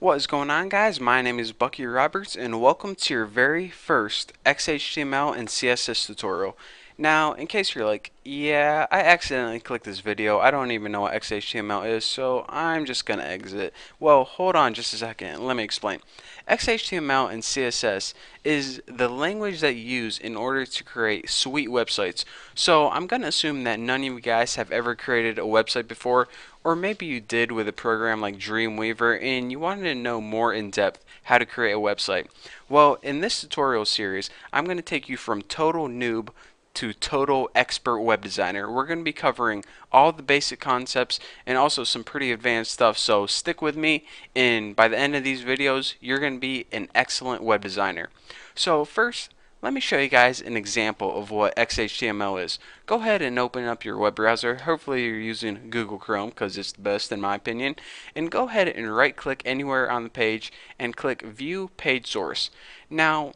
What is going on, guys? My name is Bucky Roberts and welcome to your very first XHTML and CSS tutorial. Now, in case you're like, yeah, I accidentally clicked this video, I don't even know what XHTML is, so I'm just gonna exit. Well, hold on just a second, let me explain. XHTML and CSS is the language that you use in order to create sweet websites. So I'm gonna assume that none of you guys have ever created a website before, or maybe you did with a program like Dreamweaver and you wanted to know more in depth how to create a website. Well, in this tutorial series, I'm going to take you from total noob to total expert web designer. We're going to be covering all the basic concepts and also some pretty advanced stuff, so stick with me and by the end of these videos you're going to be an excellent web designer. So first, let me show you guys an example of what XHTML is. Go ahead and open up your web browser. Hopefully you're using Google Chrome because it's the best in my opinion. And go ahead and right click anywhere on the page and click View Page Source. Now,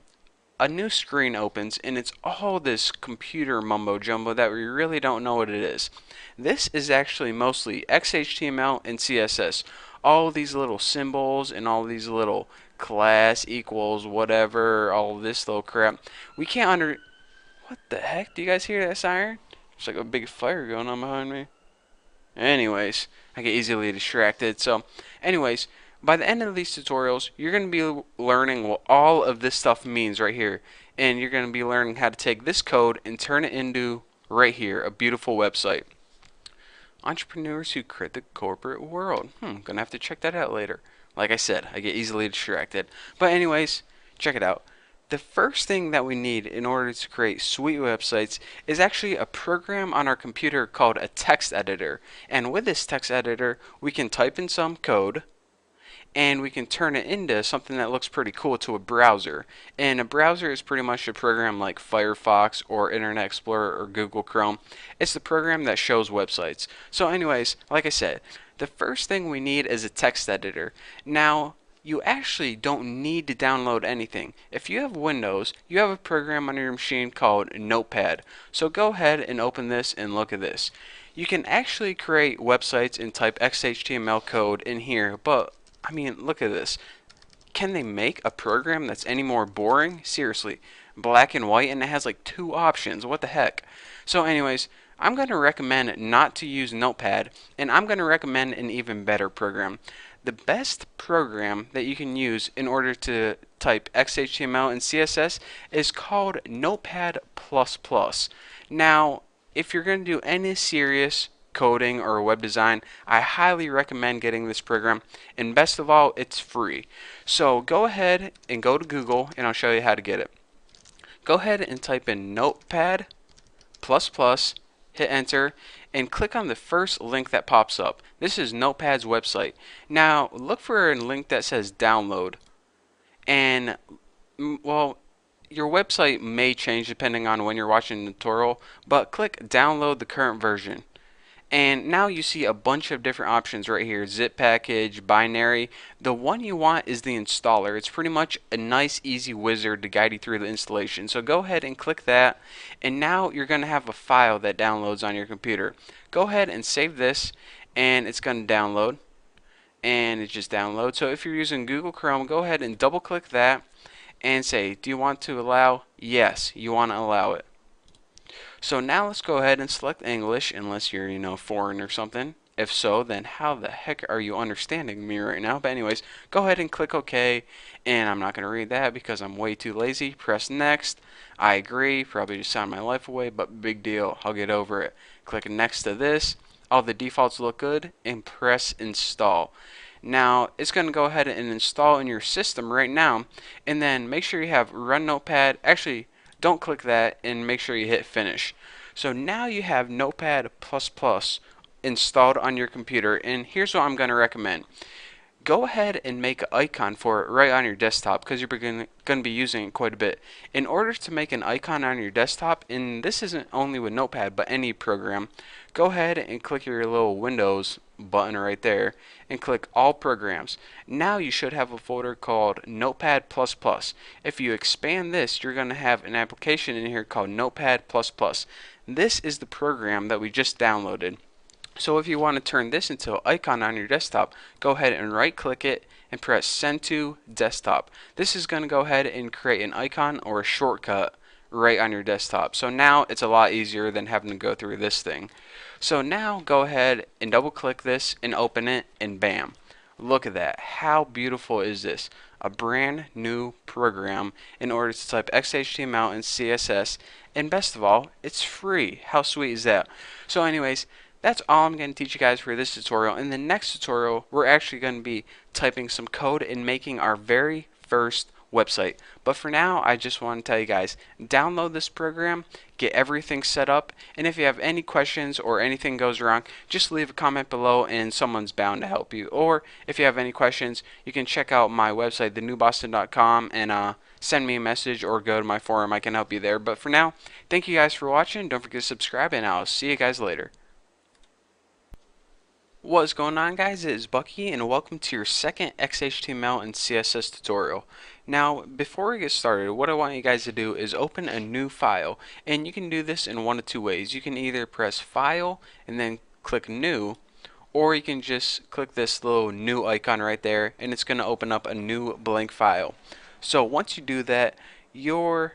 a new screen opens and it's all this computer mumbo jumbo that we really don't know what it is. This is actually mostly XHTML and CSS. All these little symbols and all these little class equals whatever, all this little crap. We can't What the heck? Do you guys hear that siren? It's like a big fire going on behind me. Anyways, I get easily distracted. So, anyways, by the end of these tutorials, you're going to be learning what all of this stuff means right here. And you're going to be learning how to take this code and turn it into, right here, a beautiful website. Entrepreneurs who create the corporate world. Gonna have to check that out later. Like I said, I get easily distracted. But anyways, check it out. The first thing that we need in order to create sweet websites is actually a program on our computer called a text editor. And with this text editor, we can type in some code and we can turn it into something that looks pretty cool to a browser. And a browser is pretty much a program like Firefox or Internet Explorer or Google Chrome. It's the program that shows websites. So anyways, like I said, the first thing we need is a text editor. Now, you actually don't need to download anything. If you have Windows, you have a program on your machine called Notepad. So go ahead and open this and look at this. You can actually create websites and type XHTML code in here, but I mean, look at this. Can they make a program that's any more boring? Seriously, black and white, and it has like 2 options. What the heck? So anyways, I'm going to recommend not to use Notepad, and I'm going to recommend an even better program. The best program that you can use in order to type XHTML and CSS is called Notepad++. Now, if you're going to do any serious coding or web design, I highly recommend getting this program, and best of all, it's free. So go ahead and go to Google and I'll show you how to get it. Go ahead and type in Notepad++, hit enter, and click on the first link that pops up. This is Notepad's website. Now look for a link that says download, and well, your website may change depending on when you're watching the tutorial, but click download the current version. And now you see a bunch of different options right here: zip package, binary. The one you want is the installer. It's pretty much a nice easy wizard to guide you through the installation. So go ahead and click that, and now you're going to have a file that downloads on your computer. Go ahead and save this, and it's going to download, and it just downloads. So if you're using Google Chrome, go ahead and double click that and say, do you want to allow? Yes, you want to allow it. So now let's go ahead and select English, unless you're, foreign or something. If so, then how the heck are you understanding me right now? But anyways, go ahead and click OK, and I'm not going to read that because I'm way too lazy. Press next. I agree, probably just sound my life away, but big deal, I'll get over it. Click next to this. All the defaults look good, and press install. Now it's going to go ahead and install in your system right now, and then make sure you have Run Notepad. Actually, don't click that, and make sure you hit finish. So now you have Notepad++ installed on your computer, and here's what I'm going to recommend. Go ahead and make an icon for it right on your desktop because you're going to be using it quite a bit. In order to make an icon on your desktop, and this isn't only with Notepad but any program, go ahead and click your little Windows button right there and click all programs. Now you should have a folder called Notepad++. If you expand this, you're going to have an application in here called Notepad++. This is the program that we just downloaded. So if you want to turn this into an icon on your desktop, go ahead and right click it and press send to desktop. This is going to go ahead and create an icon or a shortcut right on your desktop. So now it's a lot easier than having to go through this thing. So now go ahead and double click this and open it, and bam. Look at that. How beautiful is this? A brand new program in order to type XHTML and CSS, and best of all, it's free. How sweet is that? So anyways, that's all I'm going to teach you guys for this tutorial. In the next tutorial, we're actually going to be typing some code and making our very first website. But for now, I just want to tell you guys, download this program, get everything set up, and if you have any questions or anything goes wrong, just leave a comment below and someone's bound to help you. Or if you have any questions, you can check out my website, thenewboston.com, and send me a message or go to my forum. I can help you there. But for now, thank you guys for watching. Don't forget to subscribe, and I'll see you guys later. What's going on, guys? It is Bucky, and welcome to your second XHTML and CSS tutorial. Now, before we get started, what I want you guys to do is open a new file, and you can do this in one of two ways. You can either press File and then click New, or you can just click this little new icon right there, and it's going to open up a new blank file. So once you do that, your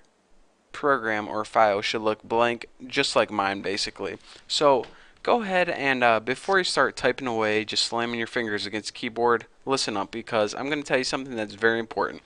program or file should look blank, just like mine basically. So go ahead and before you start typing away, just slamming your fingers against the keyboard, listen up, because I'm going to tell you something that's very important.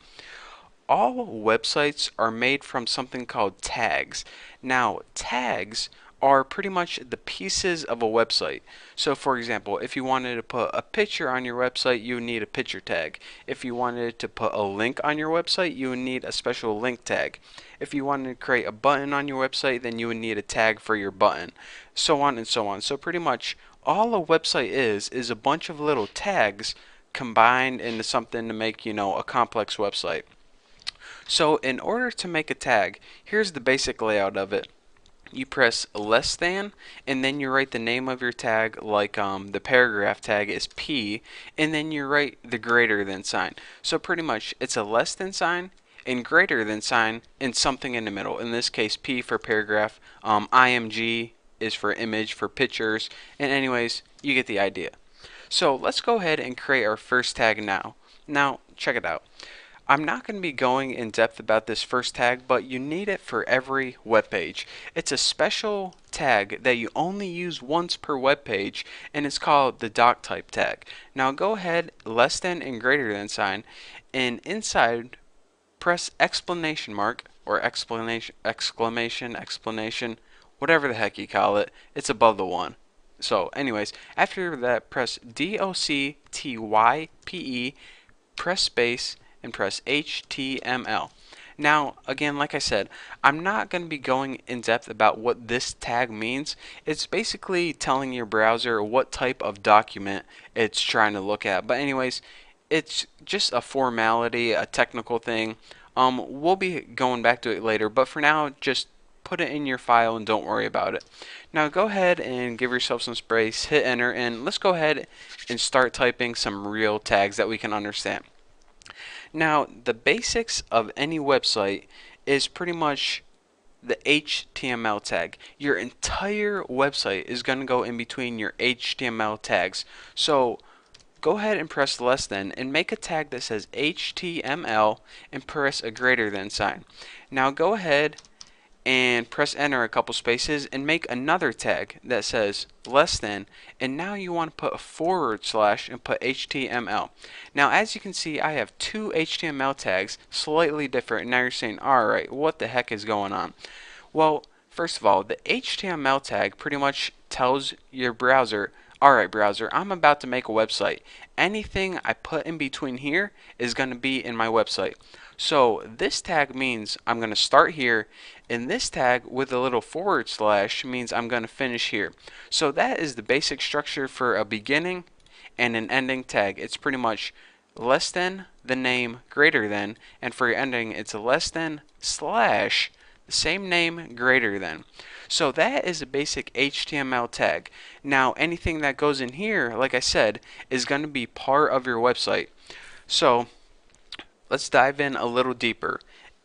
All websites are made from something called tags. Now, tags are pretty much the pieces of a website. So for example, if you wanted to put a picture on your website, you would need a picture tag. If you wanted to put a link on your website, you would need a special link tag. If you wanted to create a button on your website, then you would need a tag for your button, so on and so on. So pretty much all a website is a bunch of little tags combined into something to make, a complex website. So in order to make a tag, here's the basic layout of it. You press less than, and then you write the name of your tag, like the paragraph tag is P, and then you write the greater than sign. So pretty much it's a less than sign and greater than sign and something in the middle. In this case, P for paragraph, IMG is for image, for pictures, and anyways, you get the idea. So let's go ahead and create our first tag now. Now, check it out. I'm not going to be going in depth about this first tag, but you need it for every web page. It's a special tag that you only use once per web page, and it's called the doc type tag. Now go ahead, less than and greater than sign, and inside press exclamation mark or exclamation, whatever the heck you call it. It's above the one. So anyways, after that, press DOCTYPE, press space, and press HTML. Now, again, like I said, I'm not going to be going in depth about what this tag means. It's basically telling your browser what type of document it's trying to look at. But anyways, it's just a formality, a technical thing. We'll be going back to it later, but for now, just put it in your file and don't worry about it. Now go ahead and give yourself some space, hit enter, and let's go ahead and start typing some real tags that we can understand. Now, the basics of any website is pretty much the HTML tag. Your entire website is going to go in between your HTML tags. So go ahead and press less than and make a tag that says HTML and press a greater than sign. Now go ahead and press enter a couple spaces and make another tag that says less than, and now you want to put a forward slash and put HTML. Now as you can see, I have two HTML tags, slightly different. Now you're saying, alright, what the heck is going on? Well, first of all, the HTML tag pretty much tells your browser, alright browser, I'm about to make a website. Anything I put in between here is going to be in my website. So this tag means I'm going to start here, and this tag with a little forward slash means I'm going to finish here. So that is the basic structure for a beginning and an ending tag. It's pretty much less than, the name, greater than, and for your ending it's a less than slash the same name, greater than. So that is a basic HTML tag. Now anything that goes in here, like I said, is going to be part of your website. So let's dive in a little deeper.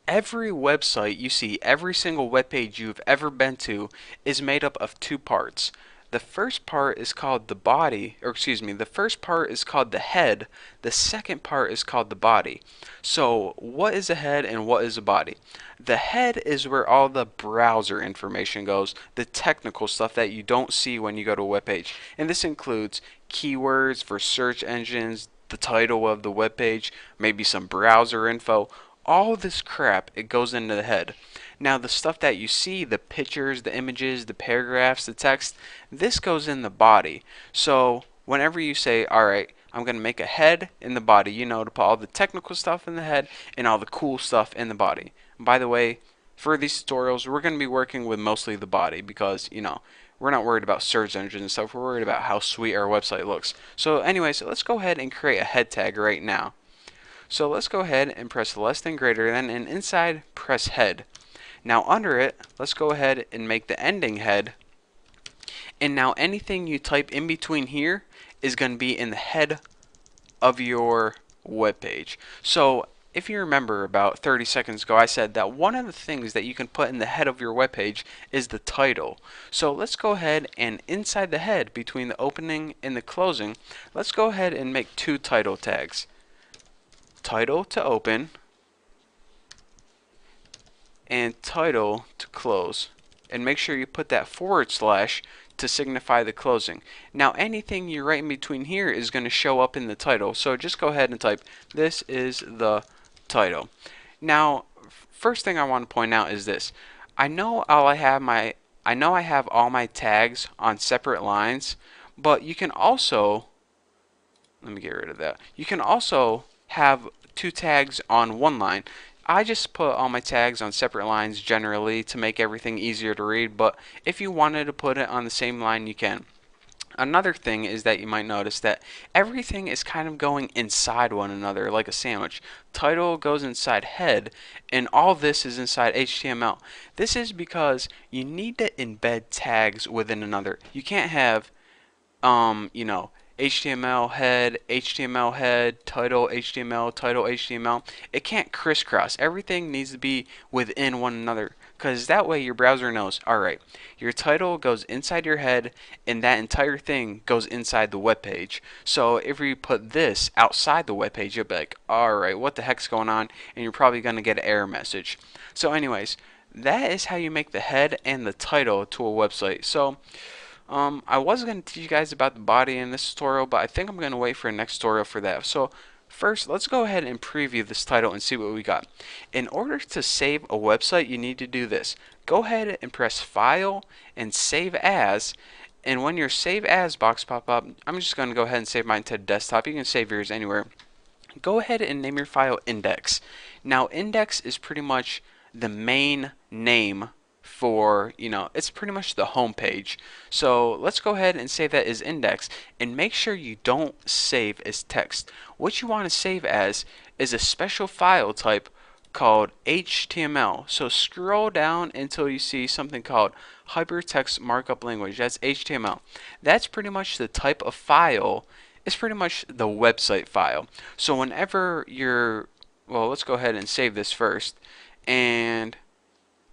Every website you see, every single web page you've ever been to, is made up of two parts. The first part is called the body, or excuse me, the first part is called the head. The second part is called the body. So what is a head and what is a body? The head is where all the browser information goes, the technical stuff that you don't see when you go to a web page. And this includes keywords for search engines, the title of the web page, maybe some browser info. All this crap, it goes into the head. Now the stuff that you see, the pictures, the images, the paragraphs, the text, this goes in the body. So whenever you say, alright, I'm going to make a head in the body, you know, to put all the technical stuff in the head and all the cool stuff in the body. And by the way, for these tutorials, we're going to be working with mostly the body because, you know, we're not worried about search engines and stuff. We're worried about how sweet our website looks. So anyways, let's go ahead and create a head tag right now. So let's go ahead and press less than greater than, and inside press head. Now under it, let's go ahead and make the ending head. And now anything you type in between here is going to be in the head of your web page. So if you remember about 30 seconds ago, I said that one of the things that you can put in the head of your web page is the title. So let's go ahead and inside the head, between the opening and the closing, let's go ahead and make two title tags. Title to open and title to close, and make sure you put that / to signify the closing. Now anything you write in between here is going to show up in the title, so just go ahead and type this is the title. Now first thing I want to point out is this. I know I have all my tags on separate lines, but you can also, let me get rid of that. You can also have two tags on one line. I just put all my tags on separate lines generally to make everything easier to read, but if you wanted to put it on the same line, you can. Another thing is that you might notice that everything is kind of going inside one another like a sandwich. Title goes inside head, and all this is inside HTML. This is because you need to embed tags within another. You can't have you know, HTML head, title HTML, title HTML. It can't crisscross. Everything needs to be within one another, because that way your browser knows, alright, your title goes inside your head and that entire thing goes inside the web page. So if you put this outside the web page, you'll be like, alright, what the heck's going on? And you're probably going to get an error message. So anyways, that is how you make the head and the title to a website. So I was going to teach you guys about the body in this tutorial, but I think I'm going to wait for a next tutorial for that. So first, let's go ahead and preview this title and see what we got. In order to save a website, you need to do this. Go ahead and press File and Save As. And when your Save As box pop up, I'm just going to go ahead and save mine to desktop. You can save yours anywhere. Go ahead and name your file index. Now index is pretty much the main name for, you know, it's pretty much the home page. So let's go ahead and save that as index, and make sure you don't save as text. What you want to save as is a special file type called HTML. So scroll down until you see something called hypertext markup language. That's HTML. That's pretty much the type of file. It's pretty much the website file. So whenever you're, well, let's go ahead and save this first. And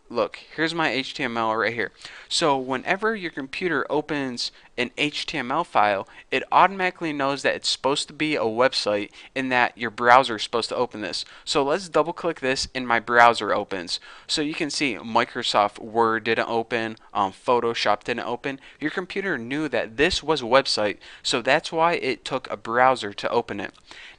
look, here's my HTML right here. So whenever your computer opens an HTML file, it automatically knows that it's supposed to be a website and that your browser is supposed to open this. So let's double click this and my browser opens. So you can see Microsoft Word didn't open, Photoshop didn't open. Your computer knew that this was a website, so that's why it took a browser to open it.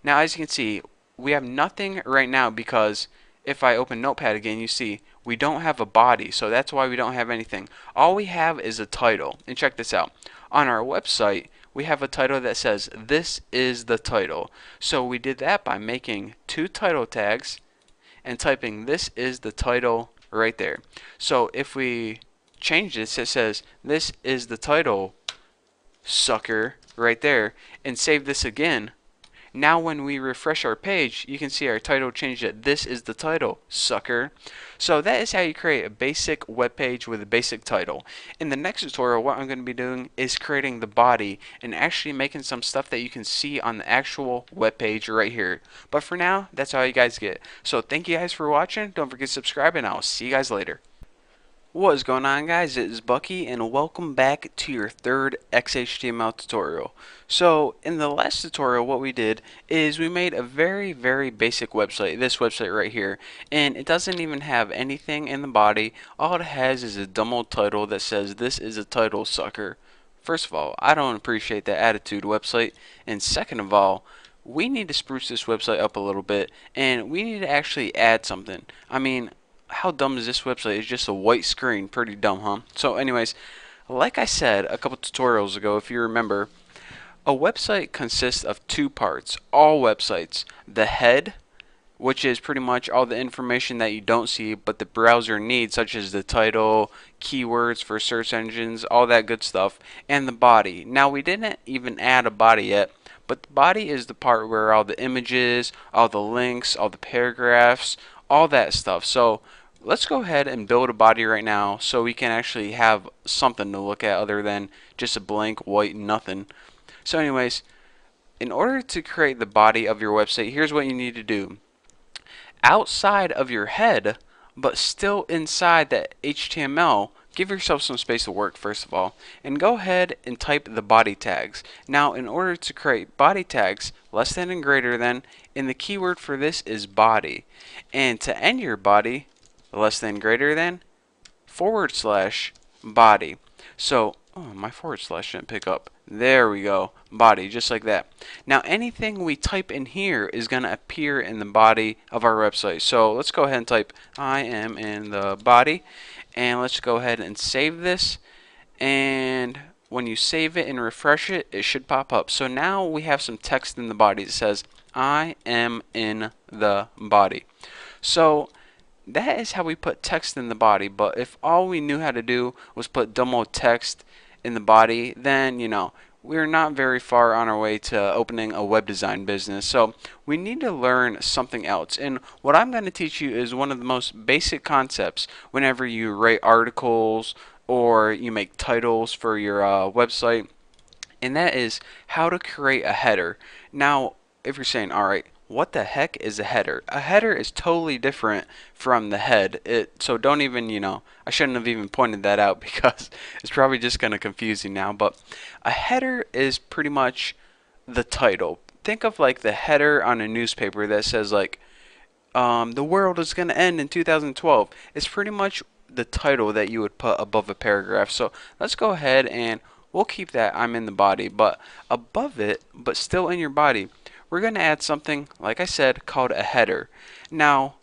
Now as you can see, we have nothing right now because if I open Notepad again, you see we don't have a body, so that's why we don't have anything. All we have is a title. And check this out. On our website, we have a title that says this is the title. So we did that by making two title tags and typing this is the title right there. So if we change this, it says this is the title, sucker, right there, and save this again. Now when we refresh our page, you can see our title changed it. This is the title, sucker. So that is how you create a basic web page with a basic title. In the next tutorial, what I'm going to be doing is creating the body and actually making some stuff that you can see on the actual web page right here. But for now, that's all you guys get. So thank you guys for watching. Don't forget to subscribe, and I'll see you guys later. What is going on, guys? It is Bucky and welcome back to your third XHTML tutorial. So in the last tutorial what we did is we made a very basic website, this website right here, and it doesn't even have anything in the body. All it has is a dumb old title that says this is a title sucker. First of all, I don't appreciate that attitude, website, and second of all, we need to spruce this website up a little bit and we need to actually add something. I mean, how dumb is this website? It's just a white screen. Pretty dumb, huh? So anyways, like I said a couple tutorials ago, if you remember, a website consists of two parts. All websites. The head, which is pretty much all the information that you don't see but the browser needs, such as the title, keywords for search engines, all that good stuff, and the body. Now, we didn't even add a body yet, but the body is the part where all the images, all the links, all the paragraphs, all that stuff. So let's go ahead and build a body right now so we can actually have something to look at other than just a blank white nothing. So anyways, in order to create the body of your website, here's what you need to do. Outside of your head, but still inside that HTML, give yourself some space to work first of all, and go ahead and type the body tags. Now, in order to create body tags, less than and greater than, and the keyword for this is body. And to end your body, less than greater than, / body. So, oh, my / didn't pick up. There we go. Body, just like that. Now, anything we type in here is going to appear in the body of our website. So, let's go ahead and type I am in the body. And let's go ahead and save this. And when you save it and refresh it, it should pop up. So now we have some text in the body that says I am in the body. So that is how we put text in the body. But if all we knew how to do was put dumb old text in the body, then, you know, we're not very far on our way to opening a web design business. So we need to learn something else. And what I'm going to teach you is one of the most basic concepts whenever you write articles or you make titles for your website. And that is how to create a header. Now, if you're saying, all right, what the heck is a header? A header is totally different from the head. So don't even, you know, I shouldn't have even pointed that out because it's probably just going to confuse you now. But a header is pretty much the title. Think of like the header on a newspaper that says like, the world is going to end in 2012. It's pretty much the title that you would put above a paragraph. So let's go ahead and we'll keep that I'm in the body, but above it, but still in your body, we're going to add something, like I said, called a header. Now,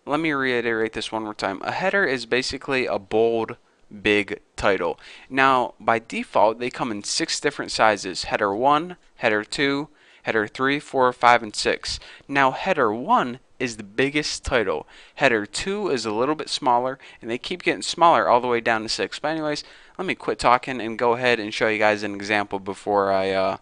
let me reiterate this one more time. A header is basically a bold, big title. Now, by default, they come in 6 different sizes. Header 1, Header 2, Header 3, 4, 5, and 6. Now, Header 1 is the biggest title. Header 2 is a little bit smaller, and they keep getting smaller all the way down to 6. But anyways, let me quit talking and go ahead and show you guys an example before I,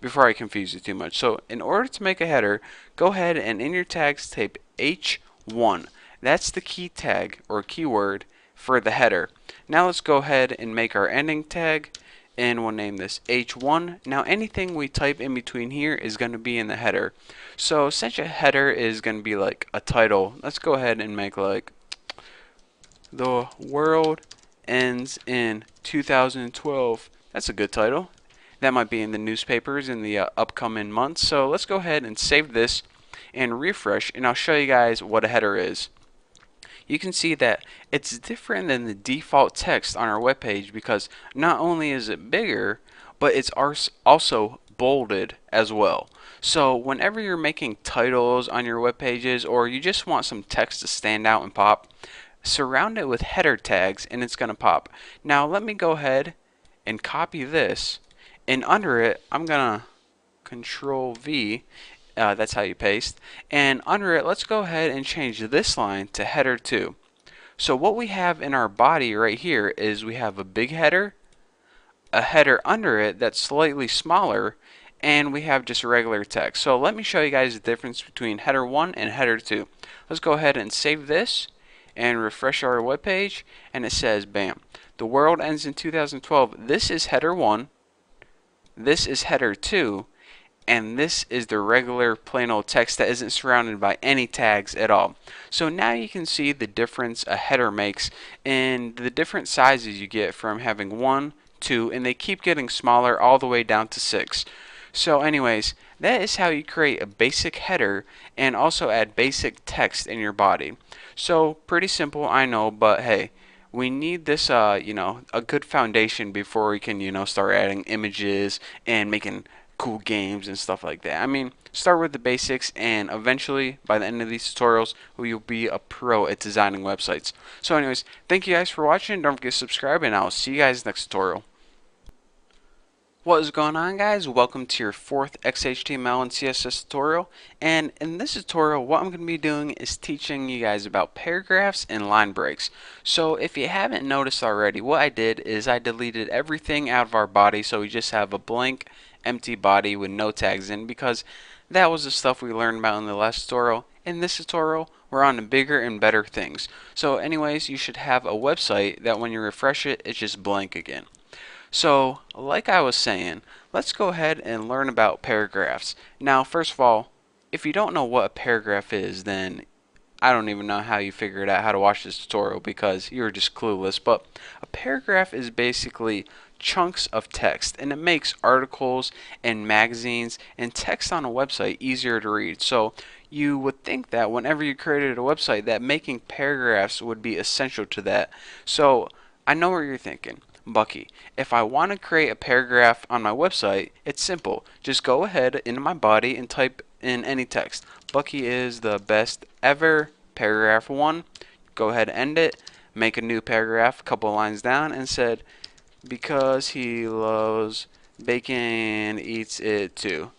before I confuse you too much. So in order to make a header, go ahead and in your tags type H1. That's the key tag or keyword for the header. Now let's go ahead and make our ending tag, and we'll name this H1. Now anything we type in between here is going to be in the header. So since a header is going to be like a title, let's go ahead and make like the world ends in 2012. That's a good title. That might be in the newspapers in the upcoming months. So let's go ahead and save this and refresh, and I'll show you guys what a header is. You can see that it's different than the default text on our webpage because not only is it bigger, but it's also bolded as well. So whenever you're making titles on your web pages or you just want some text to stand out and pop, surround it with header tags and it's going to pop. Now let me go ahead and copy this, and under it I'm going to Control V, that's how you paste, and under it let's go ahead and change this line to header 2. So what we have in our body right here is we have a big header, a header under it that's slightly smaller, and we have just regular text. So let me show you guys the difference between header 1 and header 2. Let's go ahead and save this and refresh our web page, and it says bam, the world ends in 2012. This is header 1, this is header 2, and this is the regular plain old text that isn't surrounded by any tags at all. So now you can see the difference a header makes and the different sizes you get from having 1, 2, and they keep getting smaller all the way down to 6. So anyways, that is how you create a basic header and also add basic text in your body. So pretty simple, I know, but hey, we need this a good foundation before we can start adding images and making cool games and stuff like that. I mean, start with the basics, and eventually by the end of these tutorials you'll be a pro at designing websites. So anyways, thank you guys for watching. Don't forget to subscribe, and I'll see you guys next tutorial. What is going on, guys? Welcome to your fourth XHTML and CSS tutorial, and in this tutorial what I'm going to be doing is teaching you guys about paragraphs and line breaks. So if you haven't noticed already, what I did is I deleted everything out of our body, so we just have a blank empty body with no tags in, because that was the stuff we learned about in the last tutorial. In this tutorial we're on to bigger and better things. So anyways, you should have a website that when you refresh it, it's just blank again. So, like I was saying, let's go ahead and learn about paragraphs. Now, first of all, if you don't know what a paragraph is, then I don't even know how you figured out how to watch this tutorial, because you're just clueless. But a paragraph is basically chunks of text, and it makes articles and magazines and text on a website easier to read. So you would think that whenever you created a website that making paragraphs would be essential to that. So I know what you're thinking. Bucky, if I want to create a paragraph on my website, it's simple. Just go ahead into my body and type in any text. Bucky is the best ever, paragraph 1. Go ahead and end it. Make a new paragraph a couple lines down and said, because he loves bacon, eats it too.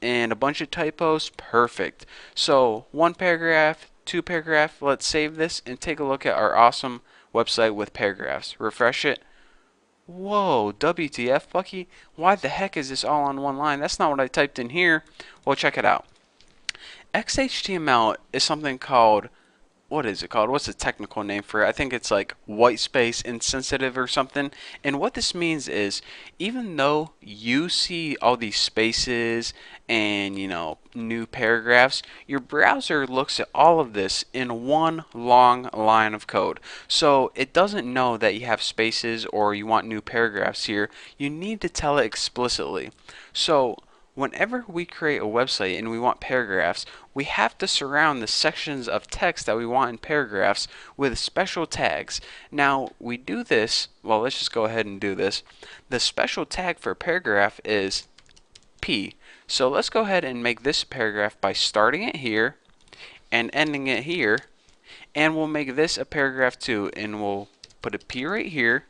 And a bunch of typos. Perfect. So 1 paragraph, 2 paragraph. Let's save this and take a look at our awesome website with paragraphs. Refresh it. Whoa, WTF, Bucky? Why the heck is this all on one line? That's not what I typed in here. Well, check it out. XHTML is something called, what is it called? What's the technical name for it? I think it's like white space insensitive or something. And what this means is, even though you see all these spaces and new paragraphs, your browser looks at all of this in one long line of code. So it doesn't know that you have spaces or you want new paragraphs here. You need to tell it explicitly. So whenever we create a website and we want paragraphs, we have to surround the sections of text that we want in paragraphs with special tags. Now, we do this, well, let's just go ahead and do this. The special tag for paragraph is P. So let's go ahead and make this paragraph by starting it here and ending it here. And we'll make this a paragraph too, and we'll put a P right here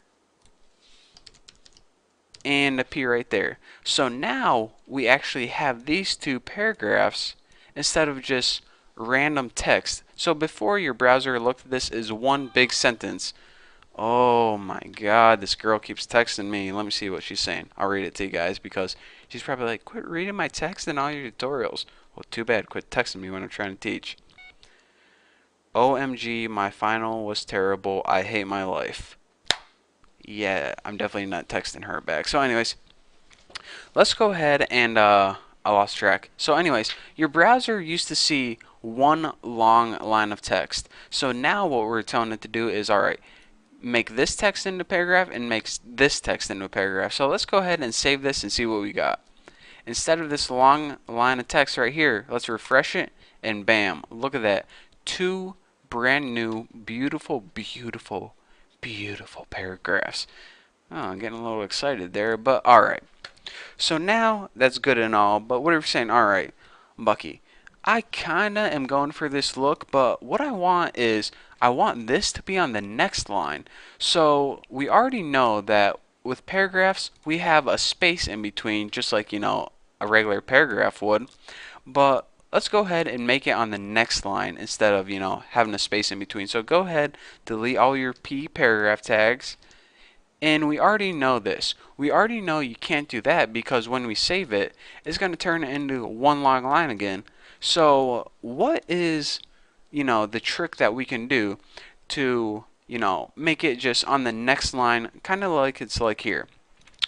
and a P right there. So now we actually have these 2 paragraphs instead of just random text. So before, your browser looked at this as one big sentence. Oh my god, this girl keeps texting me. Let me see what she's saying. I'll read it to you guys, because she's probably like, quit reading my text in all your tutorials. Well, too bad. Quit texting me when I'm trying to teach. OMG, my final was terrible. I hate my life. Yeah, I'm definitely not texting her back. So anyways, let's go ahead and I lost track. So anyways, your browser used to see one long line of text. So now what we're telling it to do is, alright, make this text into a paragraph and makes this text into a paragraph. So let's go ahead and save this and see what we got. Instead of this long line of text right here, let's refresh it, and bam, look at that. 2 brand new, beautiful, beautiful, beautiful paragraphs. Oh, I'm getting a little excited there, but alright. So now that's good and all, but what are we saying? Alright, Bucky, I kinda am going for this look, but what I want is, I want this to be on the next line. So we already know that with paragraphs we have a space in between, just like a regular paragraph would. But let's go ahead and make it on the next line instead of having a space in between. So go ahead, delete all your P paragraph tags. And we already know this. We already know you can't do that, because when we save it, it's going to turn it into one long line again. So what is, the trick that we can do to, make it just on the next line, kind of like it's like here.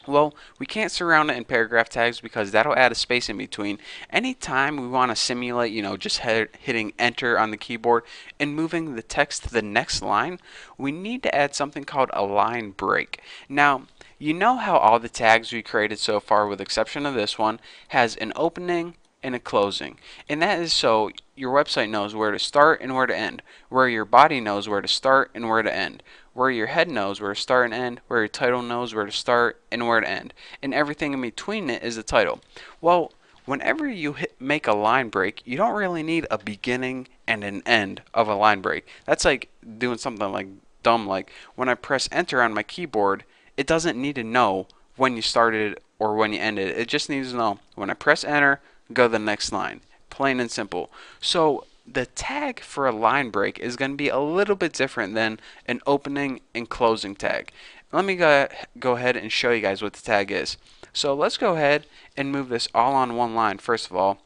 Well, we can't surround it in paragraph tags because that'll add a space in between. Anytime we want to simulate, just hitting enter on the keyboard and moving the text to the next line, we need to add something called a line break. Now, you know how all the tags we created so far, with the exception of this one, has an opening and a closing. And that is so your website knows where to start and where to end, where your body knows where to start and where to end, where your head knows where to start and end, where your title knows where to start and where to end, and everything in between it is the title. Well, whenever you make a line break, you don't really need a beginning and an end of a line break. That's like doing something like dumb, like when I press enter on my keyboard, it doesn't need to know when you started or when you ended. It just needs to know when I press enter, go to the next line. Plain and simple. So the tag for a line break is going to be a little bit different than an opening and closing tag. Let me go ahead and show you guys what the tag is. So let's go ahead and move this all on one line first of all.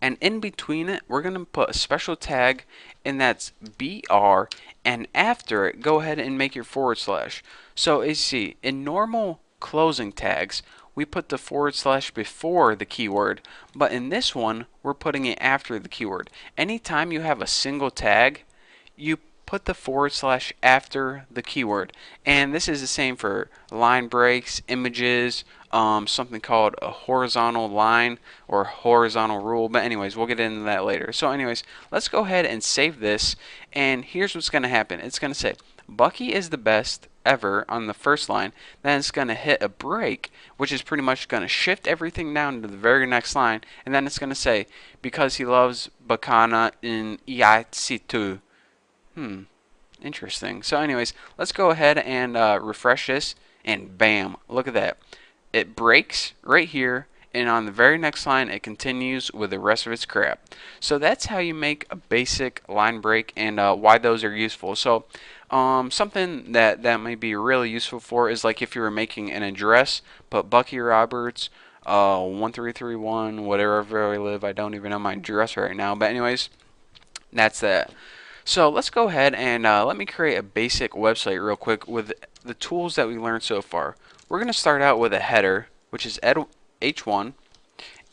And in between it, we're going to put a special tag, and that's BR, and after it, go ahead and make your forward slash. So as you see, in normal closing tags, we put the forward slash before the keyword, but in this one, we're putting it after the keyword. Anytime you have a single tag, you put the forward slash after the keyword. And this is the same for line breaks, images, something called a horizontal line or horizontal rule. But anyways, we'll get into that later. So anyways, let's go ahead and save this. And here's what's going to happen. It's going to say, Bucky is the best ever on the first line. Then it's going to hit a break, which is pretty much going to shift everything down to the very next line. And then it's going to say, because he loves Bacana in EIC2. Interesting. So anyways, let's go ahead and refresh this, and bam, look at that. It breaks right here, and on the very next line it continues with the rest of its crap. So that's how you make a basic line break, and why those are useful. So something that might be really useful for is like if you were making an address, put Bucky Roberts 1331 whatever I live. I don't even know my address right now, but anyways, that's that. So let's go ahead and let me create a basic website real quick with the tools that we learned so far. We're going to start out with a header, which is H1,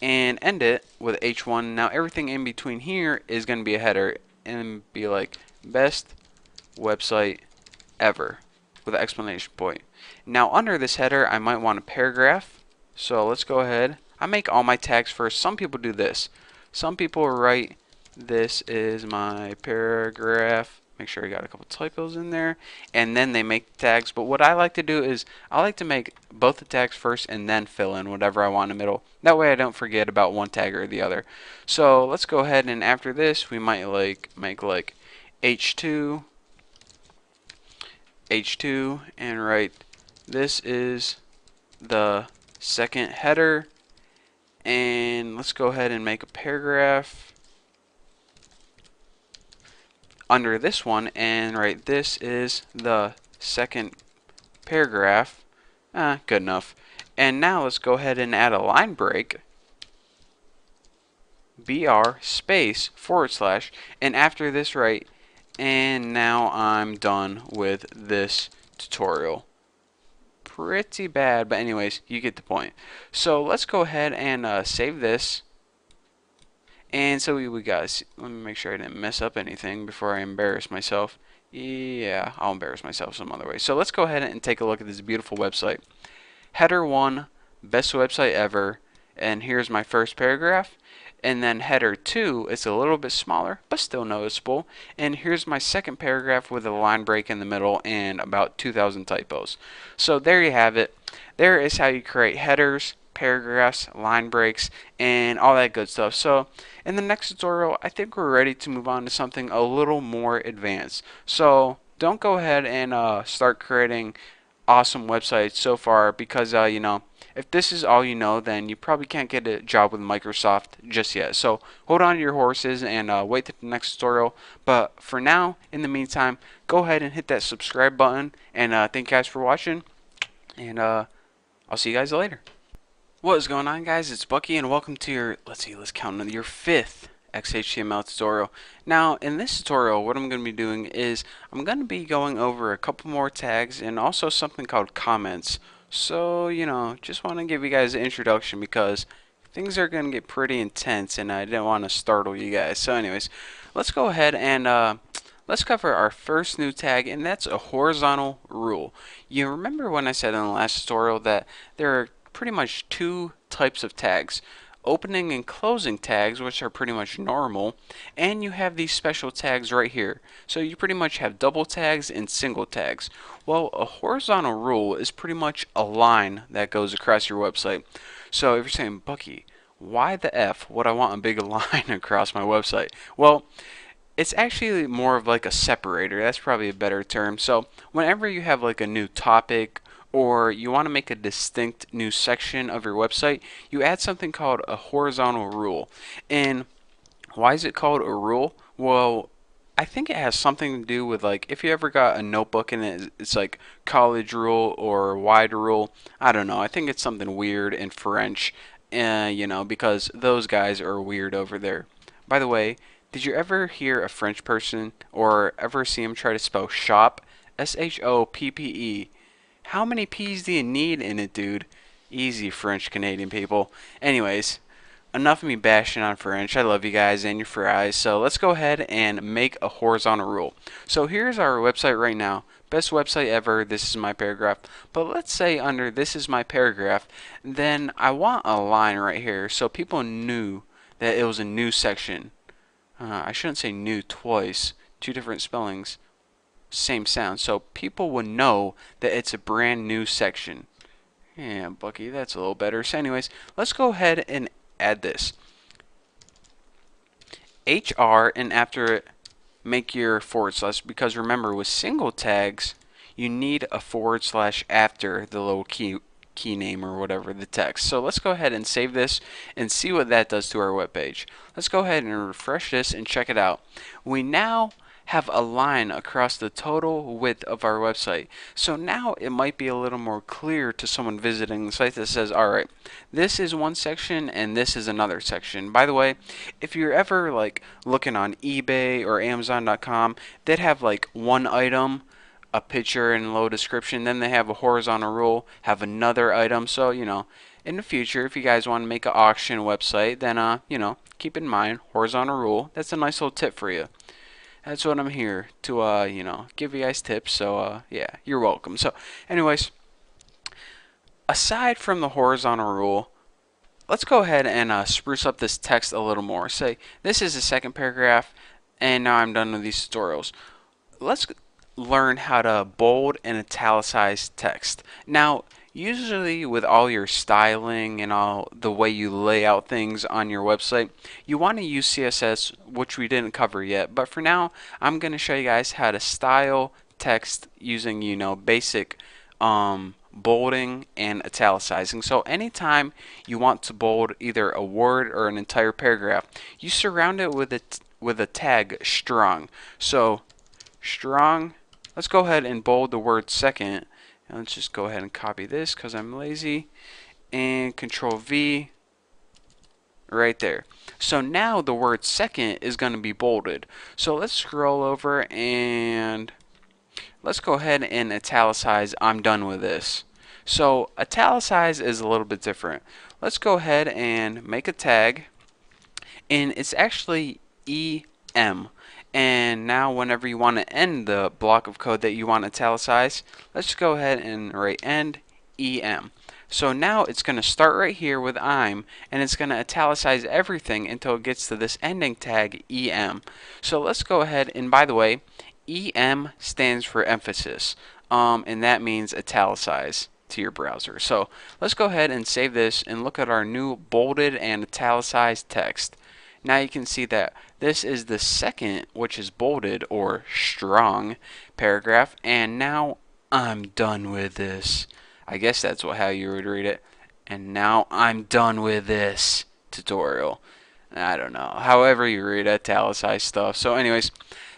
and end it with H1. Now everything in between here is going to be a header and be like best website ever with an exclamation point. Now under this header I might want a paragraph. So let's go ahead. I make all my tags first. Some people do this. Some people write, this is my paragraph. Make sure I got a couple typos in there, and then they make tags. But what I like to do is I like to make both the tags first and then fill in whatever I want in the middle. That way I don't forget about one tag or the other. So let's go ahead, and after this we might make like H2 and write, this is the second header, and let's go ahead and make a paragraph under this one and write, this is the second paragraph. Good enough. And now let's go ahead and add a line break, BR space forward slash, and after this write, and now I'm done with this tutorial. Pretty bad, but anyways, you get the point. So let's go ahead and save this. And so we got, let me make sure I didn't mess up anything before I embarrass myself. Yeah, I'll embarrass myself some other way. So let's go ahead and take a look at this beautiful website. Header 1, best website ever, and here's my first paragraph. And then header 2, it's a little bit smaller, but still noticeable. And here's my second paragraph with a line break in the middle and about 2,000 typos. So there you have it. There is how you create headers, paragraphs, line breaks, and all that good stuff. So in the next tutorial, I think we're ready to move on to something a little more advanced. So don't go ahead and start creating awesome websites so far, because if this is all you know, then you probably can't get a job with Microsoft just yet. So hold on to your horses and wait till the next tutorial. But for now, in the meantime, go ahead and hit that subscribe button, and thank you guys for watching, and I'll see you guys later. What is going on, guys? It's Bucky, and welcome to your, let's count, your 5th XHTML tutorial. Now in this tutorial, what I'm going to be doing is I'm going to be going over a couple more tags and also something called comments. So, just want to give you guys an introduction because things are going to get pretty intense and I didn't want to startle you guys. So anyways, let's go ahead and let's cover our first new tag, and that's a horizontal rule. You remember when I said in the last tutorial that there are pretty much two types of tags. Opening and closing tags, which are pretty much normal, and you have these special tags right here. So you pretty much have double tags and single tags. Well, a horizontal rule is pretty much a line that goes across your website. So if you're saying, Bucky, why the F would I want a big line across my website? Well, it's actually more of like a separator. That's probably a better term. So whenever you have like a new topic or you want to make a distinct new section of your website, you add something called a horizontal rule. And why is it called a rule? Well, I think it has something to do with like if you ever got a notebook and it's like college rule or wide rule. I don't know. I think it's something weird in French, because those guys are weird over there. By the way, did you ever hear a French person or ever see him try to spell shop? SHOPPE. How many P's do you need in it, dude? Easy, French Canadian people. Anyways, enough of me bashing on French. I love you guys and your fries. So let's go ahead and make a horizontal rule. So here's our website right now. Best website ever. This is my paragraph. But let's say under this is my paragraph, then I want a line right here so people knew that it was a new section. I shouldn't say new twice. Two different spellings. Same sound. So people would know that it's a brand new section. Yeah, Bucky, that's a little better. So anyways, let's go ahead and add this. HR, and after it, make your forward slash, because remember with single tags, you need a forward slash after the little key name or whatever the text. So let's go ahead and save this and see what that does to our web page. Let's go ahead and refresh this and check it out. We now have a line across the total width of our website. So now it might be a little more clear to someone visiting the site that says, alright, this is one section and this is another section. By the way, if you're ever like looking on eBay or Amazon.com, they'd have like one item, a picture and low description, then they have a horizontal rule, have another item. So, in the future, if you guys want to make an auction website, then, keep in mind, horizontal rule. That's a nice little tip for you. That's what I'm here to, give you guys tips. So, yeah, you're welcome. So, anyways, aside from the horizontal rule, let's go ahead and spruce up this text a little more. Say, this is the second paragraph, and now I'm done with these tutorials. Let's learn how to bold and italicize text. Now, usually with all your styling and all the way you lay out things on your website, you want to use CSS, which we didn't cover yet. But for now, I'm going to show you guys how to style text using, basic bolding and italicizing. So anytime you want to bold either a word or an entire paragraph, you surround it with a tag strong. So strong. Let's go ahead and bold the word second. And let's just go ahead and copy this because I'm lazy. And Control V right there. So now the word second is going to be bolded. So let's scroll over and let's go ahead and italicize. I'm done with this. So italicize is a little bit different. Let's go ahead and make a tag. And it's actually EM. And now whenever you want to end the block of code that you want to italicize, let's just go ahead and write end EM. So now it's going to start right here with I'm, and it's going to italicize everything until it gets to this ending tag EM. So let's go ahead, and by the way, EM stands for emphasis, and that means italicize to your browser. So let's go ahead and save this and look at our new bolded and italicized text. Now you can see that this is the second, which is bolded or strong paragraph, and now I'm done with this. I guess that's how you would read it. And now I'm done with this tutorial. I don't know. However you read italicized stuff. So anyways,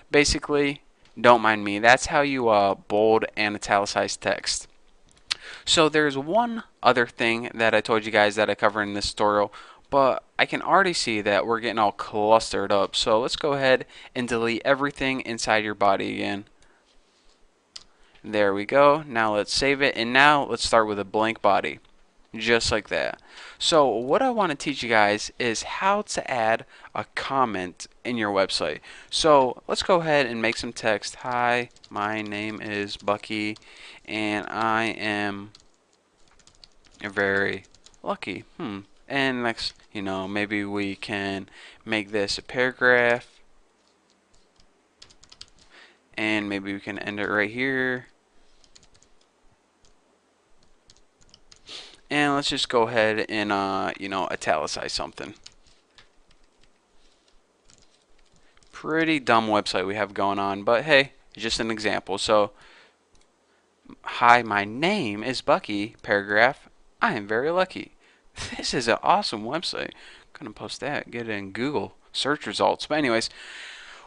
basically, don't mind me. That's how you bold and italicize text. So there's one other thing that I told you guys that I cover in this tutorial, but I can already see that we're getting all clustered up. So let's go ahead and delete everything inside your body again. There we go. Now let's save it, and now let's start with a blank body, just like that. So what I want to teach you guys is how to add a comment in your website. So let's go ahead and make some text. Hi, my name is Bucky, and I am very lucky. And next, maybe we can make this a paragraph, and maybe we can end it right here. And let's just go ahead and italicize something. Pretty dumb website we have going on, but hey, just an example. So, hi, my name is Bucky, paragraph, I am very lucky. This is an awesome website. I'm gonna post that, get it in Google search results. But anyways,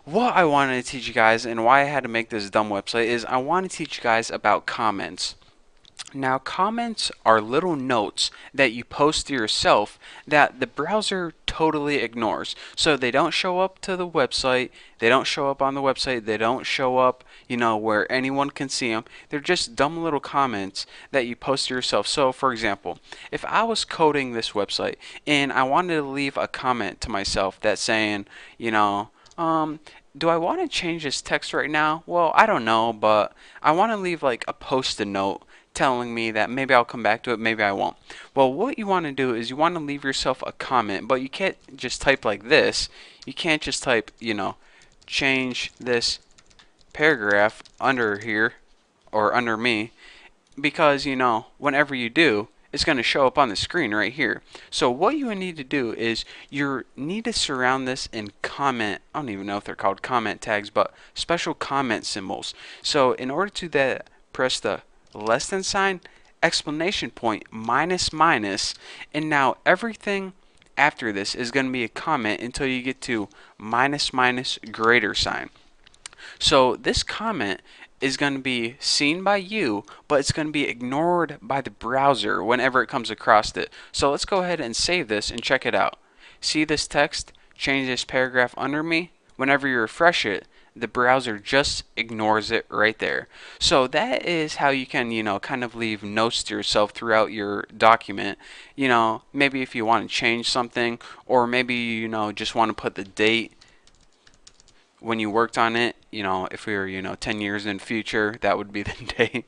what I wanted to teach you guys and why I had to make this dumb website is I want to teach you guys about comments. Now, comments are little notes that you post to yourself that the browser totally ignores. So they don't show up to the website, they don't show up on the website, they don't show up, where anyone can see them. They're just dumb little comments that you post to yourself. So, for example, if I was coding this website and I wanted to leave a comment to myself that's saying, do I want to change this text right now? Well, I don't know, but I want to leave like a post-it note telling me that maybe I'll come back to it, maybe I won't. Well, what you want to do is you want to leave yourself a comment, but you can't just type like this. You can't just type, change this paragraph under here or under me, because, whenever you do, it's going to show up on the screen right here. So what you need to do is you need to surround this in comment, I don't even know if they're called comment tags, but special comment symbols. So in order to that, press the less than sign, exclamation point, minus, minus, and now everything after this is going to be a comment until you get to minus, minus, greater sign. So this comment is going to be seen by you, but it's going to be ignored by the browser whenever it comes across it. So let's go ahead and save this and check it out. See this text? Change this paragraph under me? Whenever you refresh it, the browser just ignores it right there. So that is how you can, kind of leave notes to yourself throughout your document. Maybe if you want to change something, or maybe, just want to put the date when you worked on it. If we were, 10 years in the future, that would be the date.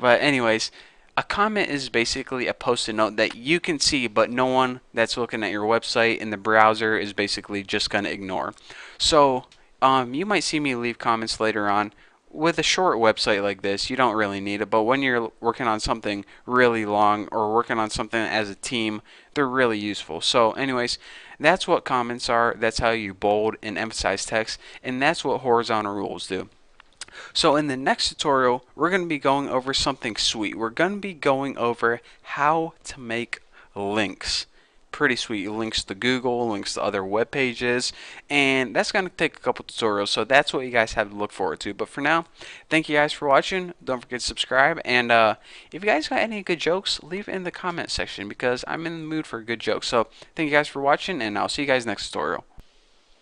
But anyways, a comment is basically a post-it note that you can see, but no one that's looking at your website in the browser is basically just going to ignore. So you might see me leave comments later on. With a short website like this, you don't really need it, but when you're working on something really long or working on something as a team, they're really useful. So anyways, that's what comments are. That's how you bold and emphasize text, and that's what horizontal rules do. So in the next tutorial, we're going to be going over something sweet. We're going to be going over how to make links. Pretty sweet. Links to Google, links to other web pages, and that's going to take a couple tutorials, so that's what you guys have to look forward to. But for now, thank you guys for watching. Don't forget to subscribe, and if you guys got any good jokes, leave it in the comment section, because I'm in the mood for a good joke. So thank you guys for watching, and I'll see you guys next tutorial.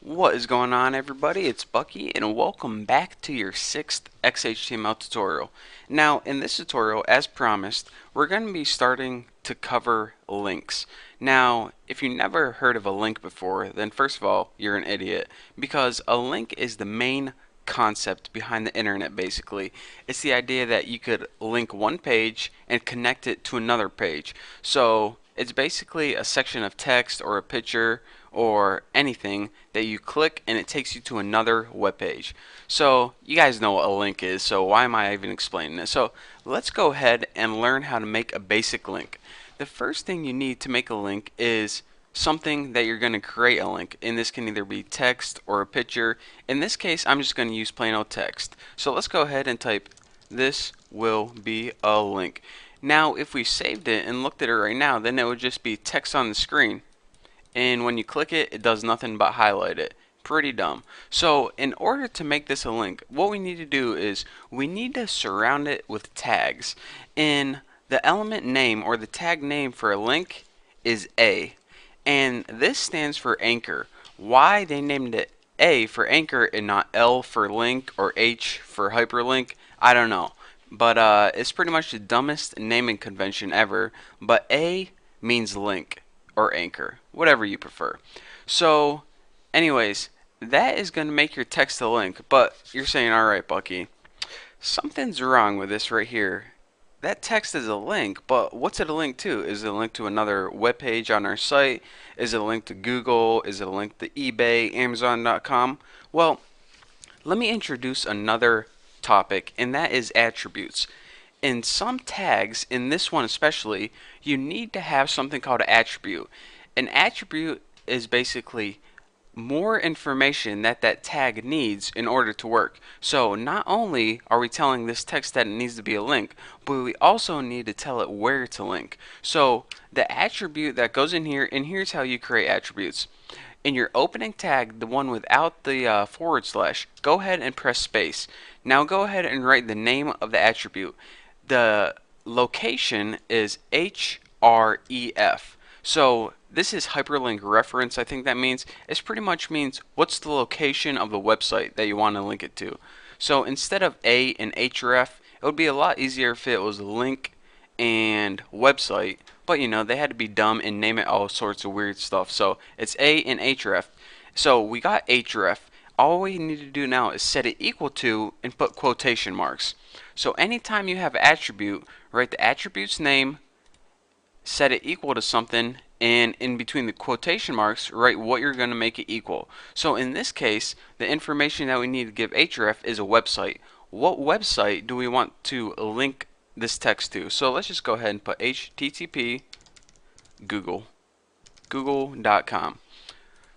What is going on, everybody? It's Bucky, and welcome back to your 6th XHTML tutorial. Now, in this tutorial, as promised, we're going to be starting to cover links. Now, if you never heard of a link before, then first of all, you're an idiot, because a link is the main concept behind the internet. Basically, it's the idea that you could link one page and connect it to another page. So it's basically a section of text or a picture or anything that you click and it takes you to another web page. So you guys know what a link is, so why am I even explaining it? So let's go ahead and learn how to make a basic link. The first thing you need to make a link is something that you're going to create a link. And this can either be text or a picture. In this case, I'm just going to use plain old text. So let's go ahead and type, "This will be a link." Now if we saved it and looked at it right now, then it would just be text on the screen, and when you click it, it does nothing but highlight it. Pretty dumb. So in order to make this a link, what we need to do is we need to surround it with tags. In the element name, or the tag name for a link, is A, and this stands for anchor. Why they named it A for anchor and not L for link or H for hyperlink, I don't know. but it's pretty much the dumbest naming convention ever. But A means link or anchor, whatever you prefer. So, anyways, that is going to make your text a link. But you're saying, all right, Bucky, something's wrong with this right here. That text is a link, but what's it a link to? Is it a link to another web page on our site? Is it a link to Google? Is it a link to eBay, Amazon.com? Well, let me introduce another topic, and that is attributes. In some tags, in this one especially, you need to have something called an attribute. An attribute is basically more information that that tag needs in order to work. So not only are we telling this text that it needs to be a link, but we also need to tell it where to link. So the attribute that goes in here, and here's how you create attributes. In your opening tag, the one without the forward slash, go ahead and press space. Now go ahead and write the name of the attribute. The location is href. So this is hyperlink reference, I think that means. It pretty much means what's the location of the website that you want to link it to. So instead of a and href, it would be a lot easier if it was link and website, but you know, they had to be dumb and name it all sorts of weird stuff. So it's a and href. So we got href. All we need to do now is set it equal to and put quotation marks. So anytime you have attribute, write the attribute's name, set it equal to something, and in between the quotation marks, write what you're going to make it equal. So in this case, the information that we need to give href is a website. What website do we want to link this text to? So let's just go ahead and put http google.com.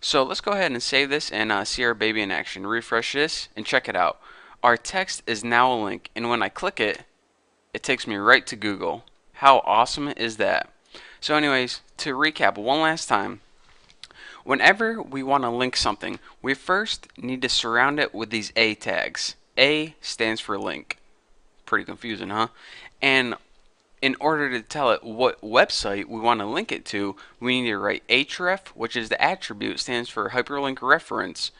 So let's go ahead and save this and see our baby in action. Refresh this and check it out. Our text is now a link, and when I click it, it takes me right to Google. How awesome is that? So anyways, to recap one last time, whenever we want to link something, we first need to surround it with these A tags. A stands for link. Pretty confusing, huh? And in order to tell it what website we want to link it to, we need to write href, which is the attribute, stands for hyperlink reference,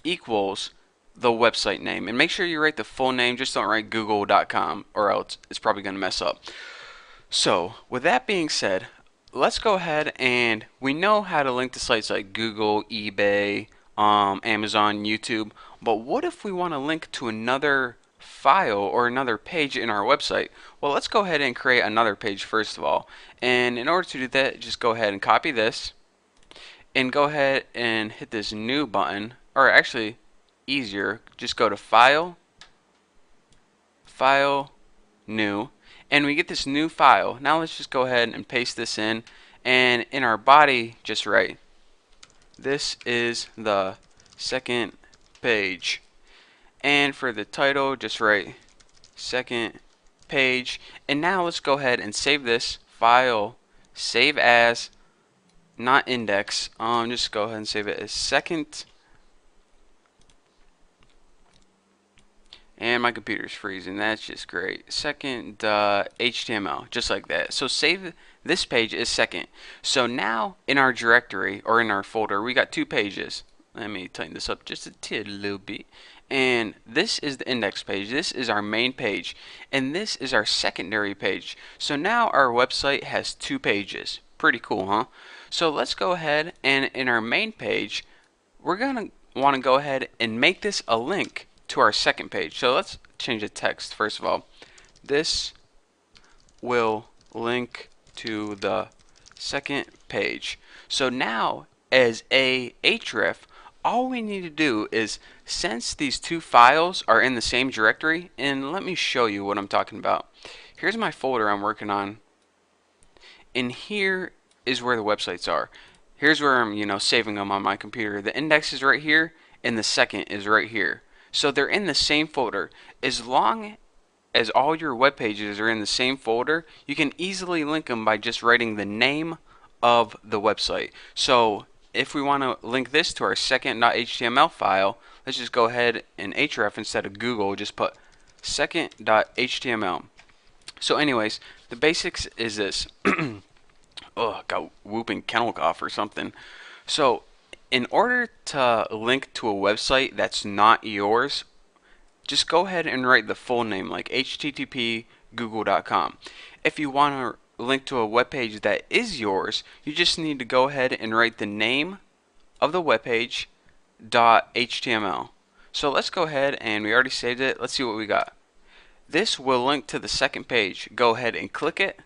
equals the website name. And make sure you write the full name, just don't write google.com or else it's probably going to mess up. So with that being said, let's go ahead and we know how to link to sites like Google, eBay, Amazon, YouTube, but what if we want to link to another file or another page in our website? Well, let's go ahead and create another page first of all. And in order to do that, just go ahead and copy this and go ahead and hit this new button, or actually easier, just go to File, File, New, and we get this new file. Now let's just go ahead and paste this in, and in our body just write, this is the second page. And for the title, just write second page. And now let's go ahead and save this file, save as, not index, just go ahead and save it as second. And my computer's freezing, that's just great. Second HTML, just like that. So save this page as second. So now in our directory or in our folder, we got two pages. Let me tighten this up just a little bit. And this is the index page. This is our main page. And this is our secondary page. So now our website has two pages. Pretty cool, huh? So let's go ahead and in our main page, we're going to want to go ahead and make this a link to our second page. So let's change the text first of all. This will link to the second page. So now as a href, all we need to do is, since these two files are in the same directory, and let me show you what I'm talking about. Here's my folder I'm working on, and here is where the websites are. Here's where I'm saving them on my computer. The index is right here and the second is right here. So they're in the same folder. As long as all your web pages are in the same folder, you can easily link them by just writing the name of the website. So if we want to link this to our second.html file, let's just go ahead and href instead of Google, just put second.html. So anyways, the basics is this. Oh, got whooping kennel cough or something. So in order to link to a website that's not yours, just go ahead and write the full name, like http google.com. If you want to link to a web page that is yours, you just need to go ahead and write the name of the web page .html. So let's go ahead, and we already saved it. Let's see what we got. This will link to the second page. Go ahead and click it.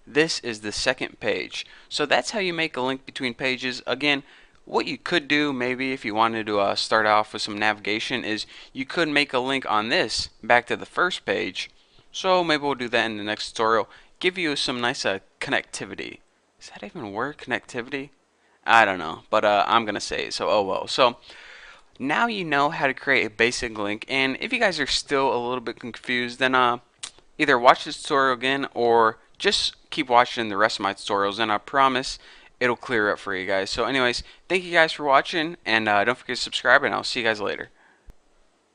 This is the second page. So that's how you make a link between pages. Again, what you could do, maybe if you wanted to start off with some navigation, is you could make a link on this back to the first page. So maybe we'll do that in the next tutorial. Give you some nice connectivity. Does that even word, connectivity? I don't know, but I'm gonna say it, so oh well. So now you know how to create a basic link, and if you guys are still a little bit confused, then either watch this tutorial again or just keep watching the rest of my tutorials, and I promise it'll clear up for you guys. So anyways, thank you guys for watching, and don't forget to subscribe, and I'll see you guys later.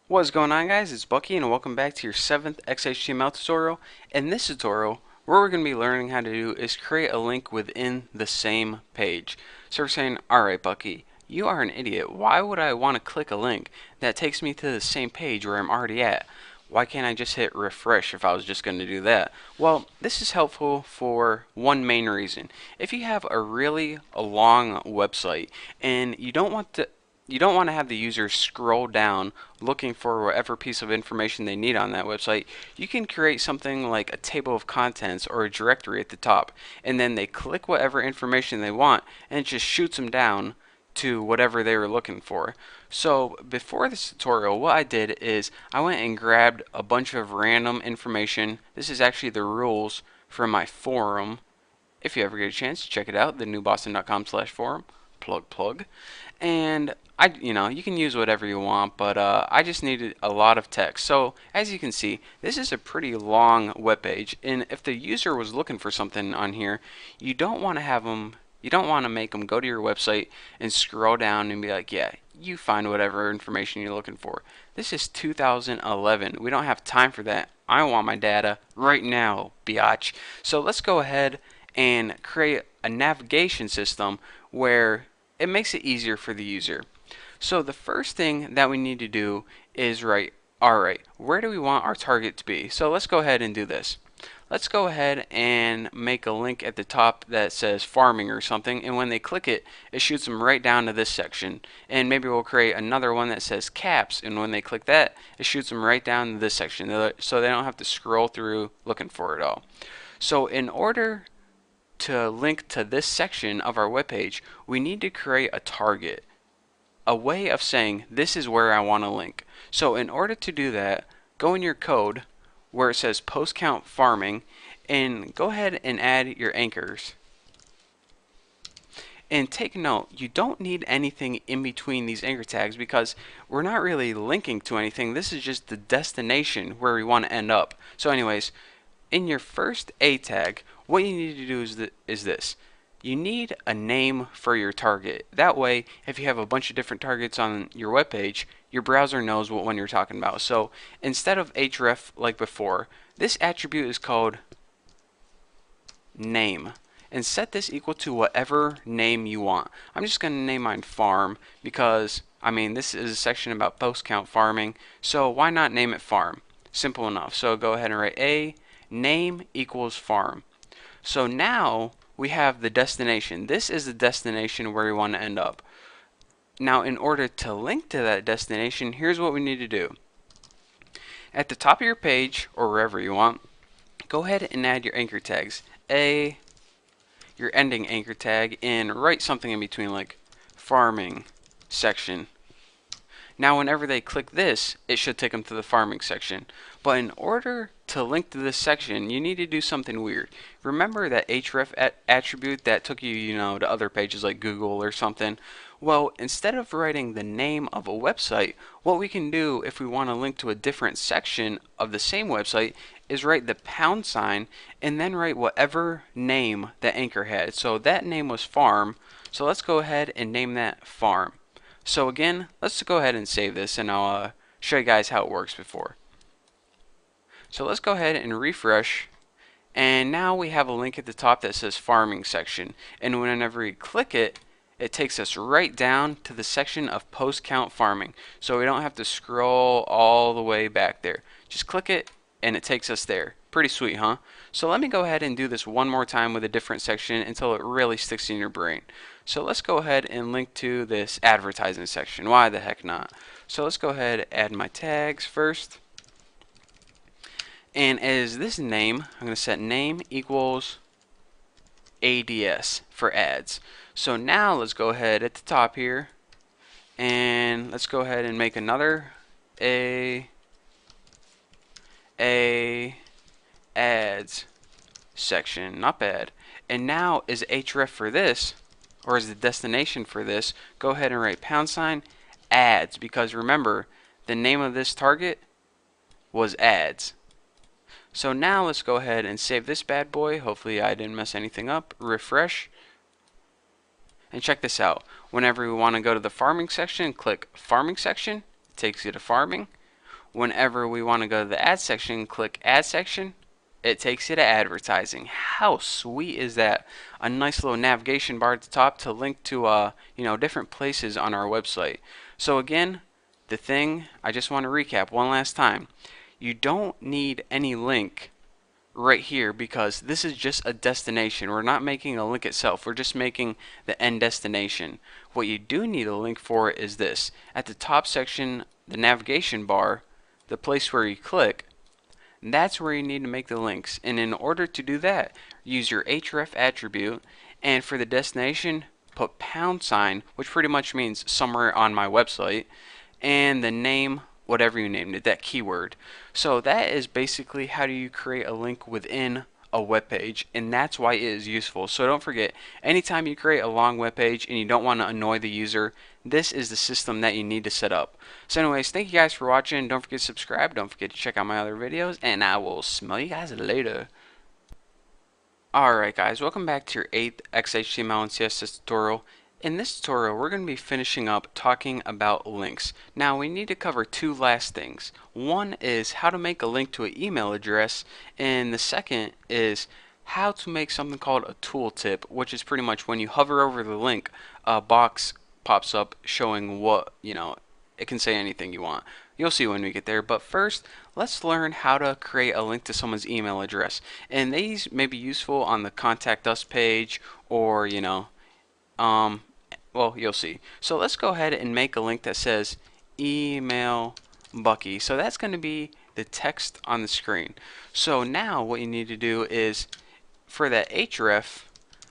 What's going on, guys? It's Bucky, and welcome back to your 7th XHTML tutorial. In this tutorial, what we're going to be learning how to do is create a link within the same page. So we're saying, alright Bucky, you are an idiot. Why would I want to click a link that takes me to the same page where I'm already at? Why can't I just hit refresh if I was just going to do that? Well, this is helpful for one main reason. If you have a really long website and you don't want to have the user scroll down looking for whatever piece of information they need on that website, you can create something like a table of contents or a directory at the top, and then they click whatever information they want and it just shoots them down to whatever they were looking for. So before this tutorial, what I did is I went and grabbed a bunch of random information. This is actually the rules for my forum. If you ever get a chance, check it out, thenewboston.com/forum. Plug. And you can use whatever you want, but I just needed a lot of text. So as you can see, this is a pretty long web page, and if the user was looking for something on here, you don't want to make them go to your website and scroll down and be like, yeah, you find whatever information you're looking for. This is 2011. We don't have time for that. I want my data right now, biatch. So let's go ahead and create a navigation system where it makes it easier for the user. So the first thing that we need to do is write, alright, where do we want our target to be? So let's go ahead and do this. Let's go ahead and make a link at the top that says farming or something, and when they click it, it shoots them right down to this section. And maybe we'll create another one that says caps, and when they click that, it shoots them right down to this section, so they don't have to scroll through looking for it all. So in order to link to this section of our webpage, we need to create a target, a way of saying this is where I want to link. So in order to do that, go in your code where it says post count farming and go ahead and add your anchors. And take note, you don't need anything in between these anchor tags because we're not really linking to anything. This is just the destination where we want to end up. So anyways, in your first A tag, what you need to do is this. You need a name for your target. That way, if you have a bunch of different targets on your web page, your browser knows what one you're talking about. So instead of href like before, this attribute is called name. And set this equal to whatever name you want. I'm just going to name mine farm because, this is a section about post count farming. So why not name it farm? Simple enough. So go ahead and write a name equals farm. So now we have the destination. This is the destination where we want to end up. Now in order to link to that destination, here's what we need to do. At the top of your page, or wherever you want, go ahead and add your anchor tags. Your ending anchor tag, and write something in between like farming section. Now whenever they click this, it should take them to the farming section. But in order to link to this section, you need to do something weird. Remember that href attribute that took you, to other pages like Google or something? Well, instead of writing the name of a website, what we can do if we want to link to a different section of the same website is write the # and then write whatever name the anchor had. So that name was farm, so let's go ahead and name that farm. So again, let's go ahead and save this, and I'll show you guys how it works before. So let's go ahead and refresh, and now we have a link at the top that says farming section, and whenever we click it, it takes us right down to the section of post count farming. So we don't have to scroll all the way back there. Just click it and it takes us there. Pretty sweet, huh? So let me go ahead and do this one more time with a different section until it really sticks in your brain. So let's go ahead and link to this advertising section. Why the heck not? So let's go ahead and add my tags first. And as this name, I'm going to set name equals ADS for ads. So now let's go ahead at the top here and let's go ahead and make another ads section, not bad. And now is href for this, or is the destination for this, go ahead and write # ads, because remember the name of this target was ads. So now let's go ahead and save this bad boy. Hopefully I didn't mess anything up. Refresh. And check this out. Whenever we want to go to the farming section, click farming section. It takes you to farming. Whenever we want to go to the ad section, click ad section. It takes you to advertising. How sweet is that? A nice little navigation bar at the top to link to different places on our website. So again, the thing, I just want to recap one last time. You don't need any link right here because this is just a destination. We're not making a link itself. We're just making the end destination. What you do need a link for is this. At the top section, the navigation bar, the place where you click, that's where you need to make the links. And in order to do that, use your href attribute, and for the destination, put #, which pretty much means somewhere on my website, and the name, whatever you named it, that keyword. So that is basically how do you create a link within a web page, and that's why it is useful. So don't forget, anytime you create a long web page and you don't want to annoy the user, this is the system that you need to set up. So anyways, thank you guys for watching. Don't forget to subscribe. Don't forget to check out my other videos, and I will smell you guys later. Alright guys, welcome back to your 8th XHTML and CSS tutorial. In this tutorial, we're going to be finishing up talking about links. Now, we need to cover two last things. One is how to make a link to an email address, and the second is how to make something called a tooltip, which is pretty much when you hover over the link, a box pops up showing what, it can say anything you want. You'll see when we get there, but first, let's learn how to create a link to someone's email address. And these may be useful on the Contact Us page, or, well, you'll see. So let's go ahead and make a link that says email Bucky. So that's going to be the text on the screen. So now what you need to do is, for that href,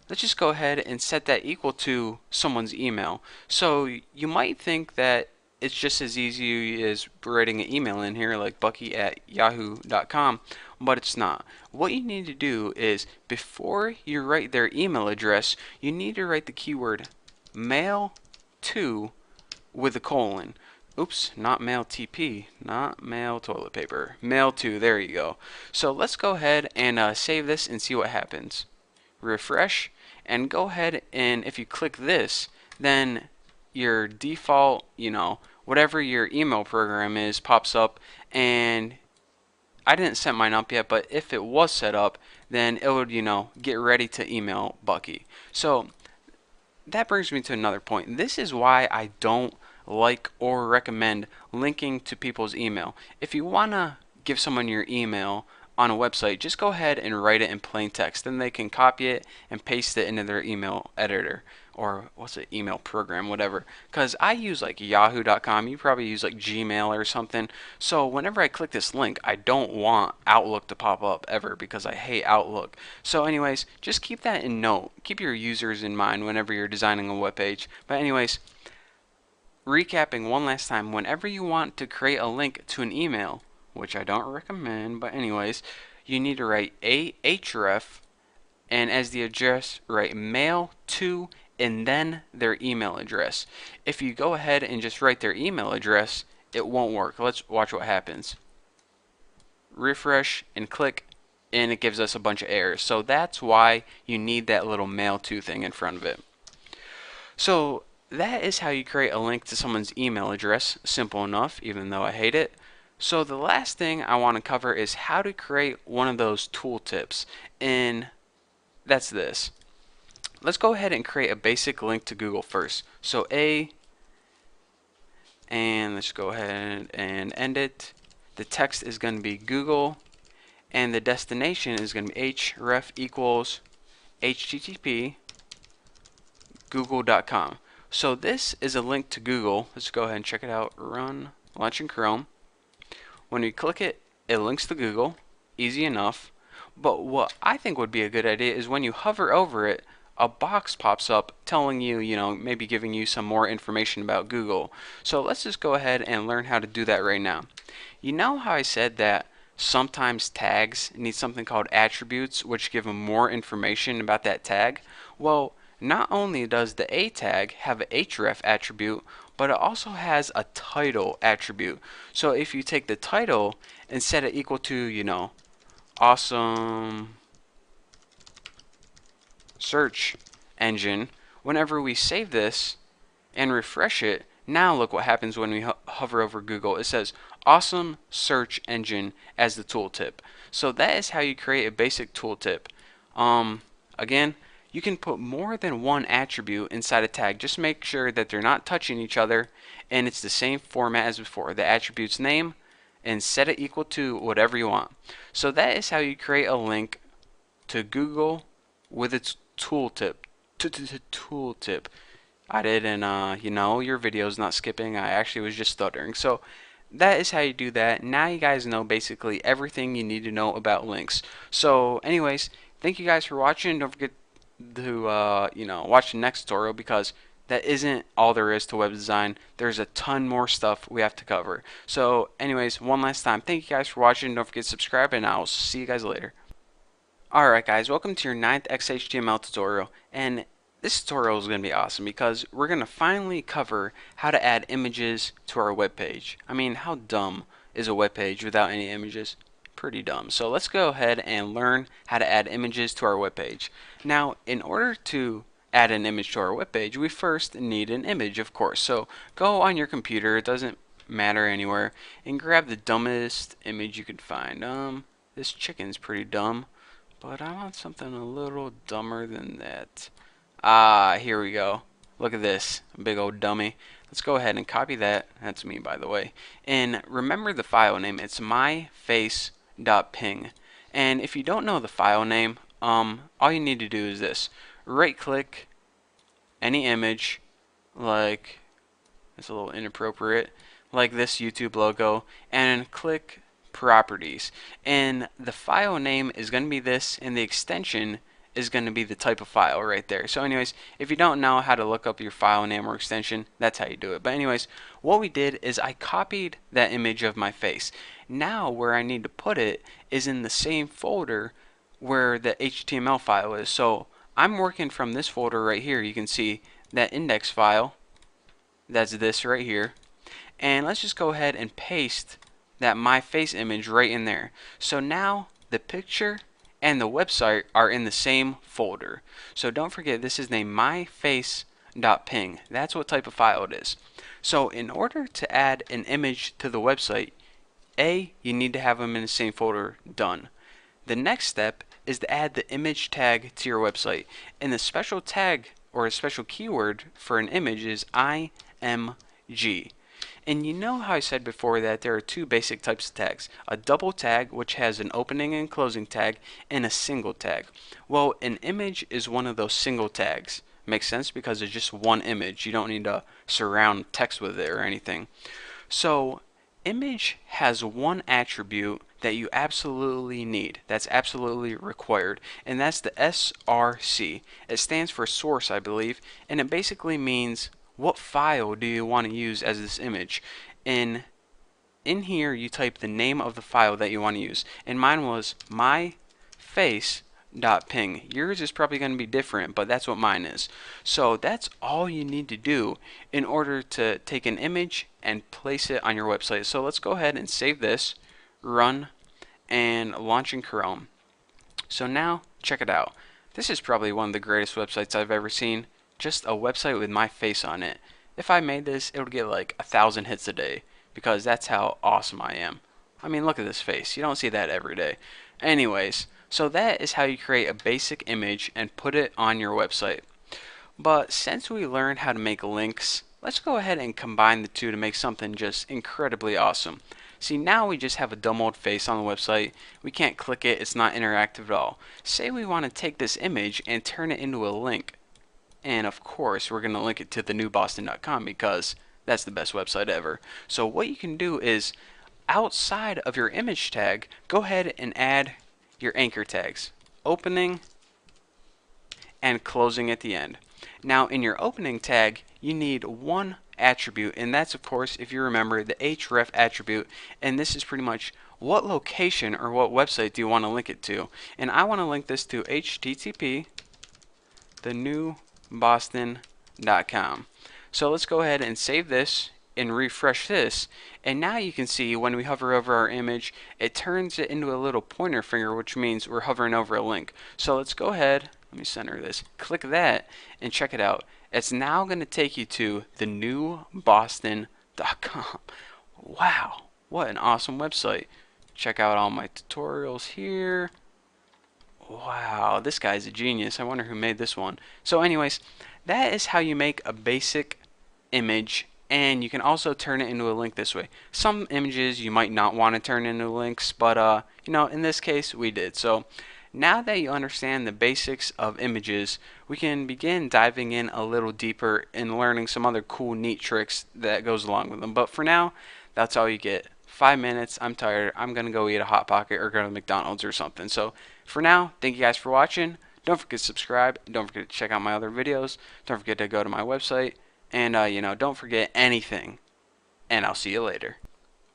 let's just go ahead and set that equal to someone's email. So you might think that it's just as easy as writing an email in here like bucky@yahoo.com, but it's not. What you need to do is, before you write their email address, you need to write the keyword mail to with a colon. Oops, not mail TP, not mail toilet paper. Mail to, there you go. So let's go ahead and save this and see what happens. Refresh, and go ahead and if you click this, then your default, whatever your email program is, pops up. And I didn't set mine up yet, but if it was set up, then it would, get ready to email Bucky. So that brings me to another point. This is why I don't like or recommend linking to people's email. If you want to give someone your email on a website, just go ahead and write it in plain text. Then they can copy it and paste it into their email editor, or what's it, email program, whatever. Because I use like yahoo.com, you probably use like Gmail or something. So whenever I click this link, I don't want Outlook to pop up ever, because I hate Outlook. So anyways, just keep that in note. Keep your users in mind whenever you're designing a web page. But anyways, recapping one last time, whenever you want to create a link to an email, which I don't recommend, but anyways, you need to write href, and as the address, write mail to, and then their email address. If you go ahead and just write their email address, it won't work. Let's watch what happens. Refresh and click, and it gives us a bunch of errors. So that's why you need that little mail to thing in front of it. So that is how you create a link to someone's email address. Simple enough, even though I hate it. So the last thing I want to cover is how to create one of those tooltips, and that's this. let's go ahead and create a basic link to Google first. So and let's go ahead and end it. The text is going to be Google, and the destination is going to be href equals http google.com. So this is a link to Google. Let's go ahead and check it out. Run, launch in Chrome. When you click it, it links to Google. Easy enough. But what I think would be a good idea is when you hover over it, a box pops up telling you, maybe giving you some more information about Google. So let's just go ahead and learn how to do that right now. You know how I said that sometimes tags need something called attributes, which give them more information about that tag? Well, not only does the A tag have an href attribute, but it also has a title attribute. So if you take the title and set it equal to, awesome search engine, whenever we save this and refresh it, now look what happens when we hover over Google. It says awesome search engine as the tooltip. So that is how you create a basic tooltip. Again, you can put more than one attribute inside a tag. Just make sure that they're not touching each other and it's the same format as before. The attribute's name, and set it equal to whatever you want. So that is how you create a link to Google with its tooltip. Tooltip. I didn't, your video's not skipping. I actually was just stuttering. So that is how you do that. Now you guys know basically everything you need to know about links. So anyways, thank you guys for watching. Don't forget to, watch the next tutorial, because that isn't all there is to web design. There's a ton more stuff we have to cover. So anyways, one last time, thank you guys for watching. Don't forget to subscribe, and I'll see you guys later. Alright guys, welcome to your 9th XHTML tutorial, and this tutorial is going to be awesome because we're going to finally cover how to add images to our web page. I mean, how dumb is a web page without any images? Pretty dumb. So let's go ahead and learn how to add images to our web page. Now, in order to add an image to our web page, we first need an image, of course. So go on your computer, it doesn't matter anywhere, and grab the dumbest image you can find. This chicken's pretty dumb, but I want something a little dumber than that. Here we go. Look at this, big old dummy. Let's go ahead and copy that. That's me, by the way. And remember the file name. It's myface.png. And if you don't know the file name, all you need to do is this. Right-click any image, like, it's a little inappropriate, like this YouTube logo, and click Properties. And the file name is going to be this, and the extension is going to be the type of file right there. So anyways, if you don't know how to look up your file name or extension, that's how you do it. But anyways, what we did is I copied that image of my face. Now where I need to put it is in the same folder where the HTML file is. So I'm working from this folder right here. You can see that index file, that's this right here. And let's just go ahead and paste that my face image right in there. So now the picture and the website are in the same folder. So don't forget, this is named myface.png. That's what type of file it is. So in order to add an image to the website, you need to have them in the same folder. Done. The next step is to add the image tag to your website. And the special tag or a special keyword for an image is img. And you know how I said before that there are two basic types of tags. A double tag, which has an opening and closing tag, and a single tag. Well, an image is one of those single tags. Makes sense because it's just one image. You don't need to surround text with it or anything. So, image has one attribute that you absolutely need. That's absolutely required. And that's the src. It stands for source, I believe. And it basically means, what file do you want to use as this image? In here you type the name of the file that you want to use, and mine was myface.png. Yours is probably going to be different, but that's what mine is. So that's all you need to do in order to take an image and place it on your website. So let's go ahead and save this, run, and launch in Chrome. So now check it out. This is probably one of the greatest websites I've ever seen. Just a website with my face on it. If I made this, it would get like 1,000 hits a day, because that's how awesome I am. I mean, look at this face. You don't see that every day. Anyways, so that is how you create a basic image and put it on your website. But since we learned how to make links, let's go ahead and combine the two to make something just incredibly awesome. See, now we just have a dumb old face on the website. We can't click it, it's not interactive at all. Say we want to take this image and turn it into a link. And of course, we're going to link it to thenewboston.com because that's the best website ever. So what you can do is, outside of your image tag, go ahead and add your anchor tags. Opening and closing at the end. Now in your opening tag, you need one attribute, and that's of course, if you remember, the href attribute, and this is pretty much what location or what website do you want to link it to. And I want to link this to http thenewboston.com. So let's go ahead and save this and refresh this, and now you can see when we hover over our image, it turns it into a little pointer finger, which means we're hovering over a link. So let's go ahead, let me center this, click that and check it out. It's now going to take you to thenewboston.com. Wow, what an awesome website. Check out all my tutorials here. Wow, this guy's a genius. I wonder who made this one. So anyways, that is how you make a basic image, and you can also turn it into a link this way. Some images you might not want to turn into links, but you know, in this case we did. So now that you understand the basics of images, we can begin diving in a little deeper and learning some other cool, neat tricks that goes along with them. But for now, that's all you get. 5 minutes, I'm tired, I'm gonna go eat a Hot Pocket or go to McDonald's or something. So for now, thank you guys for watching. Don't forget to subscribe. Don't forget to check out my other videos. Don't forget to go to my website. And you know, don't forget anything. And I'll see you later.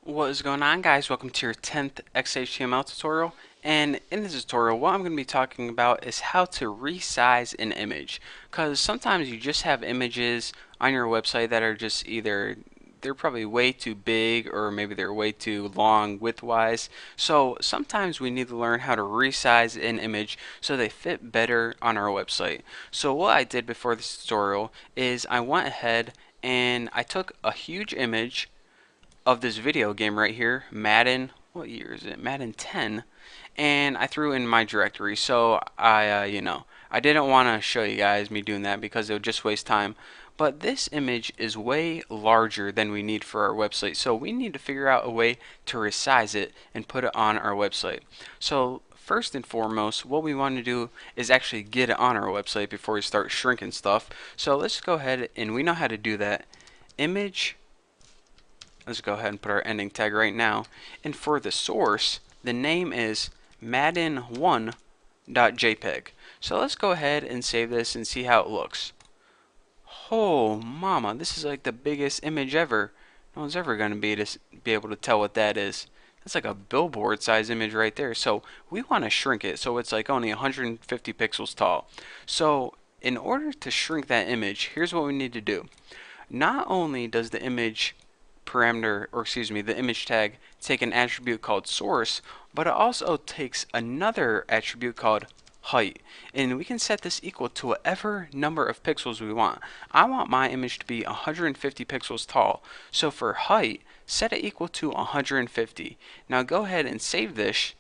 What is going on, guys? Welcome to your 10th XHTML tutorial. And in this tutorial, what I'm going to be talking about is how to resize an image. Because sometimes you just have images on your website that are just either they're probably way too big, or maybe they're way too long width-wise. So sometimes we need to learn how to resize an image so they fit better on our website. So what I did before this tutorial is I went ahead and I took a huge image of this video game right here, Madden, what year is it? Madden 10, and I threw in my directory. So you know, I didn't want to show you guys me doing that because it would just waste time. But this image is way larger than we need for our website, so we need to figure out a way to resize it and put it on our website. So first and foremost, what we want to do is actually get it on our website before we start shrinking stuff. So let's go ahead, and we know how to do that. Image, let's go ahead and put our ending tag right now. And for the source, the name is madden1.jpg. So let's go ahead and save this and see how it looks. Oh mama, this is like the biggest image ever. No one's ever going to be able to tell what that is. That's like a billboard size image right there. So we want to shrink it so it's like only 150 pixels tall. So in order to shrink that image, here's what we need to do. Not only does the image parameter, or excuse me, the image tag take an attribute called source, but it also takes another attribute called height, and we can set this equal to whatever number of pixels we want. I want my image to be 150 pixels tall, so for height, set it equal to 150. Now go ahead and save this,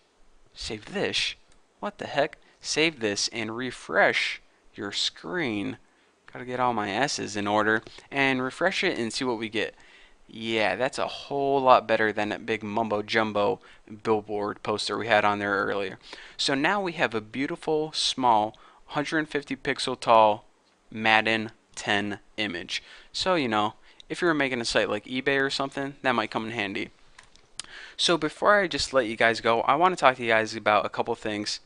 what the heck, save this and refresh your screen. Gotta get all my S's in order, and refresh it and see what we get. Yeah, that's a whole lot better than that big mumbo jumbo billboard poster we had on there earlier. So now we have a beautiful, small, 150 pixel tall Madden 10 image. So, you know, if you're making a site like eBay or something, that might come in handy. So before I just let you guys go, I want to talk to you guys about a couple things.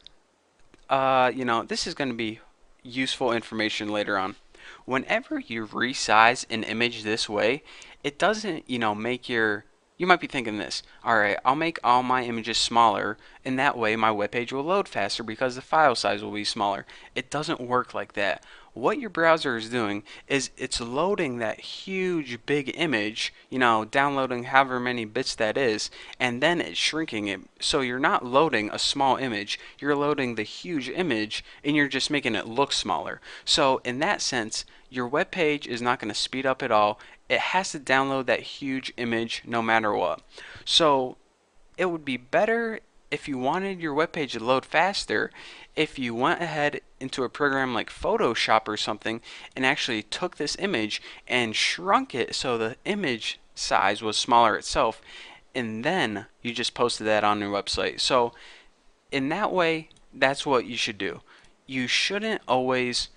You know, this is going to be useful information later on. Whenever you resize an image this way, it doesn't, you know, make your, you might be thinking this, alright, I'll make all my images smaller, and that way my web page will load faster because the file size will be smaller. It doesn't work like that. What your browser is doing is it's loading that huge big image, you know, downloading however many bits that is, and then it's shrinking it. So you're not loading a small image, you're loading the huge image, and you're just making it look smaller. So in that sense, your web page is not going to speed up at all. It has to download that huge image no matter what. So it would be better if you wanted your web page to load faster if you went ahead into a program like Photoshop or something and actually took this image and shrunk it so the image size was smaller itself, and then you just posted that on your website. So in that way, that's what you should do. You shouldn't always,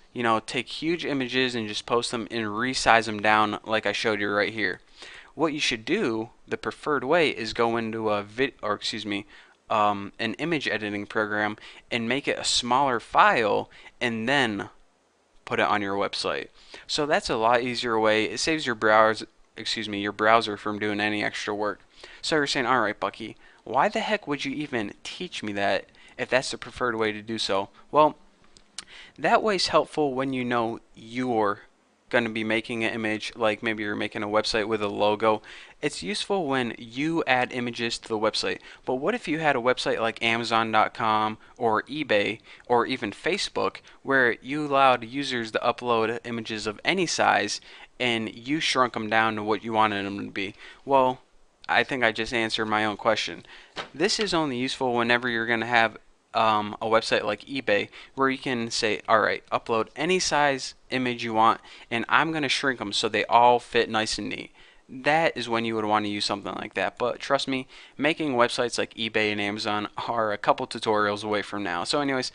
take huge images and just post them and resize them down like I showed you right here. What you should do, the preferred way, is go into an image editing program and make it a smaller file and then put it on your website. So that's a lot easier way. It saves your browser from doing any extra work. So you're saying, all right, Bucky, why the heck would you even teach me that if that's the preferred way to do so? Well, that way's helpful when you know you're going to be making an image, like maybe you're making a website with a logo. It's useful when you add images to the website. But what if you had a website like Amazon.com or eBay or even Facebook where you allowed users to upload images of any size and you shrunk them down to what you wanted them to be? Well, I think I just answered my own question. This is only useful whenever you're going to have a website like eBay where you can say, all right, upload any size image you want and I'm going to shrink them so they all fit nice and neat. That is when you would want to use something like that. But trust me, making websites like eBay and Amazon are a couple tutorials away from now. So anyways,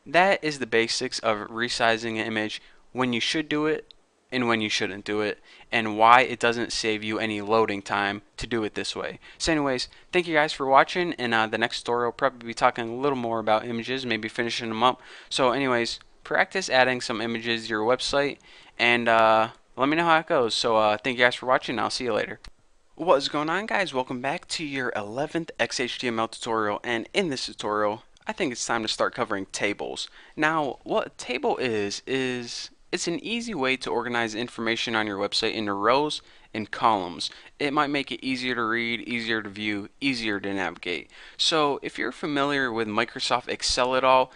that is the basics of resizing an image, when you should do it and when you shouldn't do it, and why it doesn't save you any loading time to do it this way. So anyways, thank you guys for watching, and the next tutorial will probably be talking a little more about images, maybe finishing them up. So anyways, practice adding some images to your website, and let me know how it goes. So thank you guys for watching, I'll see you later. What is going on, guys? Welcome back to your 11th XHTML tutorial, and in this tutorial I think it's time to start covering tables. Now, what a table is it's an easy way to organize information on your website into rows and columns. It might make it easier to read, easier to view, easier to navigate. So if you're familiar with Microsoft Excel at all,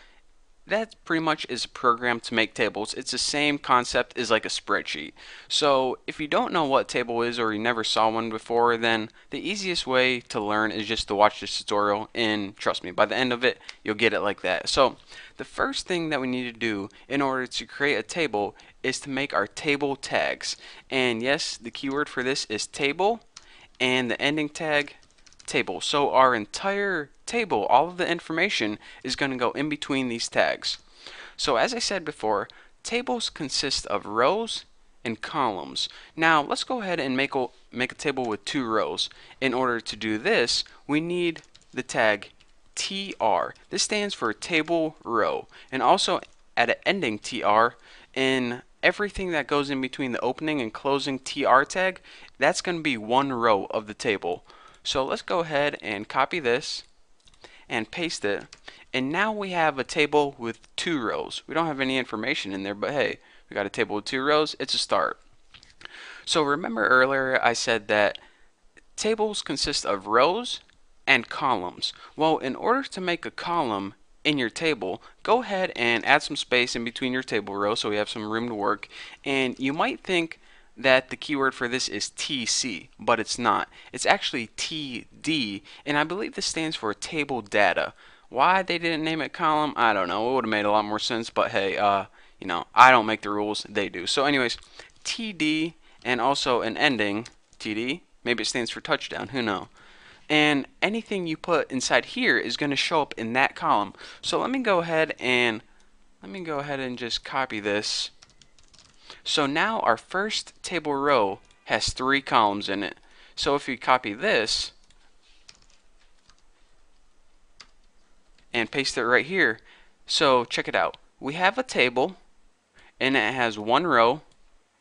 that pretty much is a program to make tables. It's the same concept as like a spreadsheet. So if you don't know what a table is or you never saw one before, then the easiest way to learn is just to watch this tutorial, and trust me, by the end of it you'll get it like that. So the first thing that we need to do in order to create a table is to make our table tags. And yes, the keyword for this is table, and the ending tag table. So our entire table, all of the information, is going to go in between these tags. So as I said before, tables consist of rows and columns. Now let's go ahead and make a table with 2 rows. In order to do this, we need the tag TR. This stands for table row, and also at an ending TR, in everything that goes in between the opening and closing TR tag, that's going to be 1 row of the table. So let's go ahead and copy this and paste it, and now we have a table with 2 rows. We don't have any information in there, but hey, we got a table with 2 rows. It's a start. So remember earlier I said that tables consist of rows and columns. Well, in order to make a column in your table, go ahead and add some space in between your table rows so we have some room to work. And you might think that the keyword for this is TC, but it's not. It's actually TD, and I believe this stands for table data. Why they didn't name it column, I don't know. It would have made a lot more sense, but hey, I don't make the rules, they do. So anyways, TD, and also an ending, TD, maybe it stands for touchdown, who knows. And anything you put inside here is going to show up in that column. So let me go ahead and just copy this. So now our first table row has 3 columns in it. So if we copy this and paste it right here, so check it out. We have a table and it has 1 row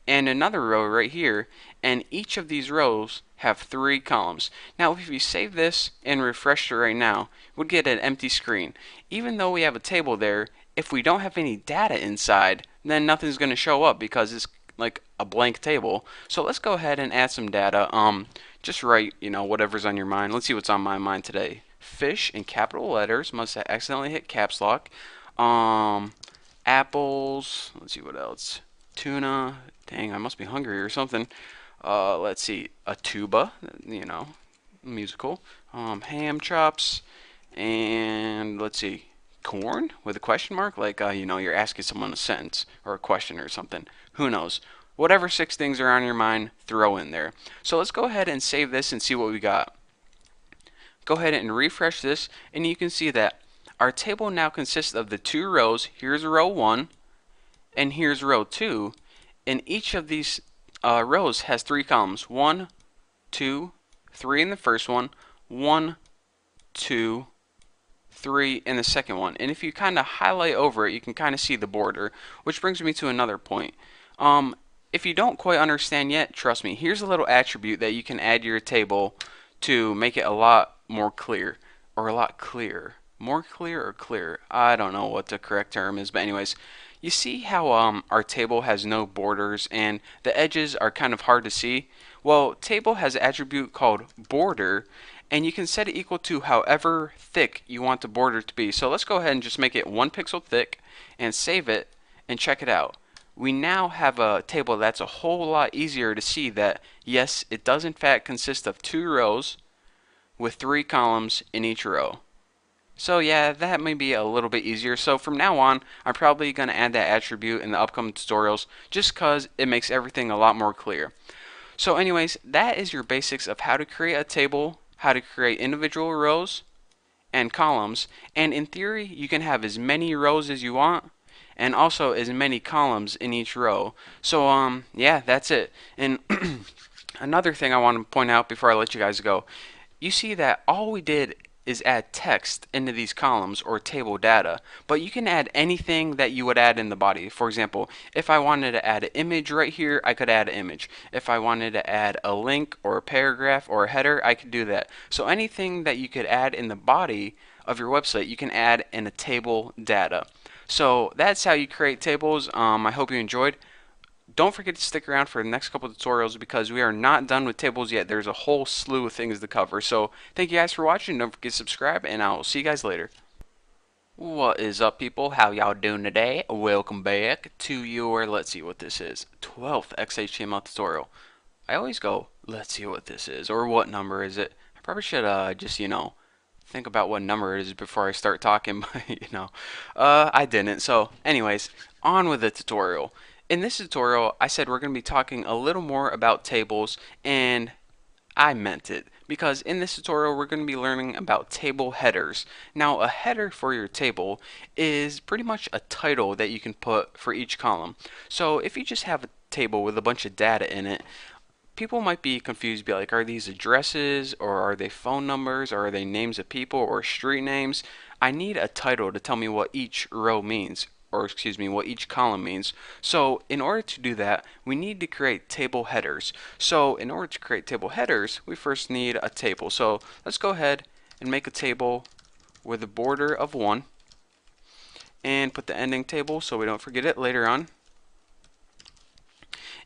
and another row right here, and each of these rows have 3 columns. Now if you save this and refresh it right now, we'll get an empty screen. Even though we have a table there, if we don't have any data inside, then nothing's going to show up because it's like a blank table. So let's go ahead and add some data. Just write, whatever's on your mind. Let's see what's on my mind today. Fish in capital letters. Must have accidentally hit caps lock. Apples. Let's see what else. Tuna. Dang, I must be hungry or something. Let's see. A tuba. Musical. Ham chops. And let's see. corn with a question mark, like you know, you're asking someone a sentence or a question or something. Who knows? Whatever 6 things are on your mind, throw in there. So let's go ahead and save this and see what we got. Go ahead and refresh this, and you can see that our table now consists of the 2 rows. Here's row 1, and here's row 2, and each of these rows has 3 columns. 1, 2, 3 in the first one, 1, 2, 3 in the second one. And if you kind of highlight over it, you can kind of see the border, which brings me to another point. If you don't quite understand yet, trust me, here's a little attribute that you can add to your table to make it a lot more clear, or a lot clearer. More clear or clear? I don't know what the correct term is, but anyways, you see how our table has no borders and the edges are kind of hard to see? Well, table has an attribute called border, and you can set it equal to however thick you want the border to be. So let's go ahead and just make it 1 pixel thick and save it and check it out. We now have a table that's a whole lot easier to see that yes, it does in fact consist of 2 rows with 3 columns in each row. So yeah, that may be a little bit easier. So from now on, I'm probably going to add that attribute in the upcoming tutorials just because it makes everything a lot more clear. So anyways, that is your basics of how to create a table, how to create individual rows and columns, and in theory you can have as many rows as you want and also as many columns in each row. So yeah, that's it. And another thing I want to point out before I let you guys go, you see that all we did is add text into these columns or table data, but you can add anything that you would add in the body. For example, if I wanted to add an image right here, I could add an image. If I wanted to add a link or a paragraph or a header, I could do that. So anything that you could add in the body of your website, you can add in a table data. So that's how you create tables. I hope you enjoyed. Don't forget to stick around for the next couple of tutorials because we are not done with tables yet. There's a whole slew of things to cover. So thank you guys for watching. Don't forget to subscribe, and I'll see you guys later. What is up, people? How y'all doing today? Welcome back to your, let's see what this is, 12th XHTML tutorial. I always go, let's see what this is, or what number is it? I probably should just, you know, think about what number it is before I start talking, but you know, I didn't. So anyways, on with the tutorial. In this tutorial, I said we're going to be talking a little more about tables, and I meant it, because in this tutorial we're going to be learning about table headers. Now, a header for your table is pretty much a title that you can put for each column. So if you just have a table with a bunch of data in it, people might be confused, be like, are these addresses, or are they phone numbers, or are they names of people, or street names? I need a title to tell me what each row means, or excuse me, what each column means. So in order to do that, we need to create table headers. So in order to create table headers, we first need a table. So let's go ahead and make a table with a border of 1 and put the ending table so we don't forget it later on.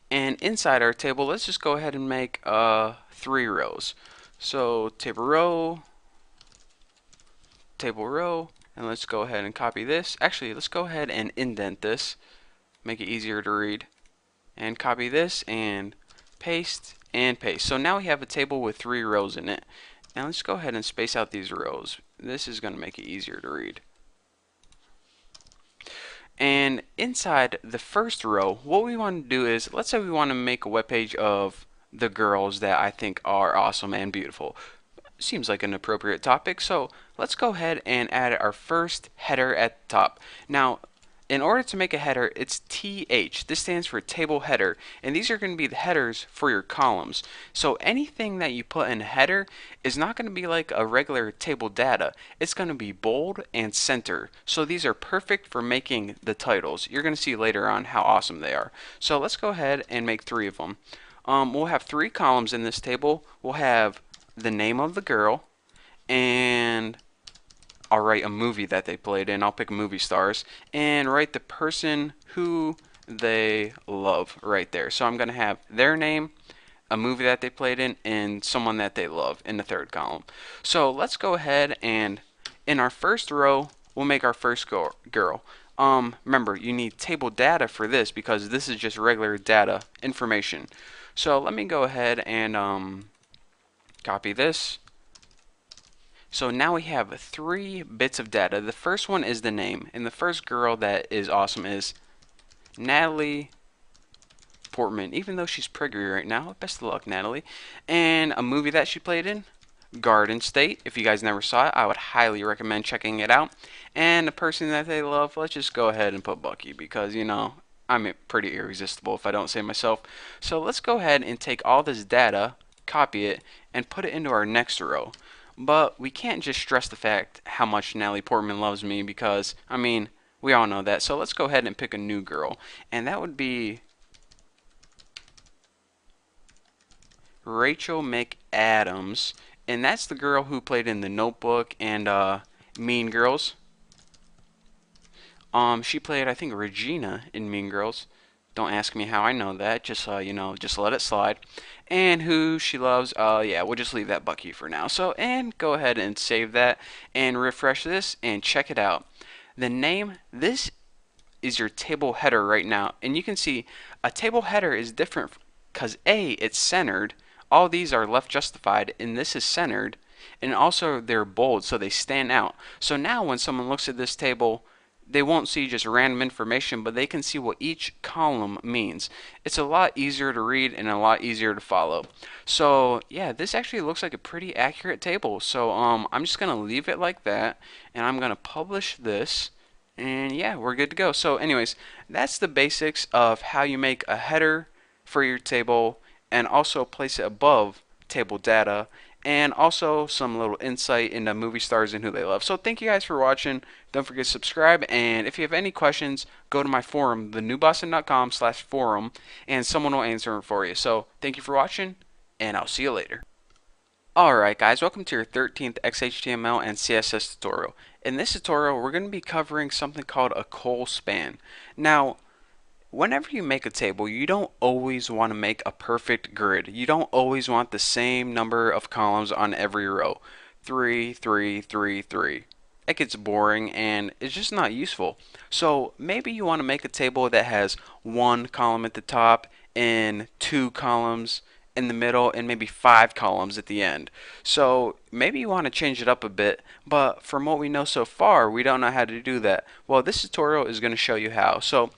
And inside our table, let's just go ahead and make 3 rows. So table row, and let's go ahead and copy this. Actually, let's go ahead and indent this, make it easier to read, and copy this and paste and paste. So now we have a table with 3 rows in it. Now let's go ahead and space out these rows. This is going to make it easier to read. And inside the first row, what we want to do is, let's say we want to make a web page of the girls that I think are awesome and beautiful. Seems like an appropriate topic, so let's go ahead and add our first header at the top. Now, in order to make a header, it's TH. This stands for table header, and these are going to be the headers for your columns. So anything that you put in a header is not going to be like a regular table data. It's going to be bold and center. So these are perfect for making the titles. You're going to see later on how awesome they are. So let's go ahead and make 3 of them. We'll have 3 columns in this table. We'll have the name of the girl, and I'll write a movie that they played in. I'll pick movie stars and write the person who they love right there. So I'm going to have their name, a movie that they played in, and someone that they love in the 3rd column. So let's go ahead and in our first row, we'll make our first girl. Remember, you need table data for this because this is just regular data information. So let me go ahead and copy this So now we have 3 bits of data. The first one is the name, and the first girl that is awesome is Natalie Portman, even though she's priggery right now. Best of luck, Natalie. And a movie that she played in, Garden State. If you guys never saw it, I would highly recommend checking it out. And the person that they love, let's just go ahead and put Bucky because, you know, I'm pretty irresistible if I don't say myself. So let's go ahead and take all this data, copy it, and put it into our next row. But we can't just stress the fact how much Natalie Portman loves me because, I mean, we all know that. So let's go ahead and pick a new girl. And that would be Rachel McAdams, and that's the girl who played in The Notebook and Mean Girls. She played, I think, Regina in Mean Girls. Don't ask me how I know that. Just you know, just let it slide. And who she loves, yeah, we'll just leave that Bucky for now. So, and go ahead and save that and refresh this and check it out. The name, this is your table header right now, and you can see a table header is different because A, it's centered. All these are left justified, and this is centered, and also they're bold, so they stand out. So now when someone looks at this table, they won't see just random information, but they can see what each column means. It's a lot easier to read and a lot easier to follow. So yeah, this actually looks like a pretty accurate table. So I'm just gonna leave it like that, and I'm gonna publish this. And yeah, we're good to go. So anyways, that's the basics of how you make a header for your table and also place it above table data, and also some little insight into movie stars and who they love. So thank you guys for watching. Don't forget to subscribe, and if you have any questions, go to my forum, thenewboston.com/forum, and someone will answer them for you. So thank you for watching, and I'll see you later. Alright guys, welcome to your 13th XHTML and CSS tutorial. In this tutorial, we're going to be covering something called a col span. Now, whenever you make a table, you don't always want to make a perfect grid. You don't always want the same number of columns on every row. 3, 3, 3, 3. It gets boring and it's just not useful. So maybe you want to make a table that has 1 column at the top and 2 columns in the middle and maybe 5 columns at the end. So maybe you want to change it up a bit, but from what we know so far, we don't know how to do that. Well, this tutorial is going to show you how. So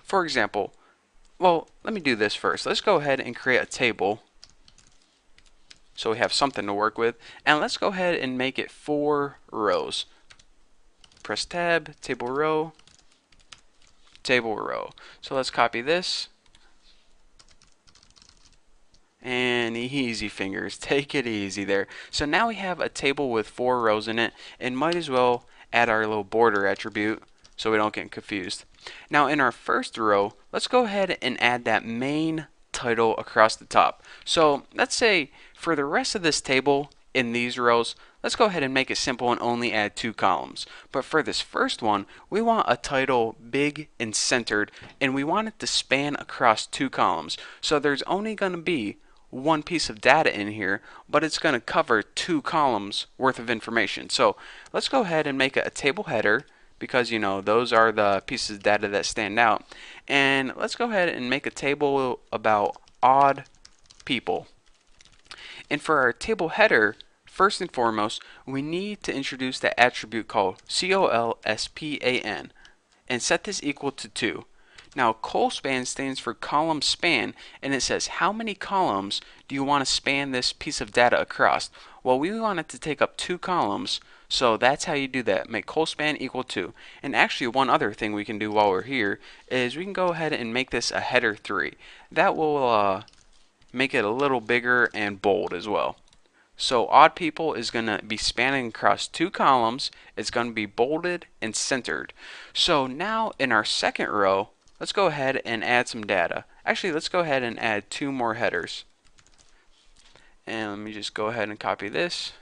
for example, well, let me do this first. Let's go ahead and create a table so we have something to work with, and let's go ahead and make it 4 rows. Press tab, table row, table row. So let's copy this, and easy fingers, take it easy there. So now we have a table with 4 rows in it, and might as well add our little border attribute so we don't get confused. Now in our first row, let's go ahead and add that main title across the top. So let's say for the rest of this table in these rows, let's go ahead and make it simple and only add 2 columns. But for this first one, we want a title big and centered, and we want it to span across 2 columns. So there's only going to be 1 piece of data in here, but it's going to cover 2 columns worth of information. So let's go ahead and make it a table header, because you know those are the pieces of data that stand out. And let's go ahead and make a table about odd people. And for our table header, first and foremost, we need to introduce that attribute called colspan and set this equal to 2. Now col span stands for column span, and it says how many columns do you want to span this piece of data across. Well, we want it to take up 2 columns, so that's how you do that. Make col span equal 2. And actually one other thing we can do while we're here is we can go ahead and make this a header 3. That will make it a little bigger and bold as well. So odd people is going to be spanning across 2 columns. It's going to be bolded and centered. So now in our second row, let's go ahead and add some data. Actually, let's go ahead and add 2 more headers. And let me just go ahead and copy this.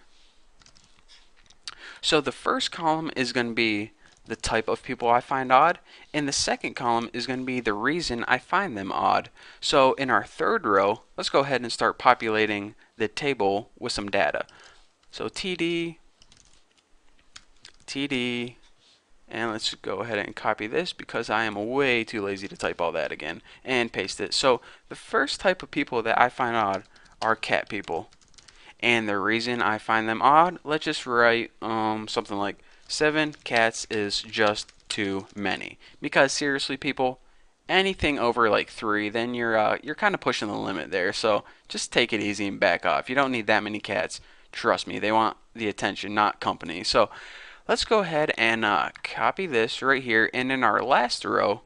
So the first column is going to be the type of people I find odd, and the second column is going to be the reason I find them odd. So in our third row, let's go ahead and start populating the table with some data. So TD, TD, and let's go ahead and copy this because I am way too lazy to type all that again, and paste it. So the first type of people that I find odd are cat people. And the reason I find them odd, let's just write something like 7 cats is just too many. Because seriously, people, anything over like 3, then you're kind of pushing the limit there. So just take it easy and back off. You don't need that many cats. Trust me, they want the attention, not company. So let's go ahead and copy this right here, and in our last row,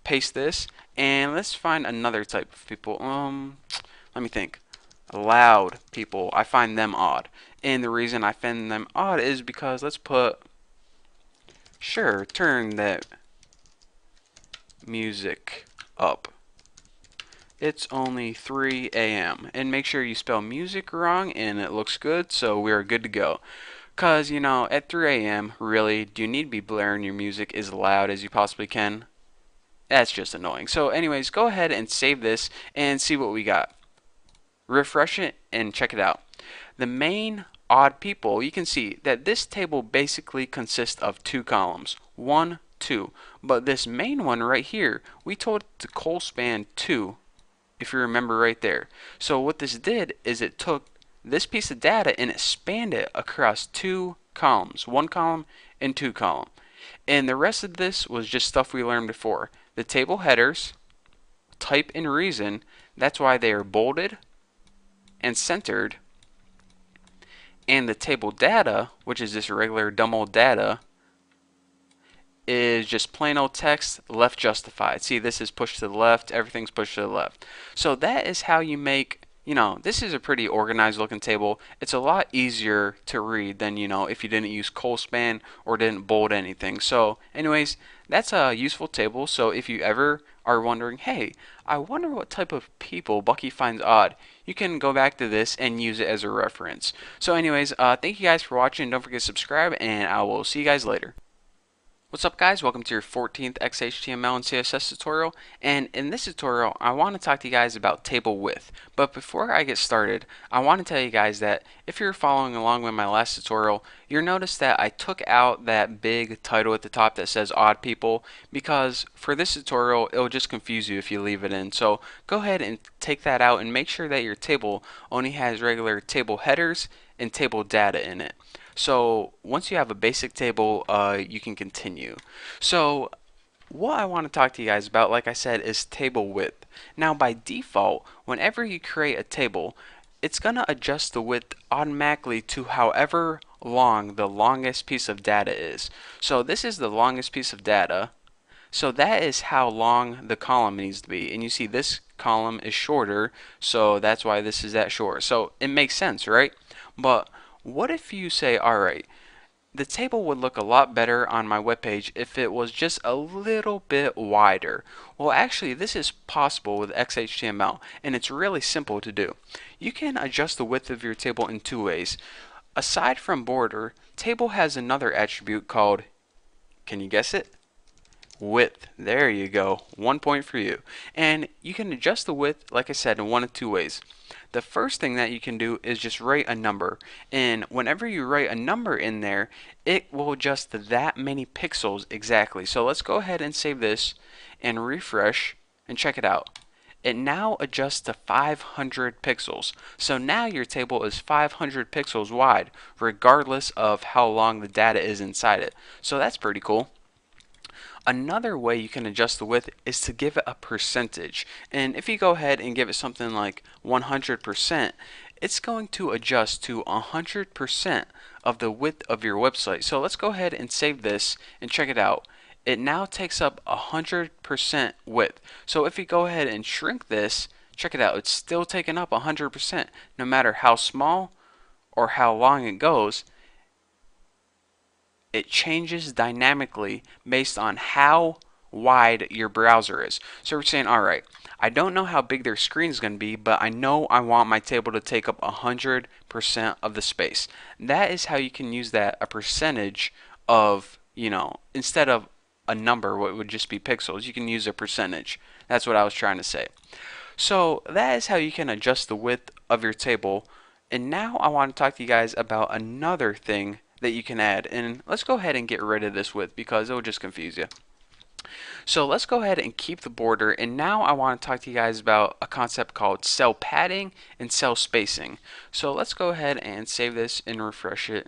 paste this, and let's find another type of people. Let me think. Loud people. I find them odd, and the reason I find them odd is because let's put, sure, turn that music up. It's only 3 a.m. and make sure you spell music wrong and it looks good, so we're good to go. Cause you know, at 3 a.m. really, do you need to be blaring your music as loud as you possibly can? That's just annoying. So anyways, go ahead and save this and see what we got. Refresh it and check it out. The main odd people, you can see that this table basically consists of 2 columns. 1, 2. But this main one right here, we told it to col span 2, if you remember right there. So what this did is it took this piece of data and it spanned it across 2 columns. 1 column and 2 column. And the rest of this was just stuff we learned before. The table headers, type and reason, that's why they are bolded and centered. And the table data, which is this regular dumb old data, is just plain old text, left justified. See, this is pushed to the left, everything's pushed to the left. So that is how you make, you know, this is a pretty organized looking table. It's a lot easier to read than, you know, if you didn't use col span or didn't bold anything. So anyways, that's a useful table. So if you ever are wondering, hey, I wonder what type of people Bucky finds odd, you can go back to this and use it as a reference. So anyways, thank you guys for watching. Don't forget to subscribe, and I will see you guys later. What's up, guys? Welcome to your 14th XHTML and CSS tutorial, and in this tutorial I want to talk to you guys about table width. But before I get started, I want to tell you guys that if you're following along with my last tutorial, you'll notice that I took out that big title at the top that says odd people, because for this tutorial it'll just confuse you if you leave it in. So go ahead and take that out and make sure that your table only has regular table headers and table data in it. So once you have a basic table, you can continue. So what I want to talk to you guys about, like I said, is table width. Now by default, whenever you create a table, it's going to adjust the width automatically to however long the longest piece of data is. So this is the longest piece of data. So that is how long the column needs to be. And you see this column is shorter, so that's why this is that short. So it makes sense, right? But what if you say, alright, the table would look a lot better on my webpage if it was just a little bit wider? Well, actually, this is possible with XHTML, and it's really simple to do. You can adjust the width of your table in 2 ways. Aside from border, table has another attribute called, can you guess it? Width. There you go. 1 point for you. And you can adjust the width, like I said, in 1 of 2 ways. The first thing that you can do is just write a number, and whenever you write a number in there, it will adjust to that many pixels exactly. So let's go ahead and save this and refresh and check it out. It now adjusts to 500 pixels. So now your table is 500 pixels wide, regardless of how long the data is inside it. So that's pretty cool. Another way you can adjust the width is to give it a percentage. And if you go ahead and give it something like 100%, it's going to adjust to 100% of the width of your website. So let's go ahead and save this and check it out. It now takes up 100% width. So if you go ahead and shrink this, check it out, it's still taking up 100%. No matter how small or how long it goes, it changes dynamically based on how wide your browser is. So we're saying, alright, I don't know how big their screen is going to be, but I know I want my table to take up 100% of the space. That is how you can use that, a percentage of, you know, instead of a number, what would just be pixels, you can use a percentage. That's what I was trying to say. So that is how you can adjust the width of your table. And now I want to talk to you guys about another thing that you can add, and let's go ahead and get rid of this width because it will just confuse you. So let's go ahead and keep the border, and now I want to talk to you guys about a concept called cell padding and cell spacing. So let's go ahead and save this and refresh it.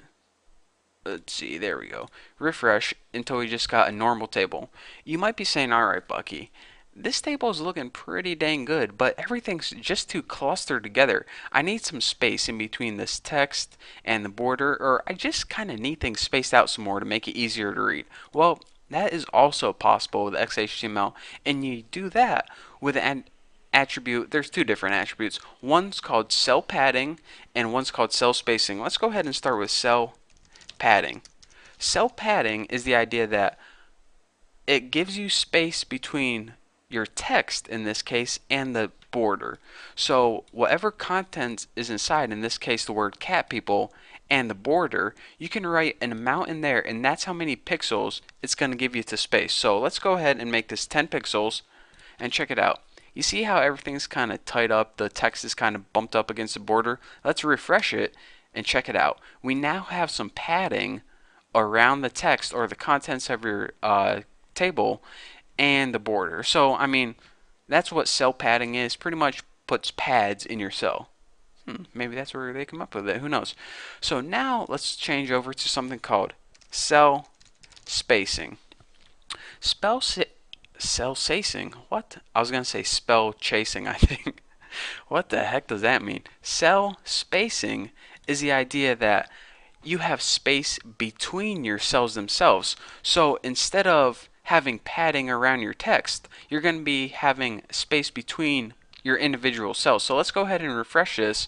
Let's see, there we go. Refresh until we just got a normal table. You might be saying, alright Bucky, this table is looking pretty dang good, but everything's just too clustered together. I need some space in between this text and the border, or I just kind of need things spaced out some more to make it easier to read. Well, that is also possible with XHTML, and you do that with an attribute. There's two different attributes. One's called cell padding, and one's called cell spacing. Let's go ahead and start with cell padding. Cell padding is the idea that it gives you space between your text in this case and the border. So whatever content is inside, in this case the word cat people, and the border, you can write an amount in there, and that's how many pixels it's going to give you to space. So let's go ahead and make this 10 pixels and check it out. You see how everything's kind of tied up, the text is kind of bumped up against the border? Let's refresh it and check it out. We now have some padding around the text or the contents of your table and the border. So, I mean, that's what cell padding is. Pretty much puts pads in your cell. Maybe that's where they come up with it. Who knows? So now let's change over to something called cell spacing. Cell spacing? What? I was going to say spell chasing, I think. What the heck does that mean? Cell spacing is the idea that you have space between your cells themselves. So instead of having padding around your text, you're going to be having space between your individual cells. So let's go ahead and refresh this.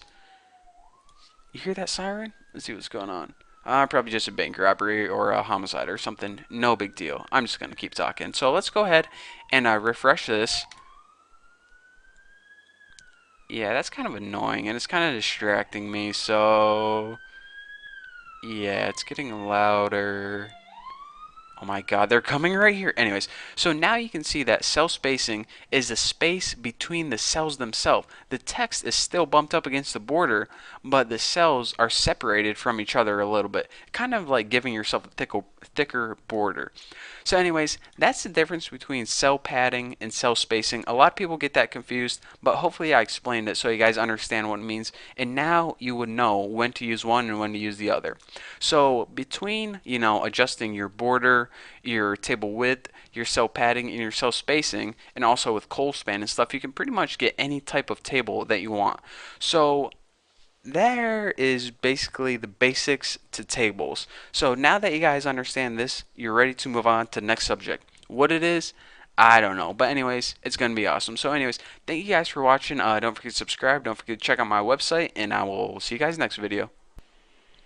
You hear that siren? Let's see what's going on. Probably just a bank robbery or a homicide or something. No big deal. I'm just going to keep talking. So let's go ahead and refresh this. Yeah, that's kind of annoying and it's kind of distracting me. So yeah, it's getting louder. Oh my god, they're coming right here. Anyways, so now you can see that cell spacing is the space between the cells themselves. The text is still bumped up against the border, but the cells are separated from each other a little bit. Kind of like giving yourself a thicker border. So anyways, that's the difference between cell padding and cell spacing. A lot of people get that confused, but hopefully I explained it so you guys understand what it means. And now you would know when to use one and when to use the other. So between, adjusting your border, your table width, your cell padding, and your cell spacing, and also with col span and stuff, you can pretty much get any type of table that you want. So there is basically the basics to tables. So now that you guys understand this, you're ready to move on to the next subject. What it is, I don't know. But anyways, it's going to be awesome. So anyways, thank you guys for watching. Don't forget to subscribe. Don't forget to check out my website. And I will see you guys next video.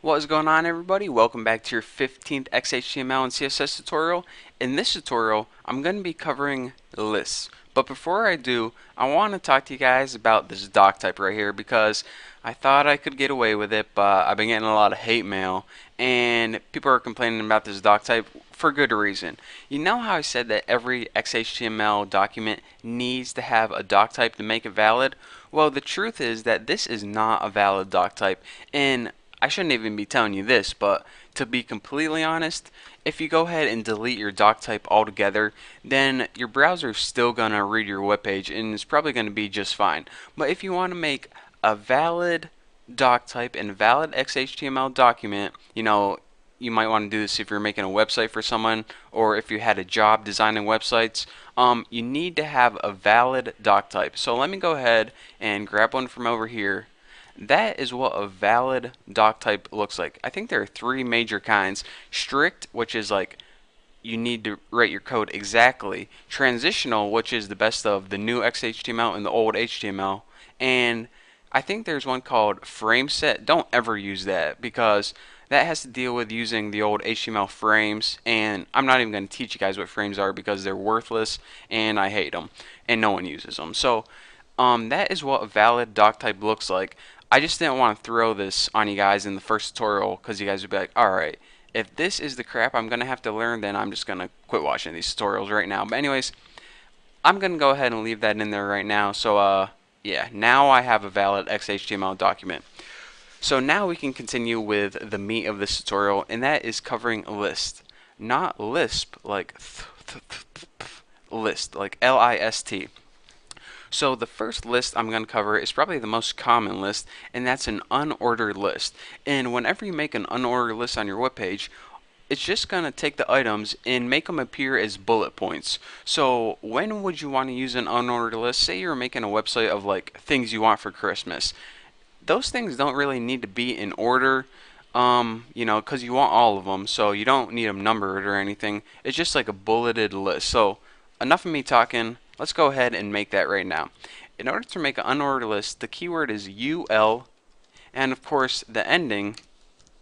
What is going on, everybody? Welcome back to your 15th XHTML and CSS tutorial. In this tutorial, I'm going to be covering lists. But before I do, I want to talk to you guys about this doc type right here because I thought I could get away with it, but I've been getting a lot of hate mail and people are complaining about this doc type for good reason. You know how I said that every XHTML document needs to have a doc type to make it valid? Well, the truth is that this is not a valid doc type, and I shouldn't even be telling you this, but to be completely honest, if you go ahead and delete your doc type altogether, then your browser is still going to read your web page and it's probably going to be just fine. But if you want to make a valid doc type and a valid XHTML document, you might want to do this if you're making a website for someone or if you had a job designing websites. You need to have a valid doc type. So let me go ahead and grab one from over here. That is what a valid doc type looks like. I think there are three major kinds. Strict, which is like you need to write your code exactly. Transitional, which is the best of the new XHTML and the old HTML. And I think there's one called frame set. Don't ever use that because that has to deal with using the old HTML frames, and I'm not even going to teach you guys what frames are because they're worthless and I hate them and no one uses them. So that is what a valid doc type looks like. I just didn't want to throw this on you guys in the first tutorial because you guys would be like, alright, if this is the crap I'm going to have to learn, then I'm just going to quit watching these tutorials right now. But anyways, I'm going to go ahead and leave that in there right now. So yeah, now I have a valid XHTML document. So now we can continue with the meat of this tutorial, and that is covering a list. Not Lisp like list, like L-I-S-T. So the first list I'm going to cover is probably the most common list, and that's an unordered list. And whenever you make an unordered list on your webpage, it's just going to take the items and make them appear as bullet points. So when would you want to use an unordered list? Say you're making a website of like things you want for Christmas. Those things don't really need to be in order, because you want all of them, so you don't need them numbered or anything. It's just like a bulleted list. So enough of me talking. Let's go ahead and make that right now. In order to make an unordered list, the keyword is UL, and of course the ending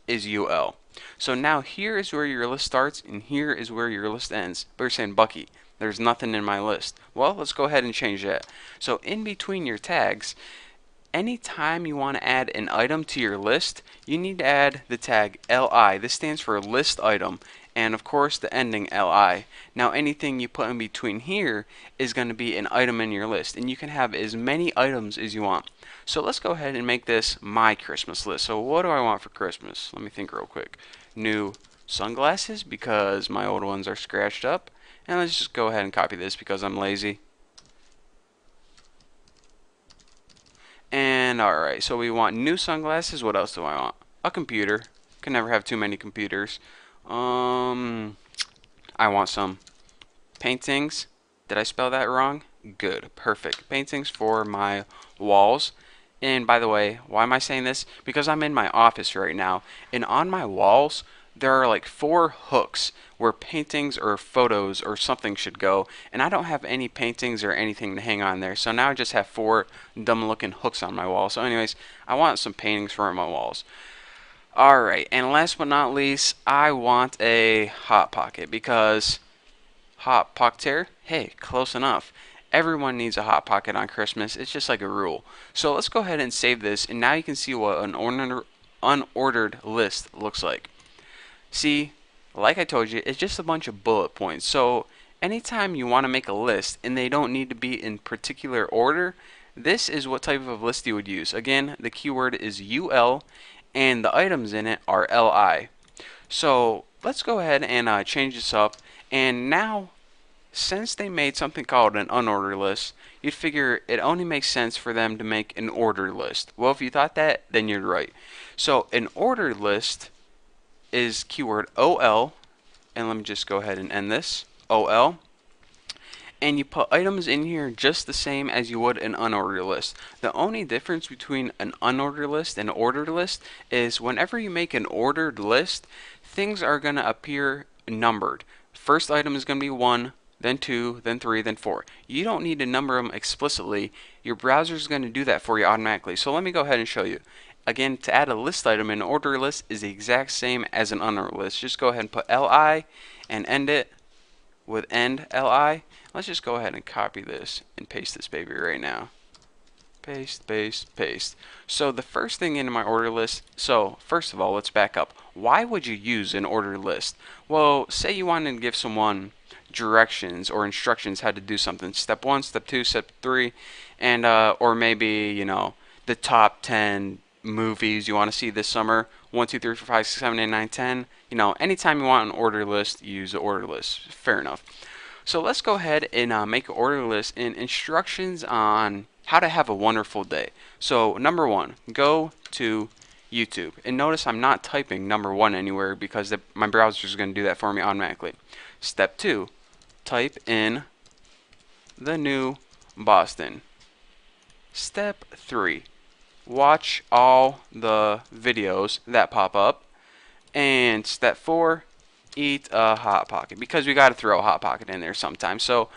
is UL. So now here is where your list starts and here is where your list ends. But you're saying, Bucky, there's nothing in my list. Well, let's go ahead and change that. So in between your tags, anytime you want to add an item to your list, you need to add the tag LI. This stands for list item, and of course the ending LI. Now anything you put in between here is going to be an item in your list, and you can have as many items as you want. So let's go ahead and make this my Christmas list. So what do I want for Christmas? Let me think real quick. New sunglasses because my old ones are scratched up. And let's just go ahead and copy this because I'm lazy. And alright, so we want new sunglasses. What else do I want? A computer. Can never have too many computers. I want some paintings. Did I spell that wrong? Good. Perfect. Paintings for my walls. And by the way, why am I saying this? Because I'm in my office right now, and on my walls there are like 4 hooks where paintings or photos or something should go, and I don't have any paintings or anything to hang on there. So now I just have 4 dumb looking hooks on my wall. So anyways, I want some paintings for my walls. Alright, and last but not least, I want a hot pocket because hot pocket, hey, close enough. Everyone needs a hot pocket on Christmas. It's just like a rule. So let's go ahead and save this, and now you can see what an unordered list looks like. See, like I told you, it's just a bunch of bullet points. So anytime you want to make a list and they don't need to be in particular order, this is what type of list you would use. Again, the keyword is UL and the items in it are LI. So let's go ahead and change this up. And now, since they made something called an unordered list, you'd figure it only makes sense for them to make an ordered list. Well, if you thought that, then you're right. So an ordered list is keyword OL, and let me just go ahead and end this, OL, and you put items in here just the same as you would an unordered list. The only difference between an unordered list and an ordered list is whenever you make an ordered list, things are going to appear numbered. First item is going to be 1, then 2, then 3, then 4. You don't need to number them explicitly. Your browser is going to do that for you automatically. So let me go ahead and show you. Again, to add a list item in an order list is the exact same as an unordered list. Just go ahead and put LI and end it with end LI. Let's just go ahead and copy this and paste this baby right now. Paste, paste, paste. So the first thing in my order list, so first of all, let's back up. Why would you use an order list? Well, say you wanted to give someone directions or instructions how to do something. Step 1, step 2, step 3, and or maybe, the top 10 movies you want to see this summer. 1, 2, 3, 4, 5, 6, 7, 8, 9, 10. Anytime you want an order list, use the order list. Fair enough. So let's go ahead and make an order list and instructions on how to have a wonderful day. So number 1, go to YouTube. And notice I'm not typing number 1 anywhere because my browser is going to do that for me automatically. Step 2, type in the new Boston. Step 3, watch all the videos that pop up. And step 4, eat a hot pocket, because we got to throw a hot pocket in there sometime. So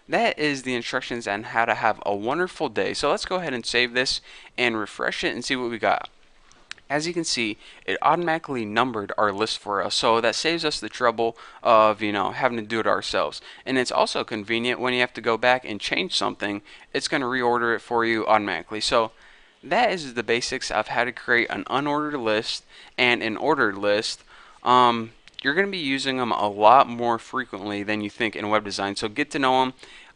that is the instructions on how to have a wonderful day. So let's go ahead and save this and refresh it and see what we got. As you can see, it automatically numbered our list for us, so that saves us the trouble of having to do it ourselves. And it's also convenient when you have to go back and change something, it's going to reorder it for you automatically. So that is the basics of how to create an unordered list and an ordered list. You're going to be using them a lot more frequently than you think in web design, so get to know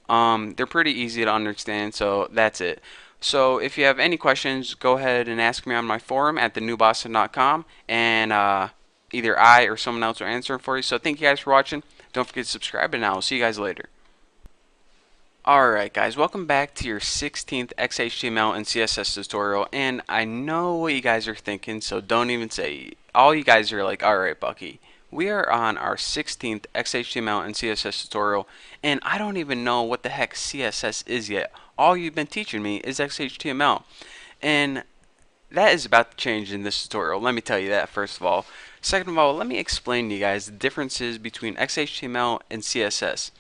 them. They're pretty easy to understand, so that's it. So if you have any questions, go ahead and ask me on my forum at thenewboston.com, and either I or someone else will answer them for you. So thank you guys for watching. Don't forget to subscribe, and I'll see you guys later. Alright guys, welcome back to your 16th XHTML and CSS tutorial, and I know what you guys are thinking, so don't even say. All you guys are like, alright Bucky, we are on our 16th XHTML and CSS tutorial, and I don't even know what the heck CSS is yet. All you've been teaching me is XHTML, and that is about to change in this tutorial. Let me tell you that first of all. Second of all, let me explain to you guys the differences between XHTML and CSS.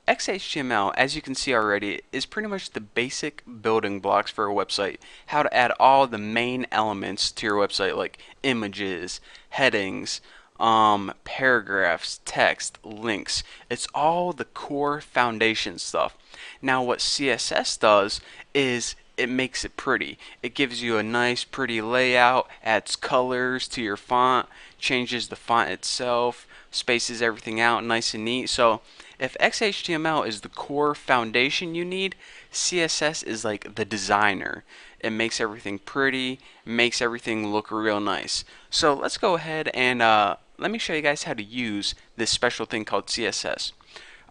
XHTML, as you can see already, is pretty much the basic building blocks for a website. How to add all the main elements to your website, like images, headings, paragraphs, text, links. It's all the core foundation stuff. Now what CSS does is it makes it pretty. It gives you a nice pretty layout, adds colors to your font, changes the font itself, spaces everything out nice and neat. So if XHTML is the core foundation you need, CSS is like the designer. It makes everything pretty, makes everything look real nice. So let's go ahead and let me show you guys how to use this special thing called CSS.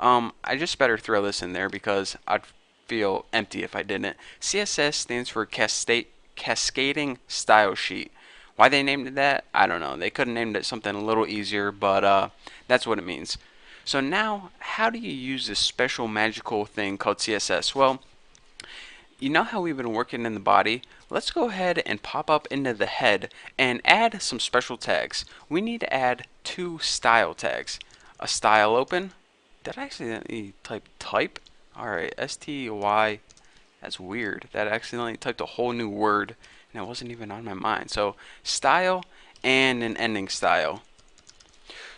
I just better throw this in there because I'd feel empty if I didn't. CSS stands for Cascading Style Sheet. Why they named it that, I don't know. They could have named it something a little easier, but that's what it means. So now, how do you use this special magical thing called CSS? Well, you know how we've been working in the body? Let's go ahead and pop up into the head and add some special tags. We need to add 2 style tags. A style open. Did I accidentally type? Alright, STY. That's weird. That accidentally typed a whole new word and it wasn't even on my mind. So style and an ending style.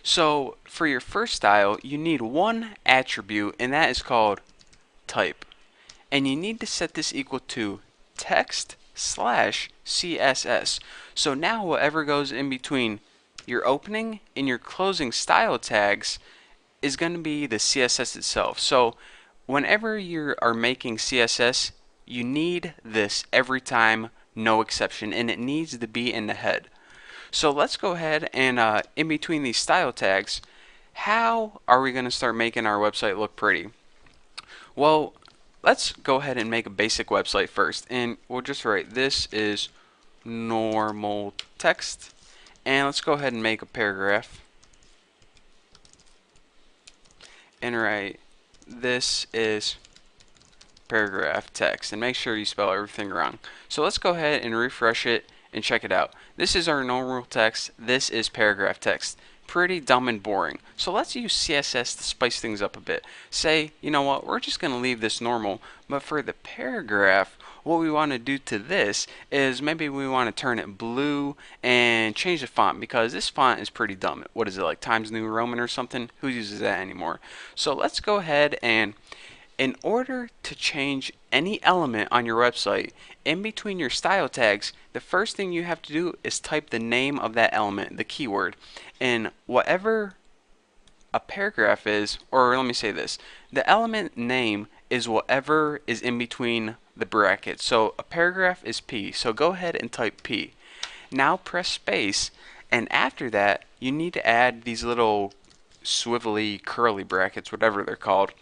So for your first style, you need one attribute, and that is called type. And you need to set this equal to text/CSS. So now whatever goes in between your opening and your closing style tags is going to be the CSS itself. So whenever you are making CSS, you need this every time, no exception, and it needs to be in the head. So let's go ahead and in between these style tags, how are we going to start making our website look pretty? Well, let's go ahead and make a basic website first, and we'll just write this is normal text, and let's go ahead and make a paragraph and write this is paragraph text, and make sure you spell everything wrong. So let's go ahead and refresh it and check it out. This is our normal text. This is paragraph text. Pretty dumb and boring. So let's use CSS to spice things up a bit. Say, you know what, we're just going to leave this normal, but for the paragraph, what we want to do to this is maybe we want to turn it blue and change the font, because this font is pretty dumb. What is it, like Times New Roman or something? Who uses that anymore? So let's go ahead and in order to change any element on your website, in between your style tags, the first thing you have to do is type the name of that element, the keyword. And whatever a paragraph is, or let me say this, the element name is whatever is in between the brackets. So a paragraph is P, so go ahead and type P. Now press space, and after that, you need to add these little swivelly curly brackets, whatever they're called.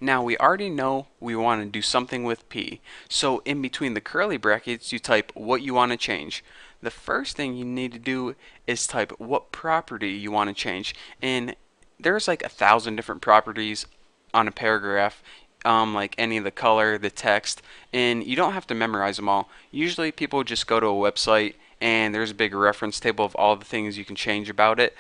Now we already know we want to do something with P, so in between the curly brackets you type what you want to change. The first thing you need to do is type what property you want to change, and there's like 1,000 different properties on a paragraph, like any of the color, the text, and you don't have to memorize them all. Usually people just go to a website and there's a big reference table of all the things you can change about it,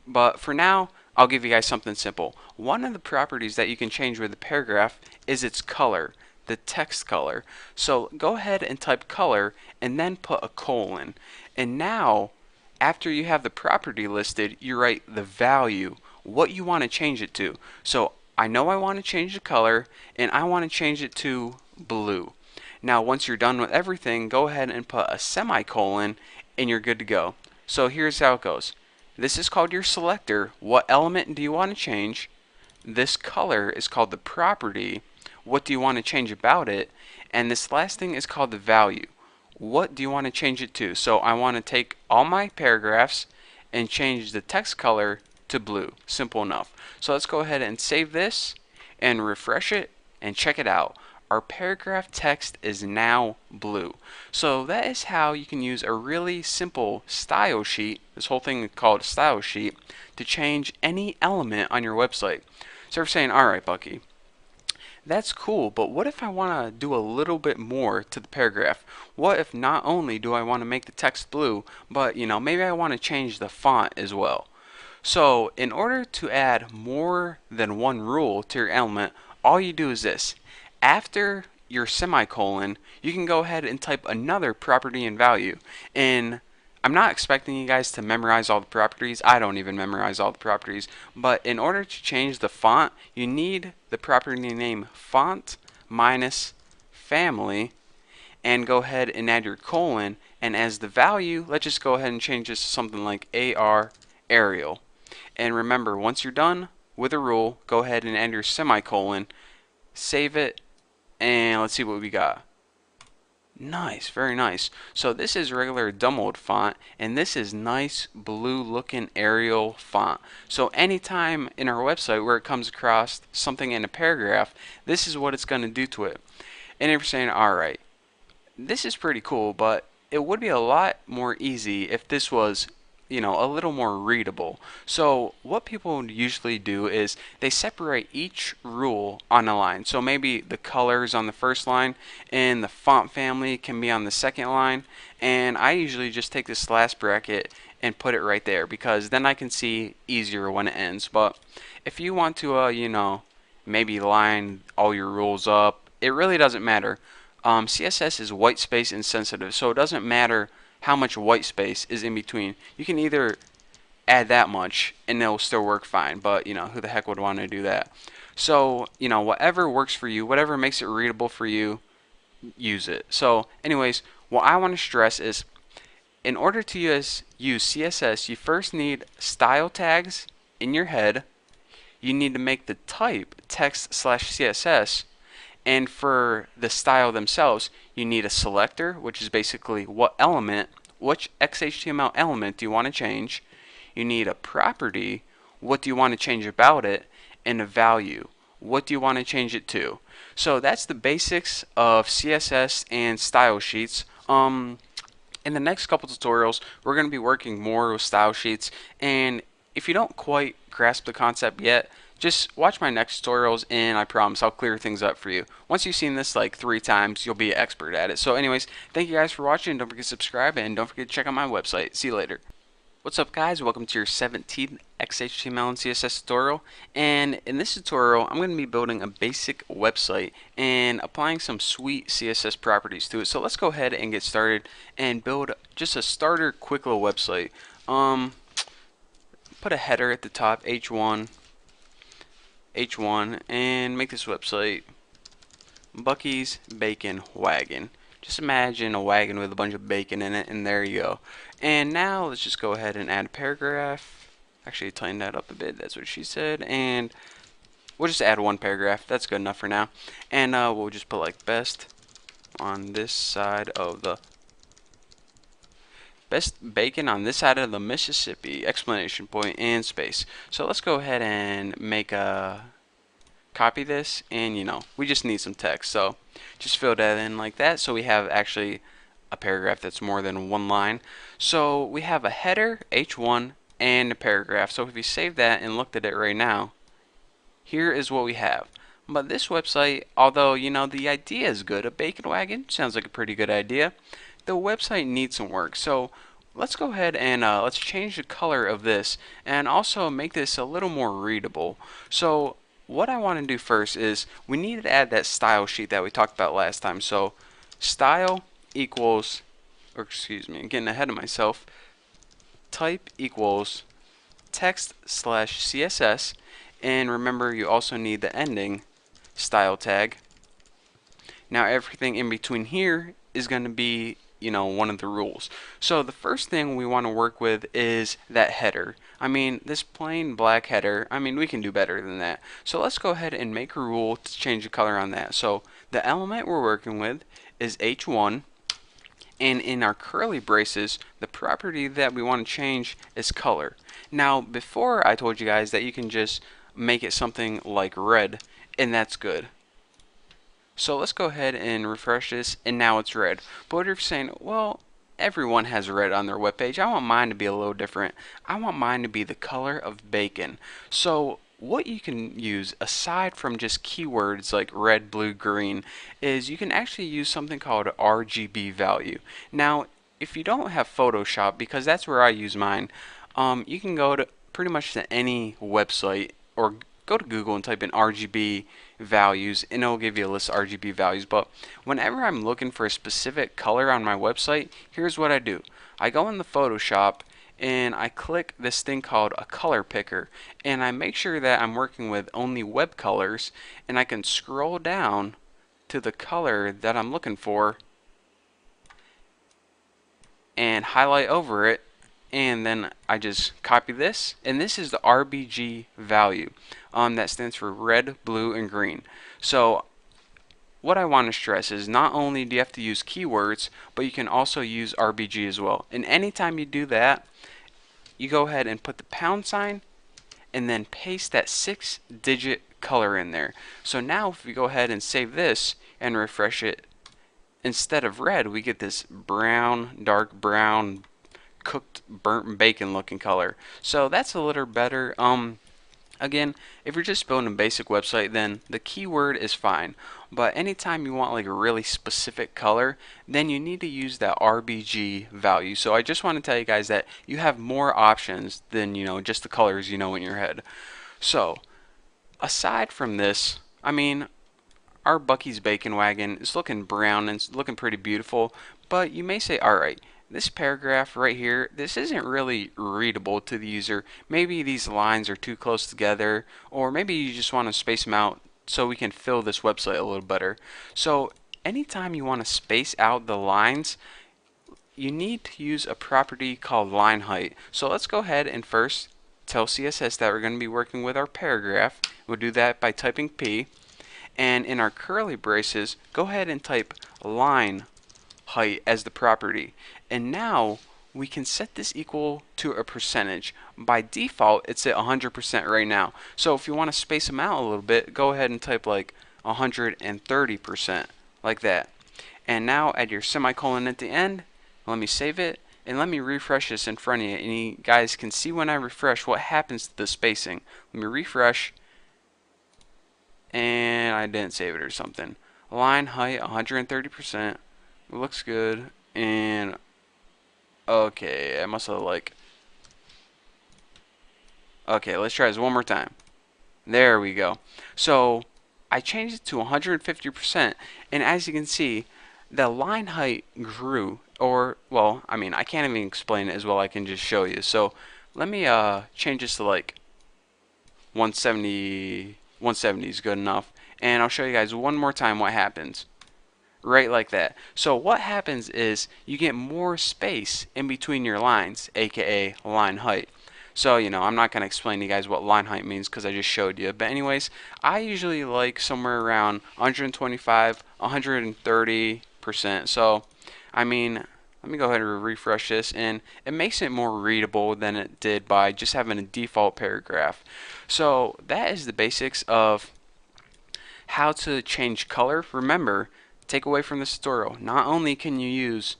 but for now I'll give you guys something simple. One of the properties that you can change with a paragraph is its color, the text color. So go ahead and type color and then put a colon. And now, after you have the property listed, you write the value, what you want to change it to. So I know I want to change the color, and I want to change it to blue. Now once you're done with everything, go ahead and put a semicolon and you're good to go. So here's how it goes. This is called your selector. What element do you want to change? This color is called the property. What do you want to change about it? And this last thing is called the value. What do you want to change it to? So I want to take all my paragraphs and change the text color to blue. Simple enough. So let's go ahead and save this and refresh it and check it out. Our paragraph text is now blue. So that is how you can use a really simple style sheet, this whole thing is called a style sheet, to change any element on your website. So we're saying, alright Bucky, that's cool, but what if I want to do a little bit more to the paragraph? What if not only do I want to make the text blue, but maybe I want to change the font as well? So in order to add more than one rule to your element, all you do is this. After your semicolon, you can go ahead and type another property and value. And I'm not expecting you guys to memorize all the properties. I don't even memorize all the properties. But in order to change the font, you need the property name font minus family, and go ahead and add your colon. And as the value, let's just go ahead and change this to something like AR Arial. And remember, once you're done with a rule, go ahead and add your semicolon, save it, and let's see what we got. Nice, very nice. So this is regular dumb old font, and this is nice blue looking Arial font. So anytime in our website where it comes across something in a paragraph, this is what it's going to do to it. And if you're saying, alright, this is pretty cool, but it would be a lot more easy if this was a little more readable. So what people usually do is they separate each rule on a line. So maybe the colors on the first line and the font family can be on the second line, and I usually just take this last bracket and put it right there because then I can see easier when it ends. But if you want to maybe line all your rules up, it really doesn't matter. CSS is white space insensitive, so it doesn't matter how much white space is in between. You can either add that much and it'll still work fine, but who the heck would want to do that? So whatever works for you, whatever makes it readable for you, use it. So anyways, what I want to stress is in order to use CSS, you first need style tags in your head. You need to make the type text/CSS. And for the style themselves, you need a selector, which is basically which XHTML element do you want to change. You need a property, what do you want to change about it, and a value, what do you want to change it to. So that's the basics of CSS and style sheets. In the next couple tutorials, we're going to be working more with style sheets, and if you don't quite grasp the concept yet, just watch my next tutorials and I promise I'll clear things up for you. Once you've seen this like 3 times, you'll be an expert at it. So anyways, thank you guys for watching. Don't forget to subscribe and don't forget to check out my website. See you later. What's up guys? Welcome to your 17th XHTML and CSS tutorial. And in this tutorial, I'm going to be building a basic website and applying some sweet CSS properties to it. So let's go ahead and get started and build just a starter quick little website. Put a header at the top, H1, and make this website Bucky's Bacon Wagon. Just imagine a wagon with a bunch of bacon in it, and there you go. And now let's just go ahead and add a paragraph. Actually, tighten that up a bit. That's what she said. And we'll just add one paragraph. That's good enough for now. And we'll just put like best on this side of the best bacon on this side of the Mississippi, exclamation point and space. So let's go ahead and make a copy this, and we just need some text, so just fill that in like that so we have actually a paragraph that's more than one line. So we have a header, H1, and a paragraph. So if we save that and looked at it right now, here is what we have. But this website, although the idea is good, a bacon wagon sounds like a pretty good idea, the website needs some work. So let's go ahead and let's change the color of this and also make this a little more readable. So what I want to do first is we need to add that style sheet that we talked about last time. So style equals, or excuse me, I'm getting ahead of myself, type equals text/CSS, and remember you also need the ending style tag. Now everything in between here is going to be one of the rules. So the first thing we want to work with is that header. I mean, this plain black header, I mean, we can do better than that. So let's go ahead and make a rule to change the color on that. So the element we're working with is H1, And in our curly braces, the property that we want to change is color. Now, before I told you guys that you can just make it something like red, and that's good. So let's go ahead and refresh this, and now it's red. But what if you're saying, well, everyone has red on their webpage. I want mine to be a little different. I want mine to be the color of bacon. So what you can use aside from just keywords like red, blue, green is you can actually use something called RGB value. Now, if you don't have Photoshop, because that's where I use mine, you can go to pretty much to any website or go to Google and type in RGB values and it'll give you a list of RGB values. But whenever I'm looking for a specific color on my website, here's what I do. I go in the Photoshop and I click this thing called a color picker, and I make sure that I'm working with only web colors, and I can scroll down to the color that I'm looking for and highlight over it, and then I just copy this, and this is the RBG value that stands for red, blue, and green. So what I want to stress is not only do you have to use keywords, but you can also use RBG as well. And anytime you do that, you go ahead and put the pound sign and then paste that 6-digit color in there. So now if we go ahead and save this and refresh it, instead of red, we get this brown, dark brown, cooked burnt bacon looking color. So that's a little better. Again, if you're just building a basic website, then the keyword is fine. But anytime you want like a really specific color, then you need to use that RBG value. So I just want to tell you guys that you have more options than, just the colors in your head. So aside from this, I mean, our Bucky's Bacon Wagon is looking brown and it's looking pretty beautiful, but you may say, alright, this paragraph right here, this isn't really readable to the user. Maybe these lines are too close together, or maybe you just want to space them out so we can fill this website a little better. So anytime you want to space out the lines, you need to use a property called line height. So let's go ahead and first tell CSS that we're going to be working with our paragraph. We'll do that by typing P. And in our curly braces, go ahead and type line height as the property. And now we can set this equal to a percentage. By default, it's at 100% right now. So if you want to space them out a little bit, go ahead and type like 130%, like that. And now add your semicolon at the end. Let me save it, and let me refresh this in front of you. And you guys can see when I refresh what happens to the spacing. Let me refresh, and I didn't save it or something. Line height 130%. Looks good. And okay, I must have okay, let's try this one more time. There we go. So I changed it to 150%, and as you can see, the line height grew, or well, I mean, I can't even explain it as well. I can just show you. So let me change this to like 170. 170 is good enough, and I'll show you guys one more time what happens. Right like that. So what happens is you get more space in between your lines, aka line height. So I'm not going to explain to you guys what line height means because I just showed you. But anyways, I usually like somewhere around 125, 130%. So I mean, let me go ahead and refresh this, and it makes it more readable than it did by just having a default paragraph. So that is the basics of how to change color. Remember, take away from this tutorial, not only can you use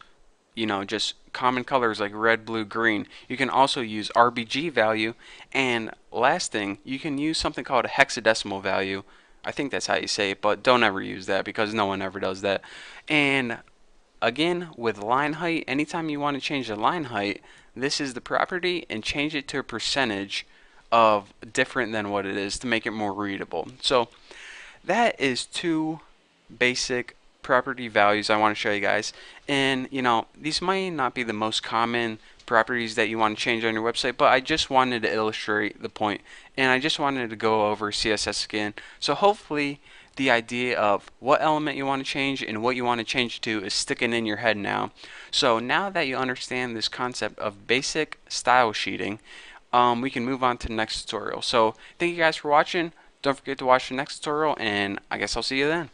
just common colors like red, blue, green, you can also use RBG value, and last thing, you can use something called a hexadecimal value. I think that's how you say it, but don't ever use that because no one ever does that. And again, with line height, anytime you want to change the line height, this is the property, and change it to a percentage of different than what it is to make it more readable. So that is two basic property values I want to show you guys. And these might not be the most common properties that you want to change on your website, but I just wanted to illustrate the point, and I just wanted to go over CSS again. So hopefully the idea of what element you want to change and what you want to change to is sticking in your head now. So now that you understand this concept of basic style sheeting, we can move on to the next tutorial. So thank you guys for watching. Don't forget to watch the next tutorial, and I guess I'll see you then.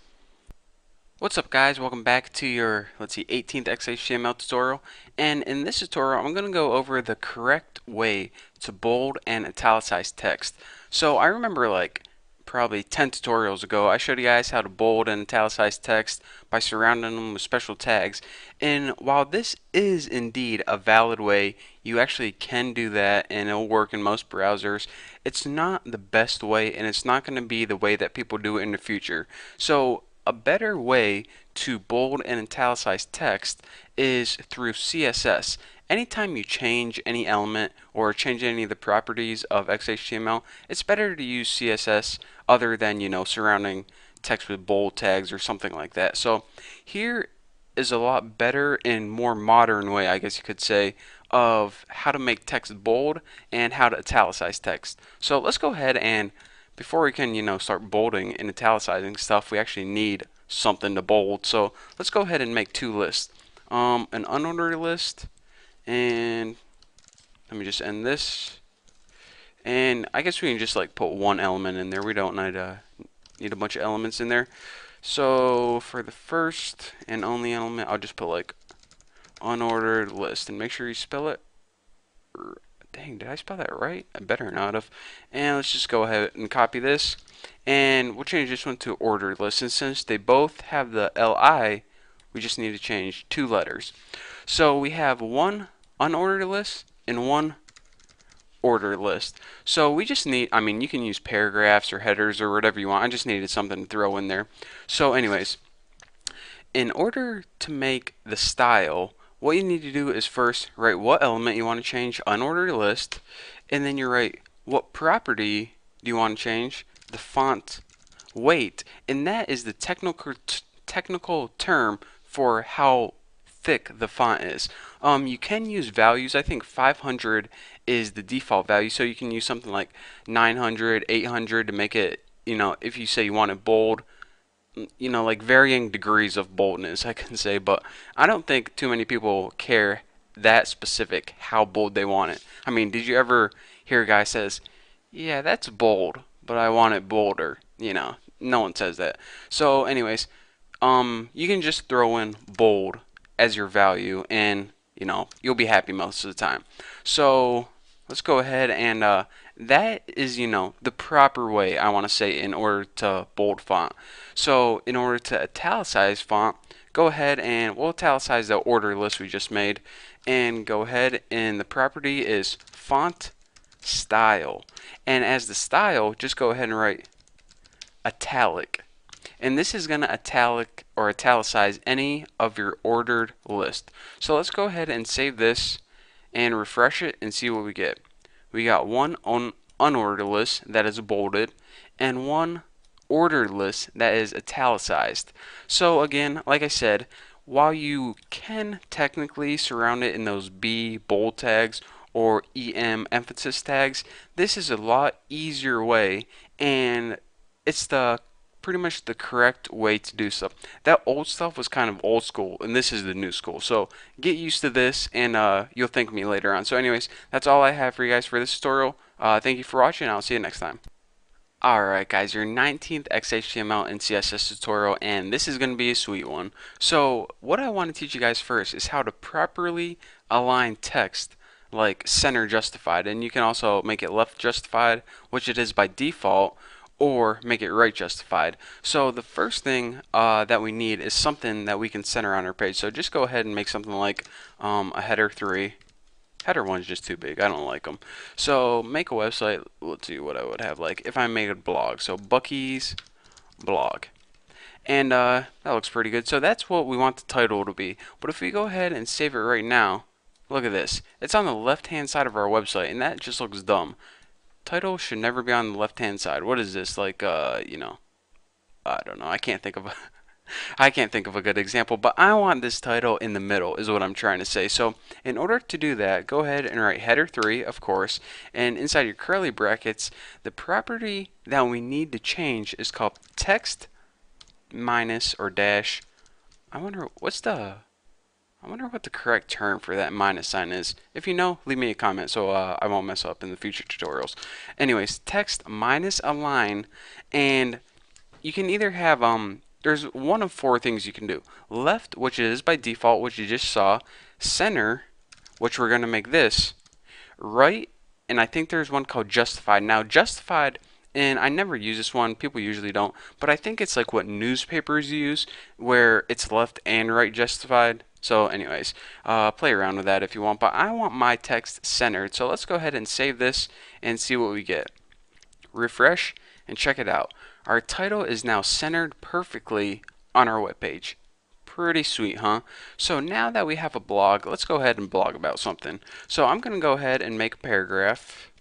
What's up guys, welcome back to your, 18th XHTML tutorial, and in this tutorial I'm going to go over the correct way to bold and italicize text. So I remember like probably 10 tutorials ago I showed you guys how to bold and italicize text by surrounding them with special tags, and while this is indeed a valid way, you actually can do that and it'll work in most browsers, it's not the best way and it's not going to be the way that people do it in the future. So a better way to bold and italicize text is through CSS. Anytime you change any element or change any of the properties of XHTML, it's better to use CSS other than, surrounding text with bold tags or something like that. So here is a lot better and more modern way, I guess you could say, of how to make text bold and how to italicize text. So let's go ahead and before we can, start bolding and italicizing stuff, we actually need something to bold. So let's go ahead and make two lists. An unordered list, and let me just end this. And I guess we can just like put one element in there. We don't need a bunch of elements in there. So for the first and only element, I'll just put like unordered list, and make sure you spell it. Dang, did I spell that right? I better not have. And let's just go ahead and copy this, and we'll change this one to ordered list. And since they both have the li, we just need to change two letters. So we have one unordered list and one ordered list. So we just need, I mean, you can use paragraphs or headers or whatever you want. I just needed something to throw in there. So anyways, in order to make the style, what you need to do is first write what element you want to change, unordered list, and then you write what property do you want to change, the font weight, and that is the technical term for how thick the font is. You can use values. I think 500 is the default value, so you can use something like 900, 800 to make it, if you say you want it bold, like varying degrees of boldness, I can say, but I don't think too many people care that specific how bold they want it. I mean, did you ever hear a guy says, "Yeah, that's bold, but I want it bolder." No one says that. So, anyways, you can just throw in bold as your value, and you'll be happy most of the time. So let's go ahead and that is the proper way, I want to say, in order to bold font. So in order to italicize font, go ahead and we'll italicize the order list we just made, and go ahead, and the property is font style, and as the style, just go ahead and write italic, and this is going to italic or italicize any of your ordered list. So let's go ahead and save this and refresh it and see what we get. We got one unordered list that is bolded and one ordered list that is italicized. So again, like I said, while you can technically surround it in those B bold tags or EM emphasis tags, this is a lot easier way, and it's the pretty much the correct way to do stuff. That old stuff was kind of old school, and this is the new school. So get used to this, and you'll thank me later on. So anyways, that's all I have for you guys for this tutorial. Thank you for watching, and I'll see you next time. Alright guys, your 19th XHTML and CSS tutorial, and this is going to be a sweet one. So what I want to teach you guys first is how to properly align text like center justified, and you can also make it left justified, which it is by default, or make it right justified. So the first thing that we need is something that we can center on our page. So just go ahead and make something like a header 3. Header 1 is just too big. I don't like them. So make a website. Let's see what I would have like if I made a blog. So Bucky's blog. And that looks pretty good. So that's what we want the title to be. But if we go ahead and save it right now, look at this. It's on the left hand side of our website, and that just looks dumb. Title should never be on the left hand side. What is this, like I don't know, I can't think of a I can't think of a good example, but I want this title in the middle is what I'm trying to say. So in order to do that, go ahead and write header 3, of course, and inside your curly brackets, the property that we need to change is called text minus or dash. I wonder what the correct term for that minus sign is. If you know, leave me a comment so I won't mess up in the future tutorials. Anyways, text minus a line, and you can either have there's one of four things you can do. Left, which is by default, which you just saw. Center, which we're going to make this. Right, and I think there's one called justified. Now, justified, and I never use this one, people usually don't, but I think it's like what newspapers use, where it's left and right justified. So anyways, play around with that if you want, but I want my text centered. So let's go ahead and save this and see what we get. Refresh and check it out. Our title is now centered perfectly on our webpage. Pretty sweet, huh? So now that we have a blog, let's go ahead and blog about something. So I'm going to go ahead and make a paragraph.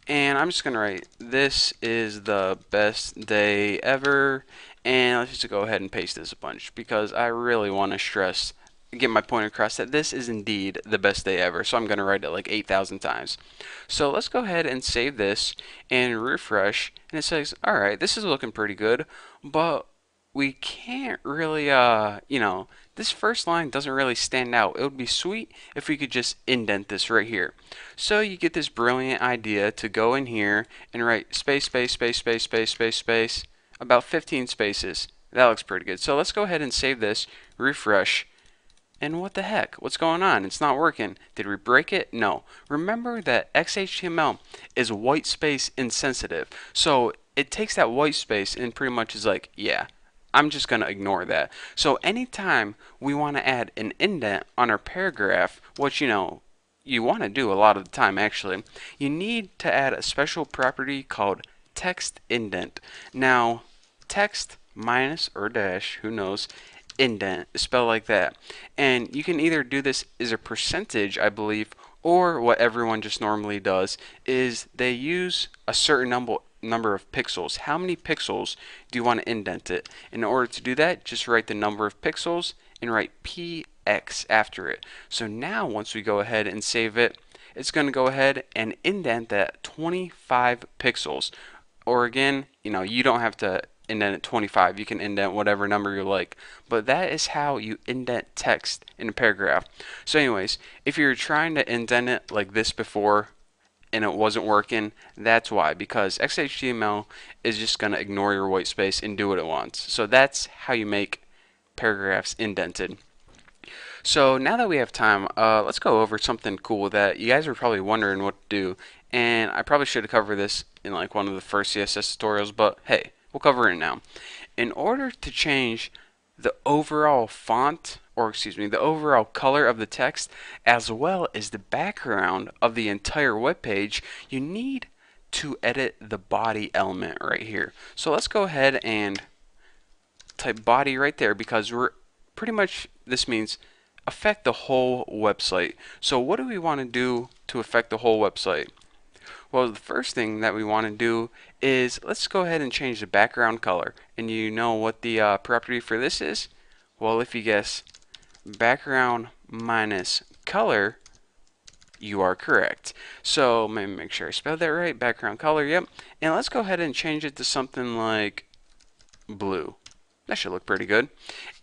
And I'm just going to write, this is the best day ever. And let's just go ahead and paste this a bunch because I really want to stress, get my point across that this is indeed the best day ever. So I'm going to write it like 8,000 times. So let's go ahead and save this and refresh. And it says, all right, this is looking pretty good, but we can't really, this first line doesn't really stand out. It would be sweet if we could just indent this right here. So you get this brilliant idea to go in here and write space, space, space, space, space, space, space, about 15 spaces. That looks pretty good. So let's go ahead and save this, refresh, and what the heck? What's going on? It's not working. Did we break it? No. Remember that XHTML is white space insensitive. So it takes that white space and pretty much is like, yeah, I'm just going to ignore that. So anytime we want to add an indent on our paragraph, which you want to do a lot of the time actually, you need to add a special property called text indent. Now, text minus or dash, who knows, indent is spelled like that. And you can either do this as a percentage, I believe, or what everyone just normally does is they use a certain number of pixels. How many pixels do you want to indent it? In order to do that, just write the number of pixels and write px after it. So now once we go ahead and save it, it's going to go ahead and indent that 25 pixels. Or again, you don't have to indent it 25. You can indent whatever number you like. But that is how you indent text in a paragraph. So anyways, if you're trying to indent it like this before and it wasn't working, that's why. Because XHTML is just going to ignore your white space and do what it wants. So that's how you make paragraphs indented. So now that we have time, let's go over something cool that you guys are probably wondering what to do. And I probably should have covered this in like one of the first CSS tutorials, but hey, we'll cover it now. In order to change the overall font, or excuse me, the overall color of the text, as well as the background of the entire web page, you need to edit the body element right here. So let's go ahead and type body right there because we're pretty much, this means affect the whole website. So what do we want to do to affect the whole website? Well, the first thing that we want to do is let's go ahead and change the background color. And you know what the property for this is? Well, if you guess background minus color, you are correct. So let me make sure I spelled that right. Background color, yep. And let's go ahead and change it to something like blue. That should look pretty good.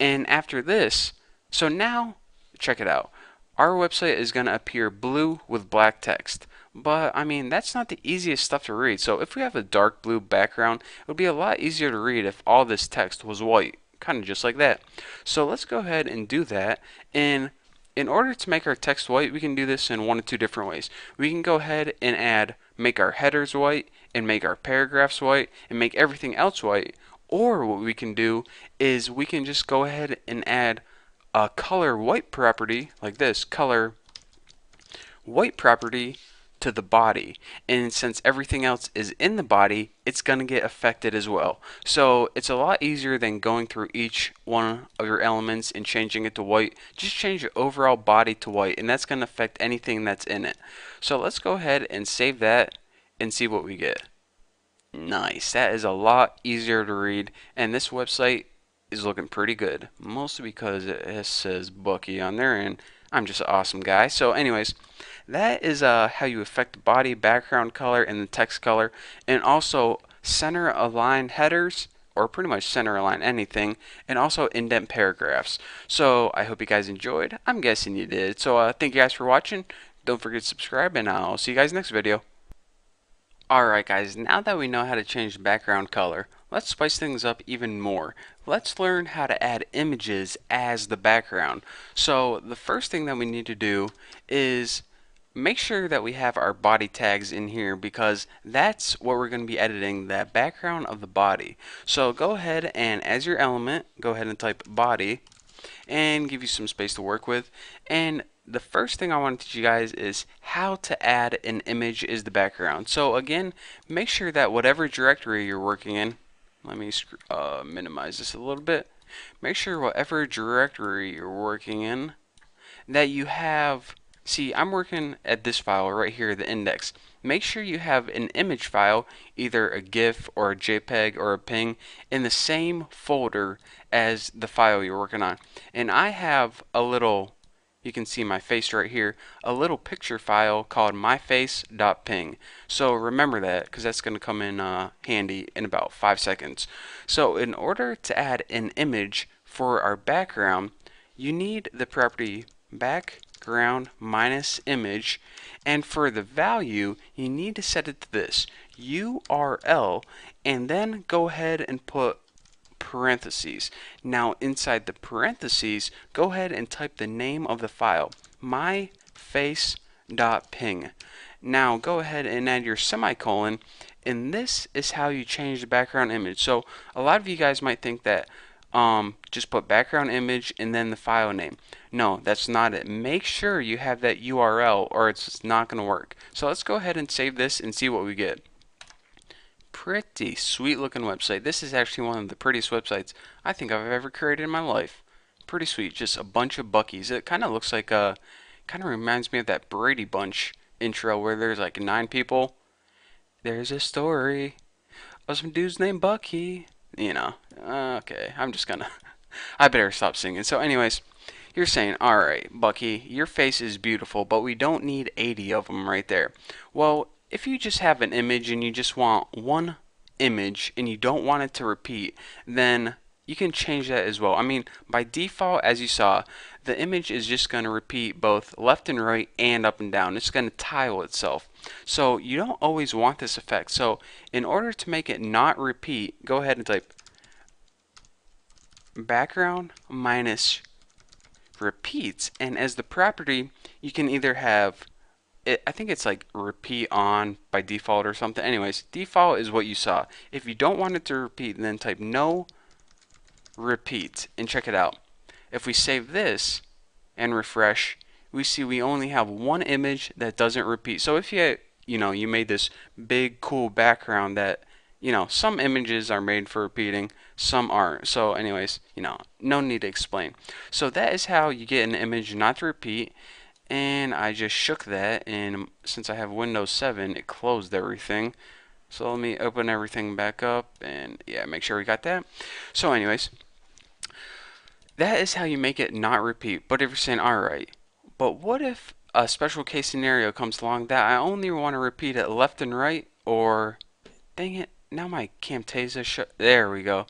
And after this, so now check it out. Our website is going to appear blue with black text. But I mean, that's not the easiest stuff to read. So if we have a dark blue background, it would be a lot easier to read if all this text was white, kind of just like that. So let's go ahead and do that. And in order to make our text white, we can do this in one of two different ways. We can go ahead and make our headers white and make our paragraphs white and make everything else white. Or what we can do is we can just go ahead and add a color white property like this, color white property to the body, and since everything else is in the body, it's going to get affected as well. So it's a lot easier than going through each one of your elements and changing it to white. Just change your overall body to white, and that's going to affect anything that's in it. So let's go ahead and save that and see what we get. Nice, that is a lot easier to read, and this website is looking pretty good, mostly because it says Bucky on there, and I'm just an awesome guy. So anyways, that is how you affect the body, background color, and the text color, and also center align headers, or pretty much center align anything, and also indent paragraphs. So I hope you guys enjoyed. I'm guessing you did. So thank you guys for watching. Don't forget to subscribe, and I'll see you guys next video. Alright guys, now that we know how to change the background color, let's spice things up even more. Let's learn how to add images as the background. So the first thing that we need to do is make sure that we have our body tags in here because that's what we're going to be editing, that background of the body. So go ahead and as your element, go ahead and type body and give you some space to work with. And the first thing I want to teach you guys is how to add an image as the background. So again, make sure that whatever directory you're working in, let me minimize this a little bit. Make sure whatever directory you're working in that you have, see, I'm working at this file right here, the index. Make sure you have an image file, either a GIF or a JPEG or a PNG, in the same folder as the file you're working on. And I have a little, you can see my face right here, a little picture file called myface.png. So remember that because that's going to come in handy in about 5 seconds. So in order to add an image for our background, you need the property background minus image, and for the value you need to set it to this URL, and then go ahead and put parentheses. Now inside the parentheses, go ahead and type the name of the file, myface.png. Now go ahead and add your semicolon, and this is how you change the background image. So a lot of you guys might think that just put background image and then the file name. No, that's not it. Make sure you have that URL or it's not going to work. So let's go ahead and save this and see what we get. Pretty sweet looking website. This is actually one of the prettiest websites I think I've ever created in my life. Pretty sweet. Just a bunch of Buckies. It kind of looks like kind of reminds me of that Brady Bunch intro where there's like 9 people. There's a story of some dudes named Bucky. You know, okay, I'm just gonna, I better stop singing. So anyways, you're saying, alright, Bucky, your face is beautiful, but we don't need 80 of them right there. Well, if you just have an image and you just want one image and you don't want it to repeat, then you can change that as well. I mean, by default, as you saw, the image is just going to repeat both left and right and up and down. It's going to tile itself. So you don't always want this effect. So in order to make it not repeat, go ahead and type background minus repeats, and as the property you can either have it, I think it's like repeat on by default or something. Anyways, default is what you saw. If you don't want it to repeat, then type no repeat and check it out. If we save this and refresh, we see we only have one image that doesn't repeat. So if you made this big cool background that some images are made for repeating, some aren't. So anyways, no need to explain. So that is how you get an image not to repeat. And I just shook that, and since I have Windows 7, it closed everything. So let me open everything back up, and yeah, make sure we got that. So anyways, that is how you make it not repeat. But if you're saying, alright, but what if a special case scenario comes along that I only want to repeat it left and right, or dang it, now my Camtasia shut, there we go.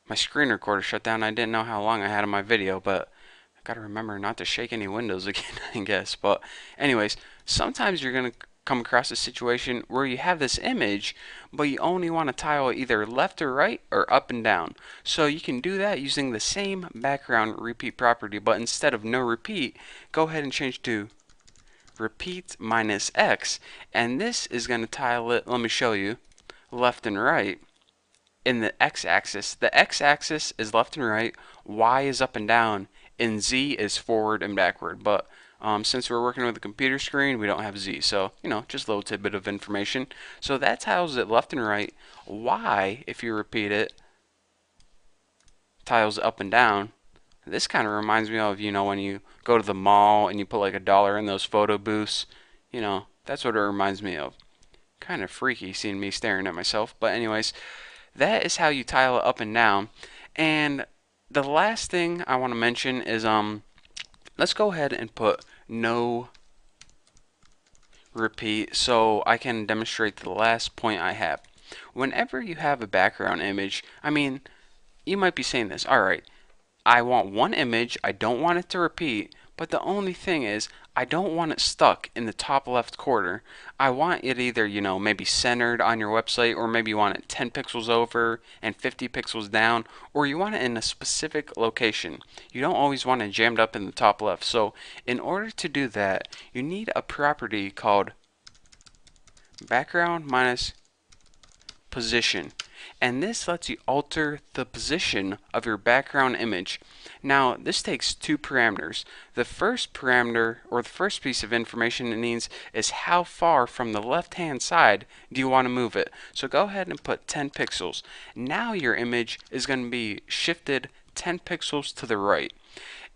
My screen recorder shut down. I didn't know how long I had on my video, but I gotta remember not to shake any windows again, I guess. But anyways, sometimes you're gonna come across a situation where you have this image, but you only want to tile either left or right or up and down. So you can do that using the same background repeat property, but instead of no repeat, go ahead and change to repeat minus X, and this is going to tile it, let me show you, left and right in the x-axis. The x-axis is left and right, y is up and down, and z is forward and backward. But since we're working with a computer screen, we don't have z. So, just a little tidbit of information. So that tiles it left and right. Y, if you repeat it, tiles up and down. This kind of reminds me of, when you go to the mall and you put like $1 in those photo booths. That's what it reminds me of. Kind of freaky seeing me staring at myself. But anyways, that is how you tile it up and down. And the last thing I want to mention is let's go ahead and put no repeat so I can demonstrate the last point I have. Whenever you have a background image, I mean, you might be saying this, alright, I want one image, I don't want it to repeat, but the only thing is I don't want it stuck in the top left corner. I want it either, maybe centered on your website, or maybe you want it 10 pixels over and 50 pixels down, or you want it in a specific location. You don't always want it jammed up in the top left. So in order to do that, you need a property called background minus position, and this lets you alter the position of your background image. Now this takes two parameters. The first parameter, or the first piece of information it needs, is how far from the left hand side do you want to move it. So go ahead and put 10 pixels. Now your image is going to be shifted 10 pixels to the right.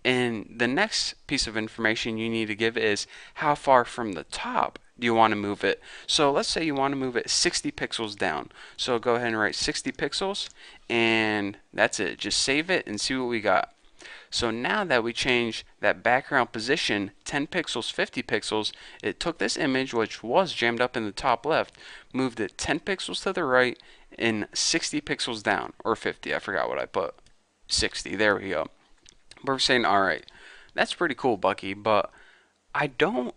And the next piece of information you need to give is how far from the top do you want to move it. So let's say you want to move it 60 pixels down. So go ahead and write 60 pixels, and that's it. Just save it and see what we got. So now that we changed that background position 10 pixels, 50 pixels, it took this image, which was jammed up in the top left, moved it 10 pixels to the right and 60 pixels down, or 50, I forgot what I put. 60, there we go. But we're saying, alright, that's pretty cool, Bucky, but I don't,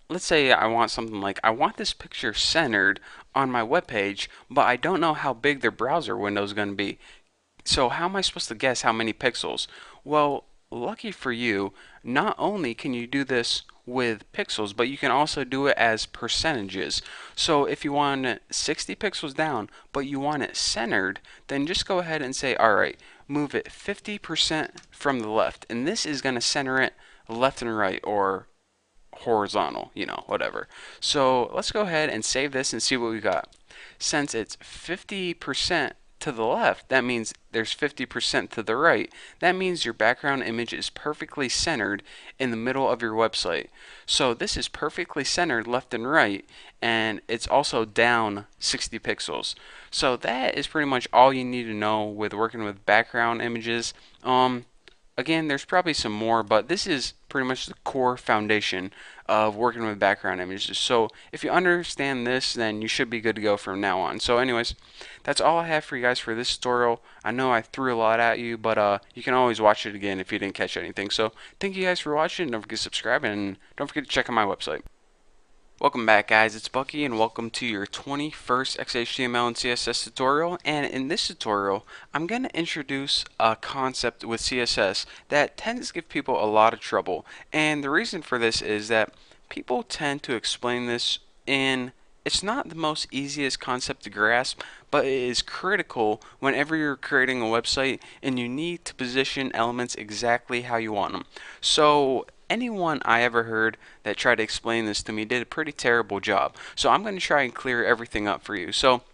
let's say I want something like, I want this picture centered on my web page, but I don't know how big their browser window is going to be. So how am I supposed to guess how many pixels? Well, lucky for you, not only can you do this with pixels, but you can also do it as percentages. So if you want it 60 pixels down, but you want it centered, then just go ahead and say, alright, move it 50% from the left. And this is going to center it left and right, or horizontal, whatever. So let's go ahead and save this and see what we got. Since it's 50% to the left, that means there's 50% to the right. That means your background image is perfectly centered in the middle of your website. So this is perfectly centered left and right, and it's also down 60 pixels. So that is pretty much all you need to know with working with background images. Again, there's probably some more, but this is pretty much the core foundation of working with background images. So if you understand this, then you should be good to go from now on. So anyways, that's all I have for you guys for this tutorial. I know I threw a lot at you, but you can always watch it again if you didn't catch anything. So thank you guys for watching. Don't forget to subscribe, and don't forget to check out my website. Welcome back, guys. It's Bucky, and welcome to your 21st XHTML and CSS tutorial. And in this tutorial, I'm going to introduce a concept with CSS that tends to give people a lot of trouble. And the reason for this is that people tend to explain this in, it's not the most easiest concept to grasp, but it is critical whenever you're creating a website and you need to position elements exactly how you want them. So anyone I ever heard that tried to explain this to me did a pretty terrible job. So I'm going to try and clear everything up for you. So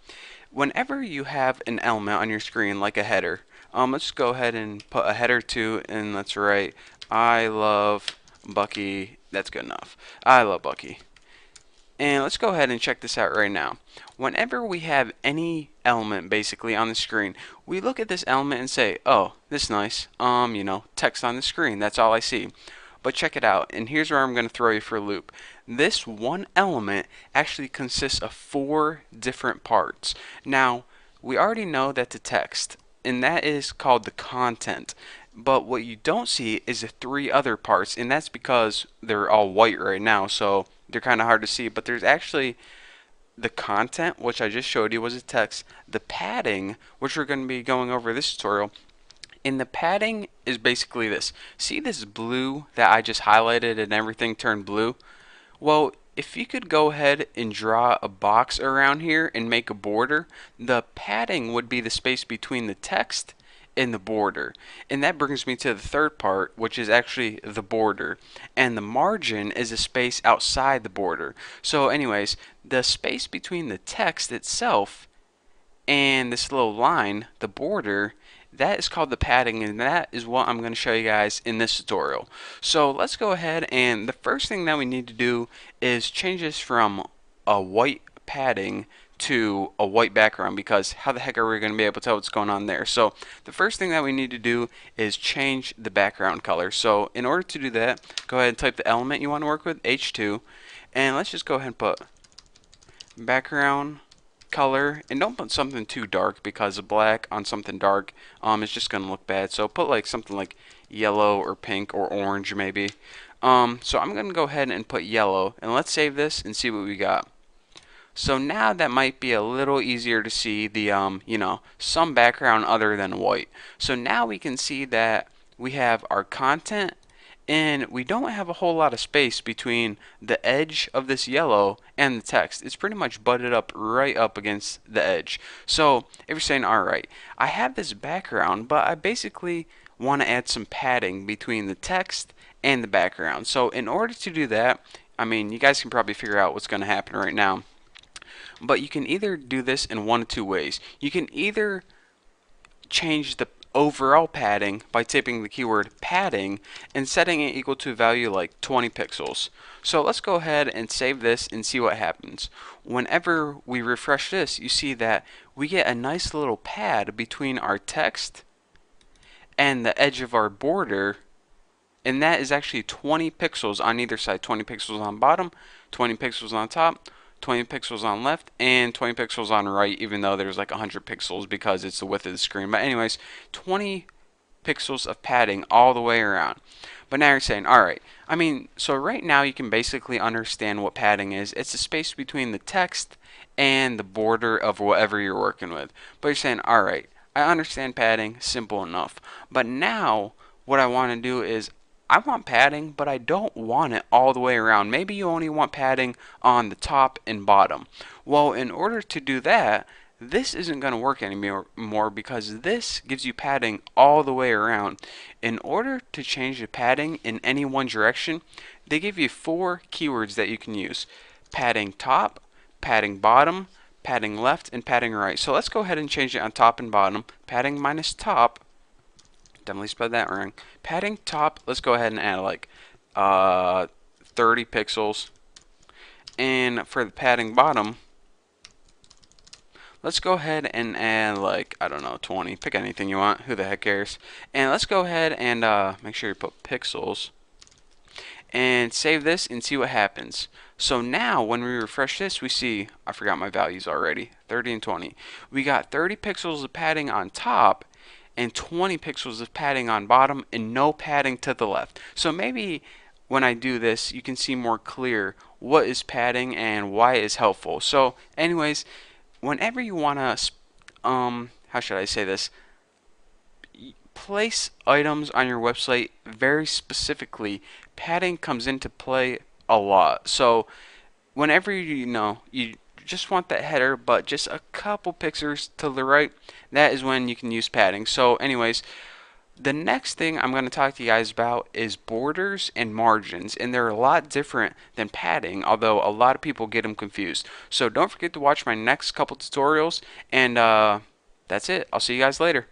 whenever you have an element on your screen like a header, let's go ahead and put a header to, and let's write I love Bucky. That's good enough. I love Bucky. And let's go ahead and check this out right now. Whenever we have any element basically on the screen, we look at this element and say, oh, this is nice. Text on the screen. That's all I see. But check it out, and here's where I'm going to throw you for a loop. This one element actually consists of 4 different parts. Now, we already know that the text, and that is called the content. But what you don't see is the 3 other parts, and that's because they're all white right now, so they're kind of hard to see. But there's actually the content, which I just showed you was a text, the padding, which we're going to be going over this tutorial. And the padding is basically this. See this blue that I just highlighted and everything turned blue? Well, if you could go ahead and draw a box around here and make a border, the padding would be the space between the text and the border. And that brings me to the third part, which is actually the border. And the margin is a space outside the border. So anyways, the space between the text itself and this little line, the border, that is called the padding, and that is what I'm going to show you guys in this tutorial. So let's go ahead, and the first thing that we need to do is change this from a white padding to a white background, because how the heck are we going to be able to tell what's going on there? So the first thing that we need to do is change the background color. So in order to do that, go ahead and type the element you want to work with, H2, and let's just go ahead and put background color, and don't put something too dark, because a black on something dark is just gonna look bad. So put like something like yellow or pink or orange maybe. So I'm going to go ahead and put yellow, and let's save this and see what we got. So now that might be a little easier to see the, some background other than white. So now we can see that we have our content and we don't have a whole lot of space between the edge of this yellow and the text. It's pretty much butted up right up against the edge. So if you're saying, alright, I have this background, but I basically want to add some padding between the text and the background. So in order to do that, I mean, you guys can probably figure out what's going to happen right now. But you can either do this in one of two ways. You can either change the overall padding by typing the keyword padding and setting it equal to a value like 20 pixels. So let's go ahead and save this and see what happens. Whenever we refresh this, you see that we get a nice little pad between our text and the edge of our border, and that is actually 20 pixels on either side. 20 pixels on bottom, 20 pixels on top, 20 pixels on left, and 20 pixels on right, even though there's like 100 pixels because it's the width of the screen. But anyways, 20 pixels of padding all the way around. But now you're saying, alright, I mean, so right now you can basically understand what padding is. It's the space between the text and the border of whatever you're working with. But you're saying, alright, I understand padding, simple enough. But now, what I want to do is, I want padding, but I don't want it all the way around. Maybe you only want padding on the top and bottom. Well, in order to do that, this isn't going to work anymore because this gives you padding all the way around. In order to change the padding in any one direction, they give you 4 keywords that you can use. Padding top, padding bottom, padding left, and padding right. So let's go ahead and change it on top and bottom. Padding minus top. Definitely spelled that wrong. Padding top, let's go ahead and add like 30 pixels. And for the padding bottom, let's go ahead and add like, I don't know, 20. Pick anything you want. Who the heck cares? And let's go ahead and make sure you put pixels. And save this and see what happens. So now when we refresh this, we see, I forgot my values already, 30 and 20. We got 30 pixels of padding on top and 20 pixels of padding on bottom and no padding to the left. So maybe when I do this, you can see more clear what is padding and why it is helpful. So anyways, whenever you want to, how should I say this? Place items on your website very specifically, padding comes into play a lot. So whenever you just want that header but just a couple pixels to the right, that is when you can use padding. So anyways, the next thing I'm going to talk to you guys about is borders and margins, and they're a lot different than padding, although a lot of people get them confused. So don't forget to watch my next couple tutorials, and that's it. I'll see you guys later.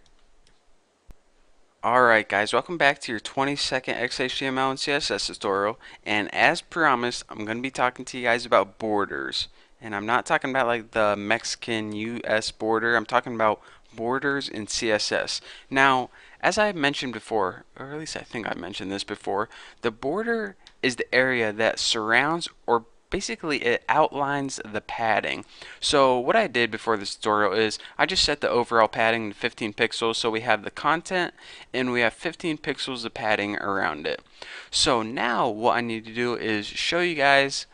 Alright guys, welcome back to your 20-second XHTML and CSS tutorial, and as promised, I'm going to be talking to you guys about borders. And I'm not talking about like the Mexican US border, I'm talking about borders in CSS. Now, as I mentioned before, or at least I think I mentioned this before, the border is the area that surrounds or basically it outlines the padding. So what I did before this tutorial is I just set the overall padding to 15 pixels, so we have the content and we have 15 pixels of padding around it. So now what I need to do is show you guys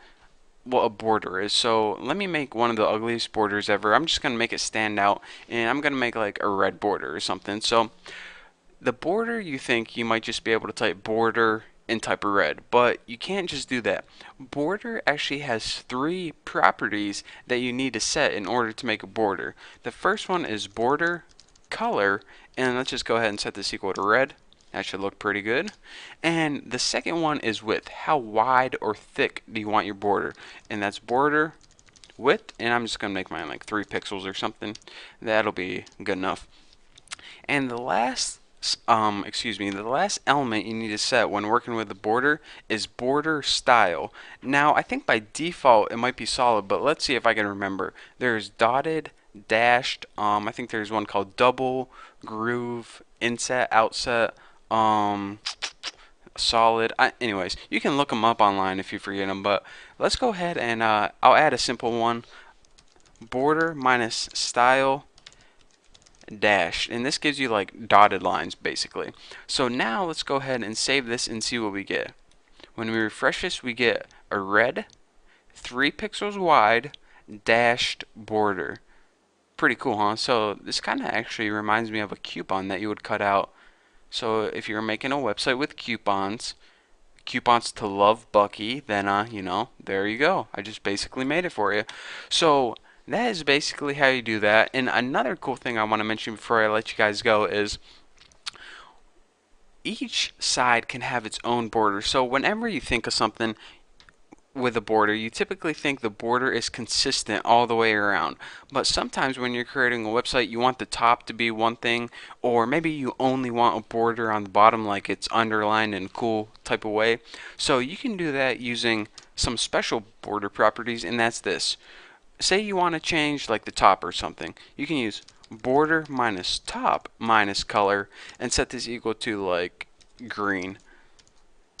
what a border is. So let me make one of the ugliest borders ever. I'm just going to make it stand out, and I'm going to make like a red border or something. So the border, you think you might just be able to type border and type a red, but you can't just do that. Border actually has 3 properties that you need to set in order to make a border. The first one is border color, and let's just go ahead and set this equal to red. That should look pretty good. And the second one is width. How wide or thick do you want your border? And that's border width, and I'm just going to make mine like 3 pixels or something. That'll be good enough. And the last the last element you need to set when working with the border is border style. Now I think by default it might be solid, but let's see if I can remember. There's dotted, dashed, I think there's one called double, groove, inset, outset, solid. Anyways, you can look them up online if you forget them, but let's go ahead and I'll add a simple one. Border minus style dash, and this gives you like dotted lines basically. So now let's go ahead and save this and see what we get. When we refresh this, we get a red 3 pixels wide dashed border. Pretty cool, huh? So this kind of actually reminds me of a coupon that you would cut out. So if you're making a website with coupons to love Bucky, then there you go. I just basically made it for you. So that is basically how you do that. And another cool thing I want to mention before I let you guys go is each side can have its own border. So whenever you think of something with a border, you typically think the border is consistent all the way around. But sometimes when you're creating a website, you want the top to be one thing, or maybe you only want a border on the bottom like it's underlined in a cool type of way. So you can do that using some special border properties, and that's this. Say you want to change like the top or something. You can use border minus top minus color and set this equal to like green.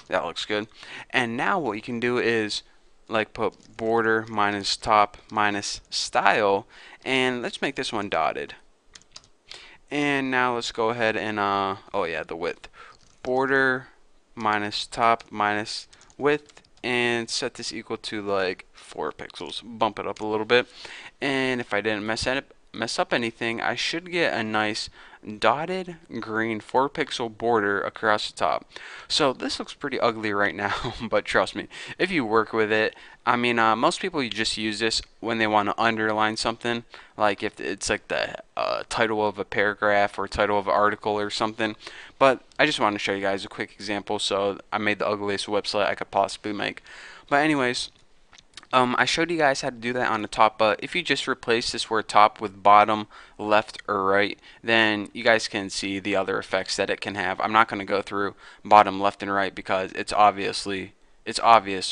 That looks good. And now what you can do is like put border minus top minus style, and let's make this one dotted. And now let's go ahead and oh yeah, the width. Border minus top minus width, and set this equal to like 4 pixels. Bump it up a little bit. And if I didn't mess up anything, I should get a nice dotted green 4 pixel border across the top. So this looks pretty ugly right now, but trust me, if you work with it, I mean, most people you just use this when they want to underline something, like if it's like the title of a paragraph or title of an article or something. But I just want to show you guys a quick example, so I made the ugliest website I could possibly make. But anyways, I showed you guys how to do that on the top, but if you just replace this word top with bottom, left, or right, then you guys can see the other effects that it can have. I'm not going to go through bottom, left, and right because it's obvious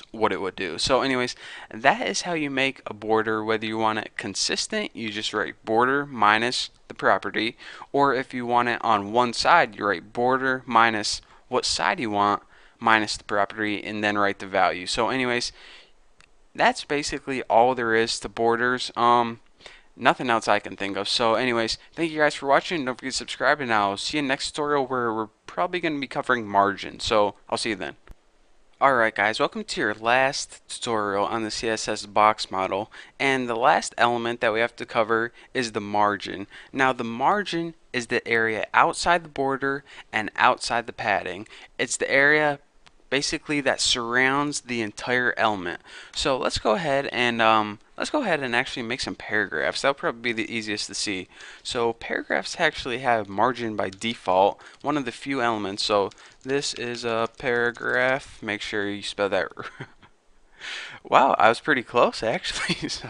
what it would do. So anyways, that is how you make a border. Whether you want it consistent, you just write border minus the property, or if you want it on one side, you write border minus what side you want minus the property, and then write the value. So anyways, that's basically all there is to borders. Nothing else I can think of. So anyways, thank you guys for watching. Don't forget to subscribe, and I'll see you next tutorial where we're probably going to be covering margin. So I'll see you then. Alright guys, welcome to your last tutorial on the CSS box model, and the last element that we have to cover is the margin. Now the margin is the area outside the border and outside the padding. It's the area basically that surrounds the entire element. So let's go ahead and actually make some paragraphs. That'll probably be the easiest to see. So paragraphs actually have margin by default, one of the few elements. So this is a paragraph. Make sure you spell that. Wow, I was pretty close actually. So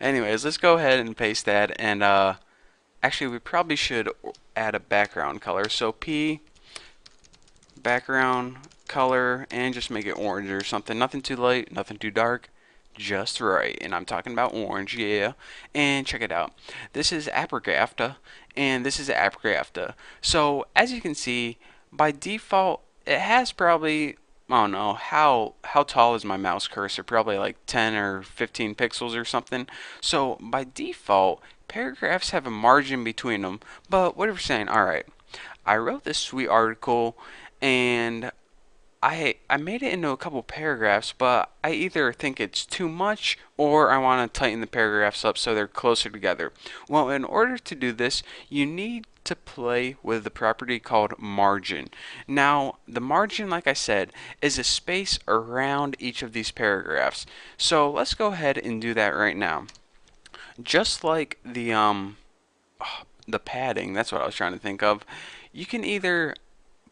anyways, let's go ahead and paste that, and actually we probably should add a background color. So P background color, and just make it orange or something. Nothing too light, nothing too dark, just right. And I'm talking about orange, yeah. And check it out. This is Abragafta, and this is Abragafta. So as you can see, by default, it has probably, I don't know, how tall is my mouse cursor? Probably like 10 or 15 pixels or something. So by default, paragraphs have a margin between them. But what are we saying? Alright, I wrote this sweet article, and I made it into a couple paragraphs, but I either think it's too much or I want to tighten the paragraphs up so they're closer together. Well, in order to do this, you need to play with the property called margin. Now, the margin, like I said, is a space around each of these paragraphs. So let's go ahead and do that right now. Just like the padding, that's what I was trying to think of. You can either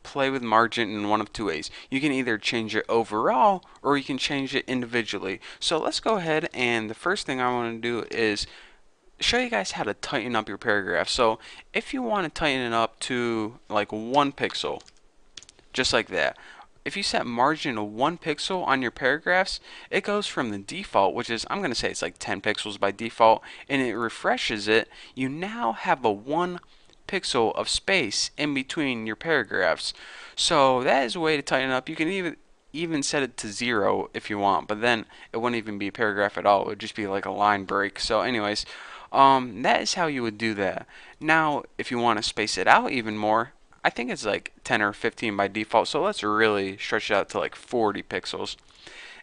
play with margin in one of two ways. You can either change it overall or you can change it individually. So let's go ahead, and the first thing I want to do is show you guys how to tighten up your paragraph. So if you want to tighten it up to like 1 pixel, just like that. If you set margin to 1 pixel on your paragraphs, it goes from the default, which is, I'm going to say it's like 10 pixels by default, and it refreshes it. You now have a 1 pixel of space in between your paragraphs. So that is a way to tighten up. You can even set it to 0 if you want, but then it wouldn't even be a paragraph at all. It would just be like a line break. So anyways, that is how you would do that. Now if you want to space it out even more, I think it's like 10 or 15 by default, so let's really stretch it out to like 40 pixels.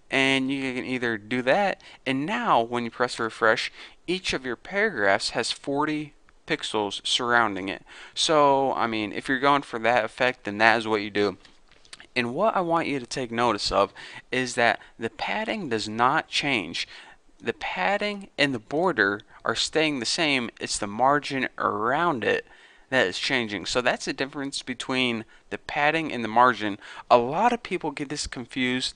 And you can either do that, and now when you press refresh, each of your paragraphs has 40 pixels surrounding it. So, I mean, if you're going for that effect, then that is what you do. And what I want you to take notice of is that the padding does not change. The padding and the border are staying the same. It's the margin around it that is changing. So that's the difference between the padding and the margin. A lot of people get this confused.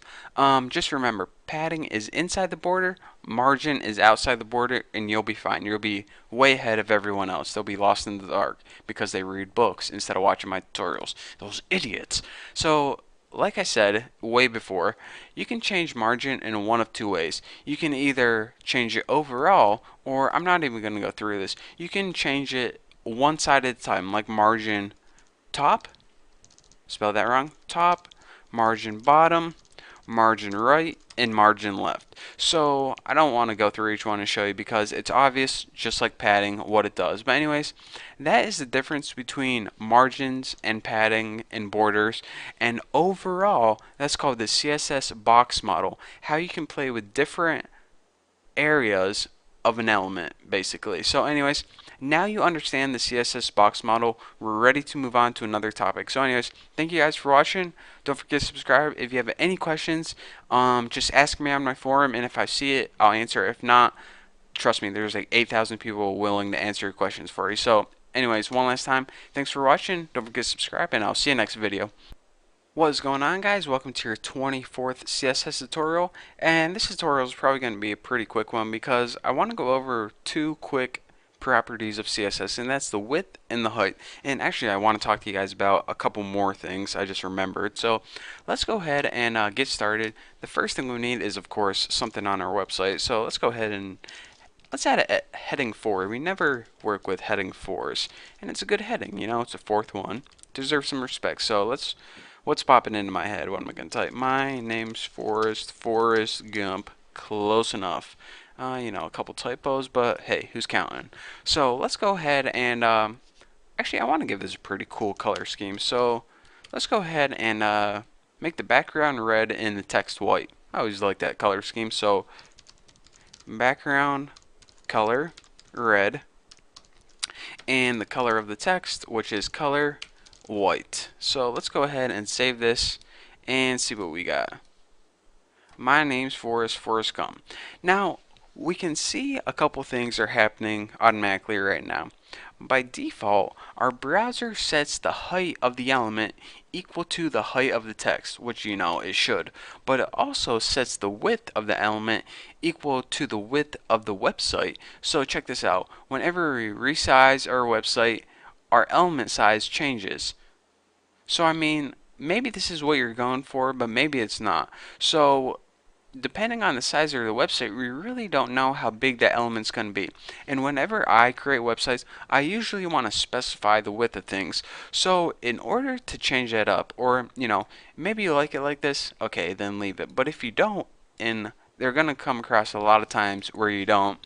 Just remember, padding is inside the border, margin is outside the border, and you'll be fine. You'll be way ahead of everyone else. They'll be lost in the dark because they read books instead of watching my tutorials. Those idiots. So like I said way before, you can change margin in one of two ways. You can either change it overall, or I'm not even going to go through this. You can change it one side at a time, like margin top, spell that wrong, top, margin bottom, margin right, and margin left. So I don't want to go through each one and show you because it's obvious, just like padding, what it does. But anyways, that is the difference between margins and padding and borders. And overall, that's called the CSS box model. How you can play with different areas of an element, basically. So anyways, now you understand the CSS box model. We're ready to move on to another topic. So anyways, thank you guys for watching. Don't forget to subscribe. If you have any questions, just ask me on my forum, and if I see it, I'll answer. If not, trust me, there's like 8,000 people willing to answer your questions for you. So anyways, one last time, thanks for watching. Don't forget to subscribe, and I'll see you next video. What is going on, guys? Welcome to your 24th CSS tutorial, and this tutorial is probably going to be a pretty quick one because I want to go over two quick properties of CSS, and that's the width and the height. And actually, I want to talk to you guys about a couple more things I just remembered. So let's go ahead and get started. The first thing we need is, of course, something on our website. So let's go ahead and let's add a heading 4. We never work with heading 4s, and it's a good heading. You know, it's a fourth one. Deserves some respect. So what's popping into my head? What am I going to type? My name's Forrest Gump. Close enough. You know, a couple typos, but hey, who's counting? So let's go ahead and actually, I want to give this a pretty cool color scheme. So let's go ahead and make the background red and the text white. I always like that color scheme. So background color red, and the color of the text, which is color white. So let's go ahead and save this and see what we got. My name's Forrest Gump. Now we can see a couple things are happening automatically right now. By default, our browser sets the height of the element equal to the height of the text, which you know it should, but it also sets the width of the element equal to the width of the website. So check this out. Whenever we resize our website, our element size changes. So I mean, maybe this is what you're going for, but maybe it's not. So depending on the size of the website, we really don't know how big that element's going to be. And whenever I create websites, I usually want to specify the width of things. So in order to change that up, or you know, maybe you like it like this, okay, then leave it. But if you don't, and they're going to come across a lot of times where you don't,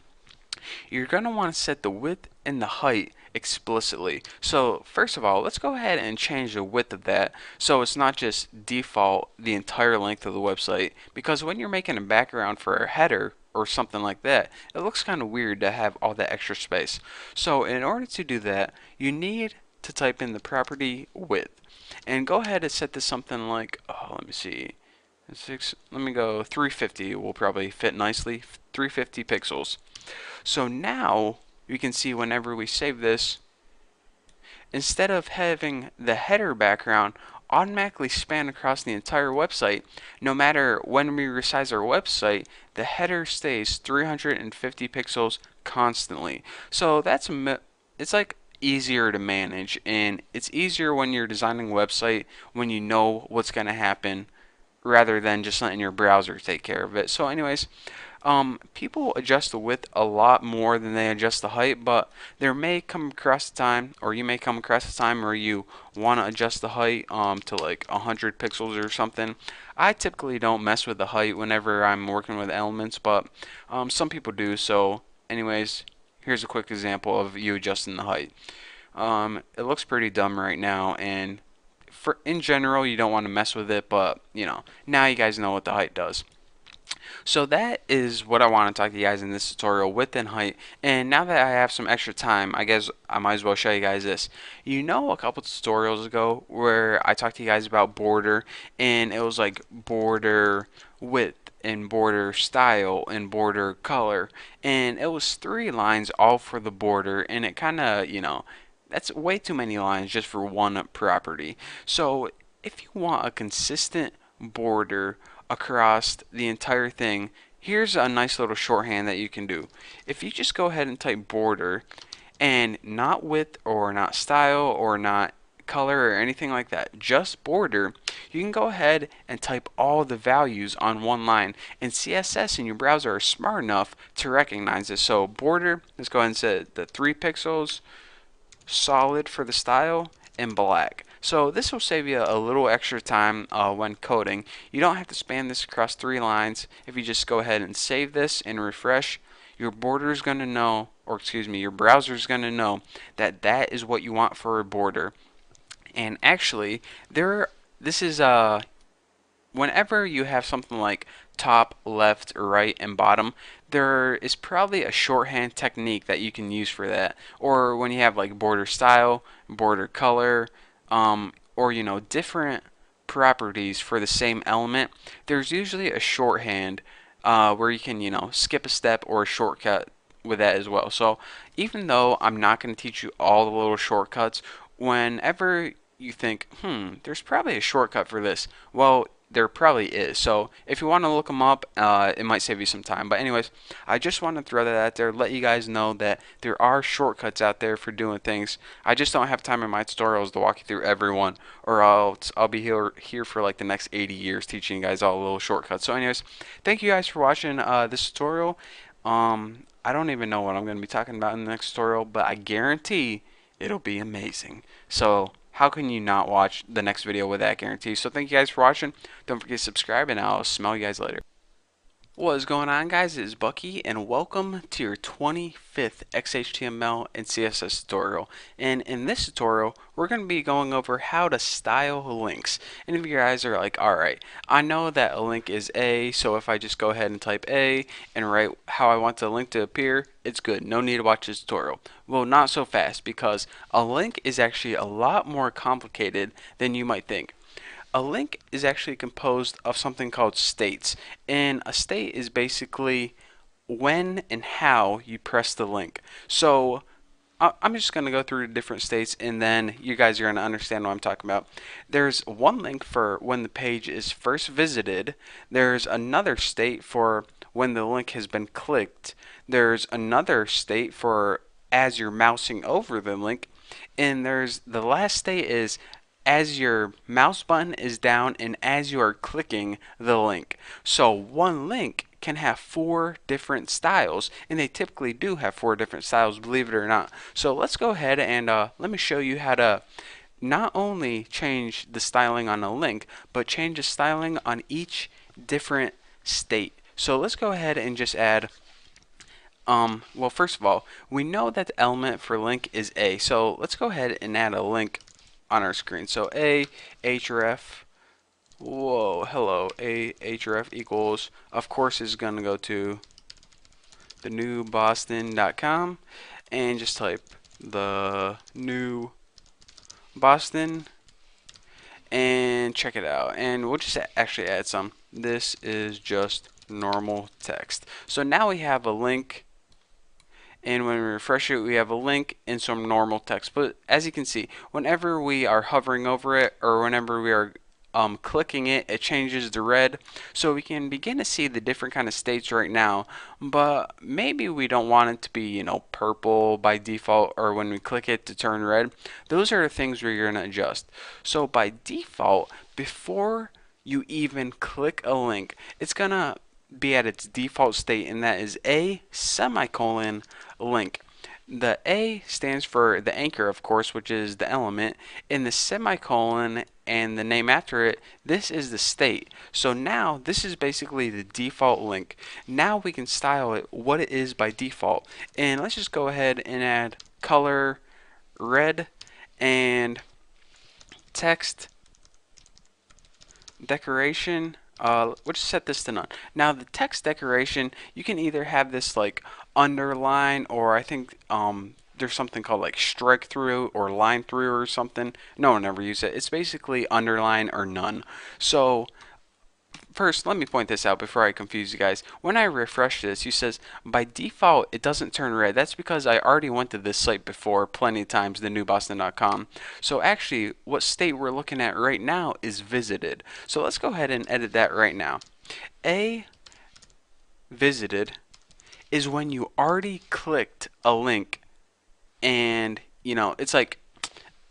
you're going to want to set the width and the height explicitly. So first of all, let's go ahead and change the width of that so it's not just default the entire length of the website, because when you're making a background for a header or something like that, it looks kind of weird to have all that extra space. So in order to do that, you need to type in the property width, and go ahead and set this something like, let me see, let me go 350 will probably fit nicely, 350 pixels. So now you can see whenever we save this, instead of having the header background automatically span across the entire website, no matter when we resize our website, the header stays 350 pixels constantly. So it's like easier to manage, and it's easier when you're designing a website when you know what's going to happen rather than just letting your browser take care of it. So anyways, people adjust the width a lot more than they adjust the height, but there may come across a time, or you may come across a time where you want to adjust the height to like 100 pixels or something. I typically don't mess with the height whenever I'm working with elements, but some people do. So anyways, here's a quick example of you adjusting the height. It looks pretty dumb right now, and in general, you don't want to mess with it, but now you guys know what the height does. So that is what I want to talk to you guys in this tutorial, width and height. And now that I have some extra time, I guess I might as well show you guys this. A couple tutorials ago where I talked to you guys about border, and it was like border width and border style and border color, and it was 3 lines all for the border, and it kind of, that's way too many lines just for one property. So if you want a consistent border across the entire thing, here's a nice little shorthand that you can do. If you just go ahead and type border and not width or not style or not color or anything like that, just border, you can go ahead and type all the values on one line, and CSS in your browser are smart enough to recognize this. So border, let's go ahead and set the 3 pixels, solid for the style, and black. So this will save you a little extra time when coding. You don't have to span this across 3 lines. If you just go ahead and save this and refresh, your border is going to know, or excuse me, your browser is going to know that that is what you want for a border. And actually, this is whenever you have something like top, left, right, and bottom, there is probably a shorthand technique that you can use for that. Or when you have like border style, border color, or different properties for the same element, there's usually a shorthand where you can skip a step or a shortcut with that as well. So even though I'm not going to teach you all the little shortcuts, whenever you think, there's probably a shortcut for this, well, there probably is. So if you want to look them up, it might save you some time. But anyways, I just want to throw that out there, let you guys know that there are shortcuts out there for doing things. I just don't have time in my tutorials to walk you through every one, or I'll be here for like the next 80 years teaching you guys all the little shortcuts. So anyways, thank you guys for watching this tutorial. I don't even know what I'm going to be talking about in the next tutorial, but I guarantee it'll be amazing. So how can you not watch the next video with that guarantee? So thank you guys for watching. Don't forget to subscribe, and I'll smell you guys later. What is going on, guys? It is Bucky, and welcome to your 25th XHTML and CSS tutorial. And in this tutorial, we're going to be going over how to style links. And if you guys are like, alright, I know that a link is A, so if I just go ahead and type A and write how I want the link to appear, it's good. No need to watch this tutorial. Well, not so fast, because a link is actually a lot more complicated than you might think. A link is actually composed of something called states, and a state is basically when and how you press the link. So I'm just going to go through the different states, and then you guys are going to understand what I'm talking about. There's one link for when the page is first visited. There's another state for when the link has been clicked. There's another state for as you're mousing over the link, and there's the last state is as your mouse button is down and as you are clicking the link. So one link can have 4 different styles, and they typically do have 4 different styles, believe it or not. So let's go ahead and let me show you how to not only change the styling on a link, but change the styling on each different state. So let's go ahead and just add well, first of all, we know that the element for link is A, so let's go ahead and add a link on our screen. So a href, hello, a href equals, of course, is going to go to the new boston.com, and just type the new Boston and check it out, and we'll just actually add some. This is just normal text. So now we have a link, and when we refresh it, we have a link and some normal text. But as you can see, whenever we are hovering over it, or whenever we are clicking it, it changes to red. So we can begin to see the different kind of states right now, but maybe we don't want it to be purple by default, or when we click it to turn red. Those are the things where you're going to adjust. So by default, before you even click a link, it's going to be at its default state, and that is a semicolon link. The A stands for the anchor, of course, which is the element, and the semicolon and the name after it, this is the state. So now this is basically the default link. Now we can style it what it is by default. And let's just go ahead and add color red, and text decoration, we'll just set this to none. Now the text decoration, you can either have this like underline, or I think there's something called like strike through or line through or something. No one ever uses it. It's basically underline or none. So first, let me point this out before I confuse you guys. When I refresh this, you says by default it doesn't turn red. That's because I already went to this site before plenty of times, thenewboston.com. So actually, what state we're looking at right now is visited. So let's go ahead and edit that right now. A visited is when you already clicked a link, and it's like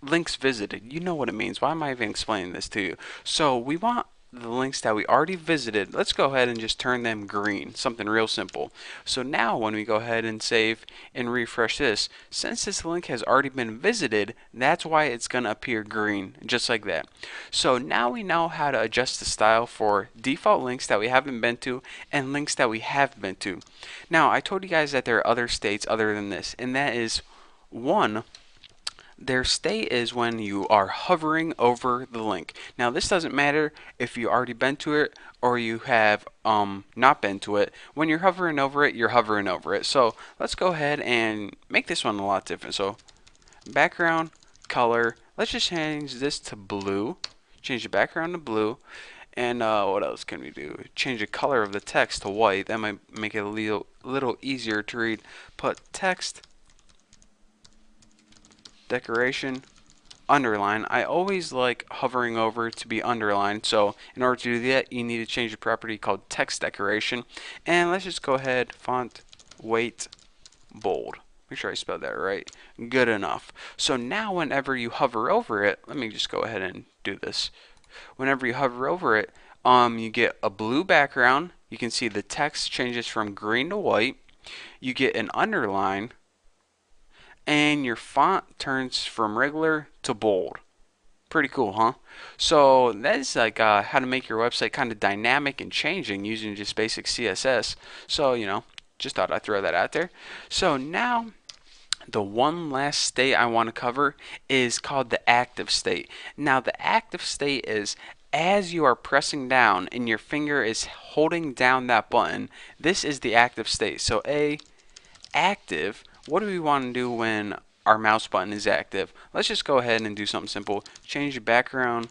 links visited. You know what it means. Why am I even explaining this to you? So we want the links that we already visited. Let's go ahead and just turn them green. Something real simple. So now when we go ahead and save and refresh this, since this link has already been visited, that's why it's going to appear green, just like that. So now we know how to adjust the style for default links that we haven't been to and links that we have been to. Now I told you guys that there are other states other than this, and that is one, their state is when you are hovering over the link. Now this doesn't matter if you already been to it or you have not been to it. When you're hovering over it, you're hovering over it. So let's go ahead and make this one a lot different. So background color, let's just change this to blue. Change the background to blue. And what else can we do? Change the color of the text to white. That might make it a little easier to read. Put text decoration underline. I always like hovering over to be underlined, so in order to do that you need to change a property called text decoration. And let's just go ahead, font weight bold. Make sure I spelled that right. Good enough. So now whenever you hover over it, let me just go ahead and do this. Whenever you hover over it, you get a blue background. You can see the text changes from green to white. You get an underline, and your font turns from regular to bold. Pretty cool, huh? So that is like how to make your website kind of dynamic and changing using just basic CSS. So, just thought I'd throw that out there. So now the one last state I want to cover is called the active state. Now the active state is as you are pressing down and your finger is holding down that button, this is the active state. So active, what do we want to do when our mouse button is active? Let's just go ahead and do something simple. Change the background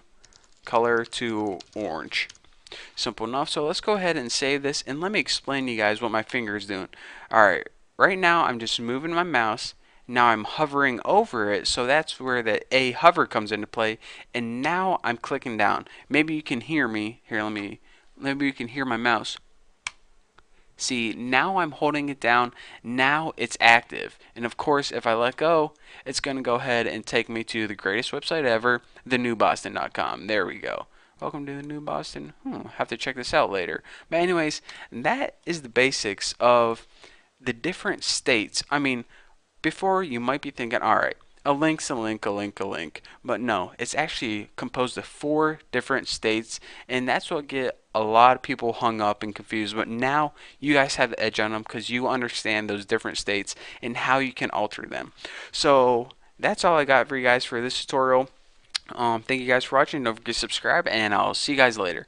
color to orange. Simple enough. So let's go ahead and save this, and let me explain to you guys what my finger is doing. Alright, right now I'm just moving my mouse. Now I'm hovering over it, so that's where the A hover comes into play, and now I'm clicking down. Maybe you can hear me. Here, maybe you can hear my mouse. See, now I'm holding it down. Now it's active. And of course, if I let go, it's going to go ahead and take me to the greatest website ever, thenewboston.com. There we go. Welcome to the New Boston. Have to check this out later. But anyways, that is the basics of the different states. I mean, before you might be thinking, alright, a link's a link, a link, a link. But no, it's actually composed of 4 different states, and that's what get a lot of people hung up and confused. But now you guys have the edge on them because you understand those different states and how you can alter them. So that's all I got for you guys for this tutorial. Thank you guys for watching. Don't forget to subscribe, and I'll see you guys later.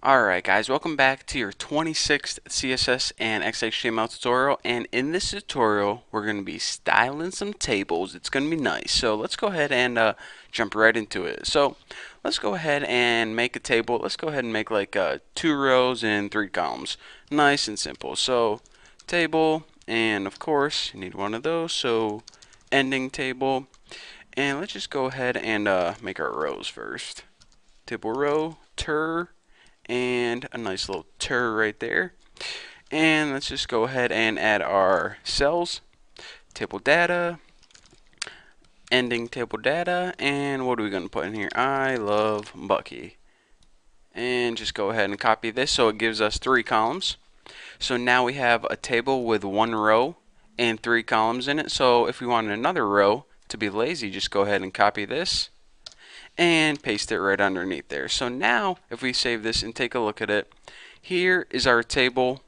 Alright guys, welcome back to your 26th CSS and XHTML tutorial, and in this tutorial we're going to be styling some tables. It's going to be nice, so let's go ahead and jump right into it. So let's go ahead and make a table. Let's go ahead and make like 2 rows and 3 columns. Nice and simple. So table, and of course you need one of those, so ending table. And let's just go ahead and make our rows first. Table row, tur, and a nice little tur right there. And let's just go ahead and add our cells. Table data, ending table data, and what are we going to put in here? I love Bucky. And just go ahead and copy this so it gives us 3 columns. So now we have a table with 1 row and 3 columns in it. So if we want another row, to be lazy, just go ahead and copy this and paste it right underneath there. So now if we save this and take a look at it, here is our table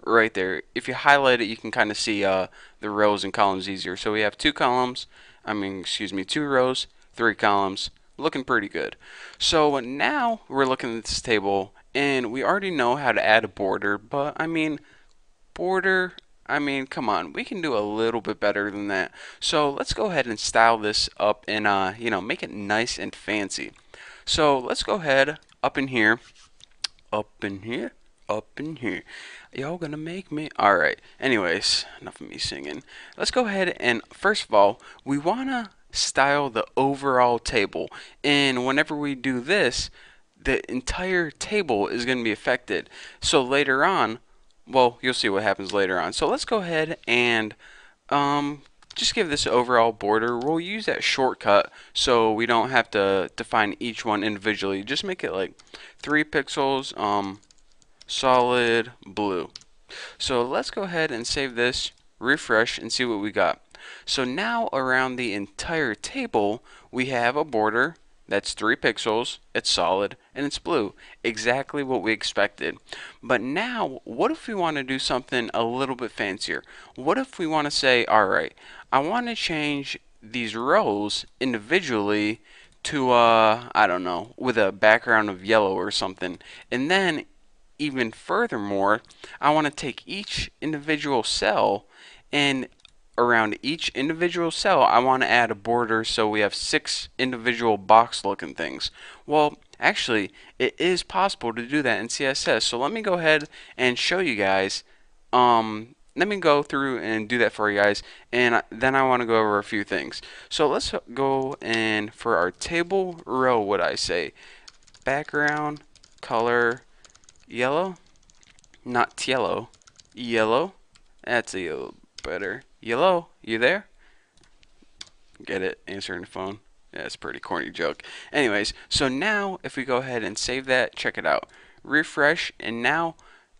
right there. If you highlight it, you can kind of see the rows and columns easier. So we have 2 columns, excuse me, 2 rows, 3 columns, looking pretty good. So now we're looking at this table and we already know how to add a border, but border, come on, we can do a little bit better than that. So let's go ahead and style this up and, make it nice and fancy. So let's go ahead up in here, up in here, up in here. Y'all gonna make me. Alright, anyways, enough of me singing. Let's go ahead and, first of all, we wanna style the overall table. And whenever we do this, the entire table is going to be affected. So later on, well, you'll see what happens later on. So let's go ahead and just give this overall border. We'll use that shortcut so we don't have to define each one individually. Just make it like 3 pixels, solid blue. So let's go ahead and save this, refresh, and see what we got. So now around the entire table, we have a border that's 3 pixels, it's solid, and it's blue. Exactly what we expected. But now, what if we want to do something a little bit fancier? What if we want to say, alright, I want to change these rows individually to, I don't know, with a background of yellow or something. And then, even furthermore, I want to take each individual cell and around each individual cell, I want to add a border so we have 6 individual box looking things. Well, actually, it is possible to do that in CSS. So let me go ahead and show you guys. Let me go through and do that for you guys, and then I want to go over a few things. So let's go and for our table row, what I say, background color yellow, not yellow, yellow. That's a little better. Yellow, you there? Get it? Answering the phone. Yeah, it's a pretty corny joke. Anyways, so now if we go ahead and save that, check it out. Refresh, and now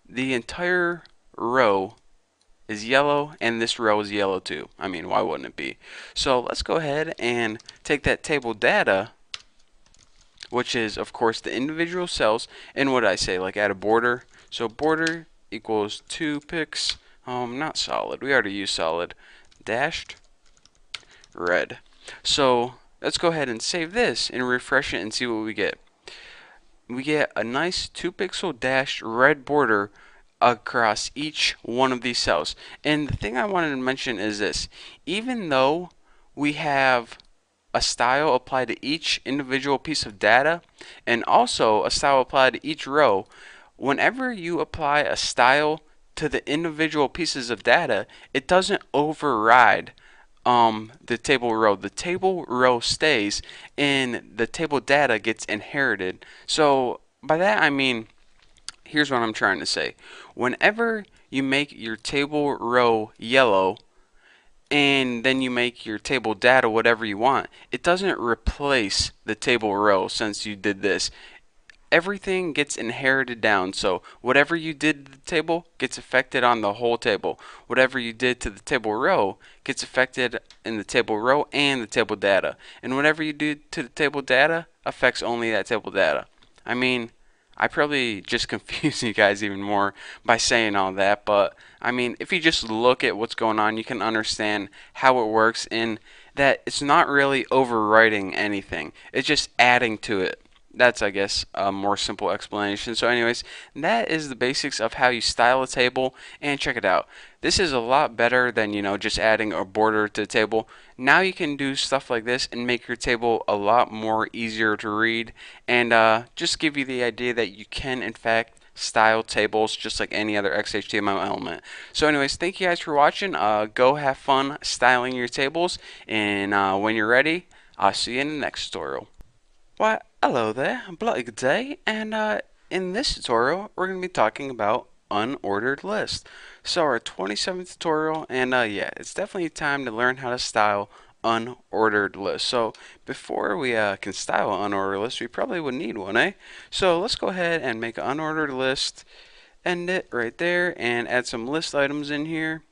the entire row is yellow, and this row is yellow too. I mean, why wouldn't it be? So let's go ahead and take that table data, which is of course the individual cells, and what did I say, like add a border. So border equals 2 pix, not solid, we already used solid, dashed red. So let's go ahead and save this and refresh it and see what we get. We get a nice 2 pixel dashed red border across each one of these cells. And the thing I wanted to mention is this: even though we have a style applied to each individual piece of data and also a style applied to each row, whenever you apply a style to the individual pieces of data, it doesn't override the table row. The table row stays and the table data gets inherited. So by that I mean, here's what I'm trying to say. Whenever you make your table row yellow and then you make your table data whatever you want, it doesn't replace the table row since you did this. Everything gets inherited down, so whatever you did to the table gets affected on the whole table. Whatever you did to the table row gets affected in the table row and the table data. And whatever you do to the table data affects only that table data. I mean, I probably just confused you guys even more by saying all that, but I mean, if you just look at what's going on, you can understand how it works, and that it's not really overwriting anything. It's just adding to it. That's, I guess, a more simple explanation. So anyways, that is the basics of how you style a table, and check it out. This is a lot better than, just adding a border to the table. Now you can do stuff like this and make your table a lot more easier to read, and just give you the idea that you can, in fact, style tables just like any other XHTML element. So anyways, thank you guys for watching. Go have fun styling your tables, and when you're ready, I'll see you in the next tutorial. Why, hello there, bloody good day, and in this tutorial we're going to be talking about unordered lists. So our 27th tutorial, and yeah, it's definitely time to learn how to style unordered lists. So before we can style an unordered list, we probably would need one, eh? So let's go ahead and make an unordered list, end it right there, and add some list items in here.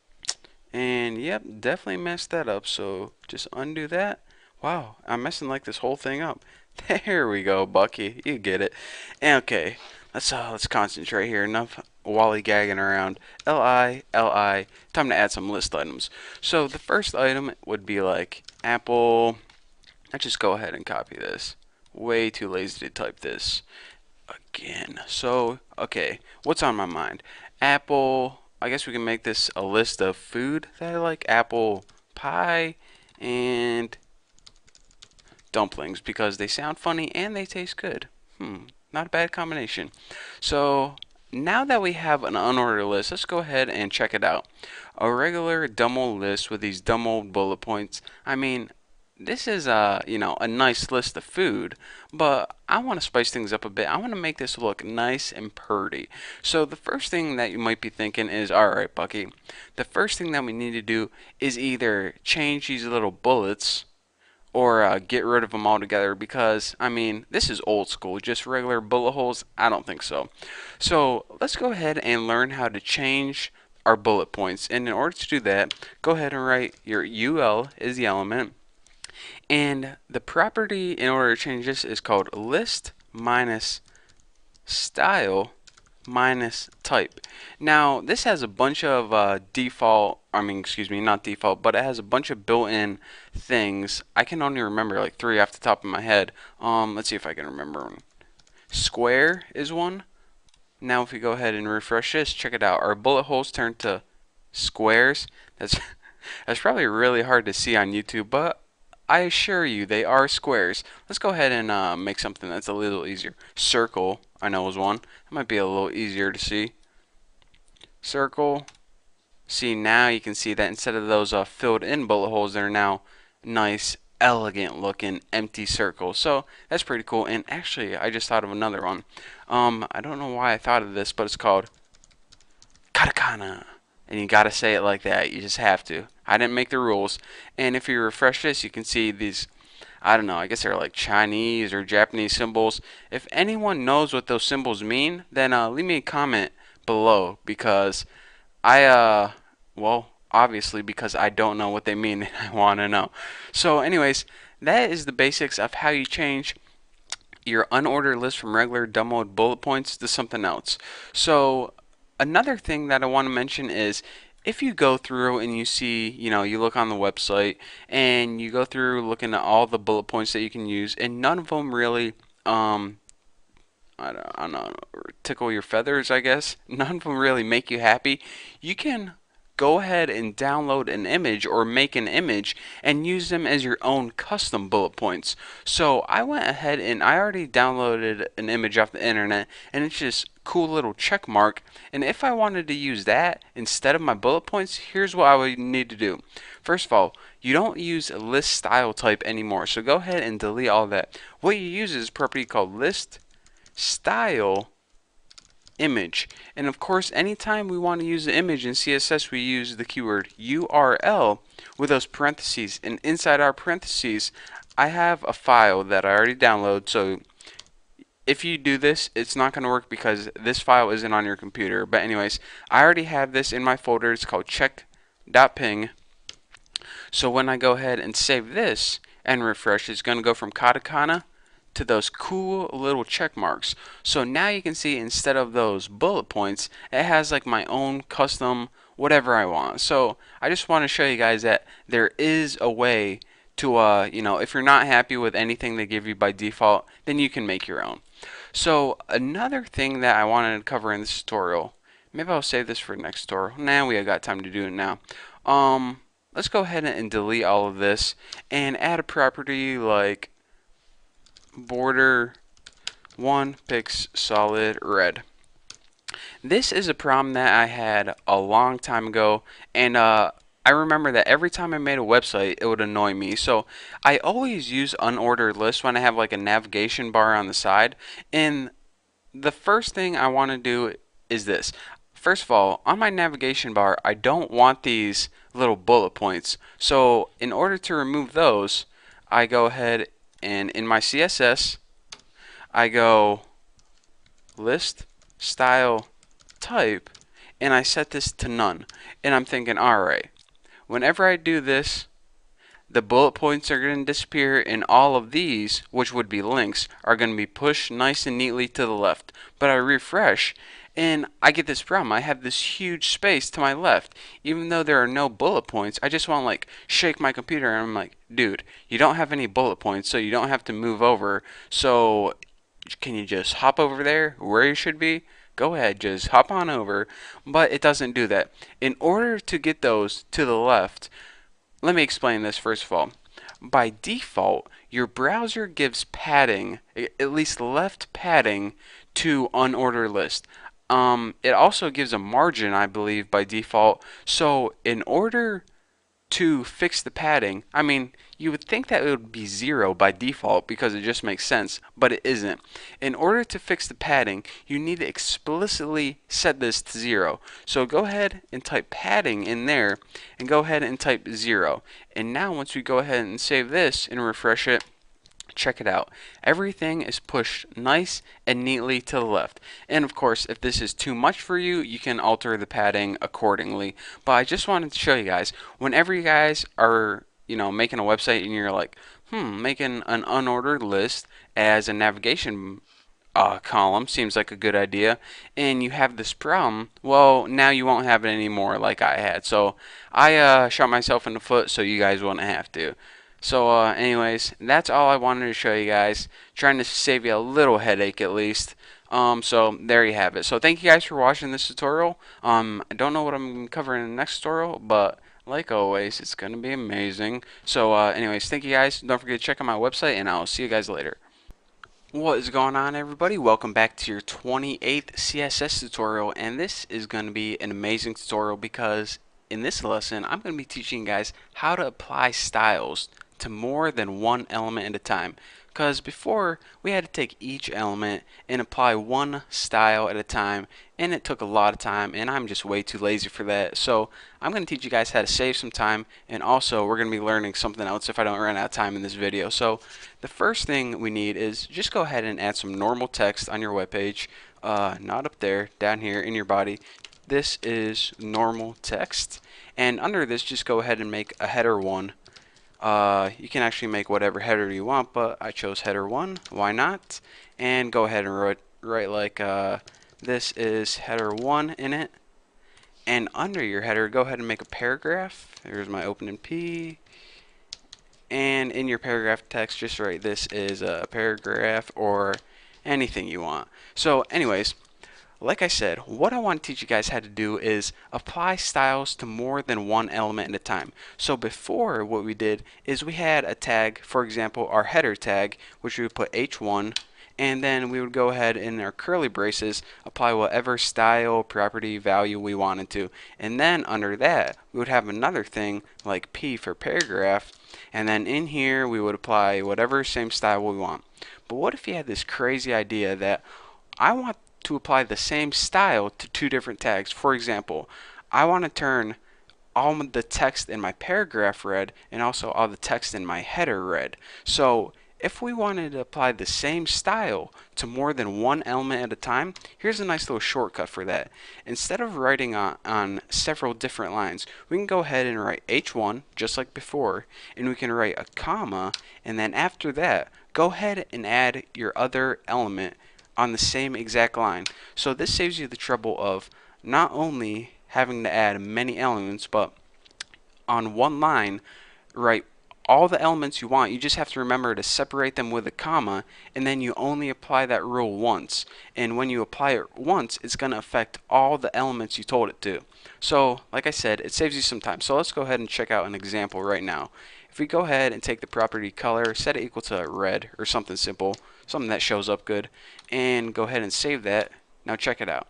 And yep, definitely messed that up, so just undo that. Wow, I'm messing like this whole thing up. There we go, Bucky. You get it. And okay, let's concentrate here. Enough lollygagging around. Li, time to add some list items. So the first item would be like apple. Let's just go ahead and copy this. Way too lazy to type this again. So, okay, what's on my mind? Apple. I guess we can make this a list of food that I like. Apple pie and dumplings because they sound funny and they taste good. Not a bad combination. So now that we have an unordered list, let's go ahead and check it out. A regular dumb old list with these dumb old bullet points. I mean, this is a nice list of food, but I want to spice things up a bit. I want to make this look nice and pretty. So the first thing that you might be thinking is, all right, Bucky, the first thing that we need to do is either change these little bullets or get rid of them altogether because, I mean, this is old school. Just regular bullet holes? I don't think so. So let's go ahead and learn how to change our bullet points. And in order to do that, go ahead and write your UL is the element. And the property in order to change this is called list minus style minus type. Now this has a bunch of not default, but it has a bunch of built-in things. I can only remember like 3 off the top of my head. Let's see if I can remember them. Square is one. Now if we go ahead and refresh this, check it out. Our bullet holes turn to squares. That's that's probably really hard to see on YouTube, but I assure you they are squares. Let's go ahead and make something that's a little easier. Circle, I know is one. That might be a little easier to see. Circle. See, now you can see that instead of those filled in bullet holes, they're now nice, elegant looking empty circles. So that's pretty cool. And actually, I just thought of another one. I don't know why I thought of this, but it's called katakana. And you gotta say it like that. You just have to. I didn't make the rules. And if you refresh this, you can see these, I don't know, I guess they're like Chinese or Japanese symbols. If anyone knows what those symbols mean, then leave me a comment below because well, obviously because I don't know what they mean and I want to know. So anyways, that is the basics of how you change your unordered list from regular dumb old bullet points to something else. So another thing that I want to mention is if you go through and you see, you look on the website and you go through looking at all the bullet points that you can use and none of them really, I don't know, tickle your feathers, I guess. None of them really make you happy. You can go ahead and download an image or make an image and use them as your own custom bullet points. So I went ahead and I already downloaded an image off the internet and it's just cool little check mark, and if I wanted to use that instead of my bullet points, here's what I would need to do. First of all, you don't use a list style type anymore, so go ahead and delete all that. What you use is a property called list style image, and of course anytime we want to use the image in CSS we use the keyword URL with those parentheses, and inside our parentheses I have a file that I already downloaded. So if you do this, it's not going to work because this file isn't on your computer. But anyways, I already have this in my folder. It's called check.ping. So when I go ahead and save this and refresh, it's going to go from katakana to those cool little check marks. So now you can see instead of those bullet points, it has like my own custom whatever I want. So I just want to show you guys that there is a way to, if you're not happy with anything they give you by default, then you can make your own. So another thing that I wanted to cover in this tutorial, maybe I'll save this for next tutorial. Now we have got time to do it now. Let's go ahead and delete all of this and add a property like border 1 pix solid red. This is a problem that I had a long time ago, and I remember that every time I made a website it would annoy me. So I always use unordered lists when I have like a navigation bar on the side, and the first thing I want to do is this. First of all, on my navigation bar I don't want these little bullet points, so in order to remove those I go ahead and in my CSS I go list style type and I set this to none, and I'm thinking, alright, whenever I do this the bullet points are going to disappear and all of these, which would be links, are going to be pushed nice and neatly to the left. But I refresh And I get this problem. I have this huge space to my left. Even though there are no bullet points, I just want to like shake my computer and I'm like, dude, you don't have any bullet points, so you don't have to move over. So can you just hop over there where you should be? Go ahead, just hop on over. But it doesn't do that. In order to get those to the left, let me explain this first of all. By default, your browser gives padding, at least left padding, to unordered list. It also gives a margin, I believe, by default. So in order to fix the padding, I mean, you would think that it would be 0 by default because it just makes sense, but it isn't. In order to fix the padding, you need to explicitly set this to 0. So go ahead and type padding in there and go ahead and type 0. And now once we go ahead and save this and refresh it, check it out. Everything is pushed nice and neatly to the left. And of course, if this is too much for you, you can alter the padding accordingly. But I just wanted to show you guys, whenever you guys are, making a website and you're like, making an unordered list as a navigation column seems like a good idea, and you have this problem, well, now you won't have it anymore like I had. So I shot myself in the foot so you guys wouldn't have to. So anyways, that's all I wanted to show you guys. Trying to save you a little headache at least. So there you have it. So thank you guys for watching this tutorial. I don't know what I'm covering in the next tutorial, but like always, it's going to be amazing. So anyways, thank you guys. Don't forget to check out my website, and I'll see you guys later. What is going on, everybody? Welcome back to your 28th CSS tutorial, and this is going to be an amazing tutorial because in this lesson I'm going to be teaching you guys how to apply styles to more than one element at a time. Because before we had to take each element and apply one style at a time, and it took a lot of time, and I'm just way too lazy for that. So I'm going to teach you guys how to save some time, and also we're going to be learning something else if I don't run out of time in this video. So the first thing we need is just go ahead and add some normal text on your web page, not up there, down here in your body. This is normal text, and under this just go ahead and make a header 1. You can actually make whatever header you want, but I chose header 1. Why not? And go ahead and write like this is header 1 in it. And under your header, go ahead and make a paragraph. There's my opening P. And in your paragraph text, just write this is a paragraph or anything you want. So anyways, like I said, what I want to teach you guys how to do is apply styles to more than one element at a time. So before, what we did is we had a tag, for example, our header tag, which we would put h1, and then we would go ahead in our curly braces apply whatever style, property, value we wanted to. And then under that, we would have another thing like p for paragraph, and then in here we would apply whatever same style we want. But what if you had this crazy idea that I want to apply the same style to two different tags? For example, I want to turn all the text in my paragraph red and also all the text in my header red. So if we wanted to apply the same style to more than one element at a time, here's a nice little shortcut for that. Instead of writing on several different lines, we can go ahead and write h1 just like before, and we can write a comma, and then after that go ahead and add your other element on the same exact line. So this saves you the trouble of not only having to add many elements, but on one line write all the elements you want. You just have to remember to separate them with a comma, and then you only apply that rule once. And when you apply it once, it's going to affect all the elements you told it to. So like I said, it saves you some time. So let's go ahead and check out an example right now. If we go ahead and take the property color, set it equal to red or something simple, something that shows up good, and go ahead and save that. Now check it out.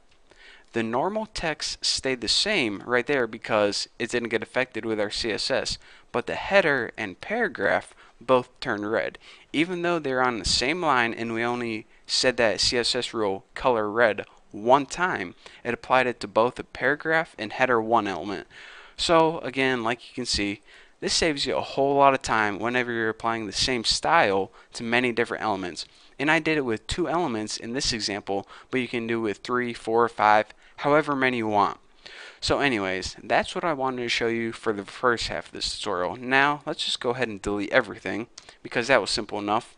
The normal text stayed the same right there because it didn't get affected with our CSS, but the header and paragraph both turned red. Even though they're on the same line and we only said that CSS rule color red one time, it applied it to both the paragraph and header 1 element. So again, like you can see, this saves you a whole lot of time whenever you're applying the same style to many different elements. And I did it with 2 elements in this example, but you can do it with 3, 4, 5, however many you want. So anyways, that's what I wanted to show you for the first half of this tutorial. Now, let's just go ahead and delete everything because that was simple enough.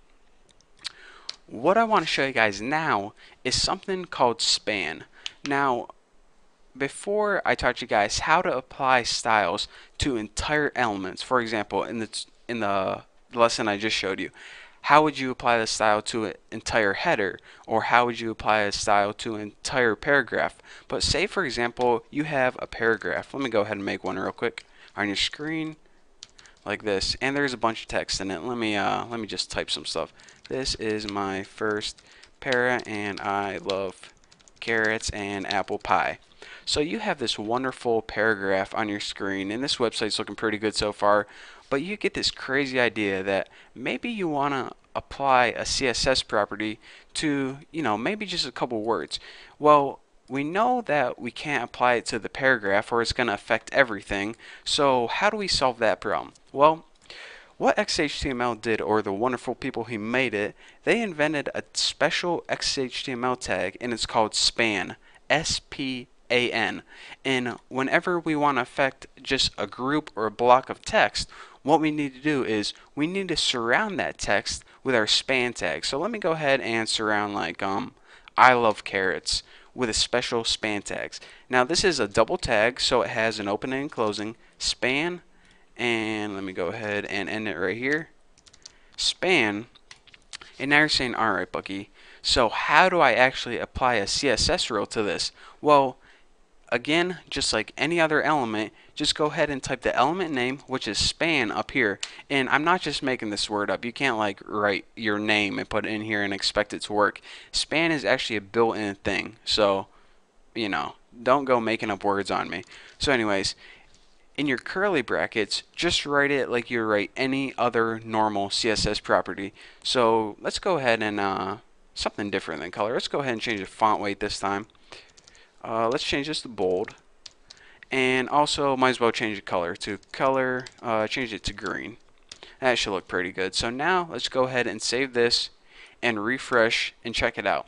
What I want to show you guys now is something called span. Now, before I taught you guys how to apply styles to entire elements, for example, in the lesson I just showed you, how would you apply the style to an entire header, or how would you apply a style to an entire paragraph? But say, for example, you have a paragraph. Let me go ahead and make one real quick on your screen like this, and there's a bunch of text in it. Let me just type some stuff. This is my first para, and I love carrots and apple pie. So you have this wonderful paragraph on your screen, and this website's looking pretty good so far, but you get this crazy idea that maybe you want to apply a CSS property to, maybe just a couple words. Well, we know that we can't apply it to the paragraph or it's going to affect everything. So how do we solve that problem? Well, what XHTML did, or the wonderful people who made it, they invented a special XHTML tag, and it's called span. S-P-A-N. And whenever we want to affect just a group or a block of text, what we need to do is we need to surround that text with our span tag. So let me go ahead and surround like I love carrots with a special span tags. Now this is a double tag, so it has an opening and closing. Span, and let me go ahead and end it right here. Span. And now you're saying, alright, Bucky, so how do I actually apply a CSS rule to this? Well, again, just like any other element, just go ahead and type the element name, which is span, up here. And I'm not just making this word up. You can't like write your name and put it in here and expect it to work. Span is actually a built-in thing, so don't go making up words on me. So anyways, in your curly brackets, just write it like you write any other normal CSS property. So let's go ahead and something different than color. Let's go ahead and change the font weight this time. Let's change this to bold. And also, might as well change the color to change it to green. That should look pretty good. So now let's go ahead and save this and refresh and check it out.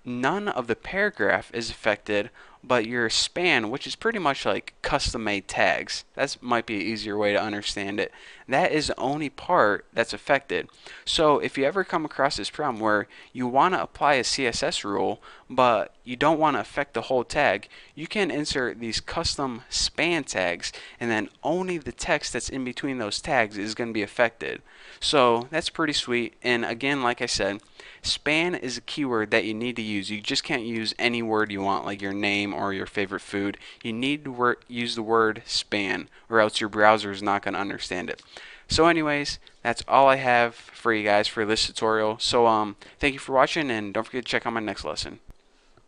None of the paragraph is affected, but your span, which is pretty much like custom made tags, that might be an easier way to understand it, that is the only part that's affected. So if you ever come across this problem where you want to apply a CSS rule but you don't want to affect the whole tag, you can insert these custom span tags, and then only the text that's in between those tags is going to be affected. So that's pretty sweet. And again, like I said, span is a keyword that you need to use. You just can't use any word you want, like your name or your favorite food. You need to use the word span, or else your browser is not going to understand it. So anyways, that's all I have for you guys for this tutorial. So thank you for watching, and don't forget to check out my next lesson.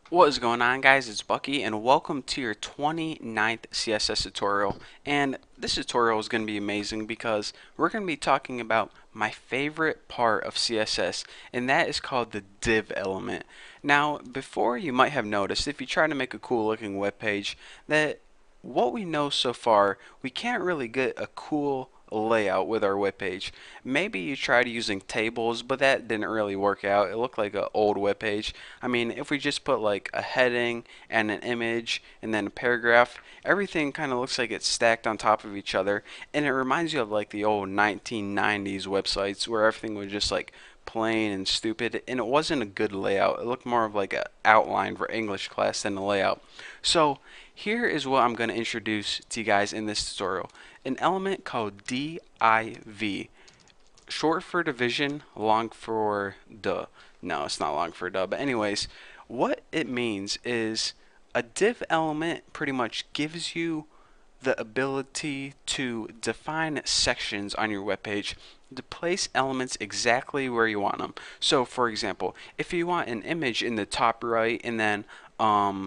What is going on, guys? It's Bucky, and welcome to your 29th CSS tutorial. And this tutorial is going to be amazing because we're going to be talking about my favorite part of CSS, and that is called the div element. Now, before, you might have noticed, if you try to make a cool looking web page, that what we know so far, we can't really get a cool layout with our web page. Maybe you tried using tables, but that didn't really work out. It looked like an old web page. I mean, if we just put like a heading and an image and then a paragraph, everything kind of looks like it's stacked on top of each other, and it reminds you of like the old 1990s websites where everything was just like plain and stupid, and it wasn't a good layout. It looked more of like an outline for English class than a layout. So here is what I'm going to introduce to you guys in this tutorial. An element called div, short for division, long for duh. No, it's not long for duh, but anyways, what it means is a div element pretty much gives you the ability to define sections on your web page, to place elements exactly where you want them. So for example, if you want an image in the top right, and then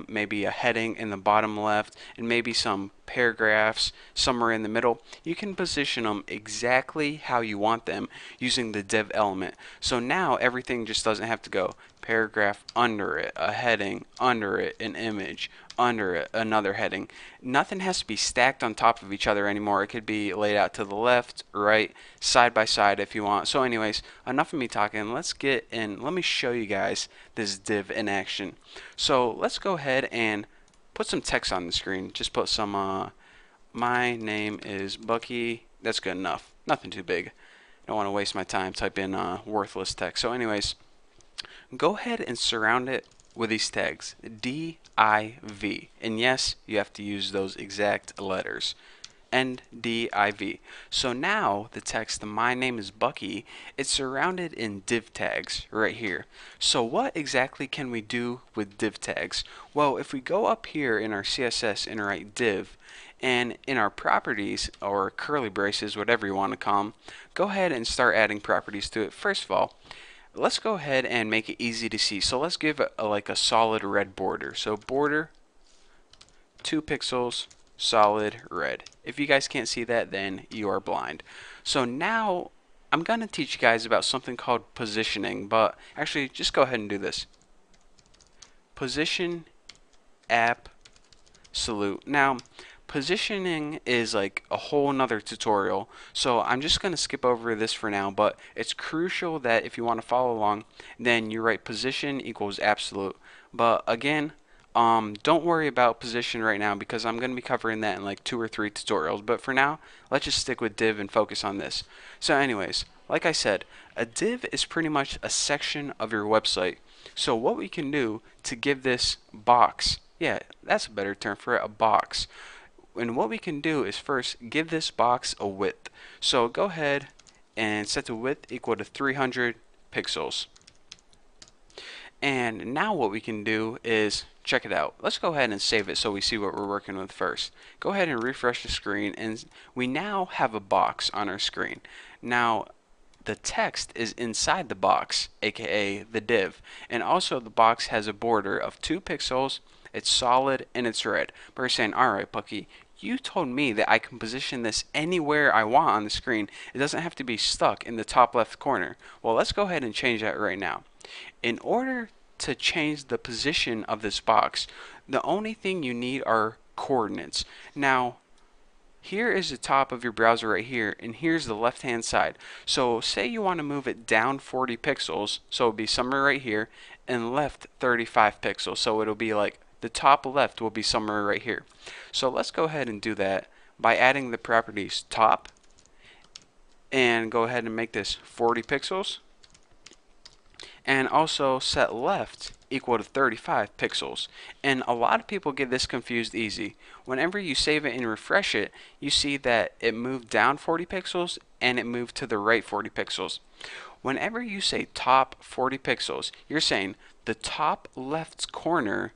maybe a heading in the bottom left, and maybe some paragraphs somewhere in the middle, you can position them exactly how you want them using the div element. So now everything just doesn't have to go paragraph under it, a heading under it, an image under it, another heading. Nothing has to be stacked on top of each other anymore. It could be laid out to the left, right, side by side if you want. So anyways, enough of me talking. Let's get in. Let me show you guys this div in action. So let's go ahead and put some text on the screen. Just put some my name is Bucky. That's good enough. Nothing too big. Don't want to waste my time typing worthless text. So anyways, go ahead and surround it with these tags, div, and yes, you have to use those exact letters, and div. So now the text, my name is Bucky, it's surrounded in div tags right here. So what exactly can we do with div tags? Well, if we go up here in our CSS and write div, and in our properties, or curly braces, whatever you want to call them, go ahead and start adding properties to it. First of all, let's go ahead and make it easy to see. So let's give it like a solid red border. So border 2 pixels, solid red. If you guys can't see that, then you are blind. So now I'm going to teach you guys about something called positioning, but actually just go ahead and do this. Position absolute. Now, positioning is like a whole nother tutorial, so I'm just going to skip over this for now, but it's crucial that if you want to follow along, then you write position equals absolute. But again, don't worry about position right now because I'm going to be covering that in like 2 or 3 tutorials. But for now, let's just stick with div and focus on this. So anyways, like I said, a div is pretty much a section of your website. So what we can do to give this box, yeah, that's a better term for it, a box. And what we can do is first give this box a width. So go ahead and set the width equal to 300 pixels. And now what we can do is check it out. Let's go ahead and save it so we see what we're working with first. Go ahead and refresh the screen, and we now have a box on our screen. Now the text is inside the box, aka the div, and also the box has a border of 2 pixels, it's solid, and it's red. But we're saying, alright Bucky, you told me that I can position this anywhere I want on the screen. It doesn't have to be stuck in the top left corner. Well, let's go ahead and change that right now. In order to change the position of this box, the only thing you need are coordinates. Now, here is the top of your browser right here, and here's the left hand side. So say you want to move it down 40 pixels, so it'll be somewhere right here, and left 35 pixels, so it'll be like the top left will be somewhere right here. So let's go ahead and do that by adding the properties top, and go ahead and make this 40 pixels, and also set left equal to 35 pixels. And a lot of people get this confused easy. Whenever you save it and refresh it, you see that it moved down 40 pixels and it moved to the right 40 pixels. Whenever you say top 40 pixels, you're saying the top left corner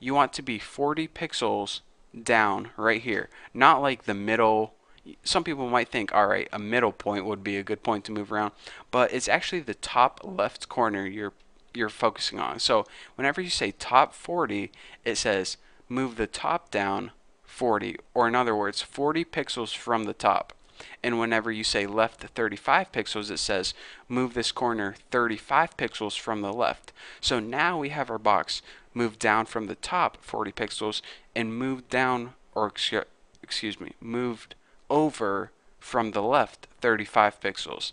you want to be 40 pixels down right here, not like the middle. Some people might think, alright, a middle point would be a good point to move around, but it's actually the top left corner you're focusing on. So whenever you say top 40, it says move the top down 40, or in other words, 40 pixels from the top. And whenever you say left 35 pixels, it says move this corner 35 pixels from the left. So now we have our box moved down from the top 40 pixels and moved down, or excuse me, moved over from the left 35 pixels.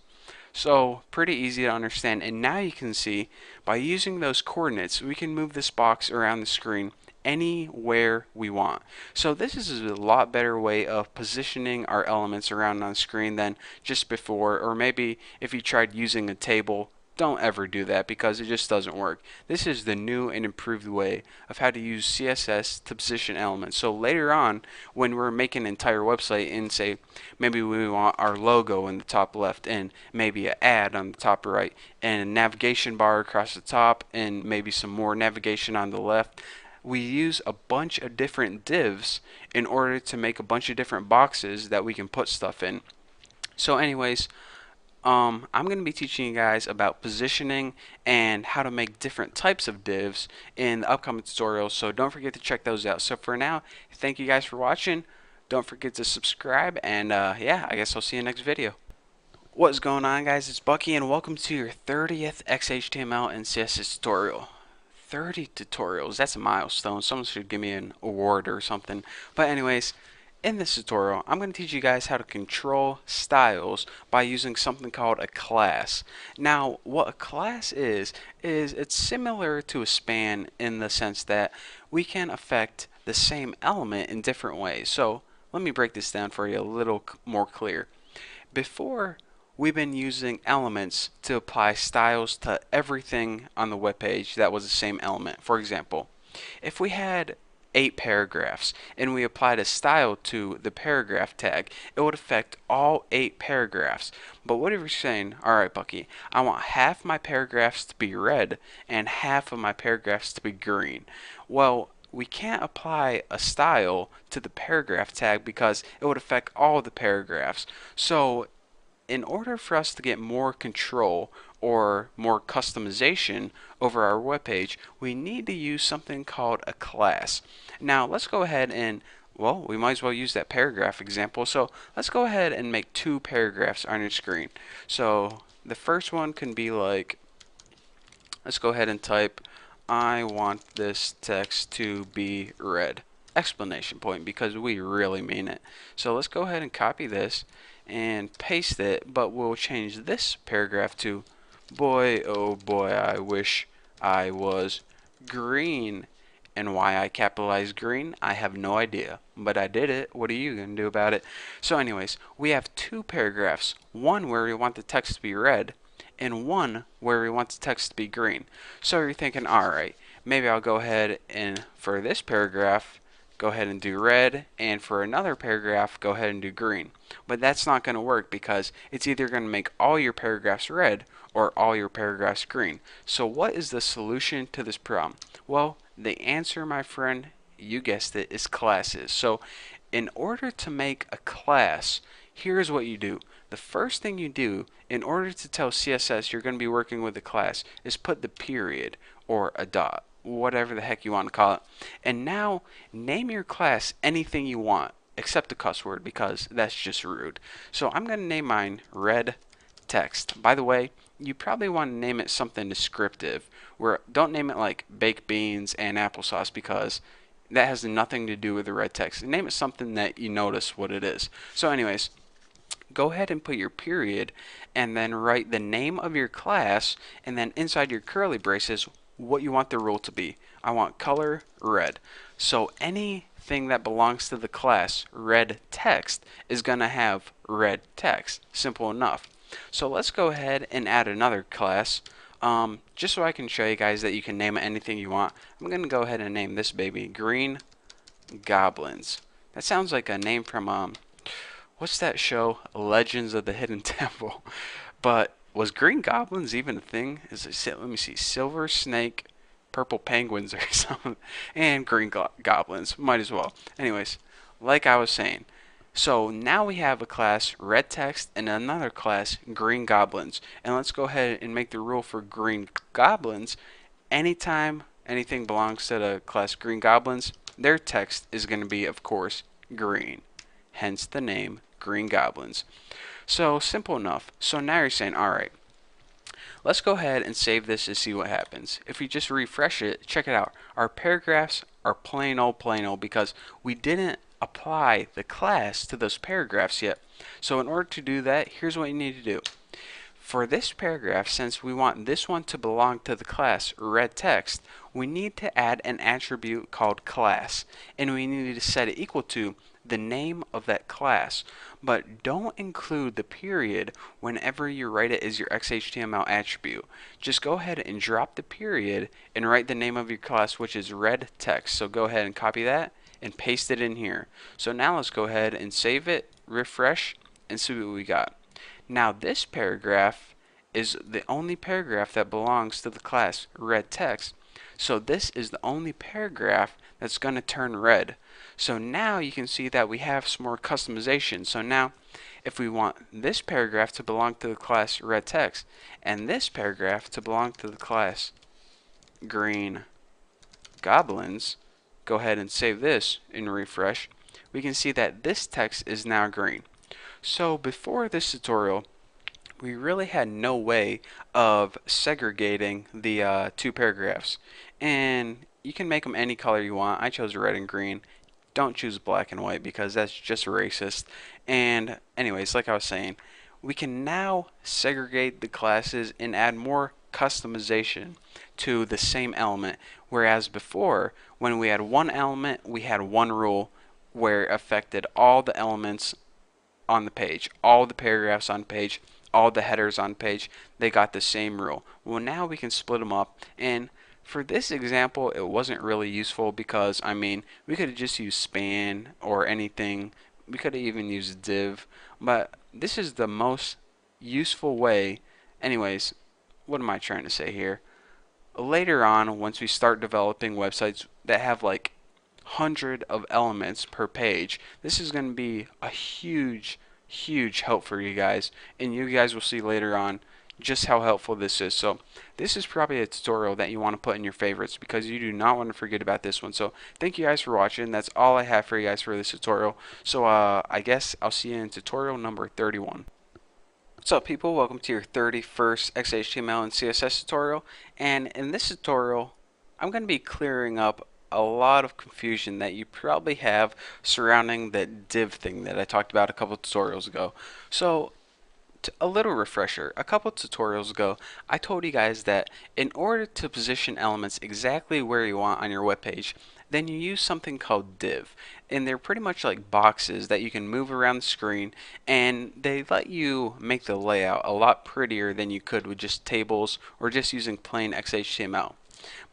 So pretty easy to understand, and now you can see by using those coordinates we can move this box around the screen anywhere we want. So this is a lot better way of positioning our elements around on the screen than just before, or maybe if you tried using a table. Don't ever do that because it just doesn't work. This is the new and improved way of how to use CSS to position elements. So later on, when we're making an entire website and say maybe we want our logo in the top left and maybe an ad on the top right and a navigation bar across the top and maybe some more navigation on the left, we use a bunch of different divs in order to make a bunch of different boxes that we can put stuff in. So anyways, I'm going to be teaching you guys about positioning and how to make different types of divs in the upcoming tutorials, so don't forget to check those out. So for now, thank you guys for watching. Don't forget to subscribe, and yeah, I guess I'll see you next video. What's going on, guys? It's Bucky, and welcome to your 30th XHTML and CSS tutorial. 30 tutorials, that's a milestone. Someone should give me an award or something. But anyways, in this tutorial, I'm going to teach you guys how to control styles by using something called a class. Now, what a class is it's similar to a span in the sense that we can affect the same element in different ways. So, let me break this down for you a little more clear. Before we've been using elements to apply styles to everything on the web page that was the same element. For example, if we had 8 paragraphs and we applied a style to the paragraph tag, it would affect all 8 paragraphs. But what if you're saying, alright Bucky, I want half my paragraphs to be red and half of my paragraphs to be green. Well, we can't apply a style to the paragraph tag because it would affect all the paragraphs. So in order for us to get more control or more customization over our web page, we need to use something called a class. Now let's go ahead and, well, we might as well use that paragraph example. So let's go ahead and make 2 paragraphs on your screen. So the first one can be like, let's go ahead and type, I want this text to be red! Explanation point, because we really mean it. So let's go ahead and copy this and paste it, but we'll change this paragraph to, boy oh boy, I wish I was green. And why I capitalized green, I have no idea, but I did it. What are you going to do about it? So anyways, we have 2 paragraphs, one where we want the text to be red and one where we want the text to be green. So you're thinking, alright, maybe I'll go ahead and for this paragraph go ahead and do red, and for another paragraph go ahead and do green. But that's not going to work because it's either going to make all your paragraphs red or all your paragraphs green. So what is the solution to this problem? Well, the answer, my friend, you guessed it, is classes. So in order to make a class, here's what you do. The first thing you do in order to tell CSS you're going to be working with a class is put the period or a dot, whatever the heck you want to call it. And now name your class anything you want except the cuss word because that's just rude. So I'm going to name mine red text. By the way, you probably want to name it something descriptive. Where don't name it like baked beans and applesauce because that has nothing to do with the red text. Name it something that you notice what it is. So anyways, go ahead and put your period and then write the name of your class and then inside your curly braces what you want the rule to be. I want color red. So anything that belongs to the class red text is going to have red text. Simple enough. So let's go ahead and add another class. Just so I can show you guys that you can name it anything you want. I'm going to go ahead and name this baby Green Goblins. That sounds like a name from what's that show? Legends of the Hidden Temple. But was Green Goblins even a thing? Let me see. Silver Snake, Purple Penguins or something. And Green Goblins. Might as well. Anyways, like I was saying. So now we have a class red text and another class green goblins. And let's go ahead and make the rule for green goblins. Anytime anything belongs to the class green goblins, their text is going to be, of course, green. Hence the name green goblins. So simple enough. So now you're saying, alright, let's go ahead and save this and see what happens. If we just refresh it, check it out. Our paragraphs are plain old because we didn't apply the class to those paragraphs yet. So in order to do that, here's what you need to do. For this paragraph, since we want this one to belong to the class red text, we need to add an attribute called class, and we need to set it equal to the name of that class. But don't include the period whenever you write it as your XHTML attribute. Just go ahead and drop the period and write the name of your class, which is red text. So go ahead and copy that and paste it in here. So now let's go ahead and save it, refresh, and see what we got. Now this paragraph is the only paragraph that belongs to the class red text. So this is the only paragraph that's going to turn red. So now you can see that we have some more customization. So now if we want this paragraph to belong to the class red text and this paragraph to belong to the class green goblins, go ahead and save this and refresh, we can see that this text is now green. So before this tutorial, we really had no way of segregating the 2 paragraphs. And you can make them any color you want. I chose red and green. Don't choose black and white because that's just racist. And anyways, like I was saying, we can now segregate the classes and add more customization to the same element, whereas before when we had one element we had one rule where it affected all the elements on the page, all the paragraphs on the page, all the headers on page, they got the same rule. Well, now we can split them up, and for this example, it wasn't really useful because, I mean, we could have just used span or anything. We could have even used div, but this is the most useful way. Anyways, what am I trying to say here? Later on, once we start developing websites that have like 100 of elements per page, this is going to be a huge help for you guys, and you guys will see later on just how helpful this is. So this is probably a tutorial that you want to put in your favorites because you do not want to forget about this one. So thank you guys for watching. That's all I have for you guys for this tutorial. So I guess I'll see you in tutorial number 31. What's up, people? Welcome to your 31st XHTML and CSS tutorial, and in this tutorial I'm going to be clearing up a lot of confusion that you probably have surrounding that div thing that I talked about a couple tutorials ago. So a little refresher. A couple tutorials ago, I told you guys that in order to position elements exactly where you want on your web page, then you use something called div. And they're pretty much like boxes that you can move around the screen, and they let you make the layout a lot prettier than you could with just tables or just using plain XHTML.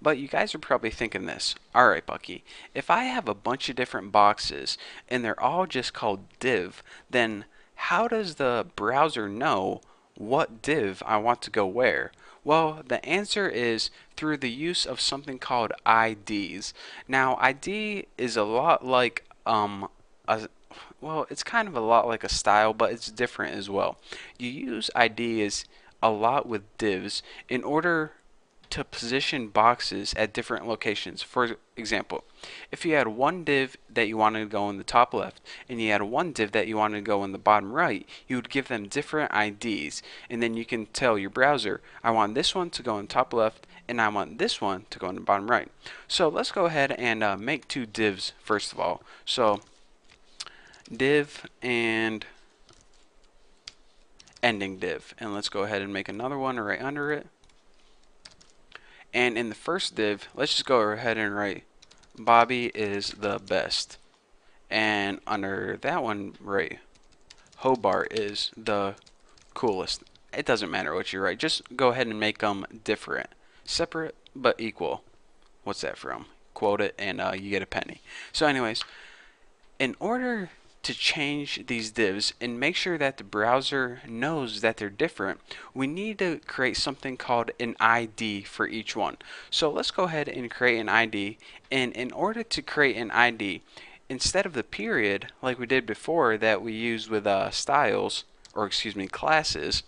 But you guys are probably thinking this, alright Bucky, if I have a bunch of different boxes and they're all just called div, then how does the browser know what div I want to go where? Well, the answer is through the use of something called IDs. Now, ID is a lot like well, it's kind of a lot like a style, but it's different as well. You use IDs a lot with divs in order to position boxes at different locations. For example, if you had one div that you wanted to go in the top left and you had one div that you wanted to go in the bottom right, you would give them different IDs, and then you can tell your browser, I want this one to go in the top left and I want this one to go in the bottom right. So let's go ahead and make two divs first of all. So div and ending div, and let's go ahead and make another one right under it. And in the first div, let's just go ahead and write Bobby is the best. And under that one, write Hobart is the coolest. It doesn't matter what you write. Just go ahead and make them different. Separate but equal. What's that from? Quote it and you get a penny. So anyways, in order to change these divs and make sure that the browser knows that they're different, we need to create something called an ID for each one. So let's go ahead and create an ID, and in order to create an ID, instead of the period like we did before that we used with styles, or excuse me, classes,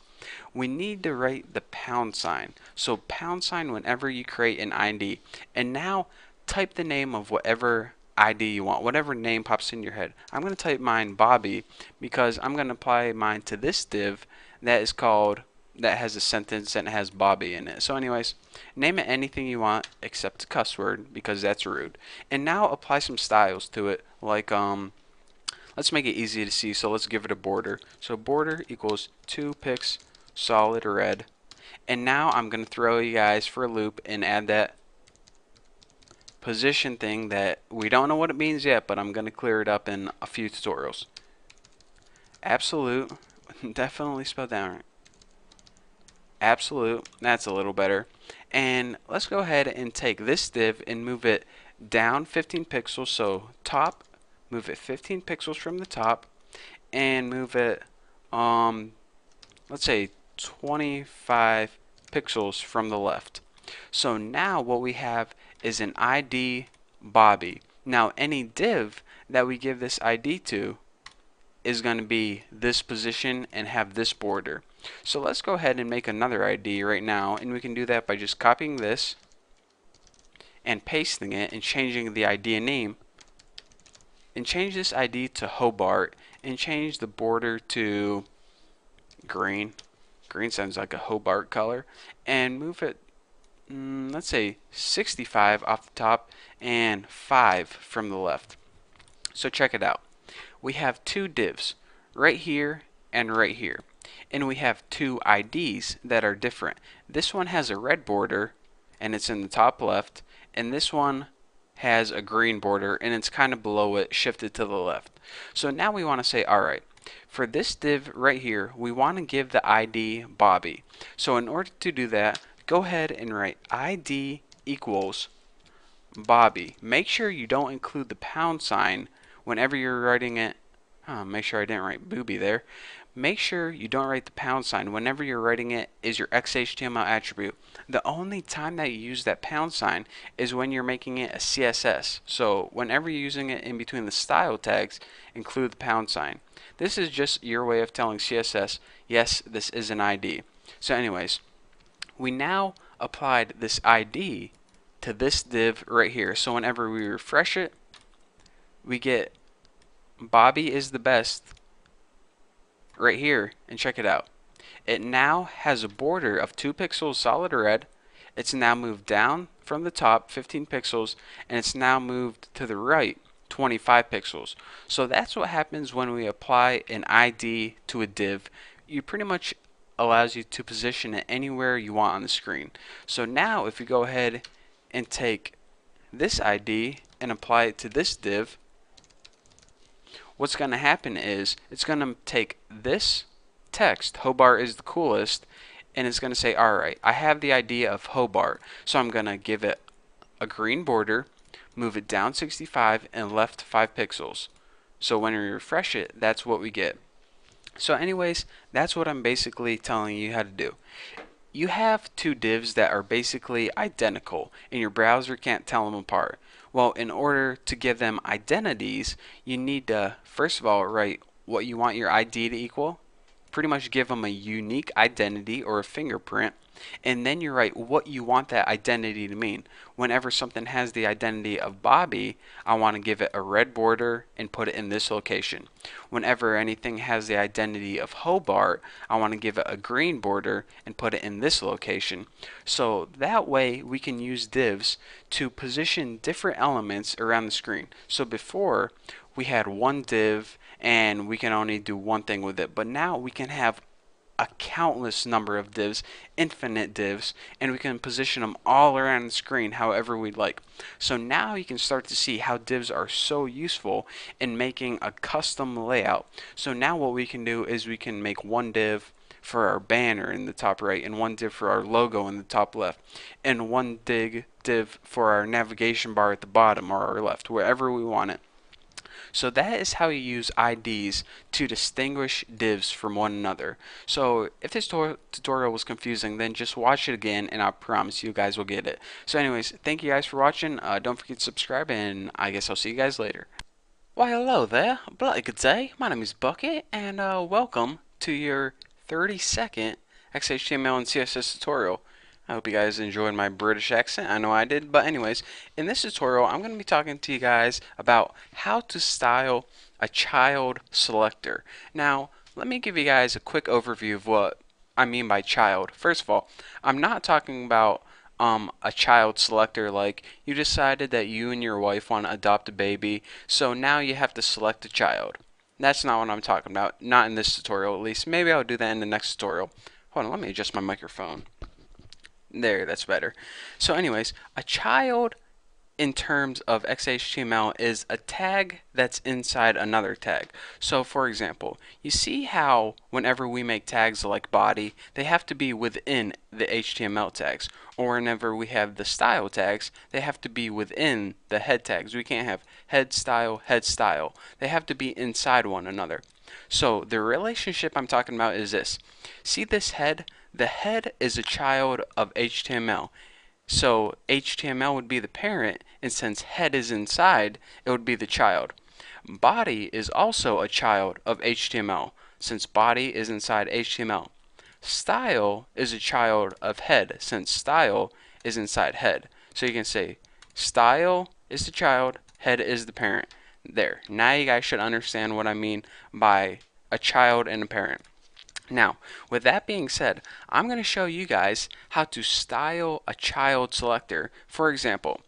we need to write the pound sign. So pound sign whenever you create an ID, and now type the name of whatever ID you want, whatever name pops in your head. I'm going to type mine Bobby because I'm going to apply mine to this div that is called, that has a sentence and it has Bobby in it. So anyways, name it anything you want except a cuss word because that's rude. And now apply some styles to it, like let's make it easy to see, so let's give it a border. So border equals 2 pix solid red. And now I'm going to throw you guys for a loop and add that position thing that we don't know what it means yet, but I'm going to clear it up in a few tutorials. Absolute, definitely spelled down right. Absolute, that's a little better. And let's go ahead and take this div and move it down 15 pixels. So top, move it 15 pixels from the top, and move it let's say 25 pixels from the left. So now what we have is an ID Bobby. Now any div that we give this ID to is going to be this position and have this border. So let's go ahead and make another ID right now, and we can do that by just copying this and pasting it and changing the ID name, and change this ID to Hobart and change the border to green. Green sounds like a Hobart color, and move it let's say 65 off the top and 5 from the left. So check it out. We have two divs right here and right here, and we have two IDs that are different. This one has a red border and it's in the top left, and this one has a green border and it's kind of below it, shifted to the left. So now we want to say, alright, For this div right here, we want to give the ID Bobby. So in order to do that, go ahead and write ID equals Bobby. Make sure you don't include the pound sign whenever you're writing it. Make sure I didn't write booby there. Make sure you don't write the pound sign whenever you're writing it is your XHTML attribute. The only time that you use that pound sign is when you're making it a CSS. So whenever you're using it in between the style tags, include the pound sign. This is just your way of telling CSS, yes, this is an ID. So anyways, we now applied this ID to this div right here. So whenever we refresh it, we get Bobby is the best right here, and check it out. It now has a border of 2 pixels solid red. It's now moved down from the top 15 pixels, and it's now moved to the right 25 pixels. So that's what happens when we apply an ID to a div. You pretty much allows you to position it anywhere you want on the screen. So now if we go ahead and take this ID and apply it to this div, what's going to happen is it's going to take this text, Hobart is the coolest, and it's going to say, alright, I have the idea of Hobart, so I'm going to give it a green border, move it down 65 and left 5 pixels. So when we refresh it, that's what we get. So anyways, that's what I'm basically telling you how to do. You have two divs that are basically identical and your browser can't tell them apart. Well, in order to give them identities, you need to first of all write what you want your ID to equal, pretty much give them a unique identity or a fingerprint, and then you write what you want that identity to mean. Whenever something has the identity of Bobby, I want to give it a red border and put it in this location. Whenever anything has the identity of Hobart, I want to give it a green border and put it in this location. So that way we can use divs to position different elements around the screen. So before we had one div and we can only do one thing with it, but now we can have a countless number of divs, infinite divs, and we can position them all around the screen however we'd like. So now you can start to see how divs are so useful in making a custom layout. So now what we can do is we can make one div for our banner in the top right, and one div for our logo in the top left, and one div for our navigation bar at the bottom or our left, wherever we want it. So that is how you use IDs to distinguish divs from one another. So if this tutorial was confusing, then just watch it again and I promise you guys will get it. So anyways, thank you guys for watching. Don't forget to subscribe, and I guess I'll see you guys later. Why hello there, bloody good day. My name is Bucket, and welcome to your 30-second XHTML and CSS tutorial. I hope you guys enjoyed my British accent. I know I did. But anyways, in this tutorial, I'm going to be talking to you guys about how to style a child selector. Now, let me give you guys a quick overview of what I mean by child. First of all, I'm not talking about a child selector like you decided that you and your wife want to adopt a baby, so now you have to select a child. That's not what I'm talking about. Not in this tutorial, at least. Maybe I'll do that in the next tutorial. Hold on, let me adjust my microphone. There, that's better. So anyways, a child in terms of XHTML is a tag that's inside another tag. So for example, you see how whenever we make tags like body, they have to be within the HTML tags, or whenever we have the style tags, they have to be within the head tags. We can't have head style, head style. They have to be inside one another. So the relationship I'm talking about is this. See this head? The head is a child of HTML. So HTML would be the parent, and since head is inside, it would be the child. Body is also a child of HTML, since body is inside HTML. Style is a child of head, since style is inside head. So you can say style is the child, head is the parent. There. Now you guys should understand what I mean by a child and a parent. Now, with that being said, I'm going to show you guys how to style a child selector. For example,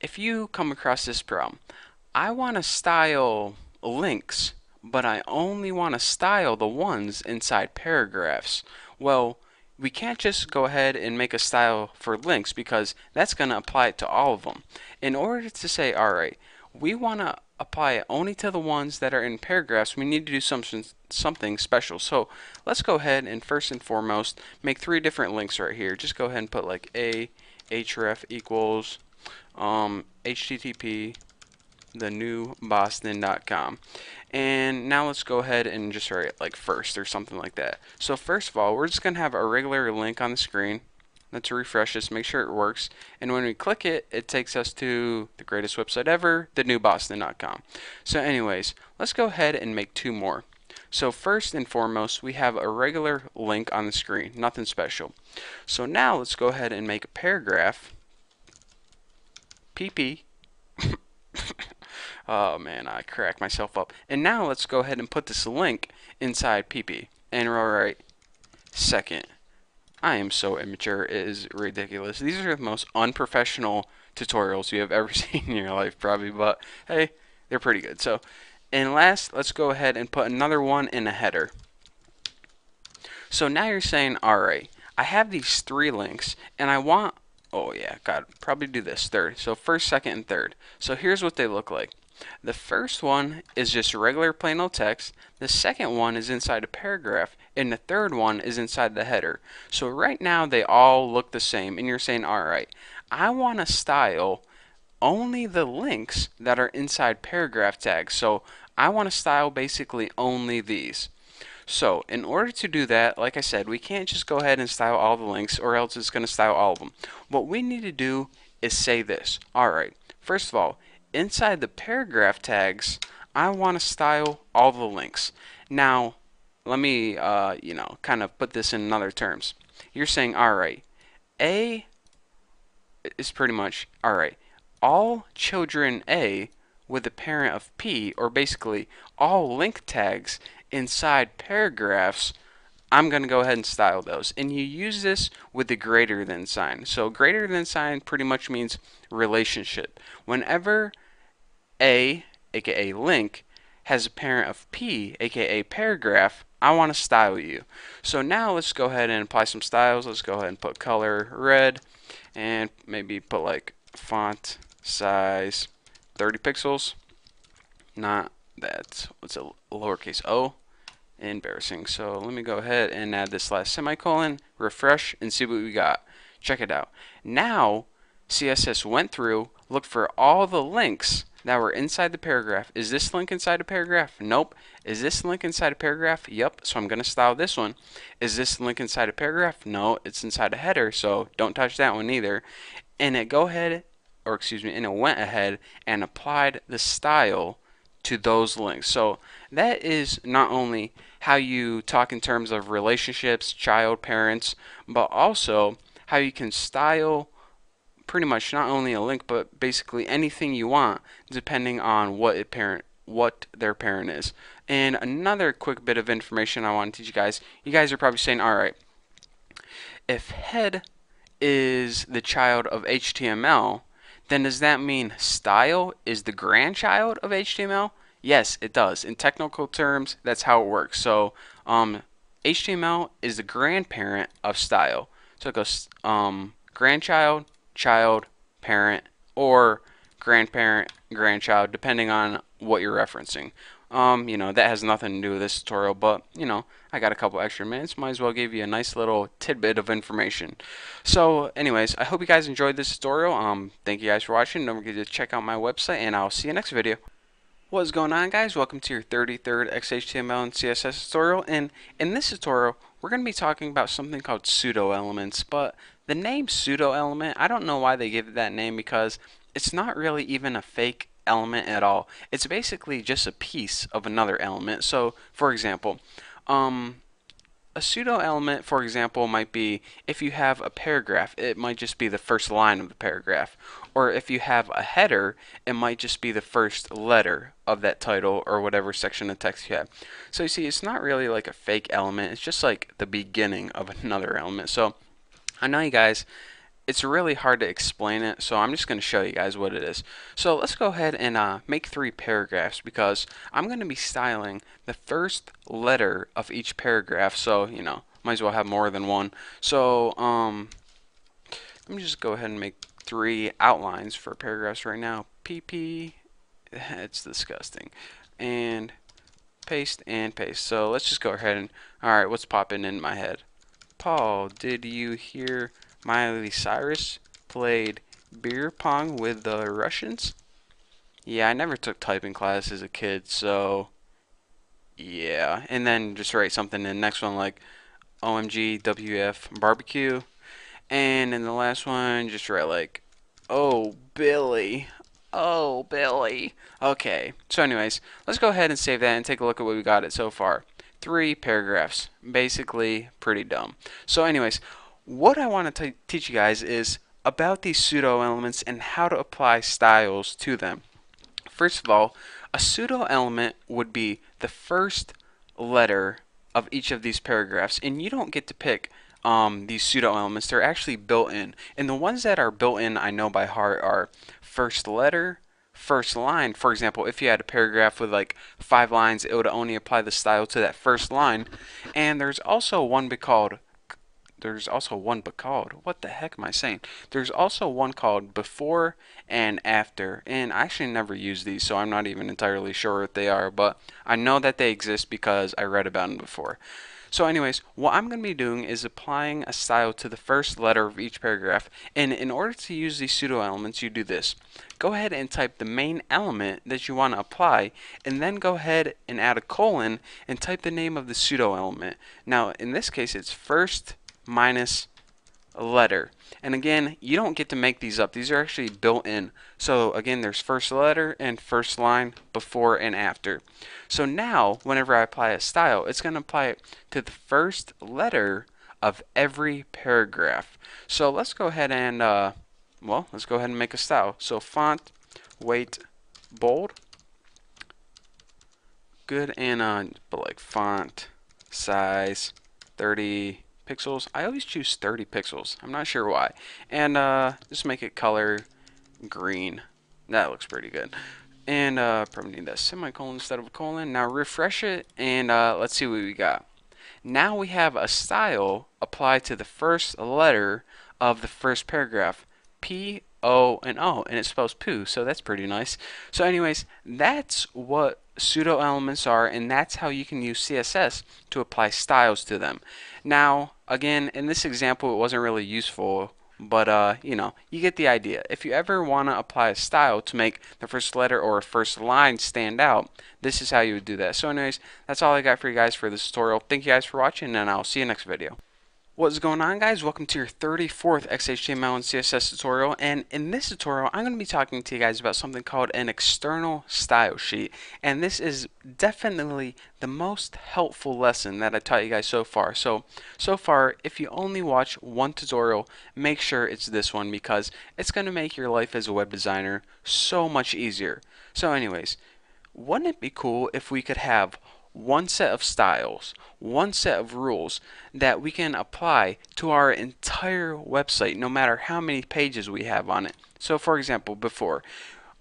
if you come across this problem, I want to style links, but I only want to style the ones inside paragraphs. Well, we can't just go ahead and make a style for links because that's going to apply to all of them. In order to say, alright, we want to apply it only to the ones that are in paragraphs. We need to do something special. So let's go ahead and first and foremost make 3 different links right here. Just go ahead and put like a href equals http thenewboston.com. And now let's go ahead and just write like first or something like that. So first of all, we're just going to have a regular link on the screen. Let's refresh this, make sure it works. And when we click it, it takes us to the greatest website ever, thenewboston.com. So anyways, let's go ahead and make 2 more. So first and foremost, we have a regular link on the screen, nothing special. So now let's go ahead and make a paragraph, pp. Oh man, I cracked myself up. And now let's go ahead and put this link inside pp. And we'll write second. I am so immature, it is ridiculous. These are the most unprofessional tutorials you have ever seen in your life, probably, but hey, they're pretty good. So, and last, let's go ahead and put another one in a header. So now you're saying, alright, I have these 3 links, and I want, oh yeah, gotta probably do this, third. So first, second, and third. So here's what they look like. The first one is just regular plain old text. The second one is inside a paragraph, and the third one is inside the header. So right now they all look the same, and you're saying, alright, I want to style only the links that are inside paragraph tags. So I want to style basically only these. So in order to do that, like I said, we can't just go ahead and style all the links, or else it's going to style all of them. What we need to do is say this. Alright, first of all, inside the paragraph tags, I want to style all the links. Now, let me, kind of put this in other terms. You're saying, alright, A is pretty much, alright, all children A with a parent of P, or basically all link tags inside paragraphs, I'm going to go ahead and style those. And you use this with the greater than sign. So greater than sign pretty much means relationship. Whenever A, aka link, has a parent of P, aka paragraph, I want to style you. So now let's go ahead and apply some styles. Let's go ahead and put color red, and maybe put like font size 30 pixels. Not that, what's a lowercase o? Embarrassing. So let me go ahead and add this last semicolon, refresh, and see what we got. Check it out. Now CSS went through, looked for all the links that were inside the paragraph. Is this link inside a paragraph? Nope. Is this link inside a paragraph? Yep. So I'm going to style this one. Is this link inside a paragraph? No, it's inside a header, so don't touch that one either. And it and it went ahead and applied the style to those links. So that is not only how you talk in terms of relationships, child, parents, but also how you can style pretty much not only a link, but basically anything you want, depending on what their parent is. And another quick bit of information I want to teach you guys. You guys are probably saying, alright, if head is the child of HTML, then does that mean style is the grandchild of HTML? Yes, it does. In technical terms, that's how it works. So HTML is the grandparent of style. So it goes grandchild, child, parent, or grandparent, grandchild, depending on what you're referencing. That has nothing to do with this tutorial, but, I got a couple extra minutes. Might as well give you a nice little tidbit of information. So, anyways, I hope you guys enjoyed this tutorial. Thank you guys for watching. Don't forget to check out my website, and I'll see you next video. What's going on, guys? Welcome to your 33rd XHTML and CSS tutorial, and in this tutorial we're going to be talking about something called pseudo elements. But the name pseudo element, I don't know why they give it that name, because it's not really even a fake element at all. It's basically just a piece of another element. So for example, a pseudo element, for example, might be if you have a paragraph, it might just be the first line of the paragraph. Or if you have a header, it might just be the first letter of that title or whatever section of text you have. So you see, it's not really like a fake element, it's just like the beginning of another element. So I know you guys, it's really hard to explain it, so I'm just going to show you guys what it is. So let's go ahead and make 3 paragraphs, because I'm going to be styling the first letter of each paragraph, so might as well have more than one. So let me just go ahead and make 3 outlines for paragraphs right now. PP, It's disgusting. And paste and paste. So let's just go ahead and, alright, what's popping in my head? Paul, did you hear Miley Cyrus played beer pong with the Russians? Yeah, I never took typing class as a kid, so yeah. And then just write something in the next one like OMG WF barbecue. And in the last one, just write like, oh, Billy. Oh, Billy. Okay. So anyways, let's go ahead and save that and take a look at what we got it so far. 3 paragraphs. Basically, pretty dumb. So anyways, what I want to teach you guys is about these pseudo elements and how to apply styles to them. First of all, a pseudo element would be the first letter of each of these paragraphs, and you don't get to pick these pseudo elements. They're actually built in, and the ones that are built in I know by heart are first letter, first line. For example, if you had a paragraph with like 5 lines, it would only apply the style to that first line. And what the heck am I saying? There's also one called before and after, and I actually never use these, so I'm not even entirely sure what they are, but I know that they exist because I read about them before. So anyways, what I'm going to be doing is applying a style to the first letter of each paragraph, and in order to use these pseudo elements, you do this. Go ahead and type the main element that you want to apply, and then go ahead and add a colon and type the name of the pseudo element. Now in this case it's first minus a letter. And again, you don't get to make these up. These are actually built in. So again, there's first letter and first line, before and after. So now, whenever I apply a style, it's going to apply it to the first letter of every paragraph. So let's go ahead and, let's go ahead and make a style. So font, weight, bold. Good, and but like font size 30 pixels. I always choose 30 pixels. I'm not sure why. And just make it color green. That looks pretty good. And probably need that semicolon instead of a colon. Now refresh it and let's see what we got. Now we have a style applied to the first letter of the first paragraph. P, O, and O, and it spells poo, so that's pretty nice. So anyways, that's what pseudo elements are, and that's how you can use CSS to apply styles to them. Now, again, in this example, it wasn't really useful, but you know, you get the idea. If you ever want to apply a style to make the first letter or a first line stand out, this is how you would do that. So anyways, that's all I got for you guys for this tutorial. Thank you guys for watching, and I'll see you next video. What's going on, guys? Welcome to your 34th XHTML and CSS tutorial, and in this tutorial I'm going to be talking to you guys about something called an external style sheet, and this is definitely the most helpful lesson that I taught you guys so far. So far, if you only watch one tutorial, make sure it's this one because it's going to make your life as a web designer so much easier. So anyways, wouldn't it be cool if we could have one set of styles, one set of rules that we can apply to our entire website no matter how many pages we have on it? So for example, before,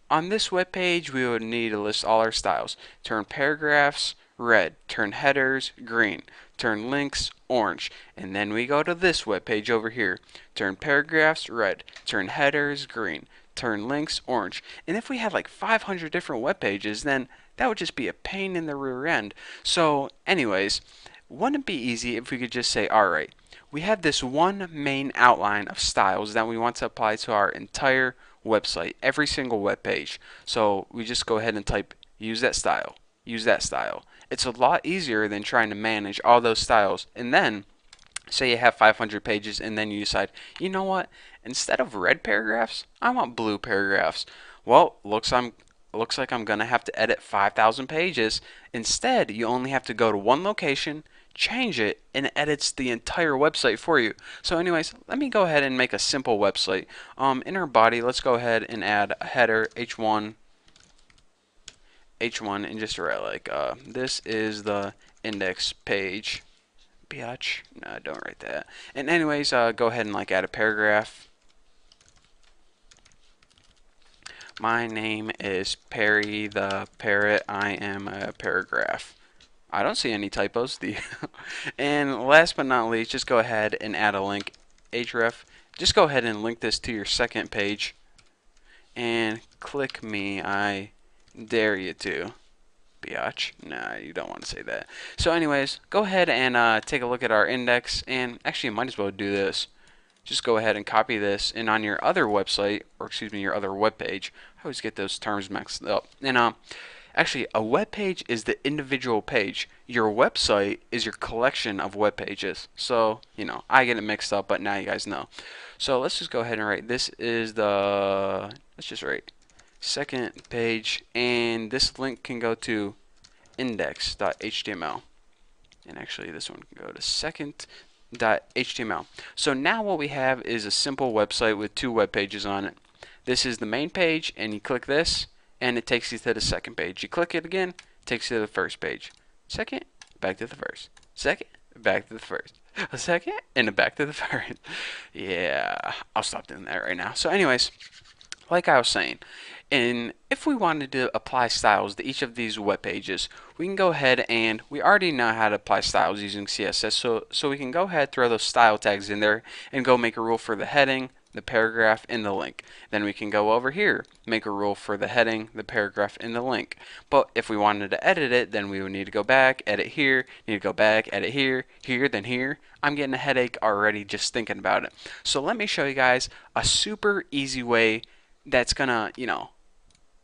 on this web page we would need to list all our styles. Turn paragraphs red, turn headers green, turn links orange, and then we go to this web page over here. Turn paragraphs red, turn headers green, turn links orange. And if we had like 500 different web pages, then that would just be a pain in the rear end. So anyways, wouldn't it be easy if we could just say, alright, we have this one main outline of styles that we want to apply to our entire website, every single web page. So we just go ahead and type use that style, use that style. It's a lot easier than trying to manage all those styles. And then say you have 500 pages and then you decide, you know what, instead of red paragraphs, I want blue paragraphs. Well, looks like I'm gonna have to edit 5,000 pages. Instead, you only have to go to one location, change it, and it edits the entire website for you. So anyways, let me go ahead and make a simple website. In our body, let's go ahead and add a header h1 and just write like this is the index page. Biatch. No, don't write that. And anyways, go ahead and like add a paragraph. My name is Perry the Parrot. I am a paragraph. I don't see any typos. And last but not least, just go ahead and add a link. href. Just go ahead and link this to your second page. And click me. I Dare you to. Biatch. Nah, you don't want to say that. So anyways, go ahead and take a look at our index, and actually you might as well do this. Just go ahead and copy this, and on your other website, or excuse me, your other web page, I always get those terms mixed up. And actually, a web page is the individual page. Your website is your collection of web pages. So, I get it mixed up, but now you guys know. So let's just go ahead and write, this is the, let's just write second page, and this link can go to index.html. And actually this one can go to second.html. So now what we have is a simple website with two web pages on it. This is the main page, and you click this and it takes you to the second page. You click it again, it takes you to the first page. Second, back to the first. Second, back to the first. A second, and back to the first. Yeah, I'll stop doing that right now. So anyways, like I was saying, and if we wanted to apply styles to each of these web pages, we can go ahead, and we already know how to apply styles using CSS, so we can go ahead, throw those style tags in there and go make a rule for the heading, the paragraph, and the link. Then we can go over here, make a rule for the heading, the paragraph, and the link. But if we wanted to edit it, then we would need to go back, edit here, need to go back, edit here, here, then here. I'm getting a headache already just thinking about it. So let me show you guys a super easy way that's gonna,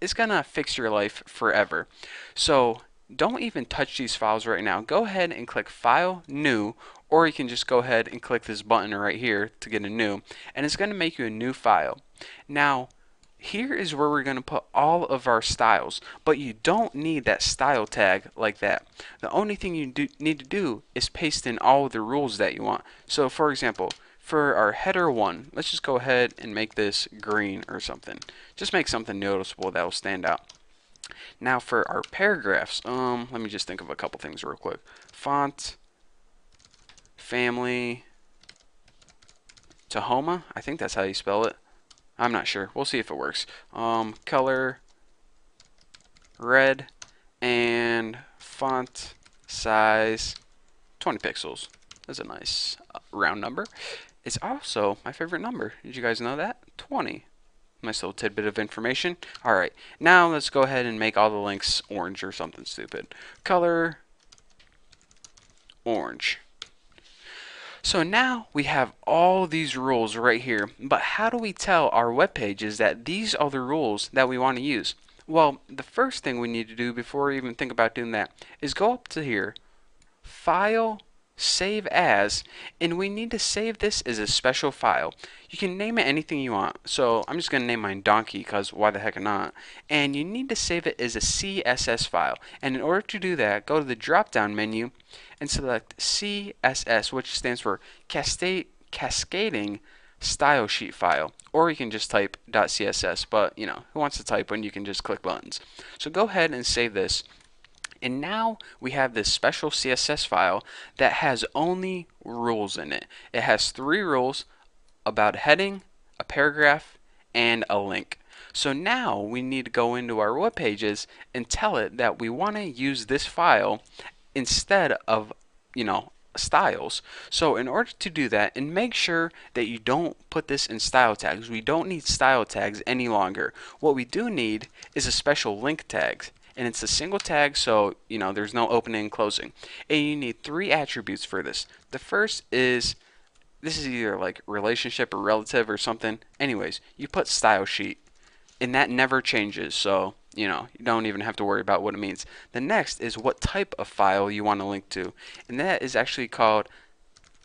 it's gonna fix your life forever. So don't even touch these files right now. Go ahead and click File, New, or you can just go ahead and click this button right here to get a new, and it's gonna make you a new file. Now, here is where we're going to put all of our styles, but you don't need that style tag like that. The only thing you need to do is paste in all of the rules that you want. So for example, for our header 1, let's just go ahead and make this green or something. Just make something noticeable that will stand out. Now for our paragraphs, let me just think of a couple things real quick. Font, family, Tahoma, I think that's how you spell it. I'm not sure. We'll see if it works. Color, red, and font size 20 pixels. That's a nice round number. It's also my favorite number. Did you guys know that? 20. Nice little tidbit of information. Alright, now let's go ahead and make all the links orange or something stupid. Color, orange. So now we have all these rules right here, but how do we tell our web pages that these are the rules that we want to use? Well, the first thing we need to do before we even think about doing that is go up to here, File, Save As, and we need to save this as a special file. You can name it anything you want, so I'm just going to name mine Donkey because why the heck not? And you need to save it as a CSS file, and in order to do that, go to the drop down menu and select CSS, which stands for Cascading Style Sheet File, or you can just type .css, but who wants to type when you can just click buttons? So go ahead and save this. And now we have this special CSS file that has only rules in it. It has 3 rules about a heading, a paragraph, and a link. So now we need to go into our web pages and tell it that we want to use this file instead of, styles. So in order to do that, and make sure that you don't put this in style tags, we don't need style tags any longer. What we do need is a special link tag. And it's a single tag, so there's no opening and closing. And you need 3 attributes for this. The first is, this is either like relationship or relative or something. Anyways, you put style sheet, and that never changes, so you don't even have to worry about what it means. The next is what type of file you want to link to, and that is actually called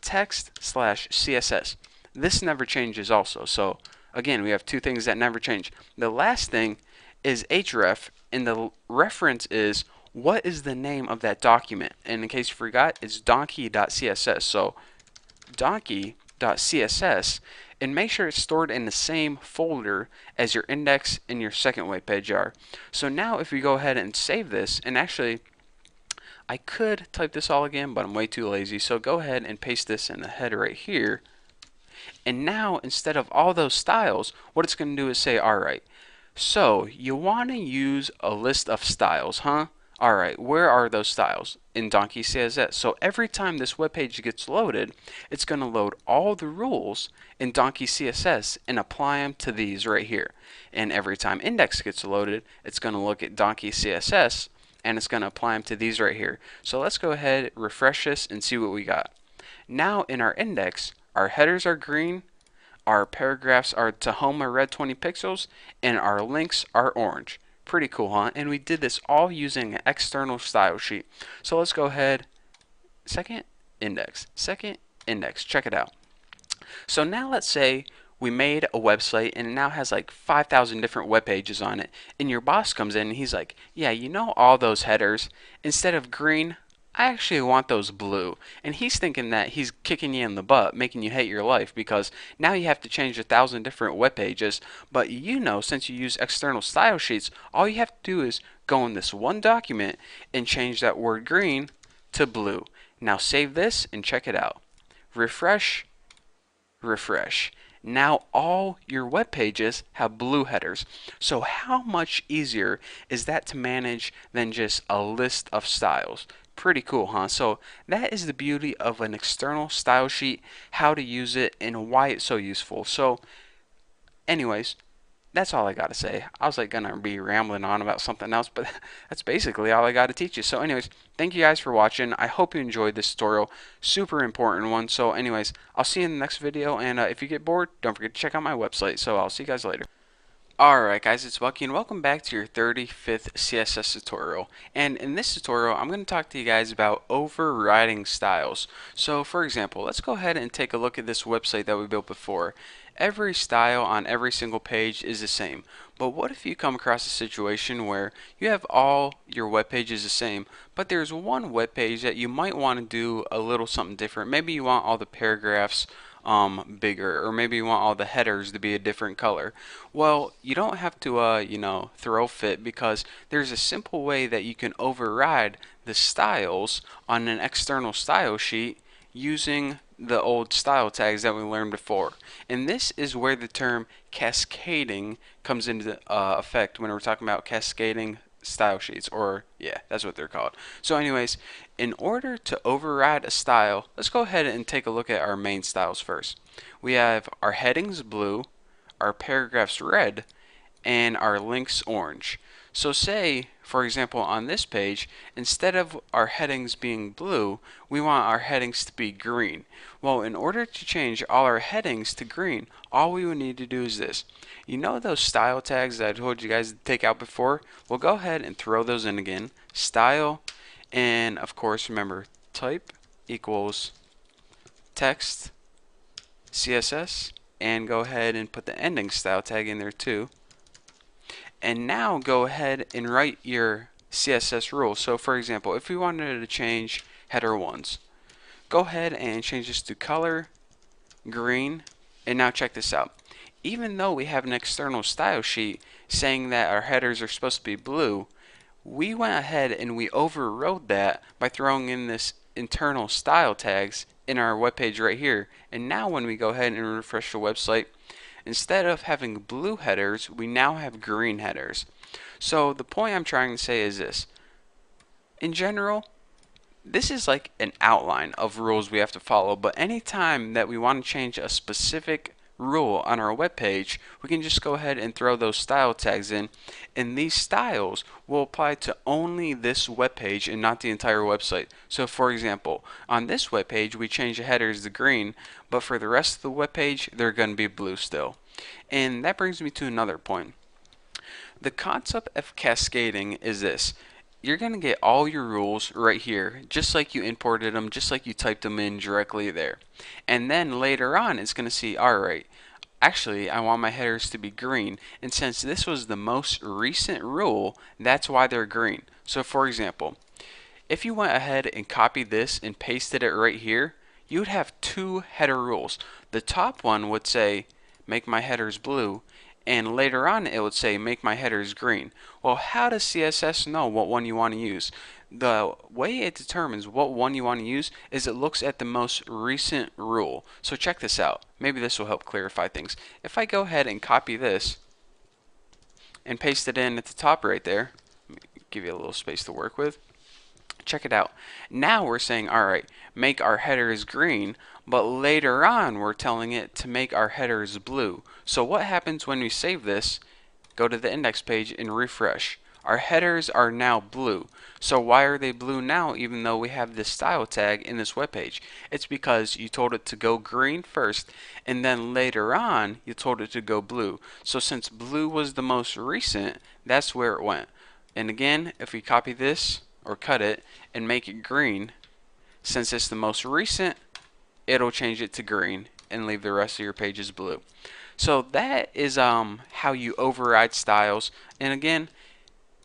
text/CSS. This never changes also, so again, we have 2 things that never change. The last thing is href, and the reference is what is the name of that document, and in case you forgot, it's donkey.css. So donkey.css, and make sure it's stored in the same folder as your index and your second web page are. So now if we go ahead and save this, and actually I could type this all again, but I'm way too lazy, so go ahead and paste this in the header right here. And now instead of all those styles, what it's going to do is say, alright, so you want to use a list of styles, huh? Alright, where are those styles? in Donkey CSS. So every time this web page gets loaded, it's going to load all the rules in Donkey CSS and apply them to these right here. And every time index gets loaded, it's going to look at Donkey CSS and it's going to apply them to these right here. So let's go ahead, refresh this, and see what we got. Now in our index, our headers are green, our paragraphs are to home are red 20 pixels, and our links are orange. Pretty cool, huh? And we did this all using an external style sheet. So let's go ahead, second index, check it out. So now let's say we made a website and it now has like 5,000 different web pages on it, and your boss comes in and he's like, yeah, you know, all those headers, instead of green, I actually want those blue. And he's thinking that he's kicking you in the butt, making you hate your life, because now you have to change 1,000 different web pages. But you know, since you use external style sheets, all you have to do is go in this one document and change that word green to blue. Now save this and check it out. Refresh, refresh. Now all your web pages have blue headers. So how much easier is that to manage than just a list of styles? Pretty cool, huh? So that is the beauty of an external style sheet, how to use it, and why it's so useful. So anyways, that's all I got to say. I was like gonna be rambling on about something else, but that's basically all I got to teach you. So anyways, thank you guys for watching. I hope you enjoyed this tutorial. Super important one. So anyways, I'll see you in the next video, and if you get bored, don't forget to check out my website. So I'll see you guys later. Alright guys, it's Bucky and welcome back to your 35th CSS tutorial. And in this tutorial, I'm going to talk to you guys about overriding styles. So for example, let's go ahead and take a look at this website that we built before. Every style on every single page is the same. But what if you come across a situation where you have all your web pages the same, but there's one web page that you might want to do a little something different. Maybe you want all the paragraphs bigger, or maybe you want all the headers to be a different color. Well, you don't have to you know, throw fit, because there's a simple way that you can override the styles on an external style sheet using the old style tags that we learned before. And this is where the term cascading comes into effect when we're talking about cascading style sheets, or yeah, that's what they're called. So anyways, in order to override a style, let's go ahead and take a look at our main styles first. We have our headings blue, our paragraphs red, and our links orange. So say, for example, on this page, instead of our headings being blue, we want our headings to be green. Well, in order to change all our headings to green, all we would need to do is this. You know those style tags that I told you guys to take out before? Well, go ahead and throw those in again. Style, and of course, remember, type equals text CSS, and go ahead and put the ending style tag in there too. And now go ahead and write your CSS rules. So for example, if we wanted to change header ones, go ahead and change this to color green. And now check this out. Even though we have an external style sheet saying that our headers are supposed to be blue, we went ahead and we overrode that by throwing in this internal style tags in our web page right here. And now when we go ahead and refresh the website, instead of having blue headers, we now have green headers. So the point I'm trying to say is this. In general, this is like an outline of rules we have to follow, but anytime that we want to change a specific rule on our web page, we can just go ahead and throw those style tags in, and these styles will apply to only this web page and not the entire website. So for example, on this web page we change the headers to green, but for the rest of the web page they're going to be blue still. And that brings me to another point. The concept of cascading is this. You're going to get all your rules right here, just like you imported them, just like you typed them in directly there. And then later on, it's going to see, alright, actually, I want my headers to be green. And since this was the most recent rule, that's why they're green. So for example, if you went ahead and copied this and pasted it right here, you would have two header rules. The top one would say, make my headers blue, and later on it would say make my headers green. Well, how does CSS know what one you want to use? The way it determines what one you want to use is it looks at the most recent rule. So check this out. Maybe this will help clarify things. If I go ahead and copy this and paste it in at the top right there, let me give you a little space to work with. check it out. Now we're saying, all right, make our headers green, but later on we're telling it to make our headers blue. So what happens when we save this? Go to the index page and refresh. Our headers are now blue. So why are they blue now even though we have this style tag in this web page? It's because you told it to go green first and then later on you told it to go blue. So since blue was the most recent, that's where it went. And again, if we copy this or cut it and make it green, since it's the most recent, it'll change it to green and leave the rest of your pages blue. So that is how you override styles. And again,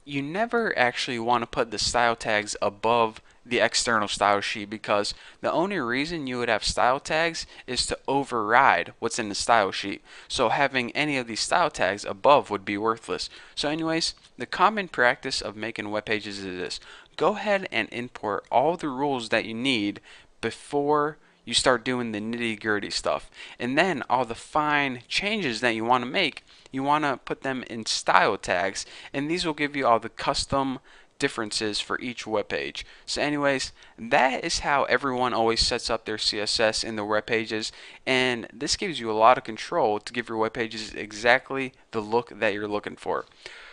you never actually want to put the style tags above the external style sheet, because the only reason you would have style tags is to override what's in the style sheet. So having any of these style tags above would be worthless. So anyways, the common practice of making web pages is this. Go ahead and import all the rules that you need before you start doing the nitty-gritty stuff. And then all the fine changes that you want to make, you want to put them in style tags, and these will give you all the custom differences for each web page. So anyways, that is how everyone always sets up their CSS in their web pages, and this gives you a lot of control to give your web pages exactly the look that you're looking for.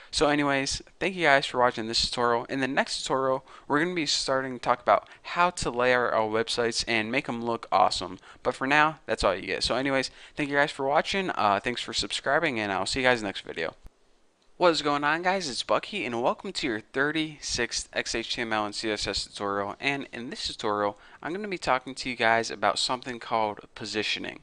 So anyways, thank you guys for watching this tutorial. In the next tutorial, we're going to be starting to talk about how to layout our websites and make them look awesome. But for now, that's all you get. So anyways, thank you guys for watching. Thanks for subscribing, and I'll see you guys in the next video. What is going on, guys? It's Bucky, and welcome to your 36th XHTML and CSS tutorial. And in this tutorial, I'm going to be talking to you guys about something called positioning.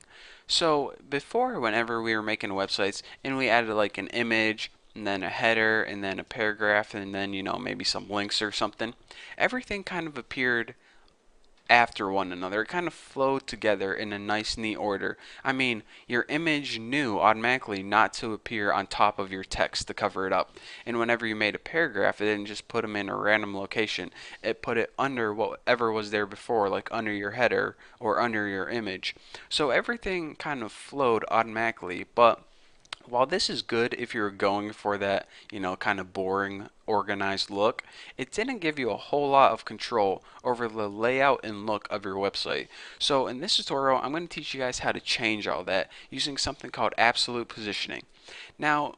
So before, whenever we were making websites and we added like an image, and then a header, and then a paragraph, and then, you know, maybe some links or something, everything kind of appeared after one another. It kind of flowed together in a nice, neat order. I mean, your image knew automatically not to appear on top of your text to cover it up. And whenever you made a paragraph, it didn't just put them in a random location. It put it under whatever was there before, like under your header or under your image. So everything kind of flowed automatically. But while this is good if you're going for that, you know, kind of boring, organized look, it didn't give you a whole lot of control over the layout and look of your website. So in this tutorial, I'm going to teach you guys how to change all that using something called absolute positioning. Now,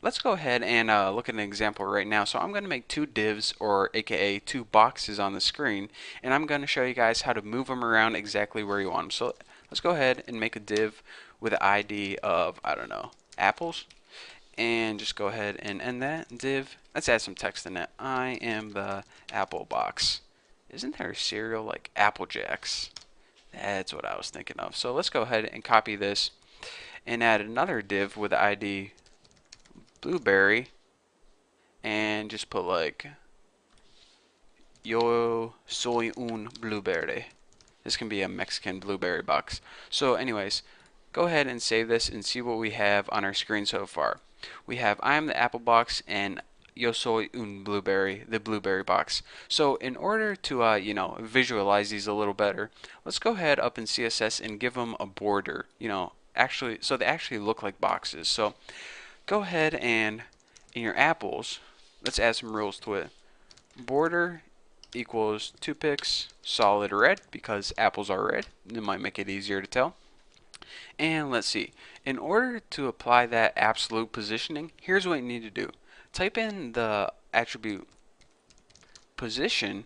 let's go ahead and look at an example right now. So I'm going to make two divs, or aka two boxes on the screen, and I'm going to show you guys how to move them around exactly where you want them. So let's go ahead and make a div with an ID of, I don't know, apples, and just go ahead and end that div. Let's add some text in it. I am the apple box. Isn't there a cereal like Apple Jacks? That's what I was thinking of. So let's go ahead and copy this and add another div with the ID blueberry, and just put like yo soy un blueberry. This can be a Mexican blueberry box. So anyways, go ahead and save this and see what we have on our screen so far. We have I am the apple box and yo soy un blueberry, the blueberry box. So in order to you know, visualize these a little better, let's go ahead up in CSS and give them a border, you know, actually, so they actually look like boxes. So go ahead and in your apples, let's add some rules to it. Border equals 2 pixels solid red, because apples are red. It might make it easier to tell. And let's see, in order to apply that absolute positioning, here's what you need to do. Type in the attribute position,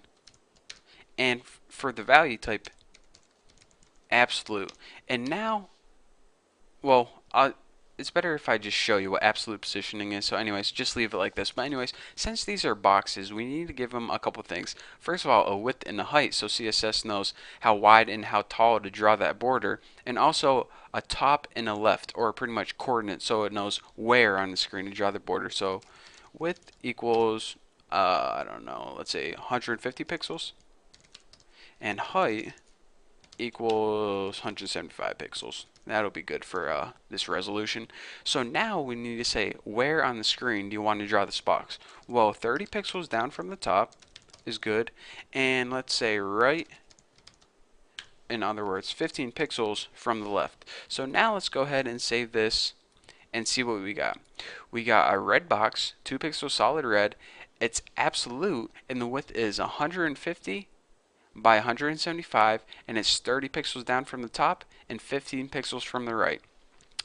and for the value type absolute. And now, well, it's better if I just show you what absolute positioning is. So anyways, just leave it like this. But anyways, since these are boxes, we need to give them a couple things. First of all, a width and a height, so CSS knows how wide and how tall to draw that border. And also a top and a left, or pretty much coordinates, so it knows where on the screen to draw the border. So width equals, I don't know, let's say 150 pixels. And height equals 175 pixels. That'll be good for this resolution. So now we need to say, where on the screen do you want to draw this box? Well, 30 pixels down from the top is good, and let's say right, in other words, 15 pixels from the left. So now let's go ahead and save this and see what we got. We got a red box, 2 pixels solid red, it's absolute, and the width is 150 by 175, and it's 30 pixels down from the top and 15 pixels from the right.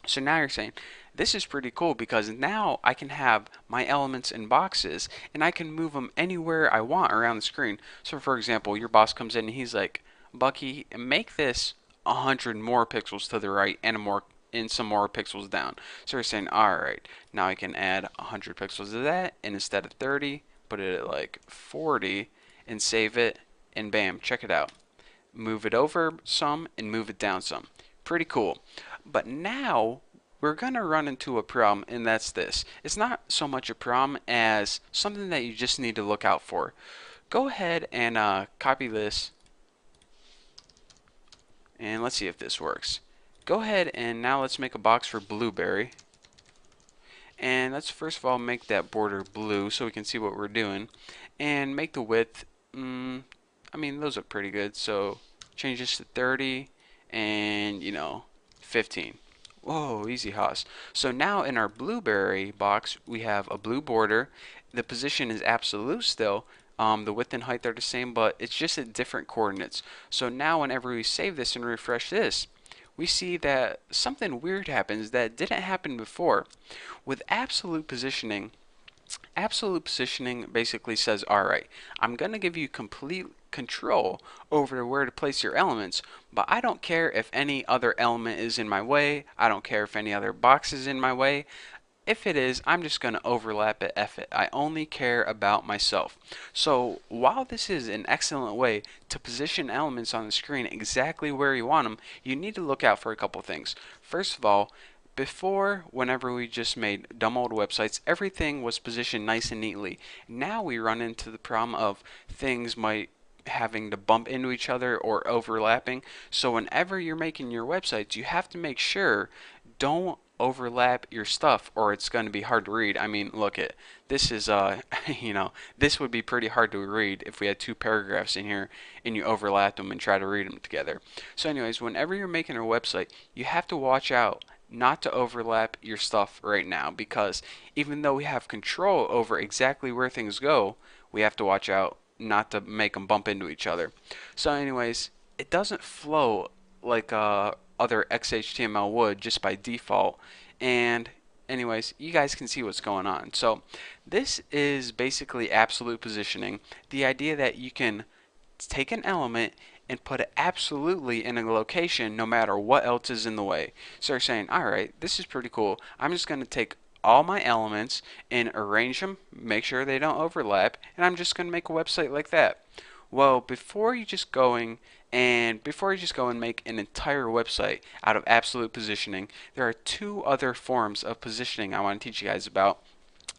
So now you're saying, this is pretty cool because now I can have my elements in boxes and I can move them anywhere I want around the screen. So for example, your boss comes in and he's like, Bucky, make this 100 more pixels to the right and some more pixels down. So you're saying, alright, now I can add 100 pixels to that, and instead of 30, put it at like 40 and save it, and bam, check it out. Move it over some and move it down some. Pretty cool. But now we're going to run into a problem, and that's this. It's not so much a problem as something that you just need to look out for. Go ahead and copy this, and let's see if this works. Go ahead and now let's make a box for Blueberry. And let's first of all make that border blue so we can see what we're doing. And make the width, I mean, those look pretty good. So change this to 30 and, 15. Whoa, easy hoss. So now in our Blueberry box, we have a blue border. The position is absolute still. The width and height are the same, but it's just at different coordinates. So now whenever we save this and refresh this, we see that something weird happens that didn't happen before. With absolute positioning basically says, alright, I'm going to give you complete control over where to place your elements, but I don't care if any other element is in my way. I don't care if any other box is in my way. If it is, I'm just going to overlap it, F it. I only care about myself. So while this is an excellent way to position elements on the screen exactly where you want them, you need to look out for a couple things. First of all, before, whenever we just made dumb old websites, everything was positioned nice and neatly. Now we run into the problem of things might having to bump into each other or overlapping. So whenever you're making your websites, you have to make sure don't overlap your stuff or it's going to be hard to read. I mean, look at this is this would be pretty hard to read if we had two paragraphs in here and you overlapped them and try to read them together. So anyways, whenever you're making a website, you have to watch out not to overlap your stuff right now, because even though we have control over exactly where things go, we have to watch out not to make them bump into each other. So anyways, it doesn't flow like other XHTML would just by default. And anyways, you guys can see what's going on. So this is basically absolute positioning. The idea that you can take an element and put it absolutely in a location no matter what else is in the way. So you're saying, alright, this is pretty cool. I'm just going to take all my elements and arrange them, make sure they don't overlap, and I'm just going to make a website like that. Well, before you just go and make an entire website out of absolute positioning, there are two other forms of positioning I want to teach you guys about.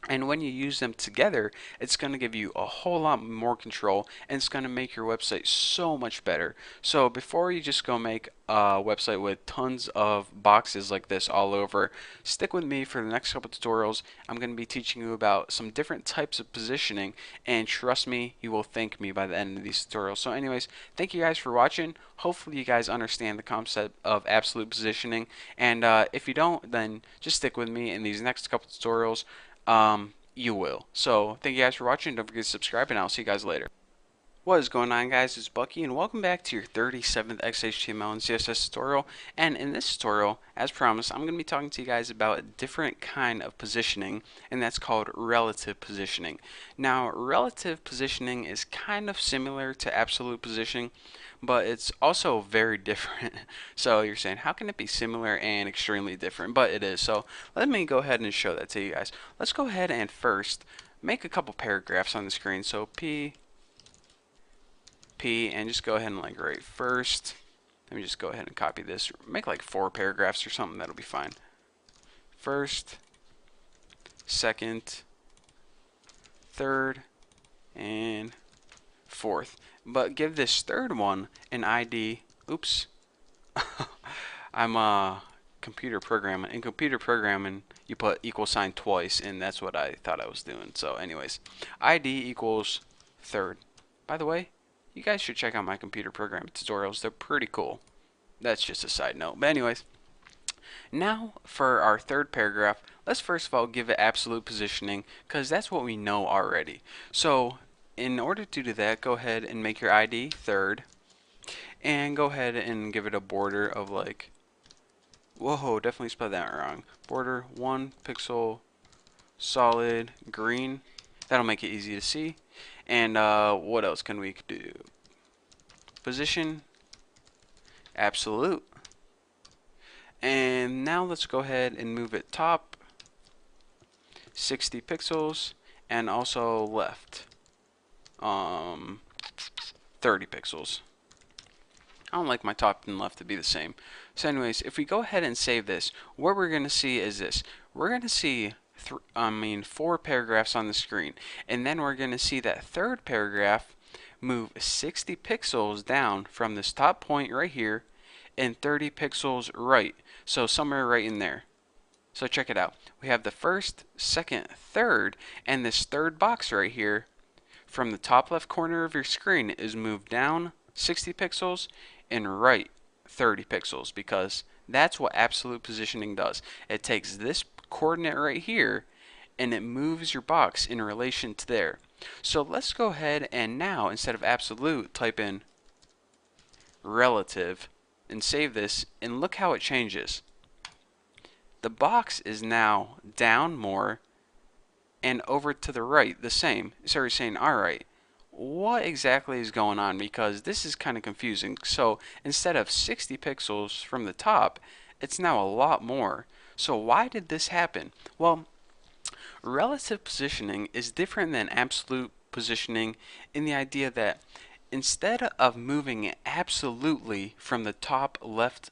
And when you use them together, it's going to give you a whole lot more control, and it's going to make your website so much better. So before you just go make a website with tons of boxes like this all over, stick with me for the next couple tutorials. I'm going to be teaching you about some different types of positioning, and trust me, you will thank me by the end of these tutorials. So anyways, thank you guys for watching. Hopefully you guys understand the concept of absolute positioning, and if you don't, then just stick with me in these next couple tutorials. You will. So thank you guys for watching. Don't forget to subscribe, and I'll see you guys later. What is going on, guys? It's Bucky, and welcome back to your 37th XHTML and CSS tutorial. And in this tutorial, as promised, I'm going to be talking to you guys about a different kind of positioning, and that's called relative positioning. Now, relative positioning is kind of similar to absolute positioning, but it's also very different. So you're saying, how can it be similar and extremely different? But it is. So let me go ahead and show that to you guys. Let's go ahead and first make a couple paragraphs on the screen. So P, and just go ahead and like write first. Let me just go ahead and copy this. Make like 4 paragraphs or something. That'll be fine. First, second, third, and fourth. But give this third one an ID. Oops. I'm computer programming. In computer programming, you put =sign twice, and that's what I thought I was doing. So anyways, ID equals third. By the way, you guys should check out my computer programming tutorials. They're pretty cool. That's just a side note. But anyways, now for our third paragraph, let's first of all give it absolute positioning because that's what we know already. So in order to do that, go ahead and make your ID third and go ahead and give it a border of like, whoa, definitely spelled that wrong. Border 1 pixel solid green. That'll make it easy to see. And what else can we do? Position absolute. And now let's go ahead and move it top 60 pixels and also left 30 pixels. I don't like my top and left to be the same. So anyways, if we go ahead and save this, what we're going to see is this. We're going to see 4 paragraphs on the screen, and then we're going to see that third paragraph move 60 pixels down from this top point right here and 30 pixels right. So somewhere right in there. So check it out. We have the first, second, third, and this third box right here from the top left corner of your screen is moved down 60 pixels and right 30 pixels, because that's what absolute positioning does. It takes this coordinate right here and it moves your box in relation to there. So let's go ahead and now, instead of absolute, type in relative and save this, and look how it changes. The box is now down more and over to the right the same. So we're saying, alright, what exactly is going on? Because this is kind of confusing. So instead of 60 pixels from the top, it's now a lot more. So why did this happen? Well, relative positioning is different than absolute positioning in the idea that instead of moving it absolutely from the top left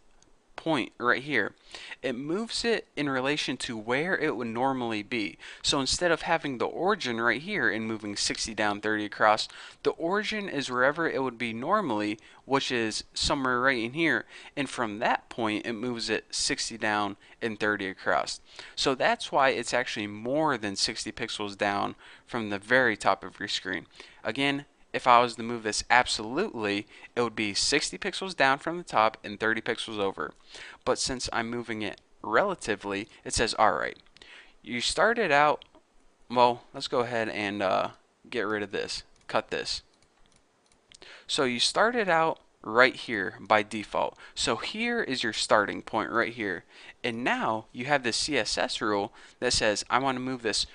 point right here, it moves it in relation to where it would normally be. So instead of having the origin right here and moving 60 down 30 across, the origin is wherever it would be normally, which is somewhere right in here, and from that point it moves it 60 down and 30 across. So that's why it's actually more than 60 pixels down from the very top of your screen. Again, if I was to move this absolutely, it would be 60 pixels down from the top and 30 pixels over. But since I'm moving it relatively, it says, alright, you started out, well, let's go ahead and get rid of this, cut this. So you started out right here by default. So here is your starting point right here. And now you have this CSS rule that says, I want to move this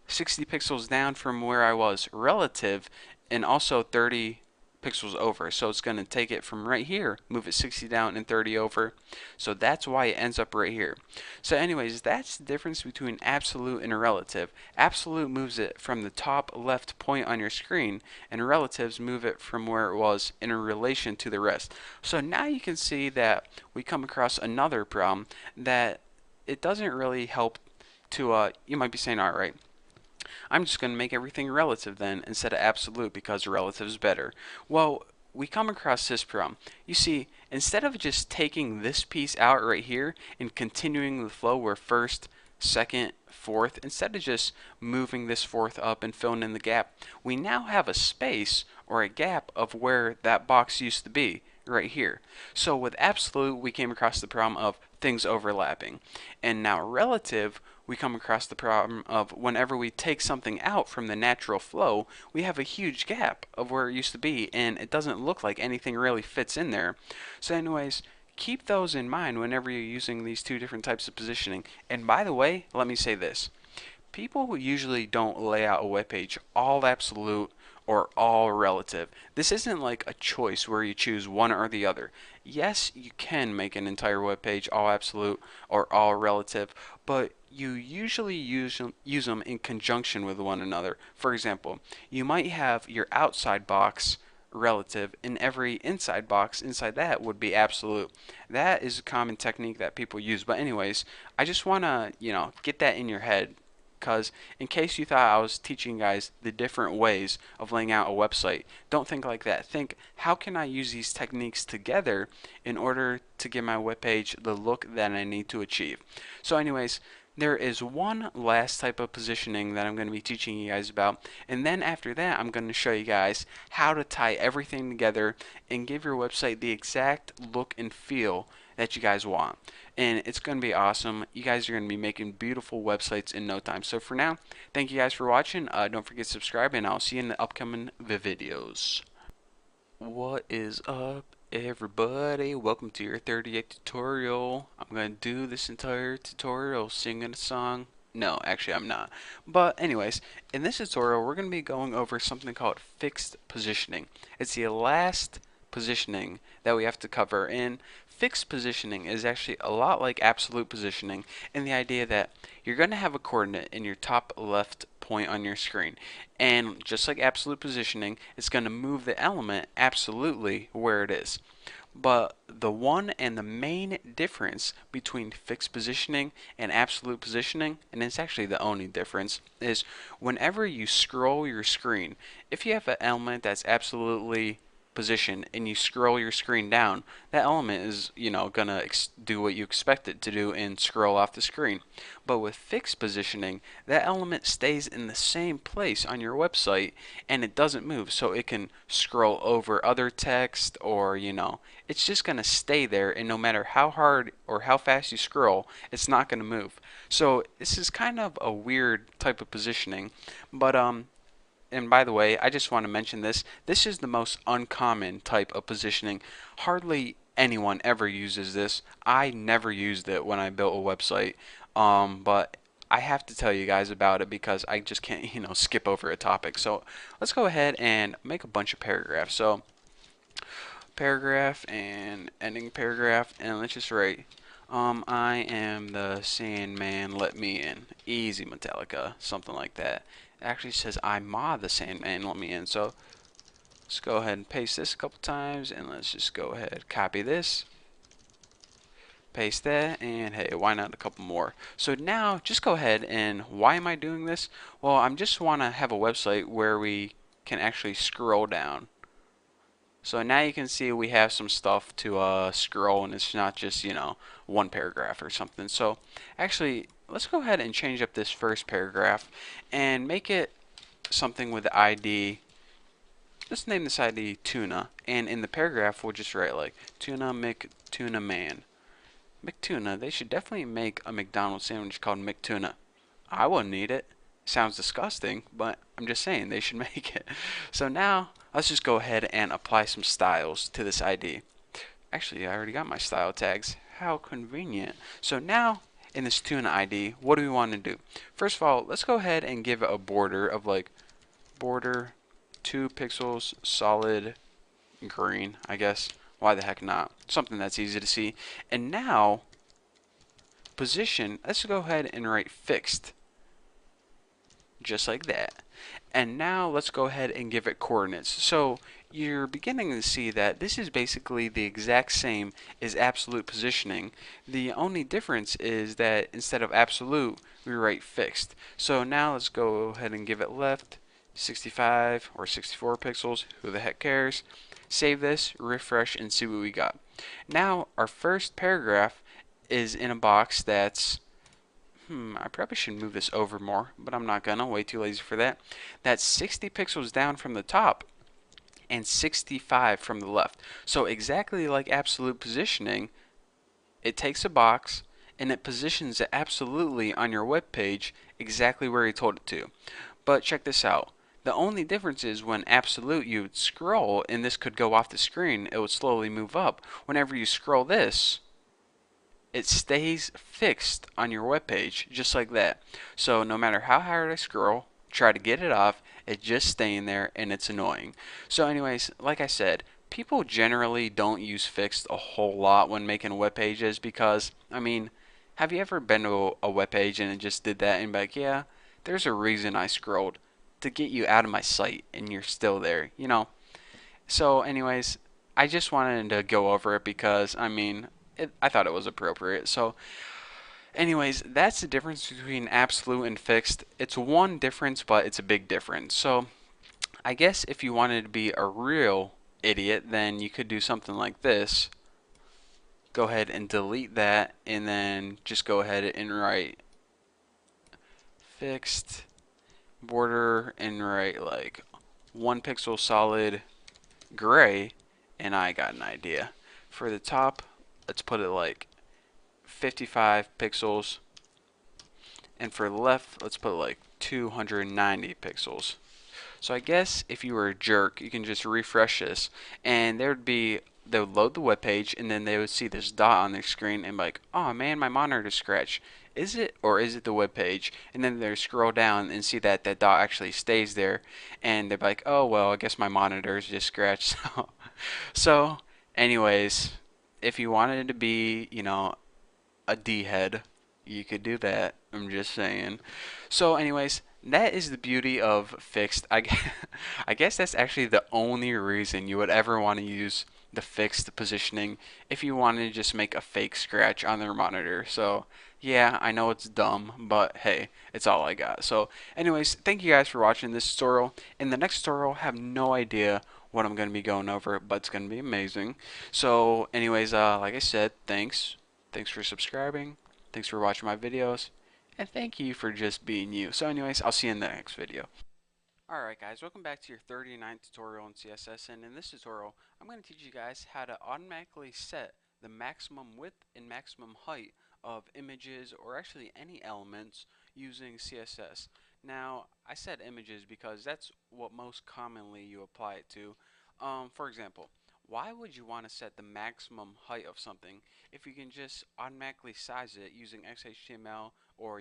60 pixels down from where I was relative, and also 30 pixels over. So it's going to take it from right here, move it 60 down and 30 over. So that's why it ends up right here. So anyways, that's the difference between absolute and relative. Absolute moves it from the top left point on your screen, and relatives move it from where it was in relation to the rest. So now you can see that we come across another problem that it doesn't really help to, you might be saying, alright, I'm just going to make everything relative then instead of absolute because relative is better. Well, we come across this problem. You see, instead of just taking this piece out right here and continuing the flow where first, second, fourth, instead of just moving this fourth up and filling in the gap, we now have a space or a gap of where that box used to be right here. So with absolute, we came across the problem of things overlapping. And now relative, we come across the problem of whenever we take something out from the natural flow, we have a huge gap of where it used to be, and it doesn't look like anything really fits in there. So anyways, keep those in mind whenever you're using these two different types of positioning. And by the way, let me say this. People usually don't lay out a web page all absolute or all relative. This isn't like a choice where you choose one or the other. Yes, you can make an entire web page all absolute or all relative, but you usually use them in conjunction with one another. For example, you might have your outside box relative and every inside box inside that would be absolute. That is a common technique that people use. But anyways, I just want to, get that in your head, because in case you thought I was teaching guys the different ways of laying out a website, don't think like that. Think, how can I use these techniques together in order to give my webpage the look that I need to achieve? So anyways, there is one last type of positioning that I'm going to be teaching you guys about, and then after that I'm going to show you guys how to tie everything together and give your website the exact look and feel that you guys want. And it's going to be awesome. You guys are going to be making beautiful websites in no time. So for now, thank you guys for watching. Don't forget to subscribe, and I'll see you in the upcoming videos. What is up, everybody? Welcome to your 38th tutorial. I'm going to do this entire tutorial singing a song. No, actually I'm not. But anyways, in this tutorial we're going to be going over something called fixed positioning. It's the last positioning that we have to cover, and fixed positioning is actually a lot like absolute positioning in the idea that you're going to have a coordinate in your top left point on your screen, and just like absolute positioning, it's going to move the element absolutely where it is. But the one and the main difference between fixed positioning and absolute positioning, and it's actually the only difference, is whenever you scroll your screen, if you have an element that's absolutely positioned and you scroll your screen down, that element is, gonna do what you expect it to do and scroll off the screen. But with fixed positioning, that element stays in the same place on your website and it doesn't move, so it can scroll over other text, or it's just gonna stay there, and no matter how hard or how fast you scroll, it's not gonna move. So this is kind of a weird type of positioning, but and by the way, I just want to mention this. This is the most uncommon type of positioning. Hardly anyone ever uses this. I never used it when I built a website. But I have to tell you guys about it because I just can't, skip over a topic. So let's go ahead and make a bunch of paragraphs. So paragraph and ending paragraph, and let's just write, I am the Sandman, let me in. Easy, Metallica, something like that. It actually says I'm the Sandman, let me in. So let's go ahead and paste this a couple times, and let's just go ahead, copy this, paste that, and hey, why not a couple more? So now just go ahead, and why am I doing this? Well, I just want to have a website where we can actually scroll down. So now you can see we have some stuff to scroll, and it's not just, one paragraph or something. So actually, let's go ahead and change up this first paragraph and make it something with the ID. Let's name this ID Tuna, and in the paragraph we'll just write like Tuna McTuna Man. McTuna, they should definitely make a McDonald's sandwich called McTuna. I wouldn't eat it. Sounds disgusting, but I'm just saying they should make it. So now let's just go ahead and apply some styles to this ID. Actually, I already got my style tags. How convenient. So now in this tuna ID, what do we want to do? First of all, let's go ahead and give it a border of like border 2 pixels solid green, I guess. Why the heck not? Something that's easy to see. And now position, let's go ahead and write fixed. Just like that. And now let's go ahead and give it coordinates. So you're beginning to see that this is basically the exact same as absolute positioning. The only difference is that instead of absolute, we write fixed. So now let's go ahead and give it left 65 or 64 pixels. Who the heck cares? Save this, refresh, and see what we got. Now our first paragraph is in a box that's I probably should move this over more, but I'm not gonna. Way too lazy for that. That's 60 pixels down from the top and 65 from the left. So exactly like absolute positioning, it takes a box and it positions it absolutely on your web page exactly where you told it to. But check this out. The only difference is when absolute you would scroll and this could go off the screen, it would slowly move up. Whenever you scroll this, it stays fixed on your web page just like that. So no matter how hard I scroll, try to get it off, it's just staying there and it's annoying. So anyways, like I said, people generally don't use fixed a whole lot when making web pages because, I mean, have you ever been to a web page and it just did that and be like, yeah, there's a reason I scrolled to get you out of my site and you're still there, So anyways, I just wanted to go over it because, I mean, I thought it was appropriate. So anyways, that's the difference between absolute and fixed. It's one difference, but it's a big difference. So I guess if you wanted to be a real idiot, then you could do something like this. Go ahead and delete that, and then just go ahead and write fixed border and write like 1 pixel solid gray, and I got an idea. For the top, let's put it like 55 pixels, and for the left, let's put it like 290 pixels. So I guess if you were a jerk, you can just refresh this, and there would be they would load the web page, and then they would see this dot on their screen, and be like, "Oh man, my monitor scratched. Is it or is it the web page?" And then they scroll down and see that that dot actually stays there, and they're like, "Oh well, I guess my monitor is just scratched." So, anyways, if you wanted to be, a D head, you could do that. I'm just saying. So, anyways, that is the beauty of fixed. I guess that's actually the only reason you would ever want to use the fixed positioning if you wanted to just make a fake scratch on their monitor. So, yeah, I know it's dumb, but hey, it's all I got. So, anyways, thank you guys for watching this tutorial. In the next tutorial, I have no idea what I'm going to be going over, but it's going to be amazing. So, anyways, like I said, thanks. Thanks for subscribing. Thanks for watching my videos. And thank you for just being you. So anyways, I'll see you in the next video. Alright guys, welcome back to your 39th tutorial in CSS, and in this tutorial I'm going to teach you guys how to automatically set the maximum width and maximum height of images, or actually any elements, using CSS. Now I said images because that's what most commonly you apply it to. For example, why would you want to set the maximum height of something if you can just automatically size it using XHTML or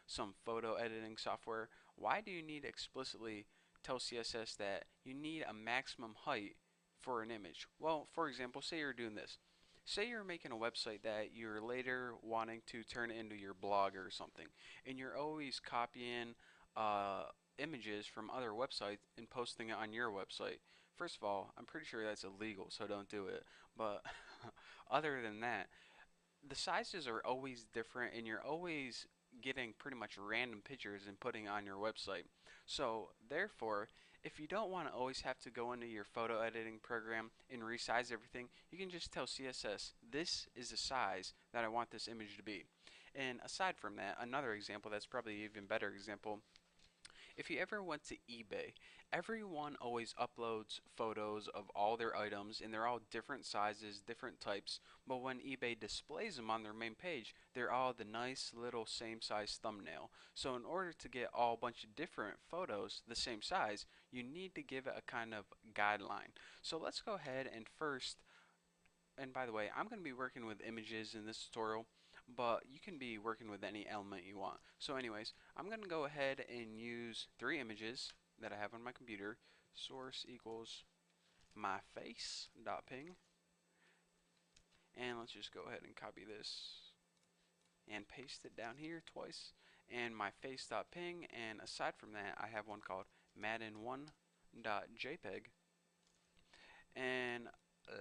some photo editing software? Why do you need to explicitly tell CSS that you need a maximum height for an image? Well, for example, say you're doing this. Say you're making a website that you're later wanting to turn into your blog or something, and you're always copying uh, images from other websites and posting it on your website. First of all, I'm pretty sure that's illegal, so don't do it. But other than that, the sizes are always different, and you're always getting pretty much random pictures and putting on your website. So therefore, if you don't want to always have to go into your photo editing program and resize everything, you can just tell CSS, this is the size that I want this image to be. And aside from that, another example that's probably an even better example, if you ever went to eBay, everyone always uploads photos of all their items, and they're all different sizes, different types, but when eBay displays them on their main page, they're all the nice little same size thumbnail. So in order to get all a bunch of different photos the same size, you need to give it a kind of guideline. So let's go ahead and first, and by the way, I'm going to be working with images in this tutorial, but you can be working with any element you want. So anyways, I'm going to go ahead and use 3 images that I have on my computer. Source equals my face dot ping, and let's just go ahead and copy this and paste it down here twice, and my face dot ping. And aside from that, I have one called Madden1 dot JPEG. And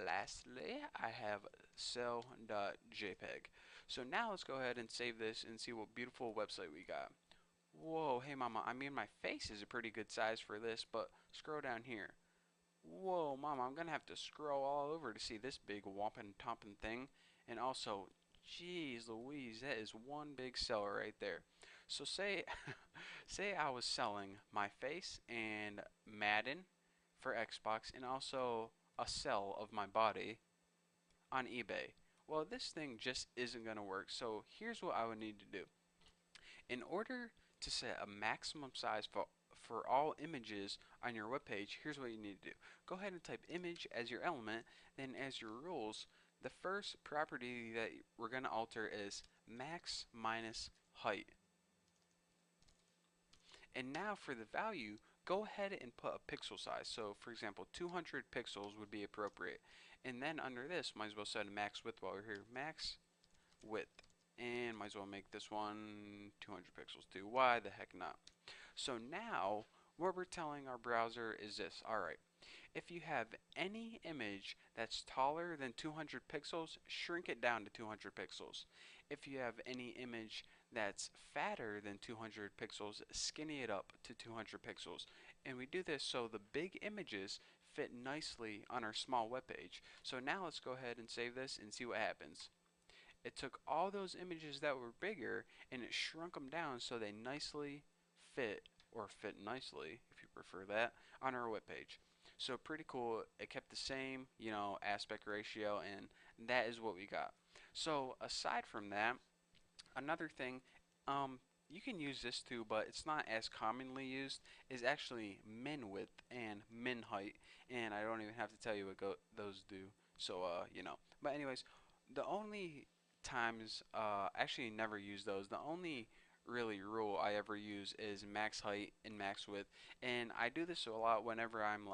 lastly, I have cell.jpg. So now let's go ahead and save this and see what beautiful website we got. Whoa, hey mama, I mean my face is a pretty good size for this, but scroll down here. Whoa, mama, I'm gonna have to scroll all over to see this big whomping tomping thing. And also, geez Louise, that is one big cell right there. So say say I was selling my face and Madden for Xbox, and also a cell of my body on eBay. Well, this thing just isn't going to work. So here's what I would need to do. In order to set a maximum size for all images on your web page, here's what you need to do. Go ahead and type image as your element, then as your rules, the first property that we're going to alter is max minus height. And now for the value, go ahead and put a pixel size. So for example, 200 pixels would be appropriate. And then under this, might as well set a max width while we're here. Max width. And might as well make this one 200 pixels too. Why the heck not? So now, what we're telling our browser is this. Alright, if you have any image that's taller than 200 pixels, shrink it down to 200 pixels. If you have any image that's fatter than 200 pixels, skinny it up to 200 pixels. And we do this so the big images fit nicely on our small web page. So now let's go ahead and save this and see what happens. It took all those images that were bigger and it shrunk them down so they nicely fit, or fit nicely if you prefer that, on our web page. So pretty cool. It kept the same, aspect ratio, and that is what we got. So aside from that, another thing, um, you can use this too, but it's not as commonly used, is actually min width and min height. And I don't even have to tell you what those do. So, you know. But anyways, the only times, actually never use those. The only really rule I ever use is max height and max width. And I do this a lot whenever I'm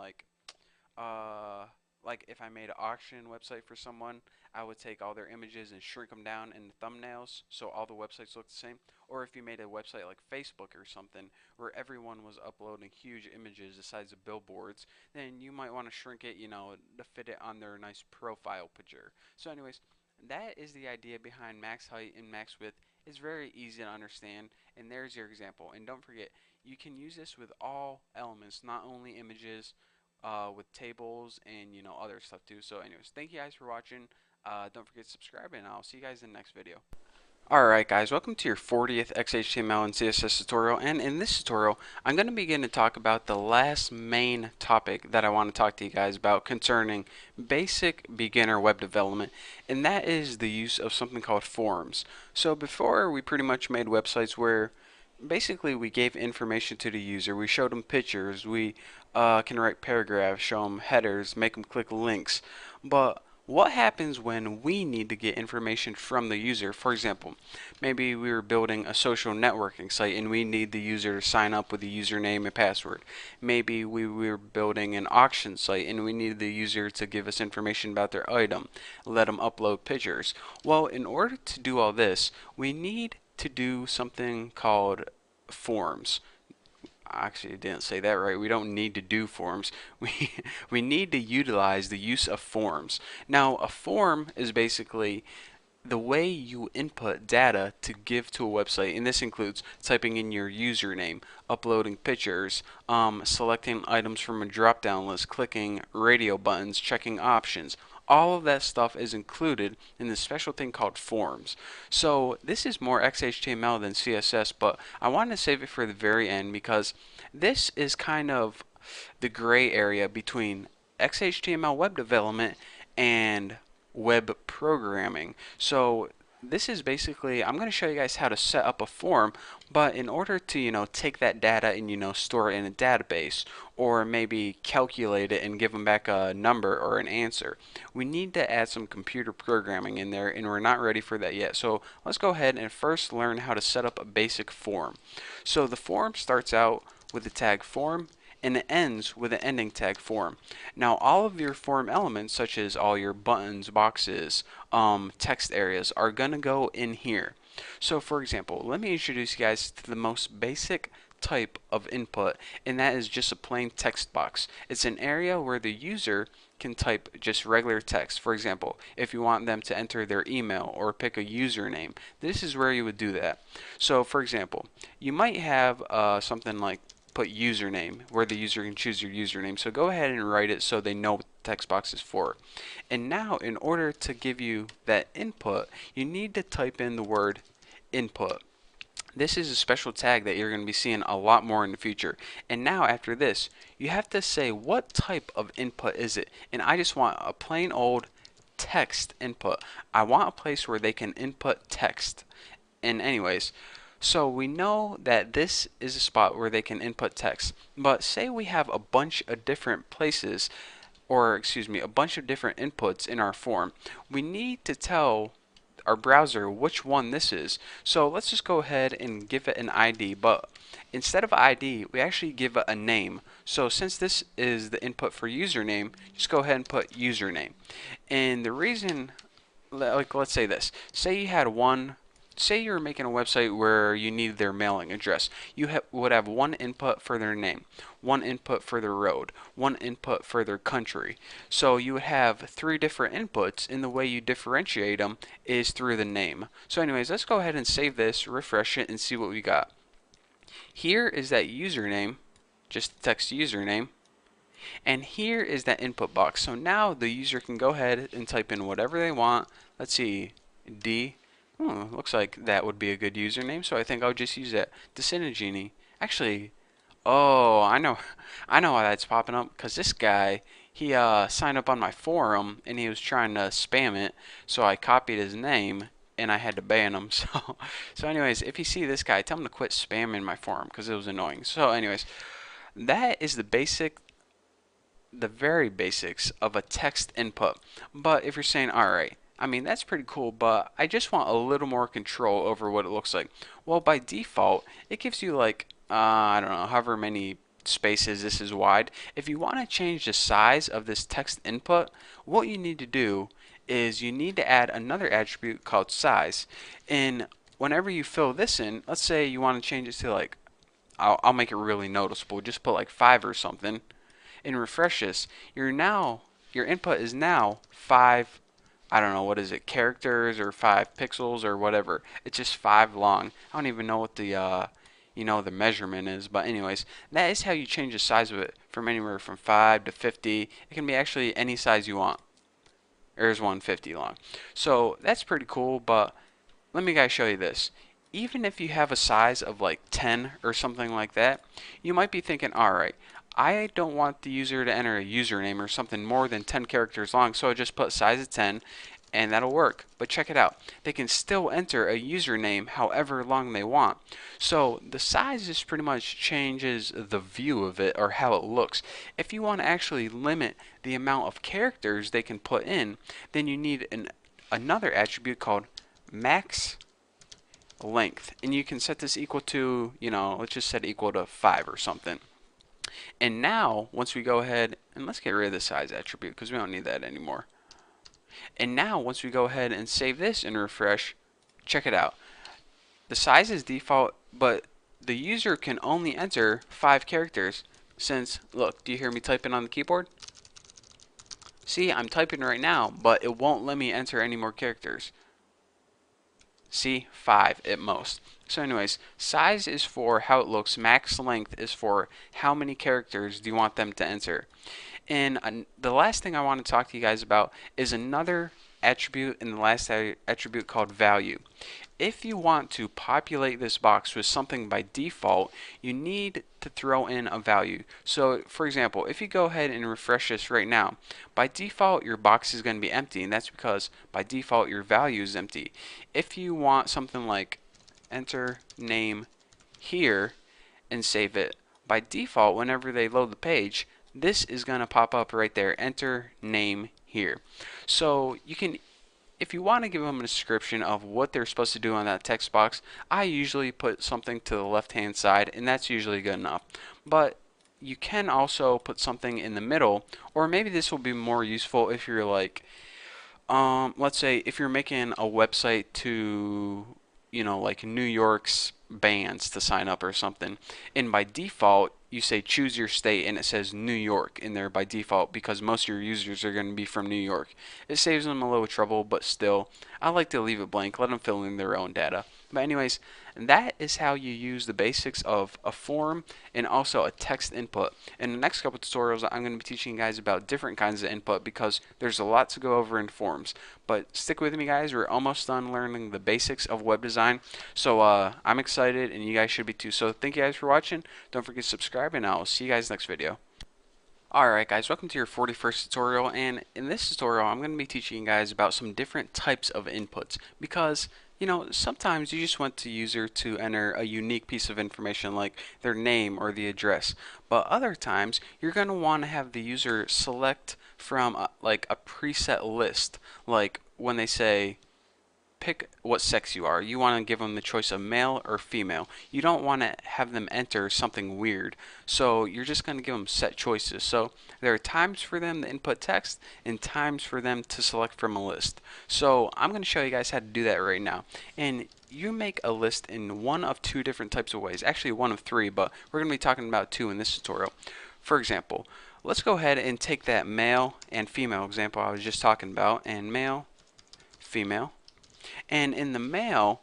uh, like if I made an auction website for someone, I would take all their images and shrink them down in the thumbnails so all the websites look the same. Or if you made a website like Facebook or something where everyone was uploading huge images the size of billboards, then you might want to shrink it, you know, to fit it on their nice profile picture. So anyways, that is the idea behind max height and max width. It's very easy to understand, and there's your example. And don't forget, you can use this with all elements, not only images, with tables and you know other stuff too. So anyways, thank you guys for watching. Don't forget to subscribe, and I'll see you guys in the next video. Alright guys, welcome to your 40th XHTML and CSS tutorial, and in this tutorial I'm going to begin to talk about the last main topic that I want to talk to you guys about concerning basic beginner web development, and that is the use of something called forms. So before, we pretty much made websites where basically we gave information to the user. We showed them pictures, we can write paragraphs, show them headers, make them click links. But what happens when we need to get information from the user? For example, maybe we were building a social networking site and we need the user to sign up with a username and password. Maybe we were building an auction site and we needed the user to give us information about their item, let them upload pictures. Well, in order to do all this, we need to do something called forms. Actually, I didn't say that right. We don't need to do forms. We need to utilize the use of forms. Now, a form is basically the way you input data to give to a website, and this includes typing in your username, uploading pictures, selecting items from a drop-down list, clicking radio buttons, checking options. All of that stuff is included in this special thing called forms. So this is more XHTML than CSS, but I wanted to save it for the very end because this is kind of the gray area between XHTML web development and web programming. So this is basically, I'm going to show you guys how to set up a form, but in order to, you know, take that data and, you know, store it in a database, or maybe calculate it and give them back a number or an answer, we need to add some computer programming in there, and we're not ready for that yet. So let's go ahead and first learn how to set up a basic form. So the form starts out with the tag form, and it ends with an ending tag form. Now all of your form elements, such as all your buttons, boxes, text areas, are going to go in here. So for example, let me introduce you guys to the most basic type of input, and that is just a plain text box. It's an area where the user can type just regular text. For example, if you want them to enter their email or pick a username, this is where you would do that. So for example, you might have something like put username, where the user can choose your username. So go ahead and write it so they know what the text box is for. And now, in order to give you that input, you need to type in the word input. This is a special tag that you're going to be seeing a lot more in the future. And now after this, you have to say what type of input is it. And I just want a plain old text input. I want a place where they can input text. And anyways, so we know that this is a spot where they can input text. But say we have a bunch of different places, or excuse me, a bunch of different inputs in our form. We need to tell our browser which one this is. So let's just go ahead and give it an ID, but instead of ID, we actually give it a name. So since this is the input for username, just go ahead and put username. And the reason, like let's say this, say you had one, say you're making a website where you need their mailing address. You would have one input for their name, one input for their road, one input for their country. So you would have 3 different inputs, and the way you differentiate them is through the name. So anyways, let's go ahead and save this, refresh it, and see what we got. Here is that username, just text username. And here is that input box. So now the user can go ahead and type in whatever they want. Let's see, D. Looks like that would be a good username, so I think I'll just use that. Genie. Actually, oh, I know why that's popping up, because this guy he signed up on my forum and he was trying to spam it, so I copied his name and I had to ban him. So anyways, if you see this guy, tell him to quit spamming my forum because it was annoying. So anyways, that is the very basics of a text input. But if you're saying, alright, I mean, that's pretty cool, but I just want a little more control over what it looks like. Well, by default, it gives you like, I don't know, however many spaces this is wide. If you want to change the size of this text input, what you need to do is you need to add another attribute called size. And whenever you fill this in, let's say you want to change it to like, I'll make it really noticeable, just put like 5 or something and refresh this, your input is now 5, I don't know, what is it, characters or 5 pixels or whatever. It's just 5 long. I don't even know what the the measurement is, but anyways, that is how you change the size of it from anywhere from 5 to 50. It can be actually any size you want. There's 150 long. So that's pretty cool, but let me guys show you this. Even if you have a size of like 10 or something like that, you might be thinking, alright, I don't want the user to enter a username or something more than 10 characters long, so I just put size of 10 and that'll work. But check it out. They can still enter a username however long they want. So the size just pretty much changes the view of it or how it looks. If you want to actually limit the amount of characters they can put in, then you need another attribute called max length. And you can set this equal to, let's just set equal to 5 or something. And now, once we go ahead, and let's get rid of the size attribute because we don't need that anymore. And now, once we go ahead and save this and refresh, check it out. The size is default, but the user can only enter 5 characters since, look, do you hear me typing on the keyboard? See, I'm typing right now, but it won't let me enter any more characters. See, 5 at most. So anyways, size is for how it looks. Max length is for how many characters do you want them to enter. And the last thing I want to talk to you guys about is another attribute in the last attribute called value. If you want to populate this box with something by default, you need to throw in a value. So for example, if you go ahead and refresh this right now, by default your box is going to be empty, and that's because by default your value is empty. If you want something like enter name here and save it, by default whenever they load the page, this is going to pop up right there, enter name here. So you can, if you want to give them a description of what they're supposed to do on that text box, I usually put something to the left hand side, and that's usually good enough. But you can also put something in the middle, or maybe this will be more useful if you're like, let's say if you're making a website to, like New York's bands to sign up or something, and by default you say choose your state and it says New York in there by default because most of your users are going to be from New York. It saves them a little trouble, but still I like to leave it blank, let them fill in their own data. But anyways, that is how you use the basics of a form and also a text input. In the next couple tutorials I'm going to be teaching you guys about different kinds of input because there's a lot to go over in forms. But stick with me guys, we're almost done learning the basics of web design. So I'm excited and you guys should be too. So thank you guys for watching. Don't forget to subscribe and I'll see you guys next video. Alright guys, welcome to your 41st tutorial, and in this tutorial I'm going to be teaching you guys about some different types of inputs because sometimes you just want the user to enter a unique piece of information like their name or the address, but other times you're going to want to have the user select from like a preset list, like when they say pick what sex you are. You want to give them the choice of male or female. You don't want to have them enter something weird. So you're just going to give them set choices. So there are times for them to input text and times for them to select from a list. So I'm going to show you guys how to do that right now. And you make a list in one of 2 different types of ways. Actually one of 3, but we're going to be talking about 2 in this tutorial. For example, let's go ahead and take that male and female example I was just talking about, and male, female. And in the male,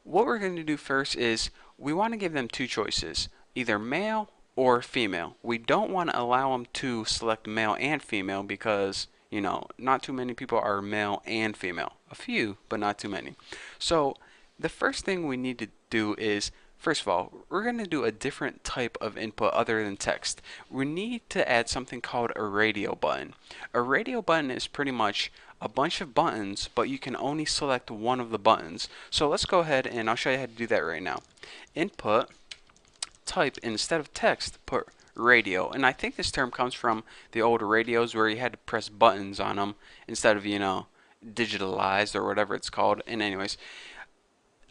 what we're going to do first is we want to give them 2 choices, either male or female. We don't want to allow them to select male and female because, not too many people are male and female. A few, but not too many. So the first thing we need to do is First of all, we're going to do a different type of input other than text. We need to add something called a radio button. A radio button is pretty much a bunch of buttons, but you can only select one of the buttons. So let's go ahead and I'll show you how to do that right now. Input, type, instead of text, put radio. And I think this term comes from the old radios where you had to press buttons on them instead of, digitalized or whatever it's called. And anyways,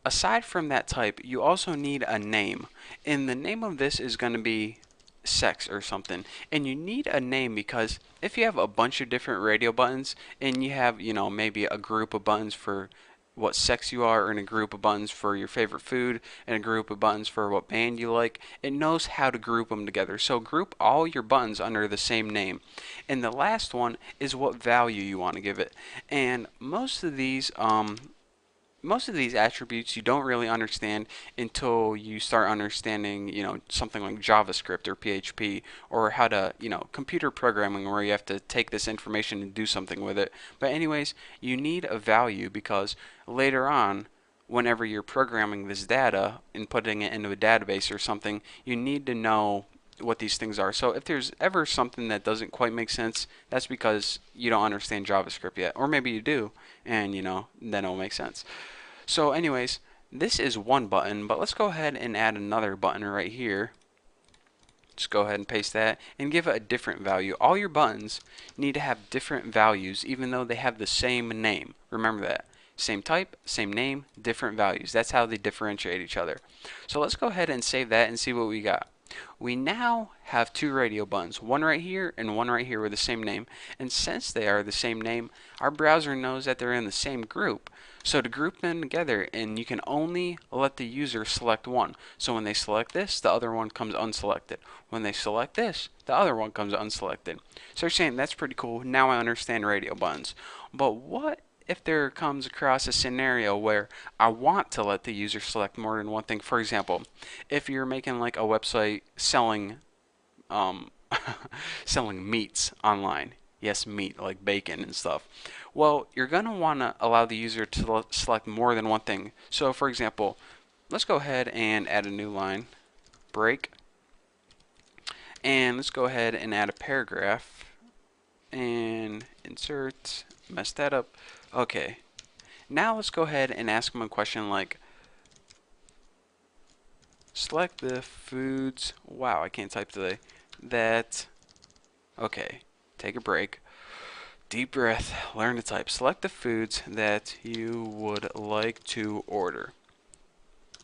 aside from that type, you also need a name. And the name of this is going to be sex or something. And you need a name because if you have a bunch of different radio buttons and you have, maybe a group of buttons for what sex you are, and a group of buttons for your favorite food, and a group of buttons for what band you like, it knows how to group them together. So group all your buttons under the same name. And the last one is what value you want to give it. And most of these attributes you don't really understand until you start understanding, something like JavaScript or PHP, or how to, computer programming, where you have to take this information and do something with it. But anyways, you need a value because later on, whenever you're programming this data and putting it into a database or something, you need to know what these things are. So if there's ever something that doesn't quite make sense, that's because you don't understand JavaScript yet. Or maybe you do, and then it'll make sense. So anyways, this is one button, but let's go ahead and add another button right here. Just go ahead and paste that and give it a different value. All your buttons need to have different values even though they have the same name. Remember that. Same type, same name, different values. That's how they differentiate each other. So let's go ahead and save that and see what we got. We now have two radio buttons, one right here and one right here with the same name. And since they are the same name, our browser knows that they're in the same group. So to group them together, and you can only let the user select one. So when they select this, the other one comes unselected. When they select this, the other one comes unselected. So you're saying that's pretty cool. Now I understand radio buttons. But what if there comes across a scenario where I want to let the user select more than one thing? For example, if you're making like a website selling selling meats online. Yes, meat, like bacon and stuff. Well, you're going to want to allow the user to select more than one thing. So for example, let's go ahead and add a new line, break, and let's go ahead and add a paragraph and insert, mess that up. Okay, now let's go ahead and ask them a question like, select the foods, wow, I can't type today, okay, take a break, deep breath, learn to type, select the foods that you would like to order.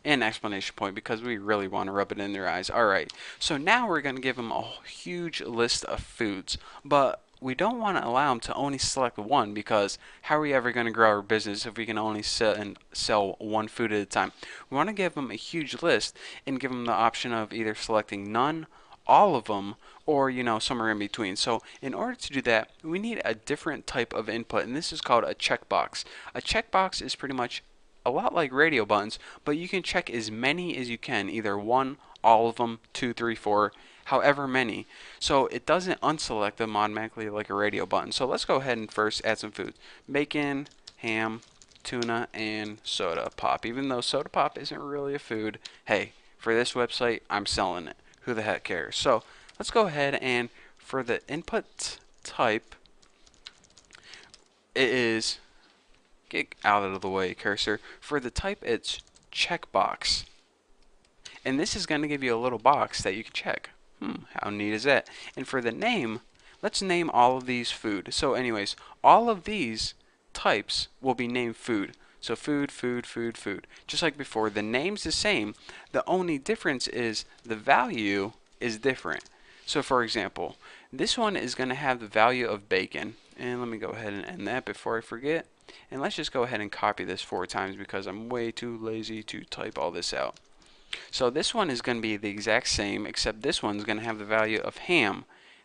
And exclamation point, because we really want to rub it in their eyes. Alright, so now we're going to give them a huge list of foods, but we don't want to allow them to only select one, because how are we ever going to grow our business if we can only sell one food at a time? We want to give them a huge list and give them the option of either selecting none, all of them, or somewhere in between. So in order to do that, we need a different type of input, and this is called a checkbox. A checkbox is pretty much a lot like radio buttons, but you can check as many as you can, either one, all of them, 2, 3, 4, however many. So it doesn't unselect them automatically like a radio button. So let's go ahead and first add some food. Bacon, ham, tuna, and soda pop. Even though soda pop isn't really a food, hey, for this website, I'm selling it. Who the heck cares? So let's go ahead and for the input type, it is, get out of the way, cursor. For the type, it's checkbox. And this is going to give you a little box that you can check. How neat is that? And for the name, let's name all of these food. So anyways, all of these types will be named food. So food, food, food, food. Just like before, the name's the same. The only difference is the value is different. So for example, this one is going to have the value of bacon. And let me go ahead and end that before I forget. And let's just go ahead and copy this 4 times because I'm way too lazy to type all this out. So this one is going to be the exact same, except this one's going to have the value of ham.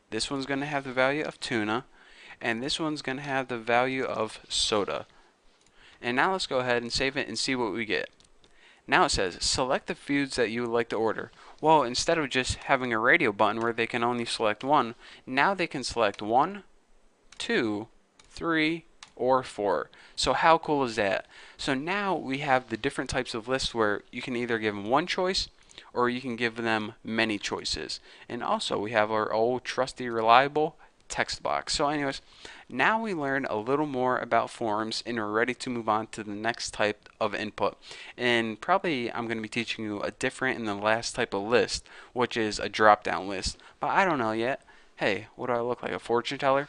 This one's going to have the value of tuna. And this one's going to have the value of soda. And now let's go ahead and save it and see what we get. Now it says, select the foods that you would like to order. Well, instead of just having a radio button where they can only select one, now they can select 1, 2, 3, or 4. So how cool is that? So now we have the different types of lists where you can either give them one choice or you can give them many choices. And also we have our old trusty reliable text box. So anyways, now we learn a little more about forms and we're ready to move on to the next type of input. And probably I'm going to be teaching you a different and the last type of list, which is a drop down list. But I don't know yet. Hey, what do I look like, a fortune teller?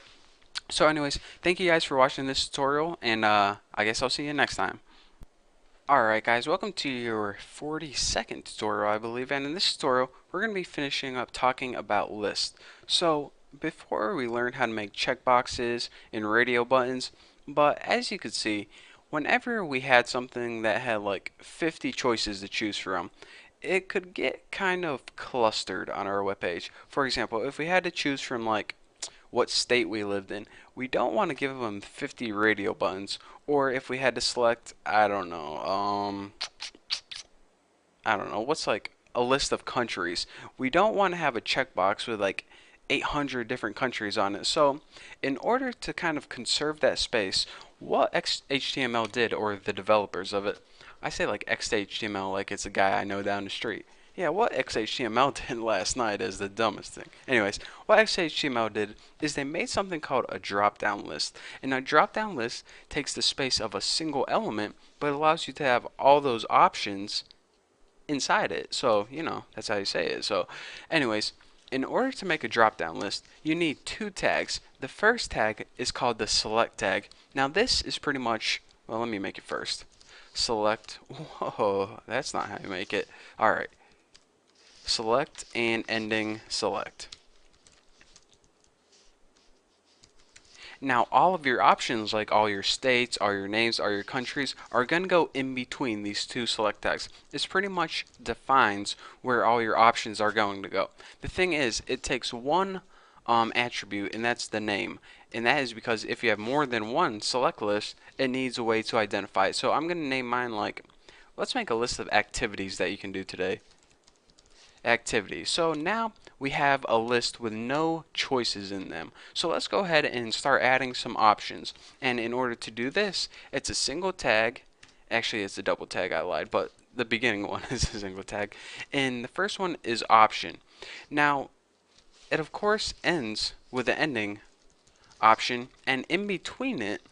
So anyways, thank you guys for watching this tutorial, and I guess I'll see you next time. Alright guys, welcome to your 42nd tutorial, I believe, and in this tutorial we're going to be finishing up talking about lists. So before we learn how to make checkboxes and radio buttons, but as you could see, whenever we had something that had like 50 choices to choose from, it could get kind of clustered on our webpage. For example, if we had to choose from like what state we lived in, we don't want to give them 50 radio buttons. Or if we had to select, I don't know, what's like a list of countries, we don't want to have a checkbox with like 800 different countries on it. So in order to kind of conserve that space, what HTML did, or the developers of it, I say like XHTML like it's a guy I know down the street. Yeah, what XHTML did last night is the dumbest thing. Anyways, what XHTML did is they made something called a drop-down list. And a drop-down list takes the space of a single element, but allows you to have all those options inside it. So, you know, that's how you say it. So, anyways, in order to make a drop-down list, you need two tags. The first tag is called the select tag. Now, this is pretty much, well, let me make it first. Select, whoa, that's not how you make it. Alright. Select and ending select. Now all of your options, like all your states, all your names, all your countries, are going to go in between these two select tags. This pretty much defines where all your options are going to go. The thing is, it takes one attribute, and that's the name. And that is because if you have more than one select list, it needs a way to identify it. So I'm going to name mine like, let's make a list of activities that you can do today. Activities. So now we have a list with no choices in them. So let's go ahead and start adding some options. And in order to do this, it's a single tag. Actually, it's a double tag, I lied, but the beginning one is a single tag. And the first one is option. Now, it of course ends with the ending option, and in between it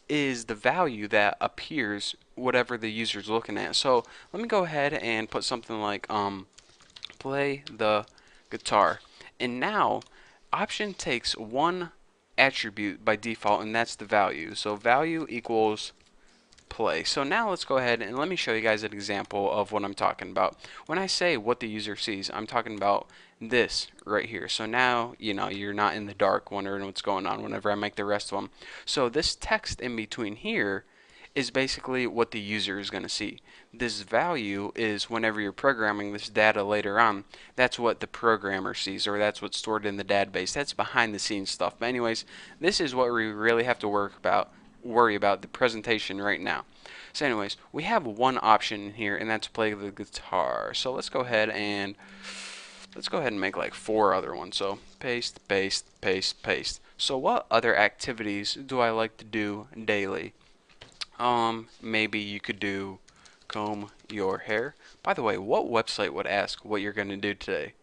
is the value that appears whatever the user is looking at. So let me go ahead and put something like play the guitar. And now option takes one attribute by default, and that's the value. So value equals play. So now let's go ahead and let me show you guys an example of what I'm talking about. When I say what the user sees, I'm talking about this right here. So now, you know, you're not in the dark wondering what's going on whenever I make the rest of them. So this text in between here is basically what the user is going to see. This value is whenever you're programming this data later on, that's what the programmer sees, or that's what's stored in the database. That's behind the scenes stuff. But anyways, this is what we really have to worry about the presentation right now. So anyways, we have one option here, and that's play the guitar. So let's go ahead and make like 4 other ones. So paste, paste, paste, paste. So what other activities do I like to do daily? Maybe you could do comb your hair. By the way, what website would ask what you're going to do today?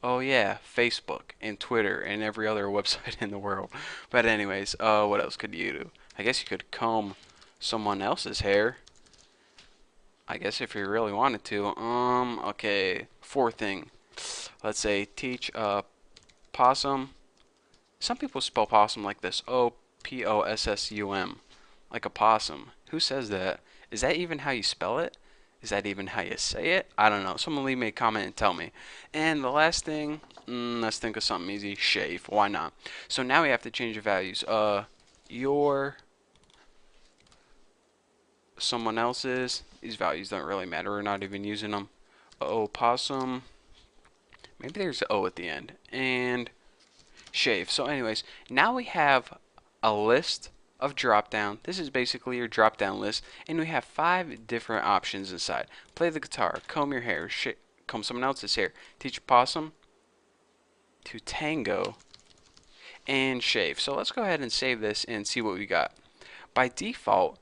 Oh yeah, Facebook and Twitter and every other website in the world. But anyways, what else could you do? I guess you could comb someone else's hair. I guess if you really wanted to. Okay, 4th thing. Let's say teach a possum. Some people spell possum like this. O-P-O-S-S-U-M. Like a possum. Who says that? Is that even how you spell it? Is that even how you say it? I don't know. Someone leave me a comment and tell me. And the last thing, let's think of something easy. Shave. Why not? So now we have to change the values. Your, someone else's. These values don't really matter. We're not even using them. Possum. Maybe there's an O at the end. And shave. So anyways, now we have a list of drop down. This is basically your drop down list, and we have 5 different options inside. Play the guitar, comb your hair, comb someone else's hair, teach a possum to tango, and shave. So let's go ahead and save this and see what we got. by default,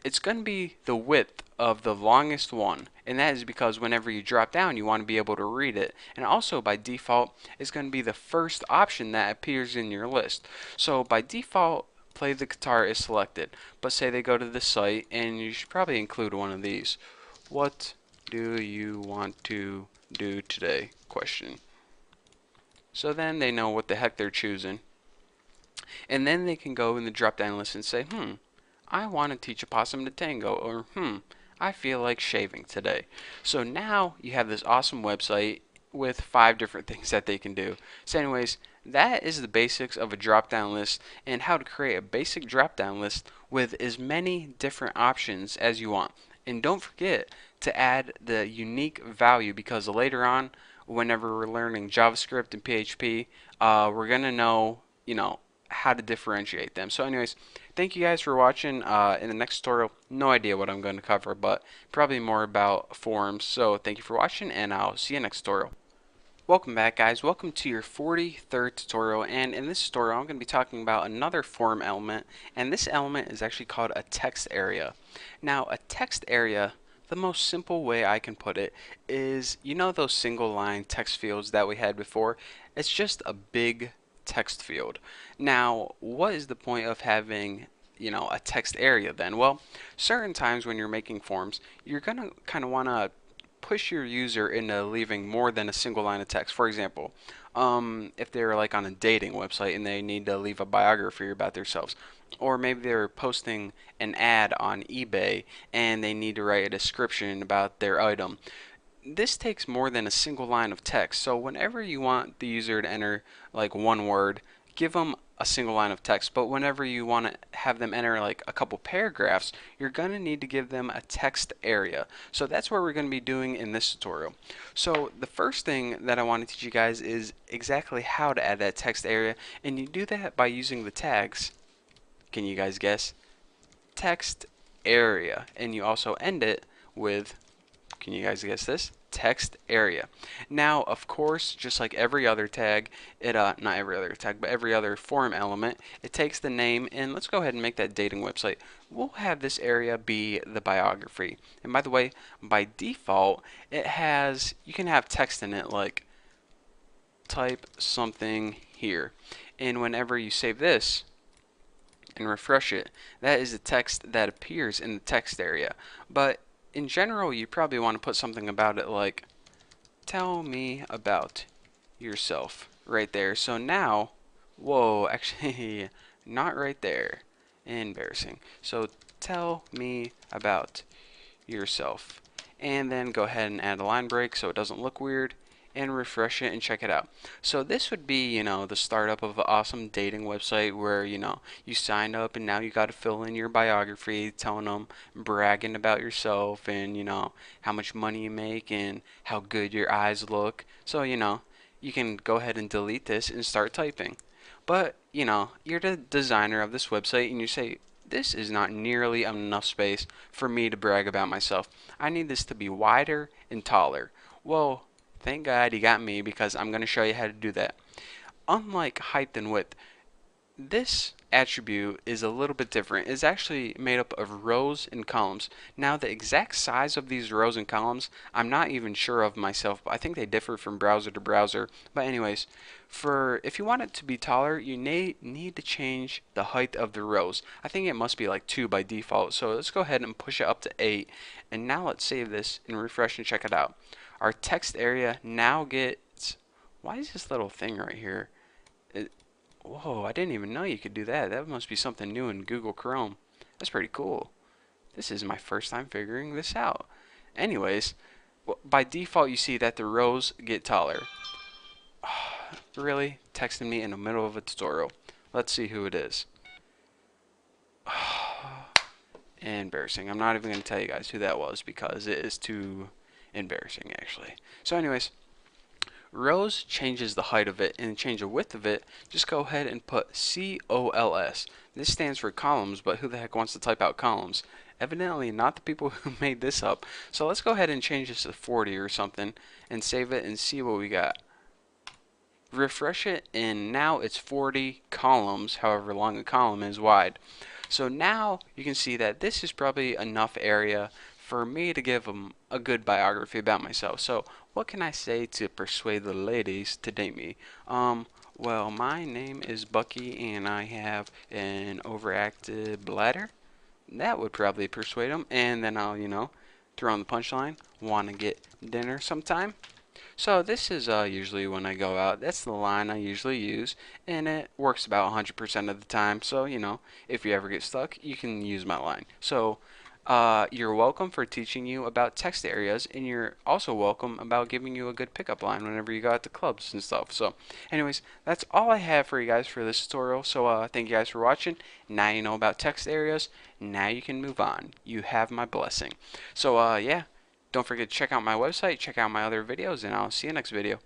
it's going to be the width of the longest one, and that is because whenever you drop down you want to be able to read it. And also by default it's going to be the first option that appears in your list. So by default play the guitar is selected, but say they go to the site, and you should probably include one of these. What do you want to do today? Question. So then they know what the heck they're choosing, and then they can go in the drop down list and say, I want to teach a possum to tango, or I feel like shaving today. So now you have this awesome website with 5 different things that they can do. So anyways, that is the basics of a drop down list and how to create a basic drop down list with as many different options as you want. And don't forget to add the unique value, because later on, whenever we're learning JavaScript and PHP, we're going to know, how to differentiate them. So anyways, thank you guys for watching. In the next tutorial, no idea what I'm going to cover, but probably more about forms. So thank you for watching, and I'll see you next tutorial. Welcome back, guys. Welcome to your 43rd tutorial, and in this tutorial I'm going to be talking about another form element, and this element is actually called a text area. Now a text area, the most simple way I can put it is, those single line text fields that we had before? It's just a big text field. Now, what is the point of having, a text area then? Well, certain times when you're making forms, you're going to kind of want to push your user into leaving more than a single line of text. For example, if they're like on a dating website and they need to leave a biography about themselves, or maybe they're posting an ad on eBay and they need to write a description about their item. This takes more than a single line of text. So whenever you want the user to enter like one word, give them a single line of text. But whenever you want to have them enter like a couple paragraphs, you're going to need to give them a text area. So that's what we're going to be doing in this tutorial. So the first thing that I want to teach you guys is exactly how to add that text area, and you do that by using the tags. Can you guys guess? Text area. And you also end it with, can you guys guess this? Text area. Now, of course, just like every other tag, not every other tag, but every other form element, it takes the name, and let's go ahead and make that dating website. We'll have this area be the biography. And by the way, by default, you can have text in it like type something here. And whenever you save this and refresh it, that is the text that appears in the text area. But in general, you probably want to put something about it like, tell me about yourself, right there. So now, whoa, actually, not right there. Embarrassing. So tell me about yourself. And then go ahead and add a line break so it doesn't look weird, and refresh it and check it out. So this would be, the startup of an awesome dating website where, you signed up and now you got to fill in your biography, telling them, bragging about yourself, and, how much money you make and how good your eyes look. So, you can go ahead and delete this and start typing. But, you're the designer of this website and you say, this is not nearly enough space for me to brag about myself. I need this to be wider and taller. Well, thank God you got me, because I'm going to show you how to do that. Unlike height and width, this attribute is a little bit different. It's actually made up of rows and columns. Now the exact size of these rows and columns, I'm not even sure of myself, but I think they differ from browser to browser. But anyways, if you want it to be taller, you need to change the height of the rows. I think it must be like 2 by default. So let's go ahead and push it up to 8. And now let's save this and refresh and check it out. Our text area now gets, why is this little thing right here? Whoa, I didn't even know you could do that. That must be something new in Google Chrome. That's pretty cool. This is my first time figuring this out. Anyways, by default you see that the rows get taller. Really? Texting me in the middle of a tutorial. Let's see who it is. Embarrassing. I'm not even going to tell you guys who that was because it is too embarrassing actually. So anyways, rows changes the height of it, and change the width of it, just go ahead and put COLS. This stands for columns, but who the heck wants to type out columns? Evidently not the people who made this up. So let's go ahead and change this to 40 or something and save it and see what we got. Refresh it, and now it's 40 columns, however long a column is wide. So now you can see that this is probably enough area for me to give them a good biography about myself. So what can I say to persuade the ladies to date me? Well, my name is Bucky and I have an overactive bladder. That would probably persuade them. And then I'll, throw on the punchline. Want to get dinner sometime? So this is usually when I go out. That's the line I usually use, and it works about 100% of the time. So, if you ever get stuck, you can use my line. So, you're welcome for teaching you about text areas, and you're also welcome about giving you a good pickup line whenever you go out to clubs and stuff. So, anyways, that's all I have for you guys for this tutorial. So, thank you guys for watching. Now you know about text areas. Now you can move on. You have my blessing. So, yeah. Don't forget to check out my website, check out my other videos, and I'll see you next video.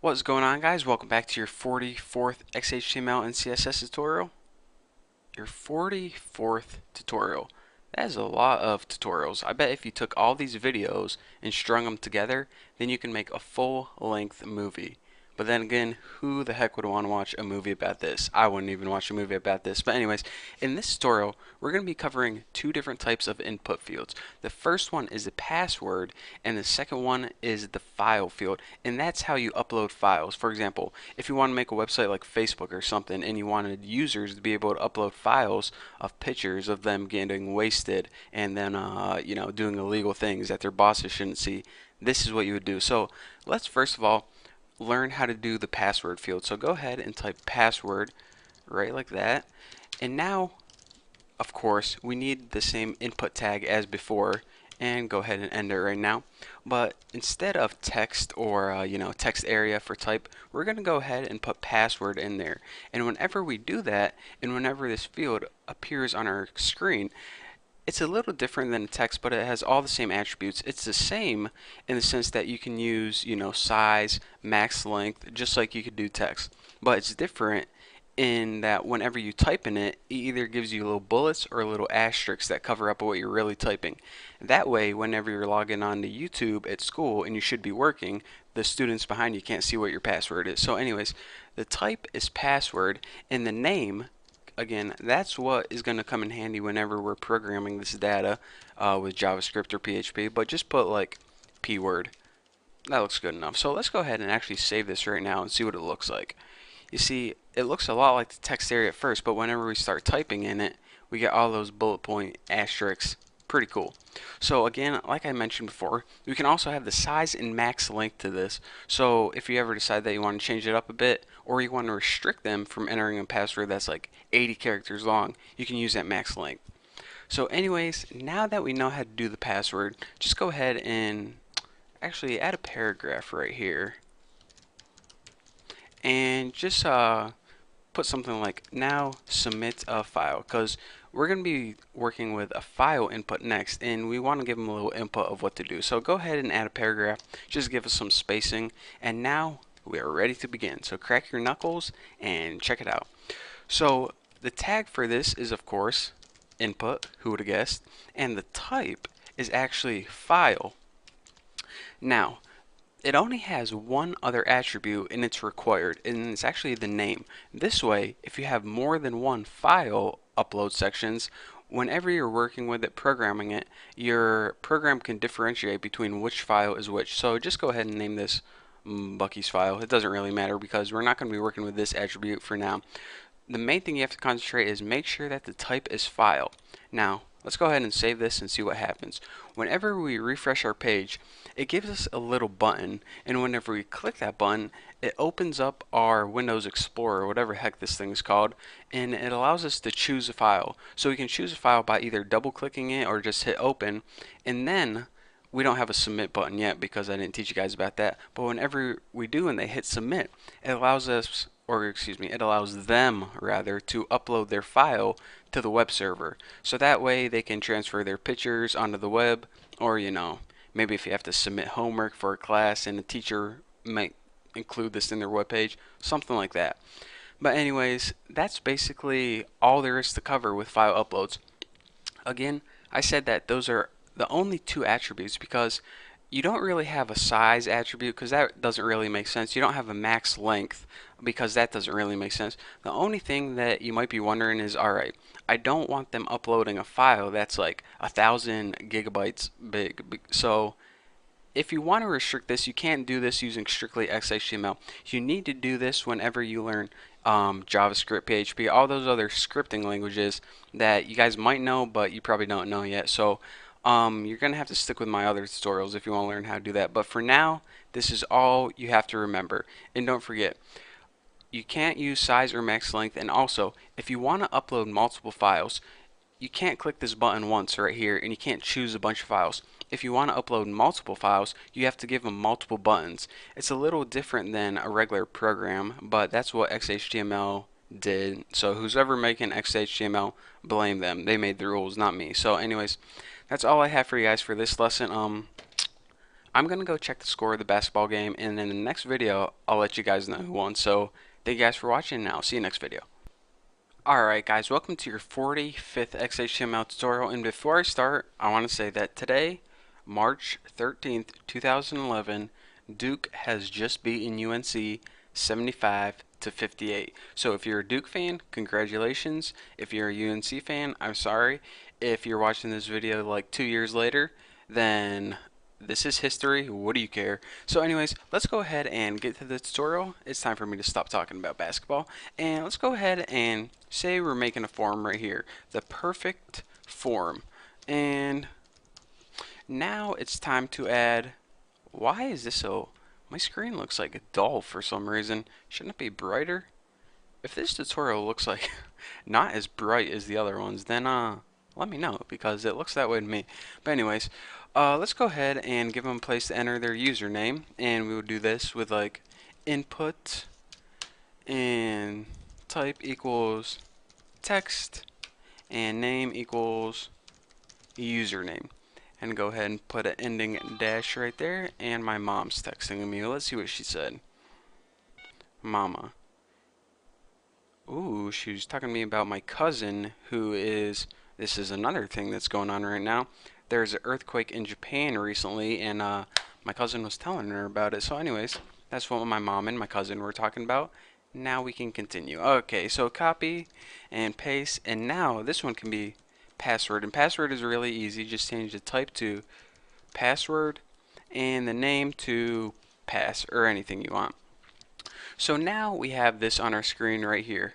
What's going on, guys? Welcome back to your 44th XHTML and CSS tutorial. Your 44th tutorial. That is a lot of tutorials. I bet if you took all these videos and strung them together, then you can make a full-length movie. But then again, who the heck would want to watch a movie about this? I wouldn't even watch a movie about this. But anyways, in this tutorial, we're going to be covering two different types of input fields. The first one is the password, and the second one is the file field. And that's how you upload files. For example, if you want to make a website like Facebook or something, and you wanted users to be able to upload files of pictures of them getting wasted, and then, doing illegal things that their bosses shouldn't see, this is what you would do. So let's first of all learn how to do the password field. So go ahead and type password right like that. And now, of course, we need the same input tag as before, and go ahead and end it right now. But instead of text or text area for type, we're going to go ahead and put password in there. And whenever we do that, and whenever this field appears on our screen, it's a little different than text, but it has all the same attributes. It's the same in the sense that you can use, size, max length, just like you could do text. But it's different in that whenever you type in it, it either gives you little bullets or little asterisks that cover up what you're really typing. That way, whenever you're logging on to YouTube at school and you should be working, the students behind you can't see what your password is. So anyways, the type is password, and the name, again, that's what is going to come in handy whenever we're programming this data with JavaScript or PHP, but just put like P word. That looks good enough. So let's go ahead and actually save this right now and see what it looks like. You see, it looks a lot like the text area at first, but whenever we start typing in it, we get all those bullet point asterisks. Pretty cool. So again, like I mentioned before, we can also have the size and max length to this. So if you ever decide that you want to change it up a bit, or you want to restrict them from entering a password that's like 80 characters long, you can use that max length. So anyways, now that we know how to do the password, just go ahead and actually add a paragraph right here. And just put something like now submit a file, because we're going to be working with a file input next, and we want to give them a little input of what to do. So go ahead and add a paragraph, just give us some spacing, and now we are ready to begin. So crack your knuckles and check it out. So the tag for this is, of course, input, who would have guessed, and the type is actually file. Now, it only has one other attribute, and it's required, and it's actually the name. This way, if you have more than one file upload sections, whenever you're working with it, programming it, your program can differentiate between which file is which. So just go ahead and name this Bucky's file. It doesn't really matter because we're not going to be working with this attribute for now. The main thing you have to concentrate is make sure that the type is file. Now, let's go ahead and save this and see what happens. Whenever we refresh our page, it gives us a little button, and whenever we click that button, it opens up our Windows Explorer, whatever heck this thing is called, and it allows us to choose a file. So we can choose a file by either double clicking it or just hit open, and then we don't have a submit button yet because I didn't teach you guys about that, but whenever we do and they hit submit, it allows us, or excuse me, it allows them rather to upload their file to the web server. So that way they can transfer their pictures onto the web, or maybe if you have to submit homework for a class and the teacher might include this in their web page, something like that. But anyways, that's basically all there is to cover with file uploads. Again, I said that those are the only two attributes because you don't really have a size attribute because that doesn't really make sense. You don't have a max length because that doesn't really make sense. The only thing that you might be wondering is, all right, I don't want them uploading a file that's like 1,000 GB big. So if you want to restrict this, you can't do this using strictly XHTML. You need to do this whenever you learn JavaScript, PHP, all those other scripting languages that you guys might know, but you probably don't know yet. So you're going to have to stick with my other tutorials if you want to learn how to do that. But for now, this is all you have to remember. And don't forget, you can't use size or max length. And also, if you want to upload multiple files, you can't click this button once right here and you can't choose a bunch of files. If you want to upload multiple files, you have to give them multiple buttons. It's a little different than a regular program, but that's what XHTML did. So who's ever making XHTML, blame them. They made the rules, not me. So anyways, that's all I have for you guys for this lesson. I'm gonna go check the score of the basketball game, and in the next video, I'll let you guys know who won. So thank you guys for watching, and I'll see you next video. Alright guys, welcome to your 45th XHTML tutorial, and before I start, I want to say that today, March 13th, 2011, Duke has just beaten UNC 75-58. So if you're a Duke fan, congratulations. If you're a UNC fan, I'm sorry. If you're watching this video like 2 years later, then this is history. What do you care? So anyways, let's go ahead and get to the tutorial. It's time for me to stop talking about basketball. And let's go ahead and say we're making a form right here. The perfect form. And now it's time to add, why is this so, my screen looks like a dull for some reason. Shouldn't it be brighter? If this tutorial looks like not as bright as the other ones, then let me know, because it looks that way to me. But anyways, let's go ahead and give them a place to enter their username, and we will do this with like input and type equals text and name equals username, and go ahead and put an ending dash right there. And my mom's texting me. Let's see what she said. Mama. Ooh, she was talking to me about my cousin, who is, this is another thing that's going on right now. There's an earthquake in Japan recently, and my cousin was telling her about it. So anyways, that's what my mom and my cousin were talking about. Now we can continue. Okay, so copy and paste, and now this one can be password. And password is really easy. Just change the type to password and the name to pass, or anything you want. So now we have this on our screen right here.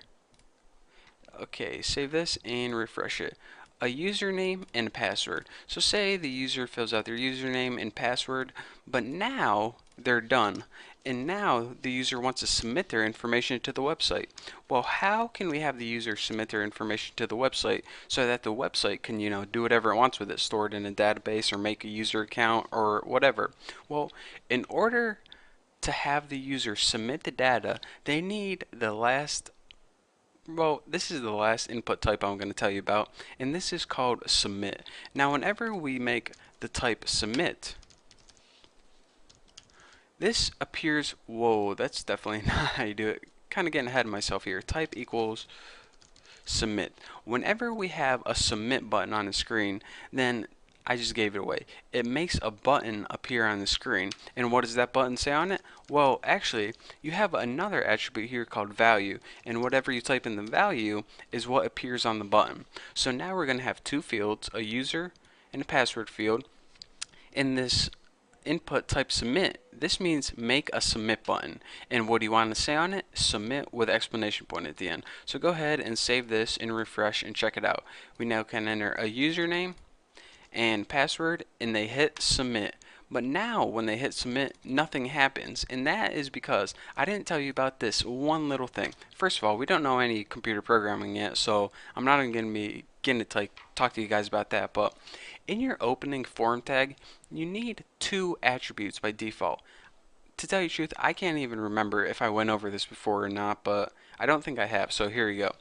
Okay, save this and refresh it. A username and a password. So say the user fills out their username and password, but now they're done. And now the user wants to submit their information to the website. Well, how can we have the user submit their information to the website so that the website can, do whatever it wants with it, store it in a database or make a user account or whatever? Well, in order to have the user submit the data, they need the last, well, this is the last input type I'm going to tell you about, and this is called submit. Now, whenever we make the type submit, this appears, whoa, that's definitely not how you do it. Kind of getting ahead of myself here. Type equals submit. Whenever we have a submit button on the screen, then I just gave it away. It makes a button appear on the screen. And what does that button say on it? Well, actually, you have another attribute here called value. And whatever you type in the value is what appears on the button. So now we're going to have two fields, a user and a password field. In this input type submit, this means make a submit button. And what do you want to say on it? Submit with exclamation point at the end. So go ahead and save this and refresh and check it out. We now can enter a username and password, and they hit submit. But now when they hit submit, nothing happens, and that is because I didn't tell you about this one little thing. First of all, we don't know any computer programming yet, so I'm not even going to be getting to talk to you guys about that. But in your opening form tag, you need two attributes by default. To tell you the truth, I can't even remember if I went over this before or not, but I don't think I have, so here you go.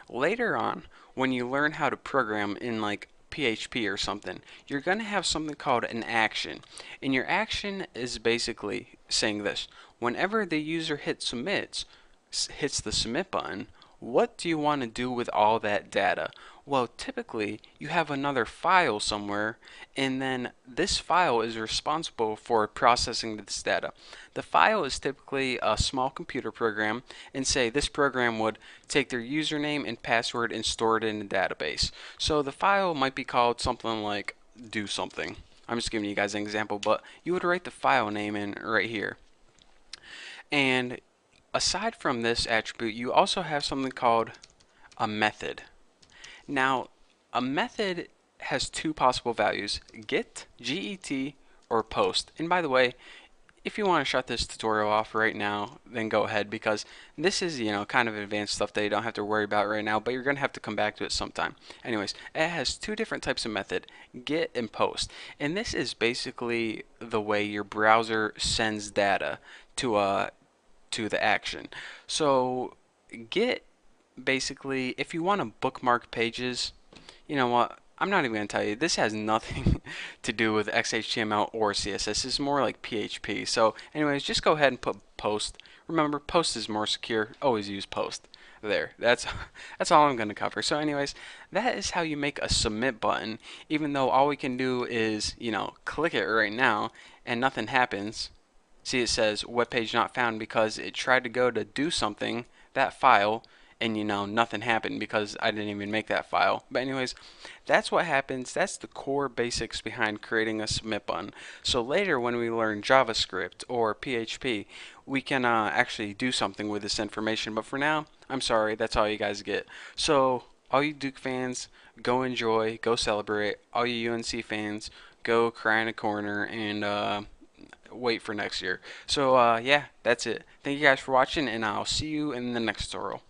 Later on, when you learn how to program in like PHP or something, you're going to have something called an action. And your action is basically saying this. Whenever the user hits the submit button, what do you want to do with all that data? Well, typically you have another file somewhere, and then this file is responsible for processing this data. The file is typically a small computer program, and say this program would take their username and password and store it in a database. So the file might be called something like do something. I'm just giving you guys an example, but you would write the file name in right here. And aside from this attribute, you also have something called a method. Now, a method has two possible values, get, G-E-T, or post. And by the way, if you want to shut this tutorial off right now, then go ahead, because this is, kind of advanced stuff that you don't have to worry about right now, but you're going to have to come back to it sometime. Anyways, it has two different types of method, get and post. And this is basically the way your browser sends data to the action. So get, basically, if you want to bookmark pages, you know what? I'm not even going to tell you. This has nothing to do with XHTML or CSS. It's more like PHP. So anyways, just go ahead and put post. Remember, post is more secure. Always use post. There. That's all I'm going to cover. So anyways, that is how you make a submit button, even though all we can do is, click it right now and nothing happens. See, it says web page not found because it tried to go to do something, that file, and nothing happened because I didn't even make that file. But anyways, that's what happens. That's the core basics behind creating a submit button. So later when we learn JavaScript or PHP, we can actually do something with this information. But for now, I'm sorry, that's all you guys get. So all you Duke fans, go enjoy, go celebrate. All you UNC fans, go cry in a corner and wait for next year. So yeah, that's it. Thank you guys for watching, and I'll see you in the next tutorial.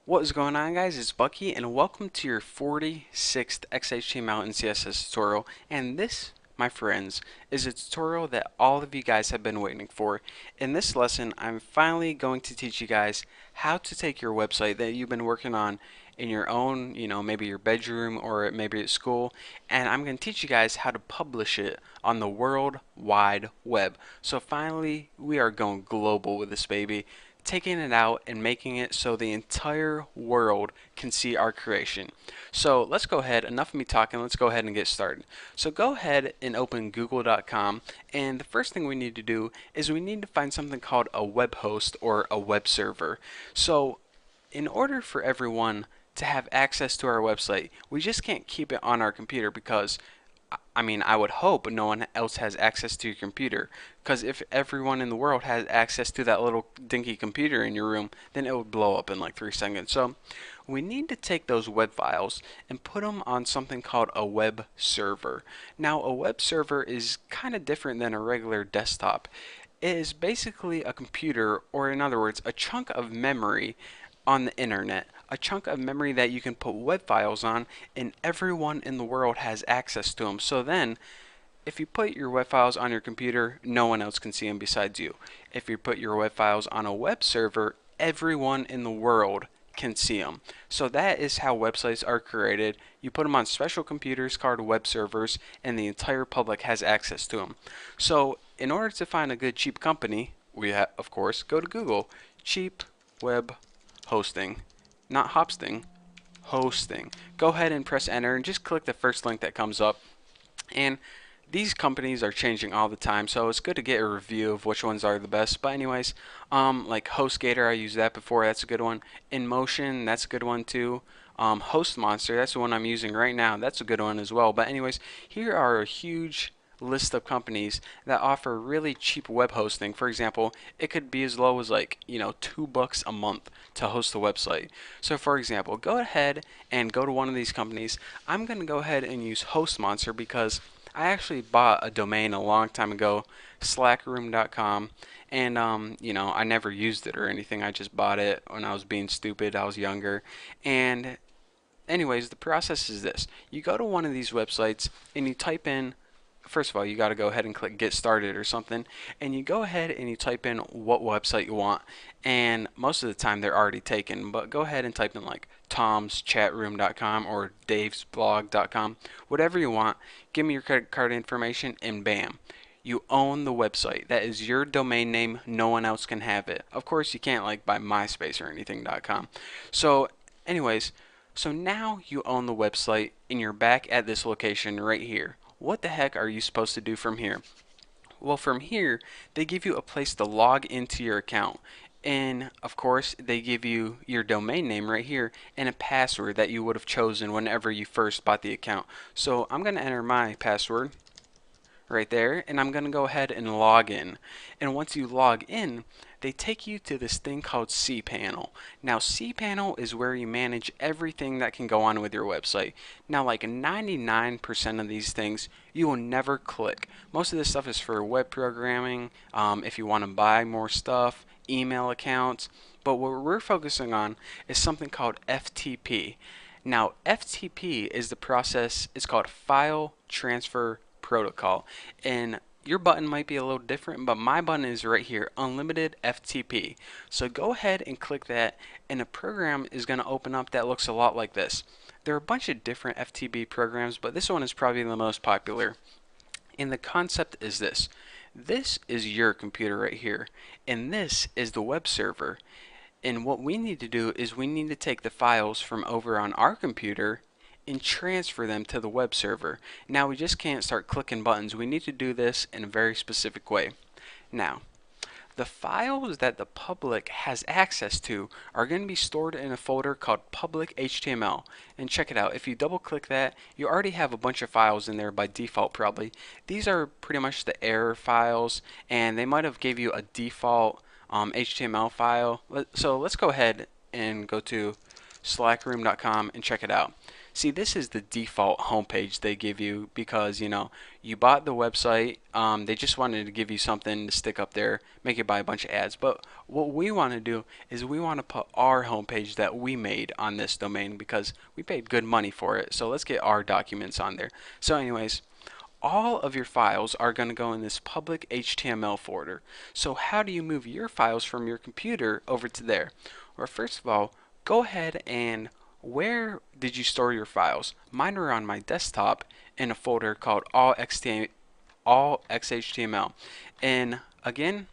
What is going on, guys? It's Bucky, and welcome to your 46th XHTML and CSS tutorial. And this, my friends, is a tutorial that all of you guys have been waiting for. In this lesson, I'm finally going to teach you guys how to take your website that you've been working on in your own, maybe your bedroom or maybe at school, and I'm going to teach you guys how to publish it on the World Wide Web. So finally, we are going global with this baby, taking it out and making it so the entire world can see our creation. So let's go ahead, enough of me talking, let's go ahead and get started. So go ahead and open google.com, and the first thing we need to do is we need to find something called a web host or a web server. So in order for everyone to have access to our website, we just can't keep it on our computer, because I would hope no one else has access to your computer, because if everyone in the world has access to that little dinky computer in your room, then it would blow up in like 3 seconds. So we need to take those web files and put them on something called a web server. Now, a web server is kind of different than a regular desktop. It is basically a computer, or in other words, a chunk of memory on the internet, a chunk of memory that you can put web files on, and everyone in the world has access to them. So then, if you put your web files on your computer, no one else can see them besides you. If you put your web files on a web server, everyone in the world can see them. So that is how websites are created. You put them on special computers called web servers, and the entire public has access to them. So in order to find a good cheap company, we of course go to Google. Cheap web hosting, not hosting, hosting. Go ahead and press enter and just click the first link that comes up. And these companies are changing all the time, so it's good to get a review of which ones are the best. But anyways, like HostGator, I used that before. That's a good one. InMotion, that's a good one too. HostMonster, that's the one I'm using right now. That's a good one as well. But anyways, here are a huge list of companies that offer really cheap web hosting. For example, it could be as low as like, $2 a month to host a website. So for example, go ahead and go to one of these companies. I'm going to go ahead and use HostMonster because I actually bought a domain a long time ago, slackroom.com, and I never used it or anything. I just bought it when I was being stupid. I was younger. And anyways, the process is this. You go to one of these websites and you type in, first of all, you got to go ahead and click get started or something, and you go ahead and you type in what website you want, and most of the time they're already taken, but go ahead and type in like tomschatroom.com or davesblog.com, whatever you want. Give me your credit card information, and bam, You own the website. That is your domain name. No one else can have it. Of course, you can't like buy MySpace or anything.com. So, anyways, so now you own the website and you're back at this location right here. What the heck are you supposed to do from here? Well, from here, they give you a place to log into your account. And of course, they give you your domain name right here and a password that you would have chosen whenever you first bought the account. So I'm going to enter my password right there, and I'm going to go ahead and log in. And once you log in, they take you to this thing called cPanel. Now cPanel is where you manage everything that can go on with your website. Now like 99% of these things you will never click. Most of this stuff is for web programming, if you want to buy more stuff, email accounts, but what we're focusing on is something called FTP. Now FTP is the process, it's called File Transfer Protocol, and your button might be a little different, but my button is right here, Unlimited FTP. So go ahead and click that, and a program is going to open up that looks a lot like this. There are a bunch of different FTP programs, but this one is probably the most popular. And the concept is this. This is your computer right here, and this is the web server. And what we need to do is we need to take the files from over on our computer and transfer them to the web server. Now we just can't start clicking buttons. We need to do this in a very specific way. Now, the files that the public has access to are going to be stored in a folder called public HTML. And check it out. If you double click that, you already have a bunch of files in there by default probably. These are pretty much the error files, and they might have gave you a default HTML file. So let's go ahead and go to slackroom.com and check it out. See, this is the default homepage they give you because, you know, you bought the website. They just wanted to give you something to stick up there, make you buy a bunch of ads. But what we want to do is we want to put our homepage that we made on this domain because we paid good money for it. So let's get our documents on there. So anyways, all of your files are going to go in this public HTML folder. So how do you move your files from your computer over to there? Well, first of all, go ahead and where did you store your files? Mine are on my desktop in a folder called all XHTML. And again,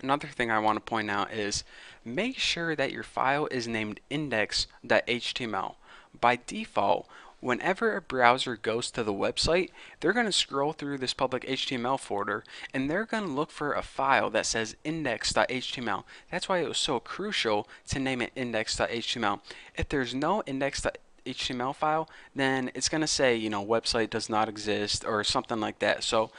another thing I want to point out is make sure that your file is named index.html. By default, whenever a browser goes to the website, they're going to scroll through this public HTML folder and they're going to look for a file that says index.html. That's why it was so crucial to name it index.html. If there's no index.html file, then it's going to say, you know, website does not exist or something like that. So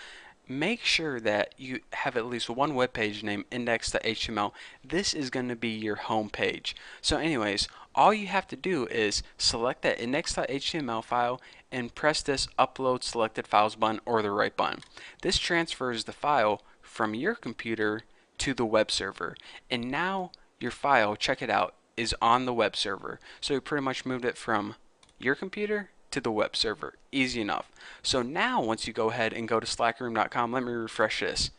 make sure that you have at least one web page named index.html. This is going to be your home page. So anyways, all you have to do is select that index.html file and press this upload selected files button or the right button. This transfers the file from your computer to the web server, and now your file, check it out, is on the web server. So you pretty much moved it from your computer to the web server. Easy enough. So now once you go ahead and go to slackroom.com, let me refresh this.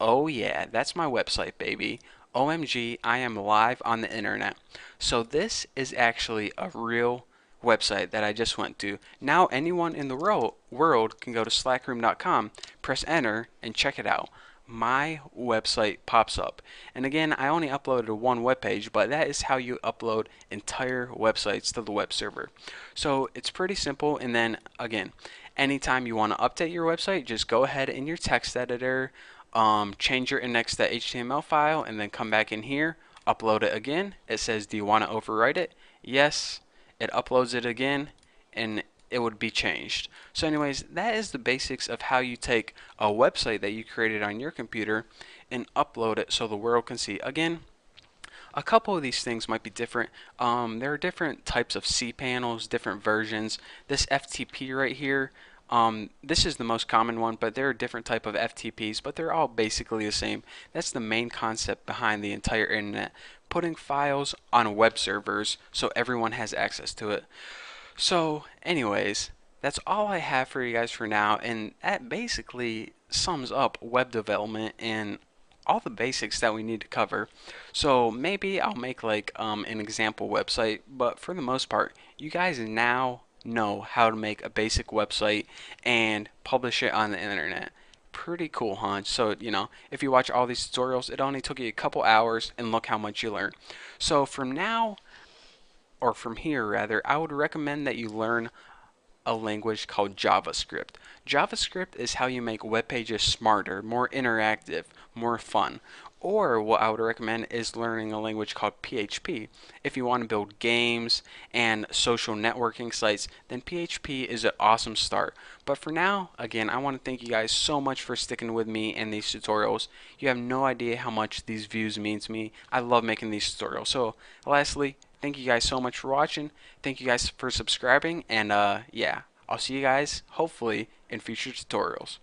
Oh yeah, that's my website, baby. OMG, I am live on the internet. So this is actually a real website that I just went to. Now anyone in the world can go to slackroom.com, press enter, and check it out. My website pops up. And again, I only uploaded one web page, but that is how you upload entire websites to the web server. So it's pretty simple. And then again, anytime you want to update your website, just go ahead in your text editor, change your index.html file, and then come back in here, upload it again. It says, do you want to overwrite it? Yes. It uploads it again, and it would be changed. So anyways, that is the basics of how you take a website that you created on your computer and upload it so the world can see. Again, a couple of these things might be different. There are different types of cPanels, different versions. This FTP right here, this is the most common one, but there are different type of FTPs, but they're all basically the same. That's the main concept behind the entire internet, putting files on web servers so everyone has access to it. So anyways, that's all I have for you guys for now, and that basically sums up web development and all the basics that we need to cover. So maybe I'll make like an example website, but for the most part, you guys now know how to make a basic website and publish it on the internet. Pretty cool, huh? So, if you watch all these tutorials, it only took you a couple hours, and look how much you learn. So from now, or from here rather, I would recommend that you learn a language called JavaScript. JavaScript is how you make web pages smarter, more interactive, more fun. Or what I would recommend is learning a language called PHP. If you want to build games and social networking sites, then PHP is an awesome start. But for now, again, I want to thank you guys so much for sticking with me in these tutorials. You have no idea how much these views mean to me. I love making these tutorials. So lastly, thank you guys so much for watching. Thank you guys for subscribing, and yeah, I'll see you guys hopefully in future tutorials.